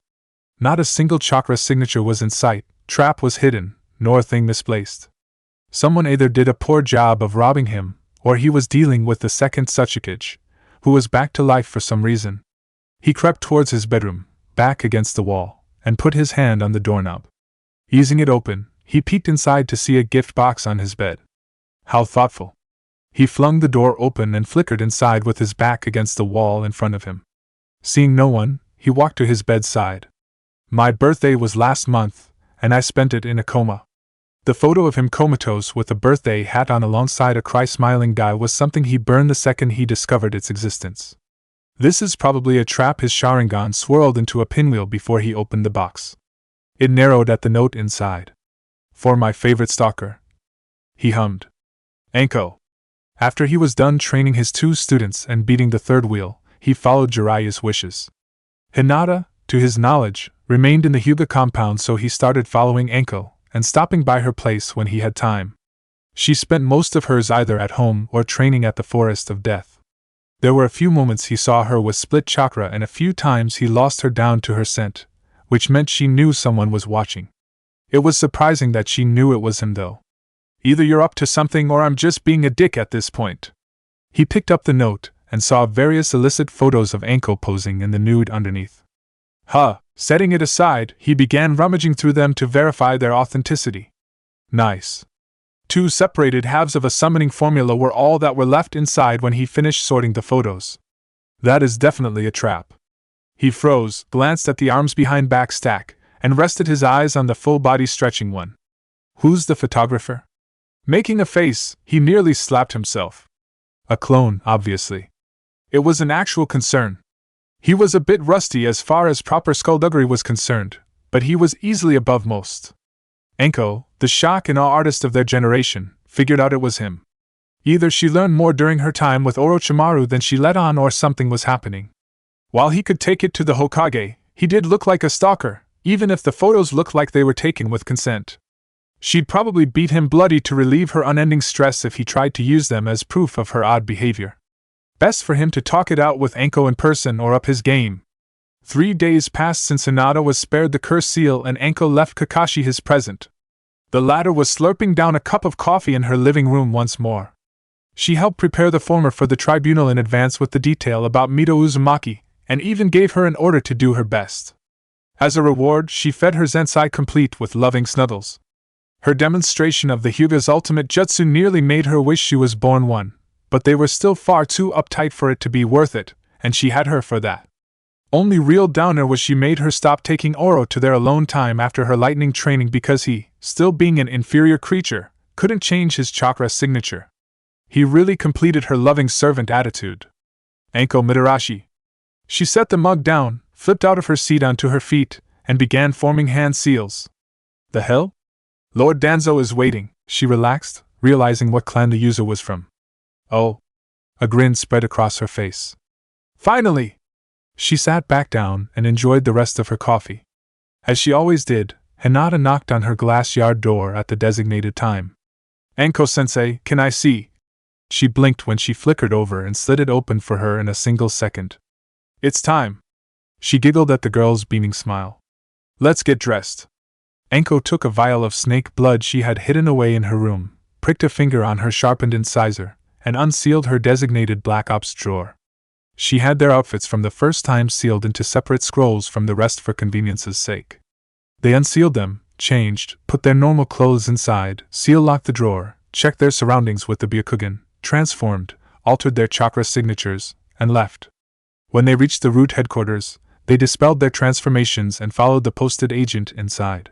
Not a single chakra signature was in sight, trap was hidden, nor thing misplaced. Someone either did a poor job of robbing him, or he was dealing with the second Succumbed, who was back to life for some reason. He crept towards his bedroom, back against the wall, and put his hand on the doorknob. Easing it open, he peeked inside to see a gift box on his bed. How thoughtful. He flung the door open and flickered inside with his back against the wall in front of him. Seeing no one, he walked to his bedside. My birthday was last month, and I spent it in a coma. The photo of him comatose with a birthday hat on alongside a cry-smiling guy was something he burned the second he discovered its existence. This is probably a trap. His Sharingan swirled into a pinwheel before he opened the box. It narrowed at the note inside. For my favorite stalker. He hummed. Anko. After he was done training his 2 students and beating the third wheel, he followed Jiraiya's wishes. Hinata, to his knowledge, remained in the Hyuga compound, so he started following Anko and stopping by her place when he had time. She spent most of hers either at home or training at the Forest of Death. There were a few moments he saw her with split chakra and a few times he lost her down to her scent, which meant she knew someone was watching. It was surprising that she knew it was him though. Either you're up to something or I'm just being a dick at this point. He picked up the note and saw various illicit photos of Anko posing in the nude underneath. Setting it aside, he began rummaging through them to verify their authenticity. Nice. 2 separated halves of a summoning formula were all that were left inside when he finished sorting the photos. That is definitely a trap. He froze, glanced at the arms behind back stack, and rested his eyes on the full-body stretching one. Who's the photographer? Making a face, he nearly slapped himself. A clone, obviously. It was an actual concern. He was a bit rusty as far as proper skullduggery was concerned, but he was easily above most. Anko, the shock and awe artist of their generation, figured out it was him. Either she learned more during her time with Orochimaru than she let on or something was happening. While he could take it to the Hokage, he did look like a stalker, even if the photos looked like they were taken with consent. She'd probably beat him bloody to relieve her unending stress if he tried to use them as proof of her odd behavior. Best for him to talk it out with Anko in person or up his game. 3 days passed since Hinata was spared the curse seal and Anko left Kakashi his present. The latter was slurping down a cup of coffee in her living room once more. She helped prepare the former for the tribunal in advance with the detail about Naruto Uzumaki, and even gave her an order to do her best. As a reward, she fed her Zensai complete with loving snuggles. Her demonstration of the Hyuga's ultimate jutsu nearly made her wish she was born one, but they were still far too uptight for it to be worth it, and she had her for that. Only real downer was she made her stop taking Oro to their alone time after her lightning training because he, still being an inferior creature, couldn't change his chakra signature. He really completed her loving servant attitude. Anko Mitarashi. She set the mug down, flipped out of her seat onto her feet, and began forming hand seals. The hell? Lord Danzo is waiting, she relaxed, realizing what clan the user was from. Oh. A grin spread across her face. Finally! She sat back down and enjoyed the rest of her coffee. As she always did, Hinata knocked on her glass yard door at the designated time. Anko-sensei, can I see? She blinked when she flickered over and slid it open for her in a single second. It's time. She giggled at the girl's beaming smile. Let's get dressed. Anko took a vial of snake blood she had hidden away in her room, pricked a finger on her sharpened incisor, and unsealed her designated Black Ops drawer. She had their outfits from the first time sealed into separate scrolls from the rest for convenience's sake. They unsealed them, changed, put their normal clothes inside, seal-locked the drawer, checked their surroundings with the Byakugan, transformed, altered their chakra signatures, and left. When they reached the root headquarters, they dispelled their transformations and followed the posted agent inside.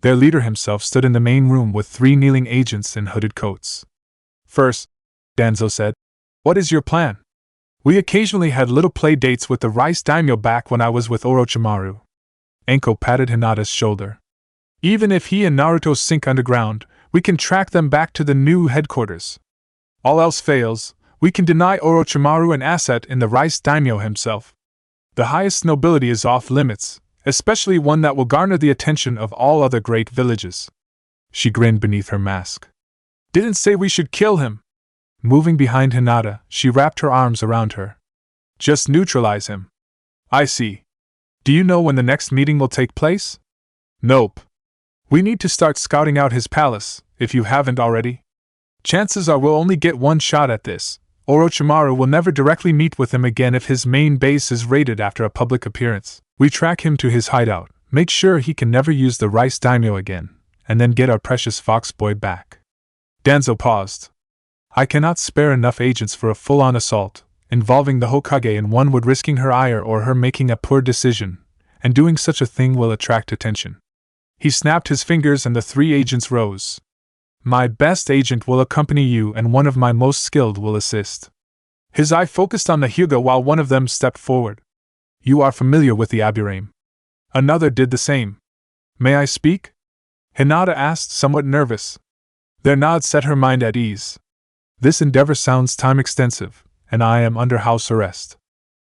Their leader himself stood in the main room with 3 kneeling agents in hooded coats. First, Danzo said, what is your plan? We occasionally had little play dates with the Rice Daimyo back when I was with Orochimaru. Anko patted Hinata's shoulder. Even if he and Naruto sink underground, we can track them back to the new headquarters. All else fails, we can deny Orochimaru an asset in the Rice Daimyo himself. The highest nobility is off limits, especially one that will garner the attention of all other great villages. She grinned beneath her mask. Didn't say we should kill him. Moving behind Hinata, she wrapped her arms around her. Just neutralize him. I see. Do you know when the next meeting will take place? Nope. We need to start scouting out his palace, if you haven't already. Chances are we'll only get one shot at this. Orochimaru will never directly meet with him again if his main base is raided after a public appearance. We track him to his hideout, make sure he can never use the Rice Daimyo again, and then get our precious fox boy back. Danzo paused. I cannot spare enough agents for a full-on assault, involving the Hokage and one would risking her ire or her making a poor decision, and doing such a thing will attract attention. He snapped his fingers and the 3 agents rose. My best agent will accompany you and one of my most skilled will assist. His eye focused on the Hyuga while one of them stepped forward. You are familiar with the Aburame. Another did the same. May I speak? Hinata asked, somewhat nervous. Their nod set her mind at ease. This endeavor sounds time-extensive, and I am under house arrest.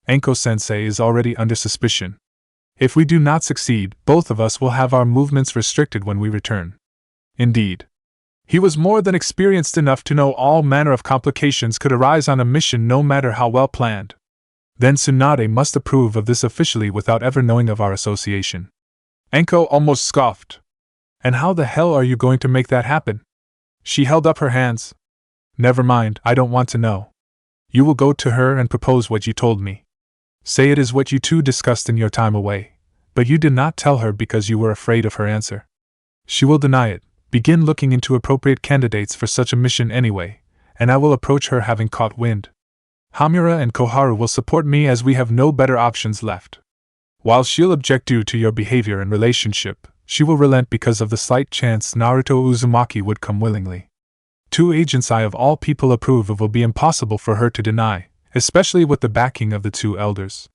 Anko-sensei is already under suspicion. If we do not succeed, both of us will have our movements restricted when we return. Indeed. He was more than experienced enough to know all manner of complications could arise on a mission no matter how well planned. Then Tsunade must approve of this officially without ever knowing of our association. Anko almost scoffed. And how the hell are you going to make that happen? She held up her hands. Never mind, I don't want to know. You will go to her and propose what you told me. Say it is what you two discussed in your time away, but you did not tell her because you were afraid of her answer. She will deny it, begin looking into appropriate candidates for such a mission anyway, and I will approach her having caught wind. Hamura and Koharu will support me as we have no better options left. While she'll object due to your behavior and relationship, she will relent because of the slight chance Naruto Uzumaki would come willingly. 2 agents I of all people approve of will be impossible for her to deny, especially with the backing of the 2 elders.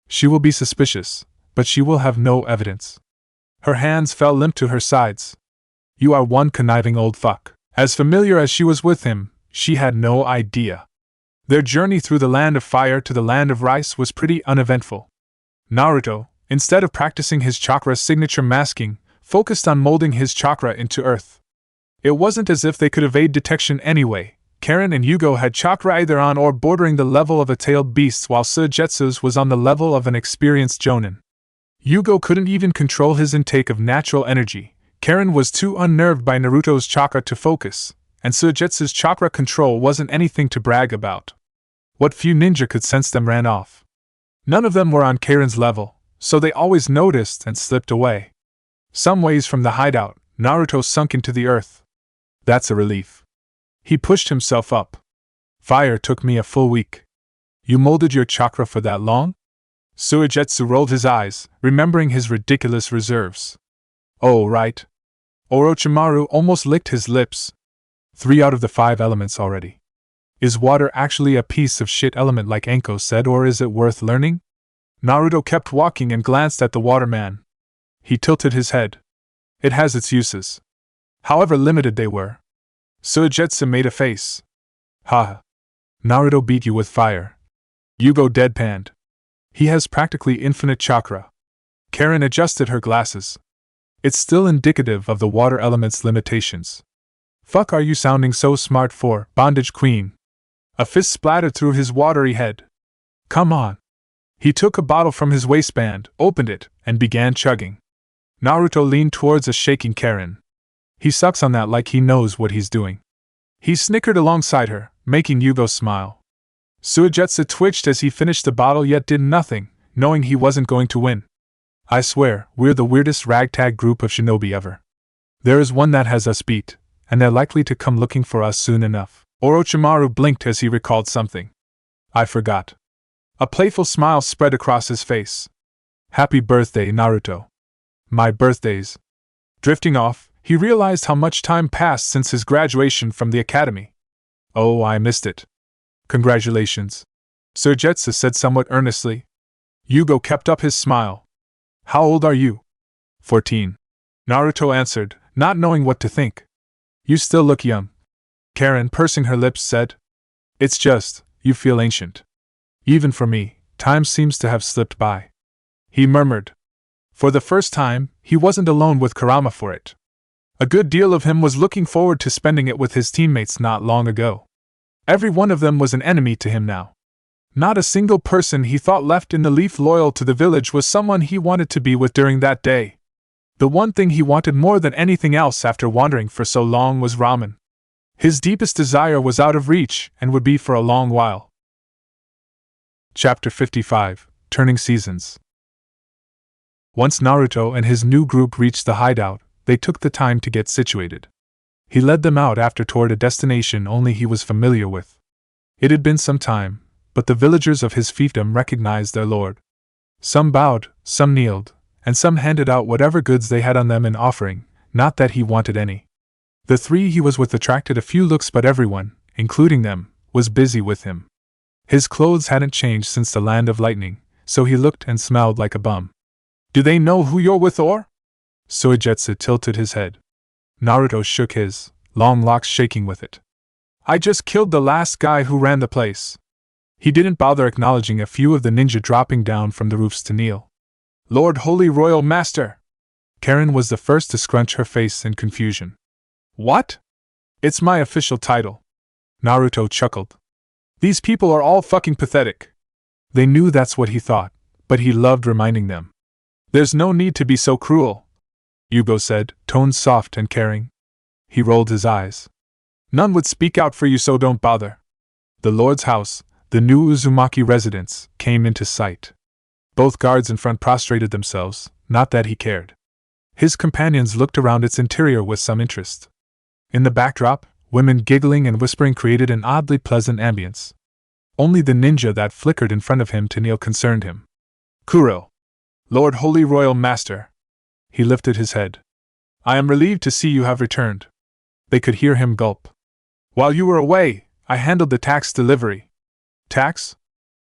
She will be suspicious, but she will have no evidence. Her hands fell limp to her sides. You are one conniving old fuck. As familiar as she was with him, she had no idea. Their journey through the land of fire to the land of rice was pretty uneventful. Naruto, instead of practicing his chakra signature masking, focused on molding his chakra into earth. It wasn't as if they could evade detection anyway. Karen and Yugo had chakra either on or bordering the level of a tailed beast while Suigetsu's was on the level of an experienced jonin. Yugo couldn't even control his intake of natural energy. Karen was too unnerved by Naruto's chakra to focus, and Suigetsu's chakra control wasn't anything to brag about. What few ninja could sense them ran off. None of them were on Karen's level, so they always noticed and slipped away. Some ways from the hideout, Naruto sunk into the earth. That's a relief. He pushed himself up. Fire took me a full week. You molded your chakra for that long? Suigetsu rolled his eyes, remembering his ridiculous reserves. Oh, right. Orochimaru almost licked his lips. 3 out of the 5 elements already. Is water actually a piece of shit element like Anko said, or is it worth learning? Naruto kept walking and glanced at the waterman. He tilted his head. It has its uses. However limited they were. Suigetsu made a face. Ha! Naruto beat you with fire. Yugo deadpanned. He has practically infinite chakra. Karen adjusted her glasses. It's still indicative of the water element's limitations. Fuck are you sounding so smart for, bondage queen? A fist splattered through his watery head. Come on. He took a bottle from his waistband, opened it, and began chugging. Naruto leaned towards a shaking Karen. He sucks on that like he knows what he's doing. He snickered alongside her, making Yugo smile. Suigetsu twitched as he finished the bottle yet did nothing, knowing he wasn't going to win. I swear, we're the weirdest ragtag group of shinobi ever. There is one that has us beat, and they're likely to come looking for us soon enough. Orochimaru blinked as he recalled something. I forgot. A playful smile spread across his face. Happy birthday, Naruto. My birthdays. Drifting off, he realized how much time passed since his graduation from the academy. Oh, I missed it. Congratulations. Suigetsu said somewhat earnestly. Yugo kept up his smile. How old are you? 14. Naruto answered, not knowing what to think. You still look young. Karen, pursing her lips, said. It's just, you feel ancient. Even for me, time seems to have slipped by. He murmured. For the first time, he wasn't alone with Kurama for it. A good deal of him was looking forward to spending it with his teammates not long ago. Every one of them was an enemy to him now. Not a single person he thought left in the leaf loyal to the village was someone he wanted to be with during that day. The one thing he wanted more than anything else after wandering for so long was ramen. His deepest desire was out of reach and would be for a long while. Chapter 55, Turning Seasons. Once Naruto and his new group reached the hideout, they took the time to get situated. He led them out after toward a destination only he was familiar with. It had been some time, but the villagers of his fiefdom recognized their lord. Some bowed, some kneeled, and some handed out whatever goods they had on them in offering, not that he wanted any. The three he was with attracted a few looks, but everyone, including them, was busy with him. His clothes hadn't changed since the land of lightning, so he looked and smelled like a bum. Do they know who you're with, or? Suigetsu tilted his head. Naruto shook his, long locks shaking with it. I just killed the last guy who ran the place. He didn't bother acknowledging a few of the ninja dropping down from the roofs to kneel. Lord Holy Royal Master! Karen was the first to scrunch her face in confusion. What? It's my official title. Naruto chuckled. These people are all fucking pathetic. They knew that's what he thought, but he loved reminding them. There's no need to be so cruel, Yugo said, tone soft and caring. He rolled his eyes. None would speak out for you, so don't bother. The Lord's house, the new Uzumaki residence, came into sight. Both guards in front prostrated themselves, not that he cared. His companions looked around its interior with some interest. In the backdrop, women giggling and whispering created an oddly pleasant ambience. Only the ninja that flickered in front of him to kneel concerned him. Kuro. Lord Holy Royal Master. He lifted his head. I am relieved to see you have returned. They could hear him gulp. While you were away, I handled the tax delivery. Tax?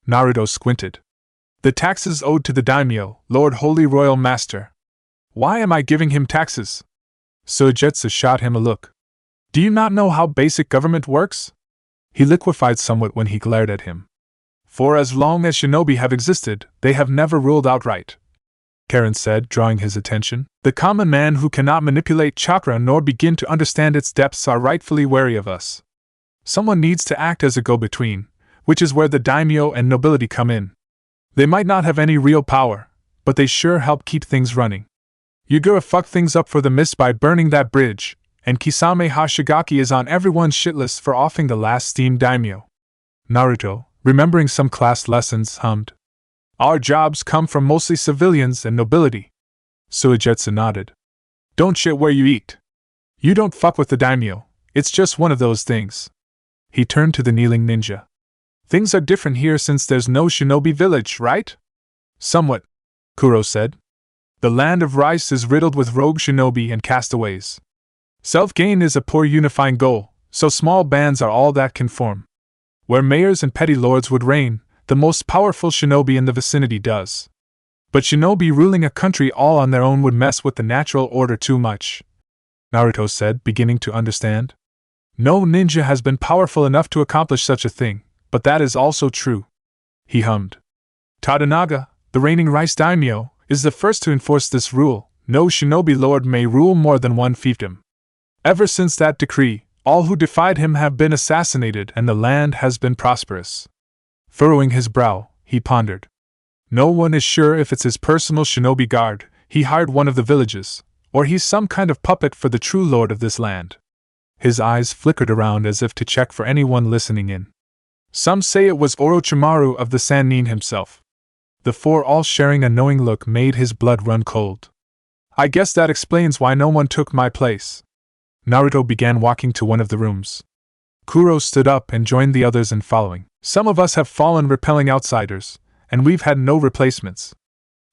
Naruto squinted. The taxes owed to the daimyo, Lord Holy Royal Master. Why am I giving him taxes? Suigetsu shot him a look. Do you not know how basic government works? He liquefied somewhat when he glared at him. For as long as shinobi have existed, they have never ruled outright, Karen said, drawing his attention. The common man who cannot manipulate chakra nor begin to understand its depths are rightfully wary of us. Someone needs to act as a go-between, which is where the daimyo and nobility come in. They might not have any real power, but they sure help keep things running. Yugura fucked things up for the mist by burning that bridge, and Kisame Hashigaki is on everyone's shit list for offing the last steam daimyo. Naruto, remembering some class lessons, hummed. Our jobs come from mostly civilians and nobility. Suigetsu nodded. Don't shit where you eat. You don't fuck with the daimyo, it's just one of those things. He turned to the kneeling ninja. Things are different here since there's no shinobi village, right? Somewhat, Kuro said. The land of rice is riddled with rogue shinobi and castaways. Self-gain is a poor unifying goal, so small bands are all that can form. Where mayors and petty lords would reign, the most powerful shinobi in the vicinity does. But shinobi ruling a country all on their own would mess with the natural order too much, Naruto said, beginning to understand. No ninja has been powerful enough to accomplish such a thing, but that is also true. He hummed. Tadanaga, the reigning rice daimyo, is the first to enforce this rule. No shinobi lord may rule more than one fiefdom. Ever since that decree, All who defied him have been assassinated and the land has been prosperous. Furrowing his brow, he pondered. No one is sure if it's his personal shinobi guard, he hired one of the villages, or he's some kind of puppet for the true lord of this land. His eyes flickered around as if to check for anyone listening in. Some say it was Orochimaru of the Sannin himself. The four all sharing a knowing look made his blood run cold. I guess that explains why no one took my place. Naruto began walking to one of the rooms. Kuro stood up and joined the others in following. Some of us have fallen repelling outsiders, and we've had no replacements.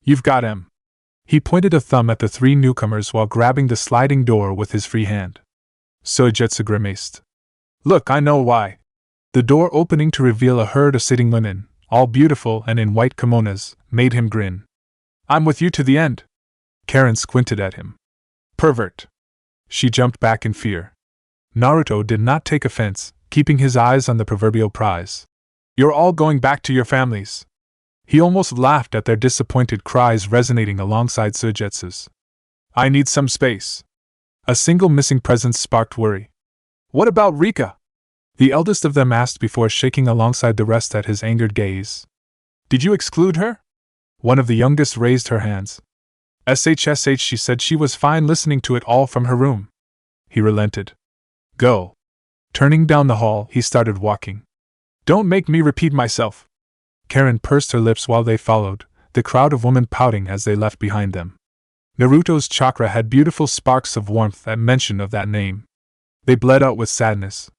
You've got him. He pointed a thumb at the three newcomers while grabbing the sliding door with his free hand. Soijetsu grimaced. Look, I know why. The door opening to reveal a herd of sitting women, all beautiful and in white kimonos, made him grin. I'm with you to the end. Karen squinted at him. Pervert. She jumped back in fear. Naruto did not take offense, keeping his eyes on the proverbial prize. You're all going back to your families. He almost laughed at their disappointed cries resonating alongside Soijetsu's. I need some space. A single missing presence sparked worry. What about Rika? The eldest of them asked before shaking alongside the rest at his angered gaze. Did you exclude her? One of the youngest raised her hands. SHSH, she said she was fine listening to it all from her room. He relented. Go. Turning down the hall, he started walking. Don't make me repeat myself. Karen pursed her lips while they followed, the crowd of women pouting as they left behind them. Naruto's chakra had beautiful sparks of warmth at mention of that name. They bled out with sadness.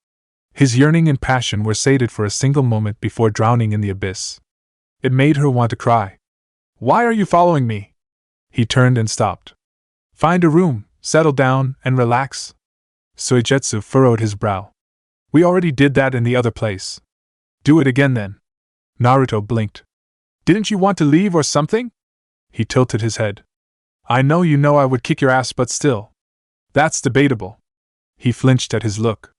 His yearning and passion were sated for a single moment before drowning in the abyss. It made her want to cry. Why are you following me? He turned and stopped. Find a room, settle down, and relax. Soijetsu furrowed his brow. We already did that in the other place. Do it again then. Naruto blinked. Didn't you want to leave or something? He tilted his head. I know you know I would kick your ass, but still. That's debatable. He flinched at his look.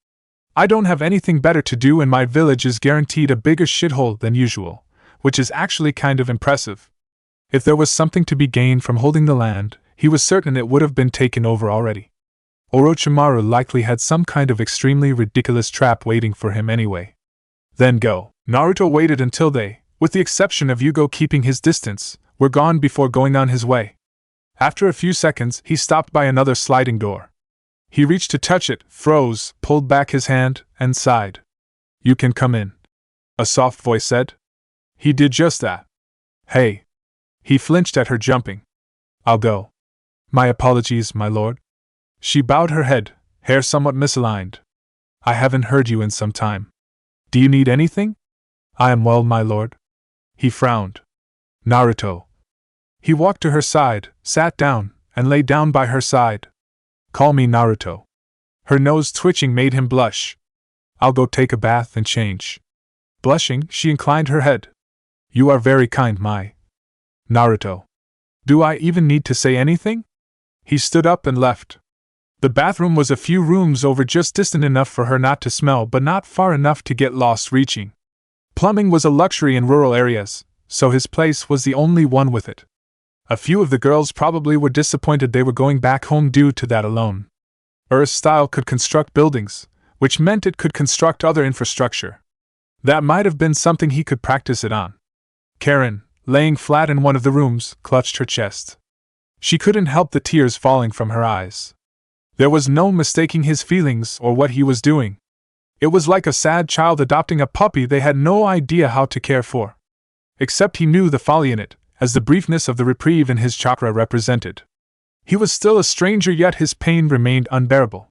I don't have anything better to do and my village is guaranteed a bigger shithole than usual, which is actually kind of impressive. If there was something to be gained from holding the land, he was certain it would have been taken over already. Orochimaru likely had some kind of extremely ridiculous trap waiting for him anyway. Then go. Naruto waited until they, with the exception of Yugo keeping his distance, were gone before going on his way. After a few seconds, he stopped by another sliding door. He reached to touch it, froze, pulled back his hand, and sighed. You can come in. A soft voice said. He did just that. Hey. He flinched at her jumping. I'll go. My apologies, my lord. She bowed her head, hair somewhat misaligned. I haven't heard you in some time. Do you need anything? I am well, my lord. He frowned. Naruto. He walked to her side, sat down, and lay down by her side. Call me Naruto. Her nose twitching made him blush. I'll go take a bath and change. Blushing, she inclined her head. You are very kind, my Naruto. Do I even need to say anything? He stood up and left. The bathroom was a few rooms over, just distant enough for her not to smell but not far enough to get lost reaching. Plumbing was a luxury in rural areas, so his place was the only one with it. A few of the girls probably were disappointed they were going back home due to that alone. Earth's style could construct buildings, which meant it could construct other infrastructure. That might have been something he could practice it on. Karen, laying flat in one of the rooms, clutched her chest. She couldn't help the tears falling from her eyes. There was no mistaking his feelings or what he was doing. It was like a sad child adopting a puppy they had no idea how to care for. Except he knew the folly in it, as the briefness of the reprieve in his chakra represented. He was still a stranger, yet his pain remained unbearable.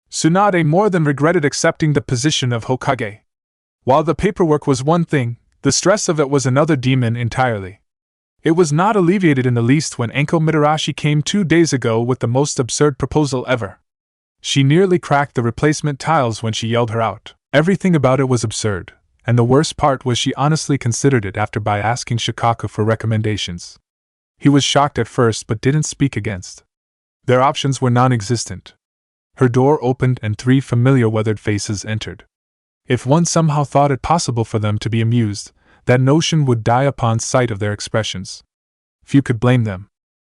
Tsunade more than regretted accepting the position of Hokage. While the paperwork was one thing, the stress of it was another demon entirely. It was not alleviated in the least when Enko Mitarashi came 2 days ago with the most absurd proposal ever. She nearly cracked the replacement tiles when she yelled her out. Everything about it was absurd, and the worst part was she honestly considered it after by asking Shikaku for recommendations. He was shocked at first but didn't speak against. Their options were non-existent. Her door opened and 3 familiar weathered faces entered. If one somehow thought it possible for them to be amused, that notion would die upon sight of their expressions. Few could blame them.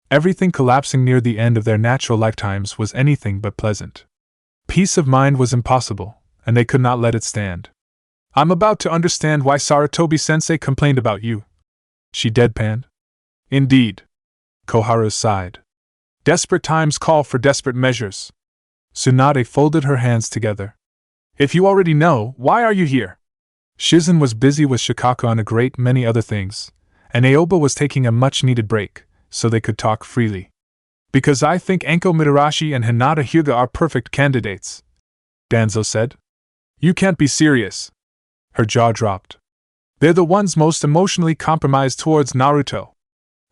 Everything collapsing near the end of their natural lifetimes was anything but pleasant. Peace of mind was impossible, and they could not let it stand. I'm about to understand why Sarutobi-sensei complained about you, she deadpanned. Indeed. Koharu sighed. Desperate times call for desperate measures. Tsunade folded her hands together. If you already know, why are you here? Shizen was busy with Shikaku on a great many other things, and Aoba was taking a much-needed break, so they could talk freely. Because I think Anko Mitarashi and Hinata Hyuga are perfect candidates, Danzo said. You can't be serious. Her jaw dropped. They're the ones most emotionally compromised towards Naruto.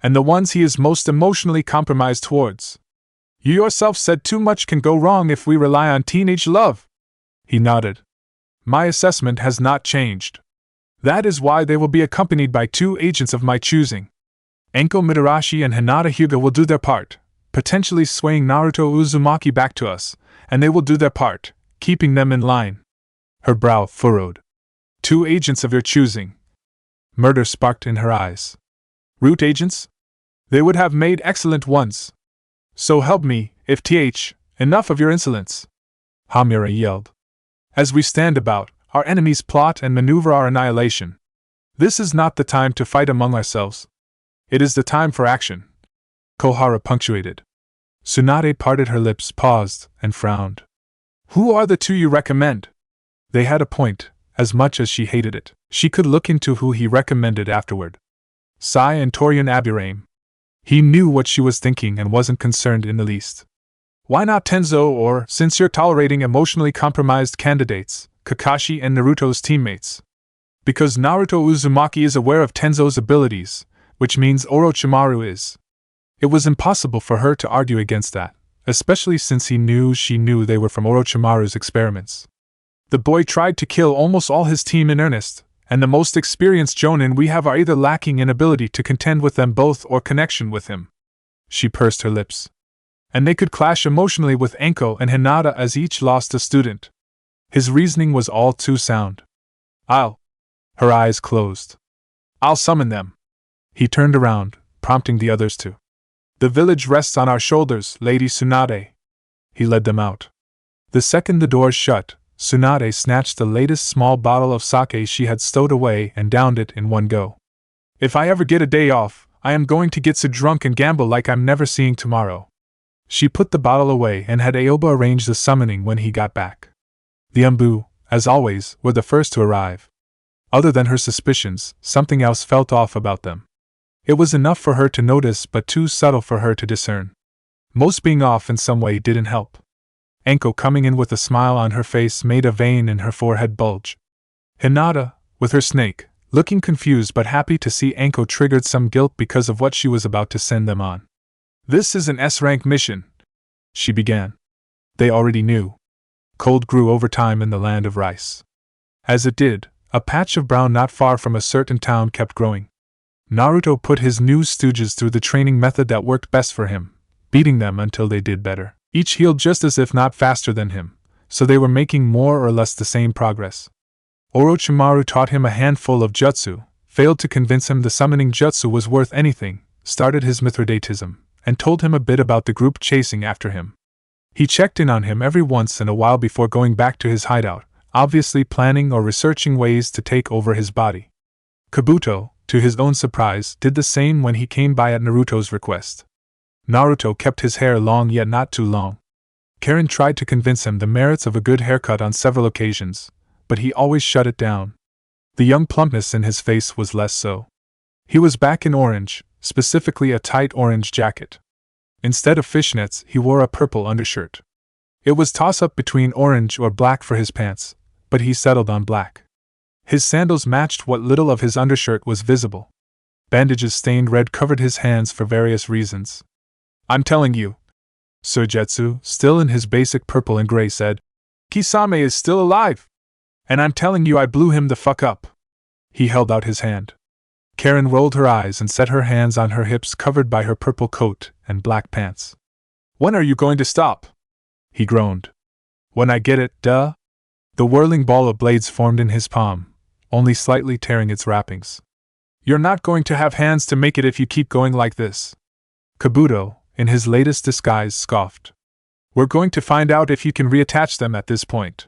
And the ones he is most emotionally compromised towards. You yourself said too much can go wrong if we rely on teenage love. He nodded. My assessment has not changed. That is why they will be accompanied by 2 agents of my choosing. Anko Mitarashi and Hinata Hyuga will do their part, potentially swaying Naruto Uzumaki back to us, and they will do their part, keeping them in line. Her brow furrowed. 2 agents of your choosing. Murder sparked in her eyes. Root agents? They would have made excellent ones. So help me, if enough of your insolence. Hamura yelled. As we stand about, our enemies plot and maneuver our annihilation. This is not the time to fight among ourselves. It is the time for action. Koharu punctuated. Tsunade parted her lips, paused, and frowned. Who are the 2 you recommend? They had a point, as much as she hated it. She could look into who he recommended afterward. Sai and Torian Aburaim. He knew what she was thinking and wasn't concerned in the least. Why not Tenzo or, since you're tolerating emotionally compromised candidates, Kakashi and Naruto's teammates? Because Naruto Uzumaki is aware of Tenzo's abilities, which means Orochimaru is. It was impossible for her to argue against that, especially since she knew they were from Orochimaru's experiments. The boy tried to kill almost all his team in earnest, and the most experienced Jonin we have are either lacking in ability to contend with them both or connection with him. She pursed her lips. And they could clash emotionally with Anko and Hinata as each lost a student. His reasoning was all too sound. Her eyes closed. I'll summon them. He turned around, prompting the others to. The village rests on our shoulders, Lady Tsunade. He led them out. The second the doors shut, Tsunade snatched the latest small bottle of sake she had stowed away and downed it in one go. If I ever get a day off, I am going to get so drunk and gamble like I'm never seeing tomorrow. She put the bottle away and had Aoba arrange the summoning when he got back. The Umbu, as always, were the first to arrive. Other than her suspicions, something else felt off about them. It was enough for her to notice but too subtle for her to discern. Most being off in some way didn't help. Anko coming in with a smile on her face made a vein in her forehead bulge. Hinata, with her snake, looking confused but happy to see Anko triggered some guilt because of what she was about to send them on. This is an S-rank mission, she began. They already knew. Cold grew over time in the land of rice. As it did, a patch of brown not far from a certain town kept growing. Naruto put his new stooges through the training method that worked best for him, beating them until they did better. Each healed just as if not faster than him, so they were making more or less the same progress. Orochimaru taught him a handful of jutsu, failed to convince him the summoning jutsu was worth anything, started his Mithridatism, and told him a bit about the group chasing after him. He checked in on him every once in a while before going back to his hideout, obviously planning or researching ways to take over his body. Kabuto, to his own surprise, did the same when he came by at Naruto's request. Naruto kept his hair long yet not too long. Karen tried to convince him the merits of a good haircut on several occasions, but he always shut it down. The young plumpness in his face was less so. He was back in orange, specifically a tight orange jacket. Instead of fishnets, he wore a purple undershirt. It was toss-up between orange or black for his pants, but he settled on black. His sandals matched what little of his undershirt was visible. Bandages stained red covered his hands for various reasons. I'm telling you, Suigetsu, still in his basic purple and gray, said, Kisame is still alive! And I'm telling you I blew him the fuck up. He held out his hand. Karen rolled her eyes and set her hands on her hips covered by her purple coat and black pants. When are you going to stop? He groaned. When I get it, duh. The whirling ball of blades formed in his palm, only slightly tearing its wrappings. You're not going to have hands to make it if you keep going like this. Kabuto, in his latest disguise, scoffed. We're going to find out if you can reattach them at this point.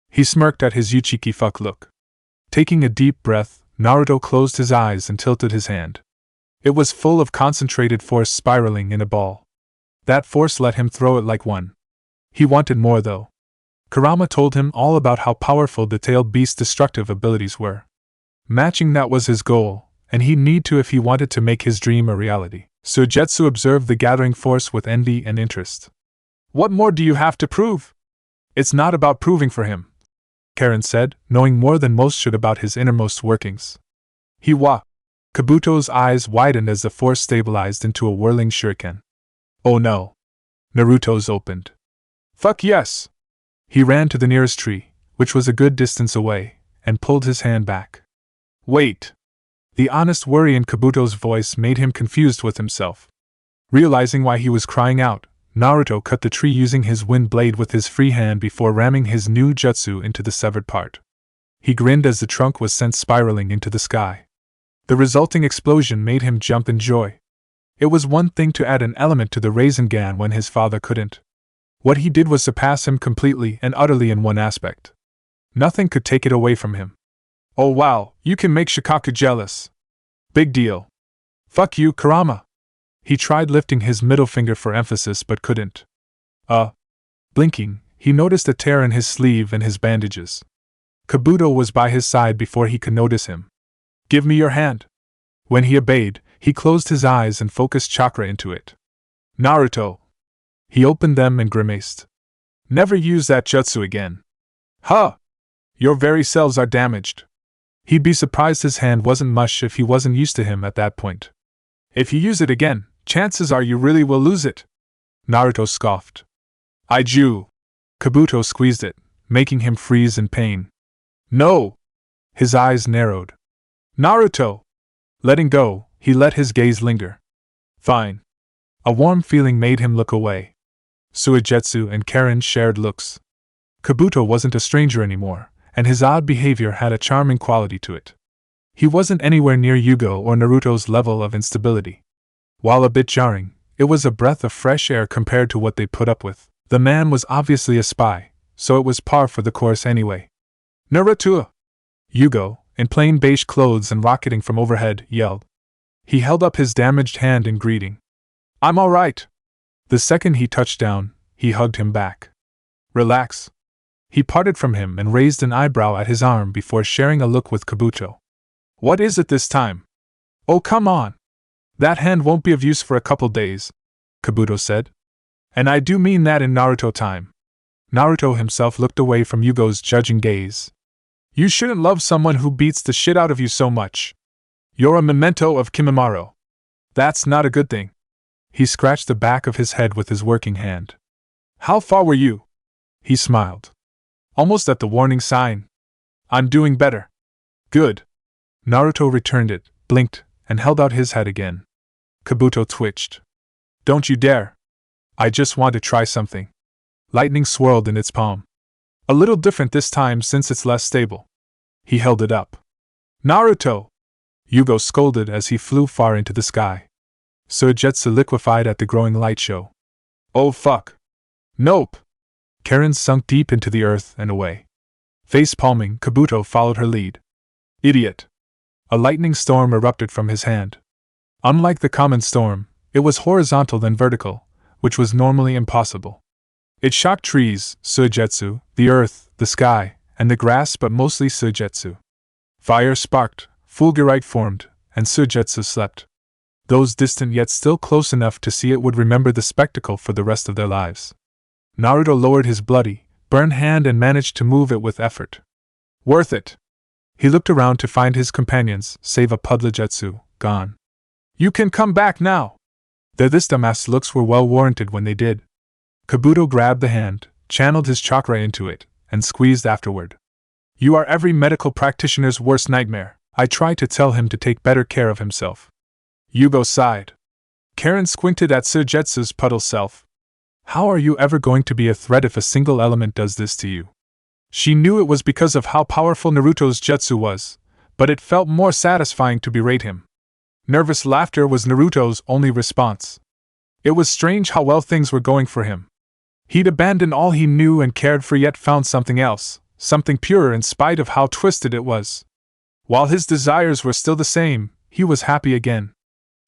He smirked at his Uchiki fuck look. Taking a deep breath, Naruto closed his eyes and tilted his hand. It was full of concentrated force spiraling in a ball. That force let him throw it like one. He wanted more though. Kurama told him all about how powerful the tailed beast's destructive abilities were. Matching that was his goal, and he'd need to if he wanted to make his dream a reality. Suigetsu observed the gathering force with envy and interest. What more do you have to prove? It's not about proving for him, Karen said, knowing more than most should about his innermost workings. Kabuto's eyes widened as the force stabilized into a whirling shuriken. Oh no. Naruto's opened. Fuck yes! He ran to the nearest tree, which was a good distance away, and pulled his hand back. Wait! The honest worry in Kabuto's voice made him confused with himself. Realizing why he was crying out, Naruto cut the tree using his wind blade with his free hand before ramming his new jutsu into the severed part. He grinned as the trunk was sent spiraling into the sky. The resulting explosion made him jump in joy. It was one thing to add an element to the Rasengan when his father couldn't. What he did was surpass him completely and utterly in one aspect. Nothing could take it away from him. Oh wow, you can make Shikaku jealous. Big deal. Fuck you, Kurama. He tried lifting his middle finger for emphasis but couldn't. Blinking, he noticed a tear in his sleeve and his bandages. Kabuto was by his side before he could notice him. Give me your hand. When he obeyed, he closed his eyes and focused chakra into it. Naruto. He opened them and grimaced. Never use that jutsu again. Huh! Your very cells are damaged. He'd be surprised his hand wasn't mush if he wasn't used to him at that point. If you use it again, chances are you really will lose it. Naruto scoffed. Aiju. Kabuto squeezed it, making him freeze in pain. No! His eyes narrowed. Naruto! Letting go, he let his gaze linger. Fine. A warm feeling made him look away. Suigetsu and Karen shared looks. Kabuto wasn't a stranger anymore, and his odd behavior had a charming quality to it. He wasn't anywhere near Yugo or Naruto's level of instability. While a bit jarring, it was a breath of fresh air compared to what they put up with. The man was obviously a spy, so it was par for the course anyway. Naruto! Yugo, in plain beige clothes and rocketing from overhead, yelled. He held up his damaged hand in greeting. I'm alright. The second he touched down, he hugged him back. Relax. He parted from him and raised an eyebrow at his arm before sharing a look with Kabuto. What is it this time? Oh, come on. That hand won't be of use for a couple days, Kabuto said. And I do mean that in Naruto time. Naruto himself looked away from Yugo's judging gaze. You shouldn't love someone who beats the shit out of you so much. You're a memento of Kimimaro. That's not a good thing. He scratched the back of his head with his working hand. How far were you? He smiled. Almost at the warning sign. I'm doing better. Good. Naruto returned it, blinked, and held out his head again. Kabuto twitched. Don't you dare. I just want to try something. Lightning swirled in its palm. A little different this time since it's less stable. He held it up. Naruto! Yugo scolded as he flew far into the sky. Suigetsu liquefied at the growing light show. Oh fuck. Nope. Karen sunk deep into the earth and away. Face-palming, Kabuto followed her lead. Idiot. A lightning storm erupted from his hand. Unlike the common storm, it was horizontal than vertical, which was normally impossible. It shocked trees, Suigetsu, the earth, the sky, and the grass, but mostly Suigetsu. Fire sparked, fulgurite formed, and Suigetsu slept. Those distant yet still close enough to see it would remember the spectacle for the rest of their lives. Naruto lowered his bloody, burned hand and managed to move it with effort. Worth it! He looked around to find his companions, save a Puddlegetsu, gone. You can come back now! Their this dumbass looks were well warranted when they did. Kabuto grabbed the hand, channeled his chakra into it, and squeezed afterward. You are every medical practitioner's worst nightmare. I tried to tell him to take better care of himself. Yugo sighed. Karen squinted at Suigetsu's puddle self. How are you ever going to be a threat if a single element does this to you? She knew it was because of how powerful Naruto's jutsu was, but it felt more satisfying to berate him. Nervous laughter was Naruto's only response. It was strange how well things were going for him. He'd abandoned all he knew and cared for, yet found something else, something purer in spite of how twisted it was. While his desires were still the same, he was happy again.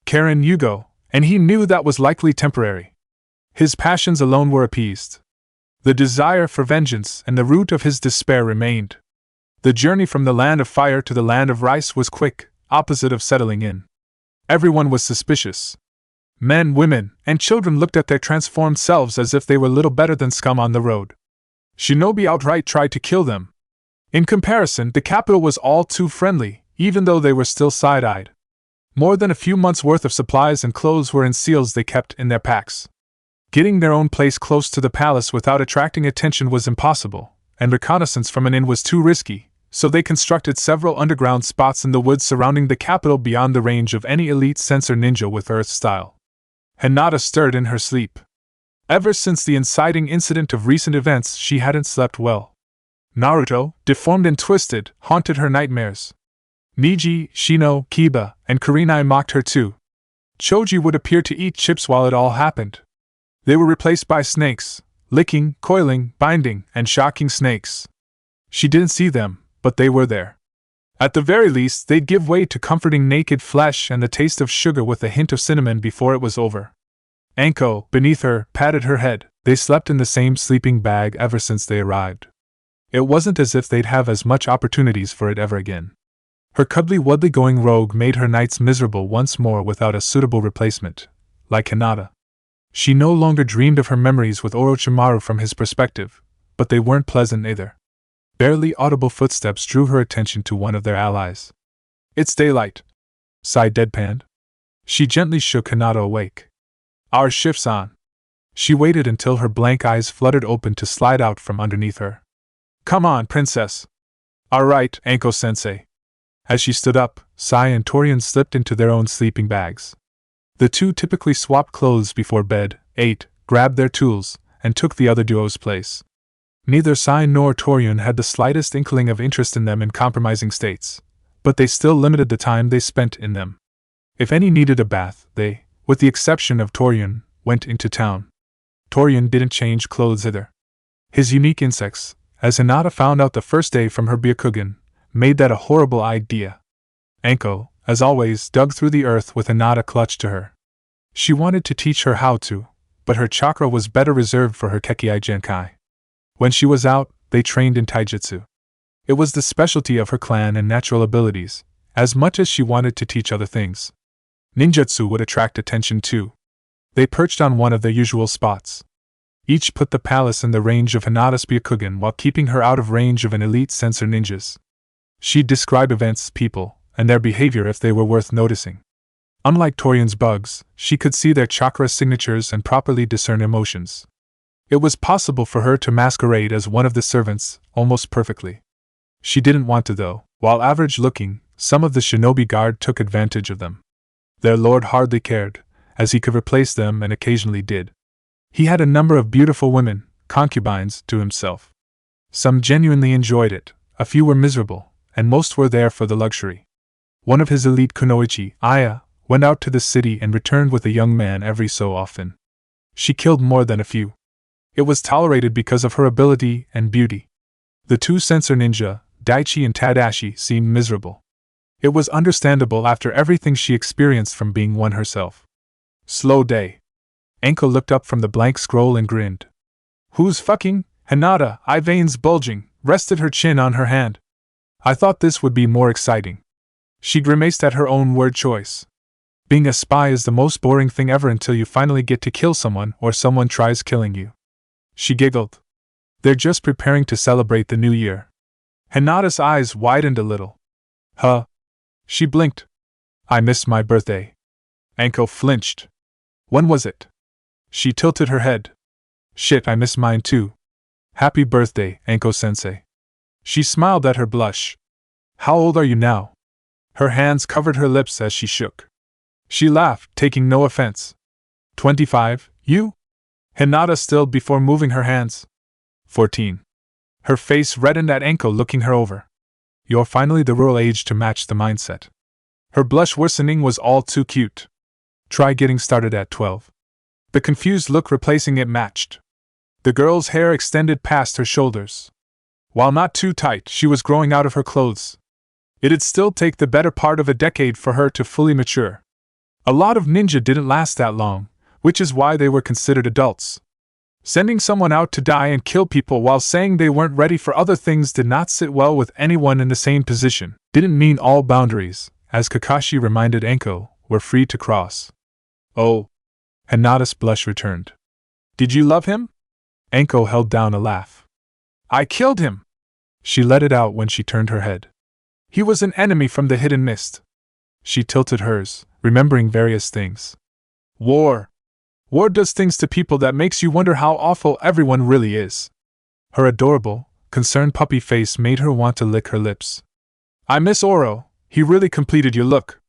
Karen Yugo, and he knew that was likely temporary. His passions alone were appeased. The desire for vengeance and the root of his despair remained. The journey from the land of fire to the land of rice was quick, opposite of settling in. Everyone was suspicious. Men, women, and children looked at their transformed selves as if they were little better than scum on the road. Shinobi outright tried to kill them. In comparison, the capital was all too friendly, even though they were still side-eyed. More than a few months' worth of supplies and clothes were in seals they kept in their packs. Getting their own place close to the palace without attracting attention was impossible, and reconnaissance from an inn was too risky, so they constructed several underground spots in the woods surrounding the capital beyond the range of any elite sensor ninja with Earth style. Hinata stirred in her sleep. Ever since the inciting incident of recent events, she hadn't slept well. Naruto, deformed and twisted, haunted her nightmares. Niji, Shino, Kiba, and Kurenai mocked her too. Choji would appear to eat chips while it all happened. They were replaced by snakes, licking, coiling, binding, and shocking snakes. She didn't see them, but they were there. At the very least, they'd give way to comforting naked flesh and the taste of sugar with a hint of cinnamon before it was over. Anko, beneath her, patted her head. They slept in the same sleeping bag ever since they arrived. It wasn't as if they'd have as much opportunities for it ever again. Her cuddly-wuddly going rogue made her nights miserable once more without a suitable replacement, like Hinata. She no longer dreamed of her memories with Orochimaru from his perspective, but they weren't pleasant either. Barely audible footsteps drew her attention to one of their allies. "It's daylight," sighed Deadpan. She gently shook Hinata awake. "Our shift's on." She waited until her blank eyes fluttered open to slide out from underneath her. "Come on, princess." "All right, Anko-sensei." As she stood up, Sai and Torian slipped into their own sleeping bags. The two typically swapped clothes before bed, ate, grabbed their tools, and took the other duo's place. Neither Sai nor Torian had the slightest inkling of interest in them in compromising states, but they still limited the time they spent in them. If any needed a bath, they, with the exception of Torian, went into town. Torian didn't change clothes either. His unique insects, as Hinata found out the first day from her Byakugan, made that a horrible idea. Anko, as always, dug through the earth with Hinata clutched to her. She wanted to teach her how to, but her chakra was better reserved for her Kekkai Genkai. When she was out, they trained in taijutsu. It was the specialty of her clan and natural abilities, as much as she wanted to teach other things. Ninjutsu would attract attention too. They perched on one of their usual spots. Each put the palace in the range of Hinata's Byakugan while keeping her out of range of an elite sensor ninjas. She'd describe events, people, and their behavior if they were worth noticing. Unlike Torian's bugs, she could see their chakra signatures and properly discern emotions. It was possible for her to masquerade as one of the servants, almost perfectly. She didn't want to though. While average-looking, some of the shinobi guard took advantage of them. Their lord hardly cared, as he could replace them and occasionally did. He had a number of beautiful women, concubines, to himself. Some genuinely enjoyed it, a few were miserable, and most were there for the luxury. One of his elite kunoichi, Aya, went out to the city and returned with a young man every so often. She killed more than a few. It was tolerated because of her ability and beauty. The two sensor ninja, Daichi and Tadashi, seemed miserable. It was understandable after everything she experienced from being one herself. Slow day. Anko looked up from the blank scroll and grinned. "Who's fucking?" Hinata, eye veins bulging, rested her chin on her hand. "I thought this would be more exciting." She grimaced at her own word choice. Being a spy is the most boring thing ever until you finally get to kill someone or someone tries killing you. She giggled. "They're just preparing to celebrate the new year." Hinata's eyes widened a little. "Huh?" She blinked. "I missed my birthday." Anko flinched. "When was it?" She tilted her head. "Shit, I missed mine too." "Happy birthday, Anko-sensei." She smiled at her blush. "How old are you now?" Her hands covered her lips as she shook. She laughed, taking no offense. 25, you? Hinata stilled before moving her hands. 14. Her face reddened at Anko looking her over. "You're finally the rural age to match the mindset." Her blush worsening was all too cute. "Try getting started at 12. The confused look replacing it matched. The girl's hair extended past her shoulders. While not too tight, she was growing out of her clothes. It'd still take the better part of a decade for her to fully mature. A lot of ninja didn't last that long, which is why they were considered adults. Sending someone out to die and kill people while saying they weren't ready for other things did not sit well with anyone in the same position. Didn't mean all boundaries, as Kakashi reminded Enko, were free to cross. Oh. Hinata's blush returned. Did you love him? Enko held down a laugh. I killed him! She let it out when she turned her head. He was an enemy from the hidden mist. She tilted hers, remembering various things. War. War does things to people that makes you wonder how awful everyone really is. Her adorable, concerned puppy face made her want to lick her lips. I miss Oro, he really completed your look.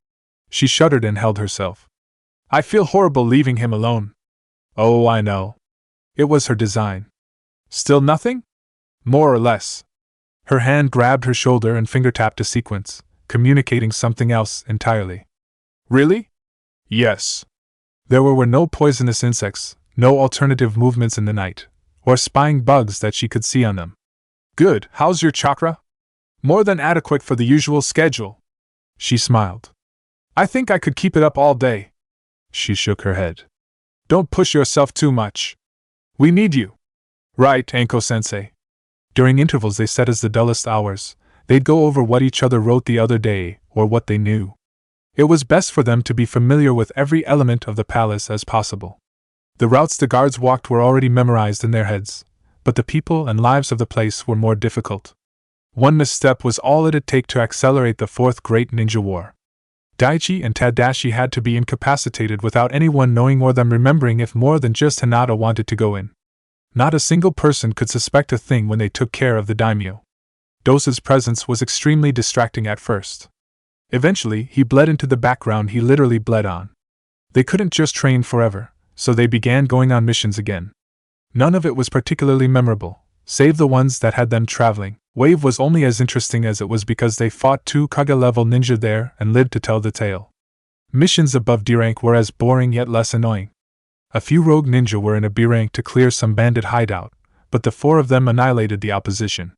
She shuddered and held herself. I feel horrible leaving him alone. Oh, I know. It was her design. Still nothing? More or less. Her hand grabbed her shoulder and finger-tapped a sequence, communicating something else entirely. Really? Yes. There were no poisonous insects, no alternative movements in the night, or spying bugs that she could see on them. Good, how's your chakra? More than adequate for the usual schedule. She smiled. I think I could keep it up all day. She shook her head. Don't push yourself too much. We need you. Right, Anko-sensei. During intervals they set as the dullest hours, they'd go over what each other wrote the other day, or what they knew. It was best for them to be familiar with every element of the palace as possible. The routes the guards walked were already memorized in their heads, but the people and lives of the place were more difficult. One misstep was all it'd take to accelerate the Fourth Great Ninja War. Daichi and Tadashi had to be incapacitated without anyone knowing or them remembering if more than just Hinata wanted to go in. Not a single person could suspect a thing when they took care of the daimyo. Dosa's presence was extremely distracting at first. Eventually, he bled into the background he literally bled on. They couldn't just train forever, so they began going on missions again. None of it was particularly memorable, save the ones that had them traveling. Wave was only as interesting as it was because they fought 2 Kage-level ninja there and lived to tell the tale. Missions above D rank were as boring yet less annoying. A few rogue ninja were in a B rank to clear some bandit hideout, but the 4 of them annihilated the opposition.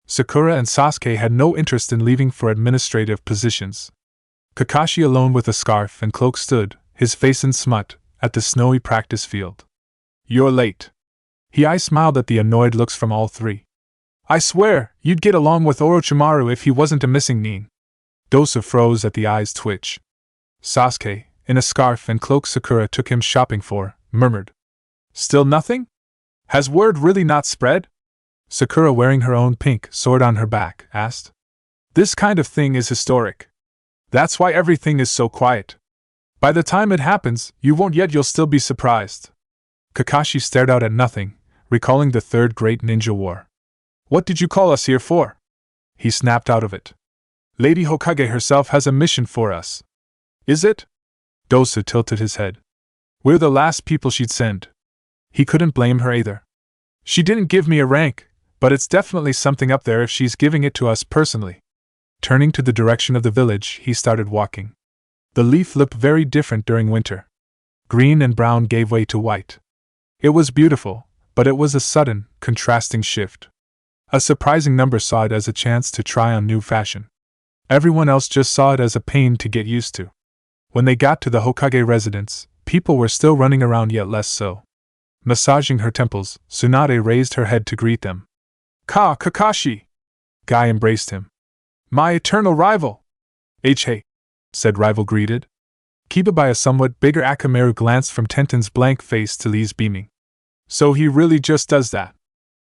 Sakura and Sasuke had no interest in leaving for administrative positions. Kakashi alone with a scarf and cloak stood, his face in smut, at the snowy practice field. You're late. Hiei smiled at the annoyed looks from all 3. I swear, you'd get along with Orochimaru if he wasn't a missing nin. Dosa froze at the eyes twitch. Sasuke, in a scarf and cloak Sakura took him shopping for, murmured. Still nothing? Has word really not spread? Sakura, wearing her own pink sword on her back, asked. This kind of thing is historic. That's why everything is so quiet. By the time it happens, you won't yet you'll still be surprised. Kakashi stared out at nothing, recalling the Third Great Ninja War. What did you call us here for? He snapped out of it. Lady Hokage herself has a mission for us. Is it? Dosa tilted his head. We're the last people she'd send. He couldn't blame her either. She didn't give me a rank, but it's definitely something up there if she's giving it to us personally. Turning to the direction of the village, he started walking. The leaf looked very different during winter. Green and brown gave way to white. It was beautiful, but it was a sudden, contrasting shift. A surprising number saw it as a chance to try on new fashion. Everyone else just saw it as a pain to get used to. When they got to the Hokage residence, people were still running around yet less so. Massaging her temples, Tsunade raised her head to greet them. Kakashi! Guy embraced him. My eternal rival! Hey, said rival greeted. Kiba by a somewhat bigger Akamaru glanced from Tenten's blank face to Lee's beaming. So he really just does that.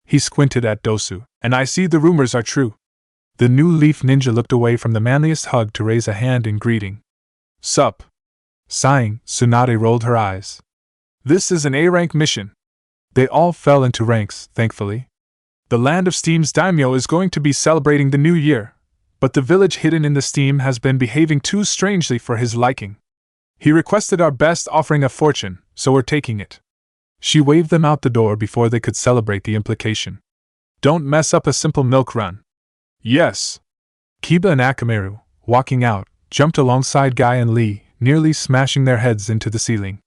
He squinted at Dosu, and I see the rumors are true. The new leaf ninja looked away from the manliest hug to raise a hand in greeting. Sup. Sighing, Tsunade rolled her eyes. This is an A-rank mission. They all fell into ranks, thankfully. The Land of Steam's daimyo is going to be celebrating the new year, but the village hidden in the steam has been behaving too strangely for his liking. He requested our best, offering a fortune, so we're taking it. She waved them out the door before they could celebrate the implication. Don't mess up a simple milk run. Yes. Kiba and Akamaru, walking out, jumped alongside Guy and Lee, nearly smashing their heads into the ceiling.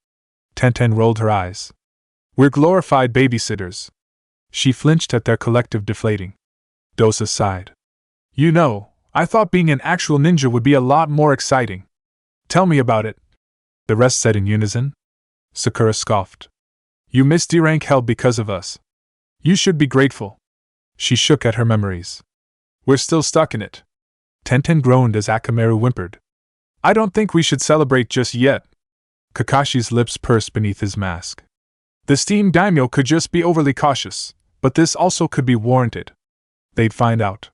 Tenten rolled her eyes. We're glorified babysitters. She flinched at their collective deflating. Dosa sighed. You know, I thought being an actual ninja would be a lot more exciting. Tell me about it. The rest said in unison. Sakura scoffed. You missed D rank hell because of us. You should be grateful. She shook at her memories. We're still stuck in it. Tenten groaned as Akamaru whimpered. I don't think we should celebrate just yet. Kakashi's lips pursed beneath his mask. The steam daimyo could just be overly cautious, but this also could be warranted. They'd find out.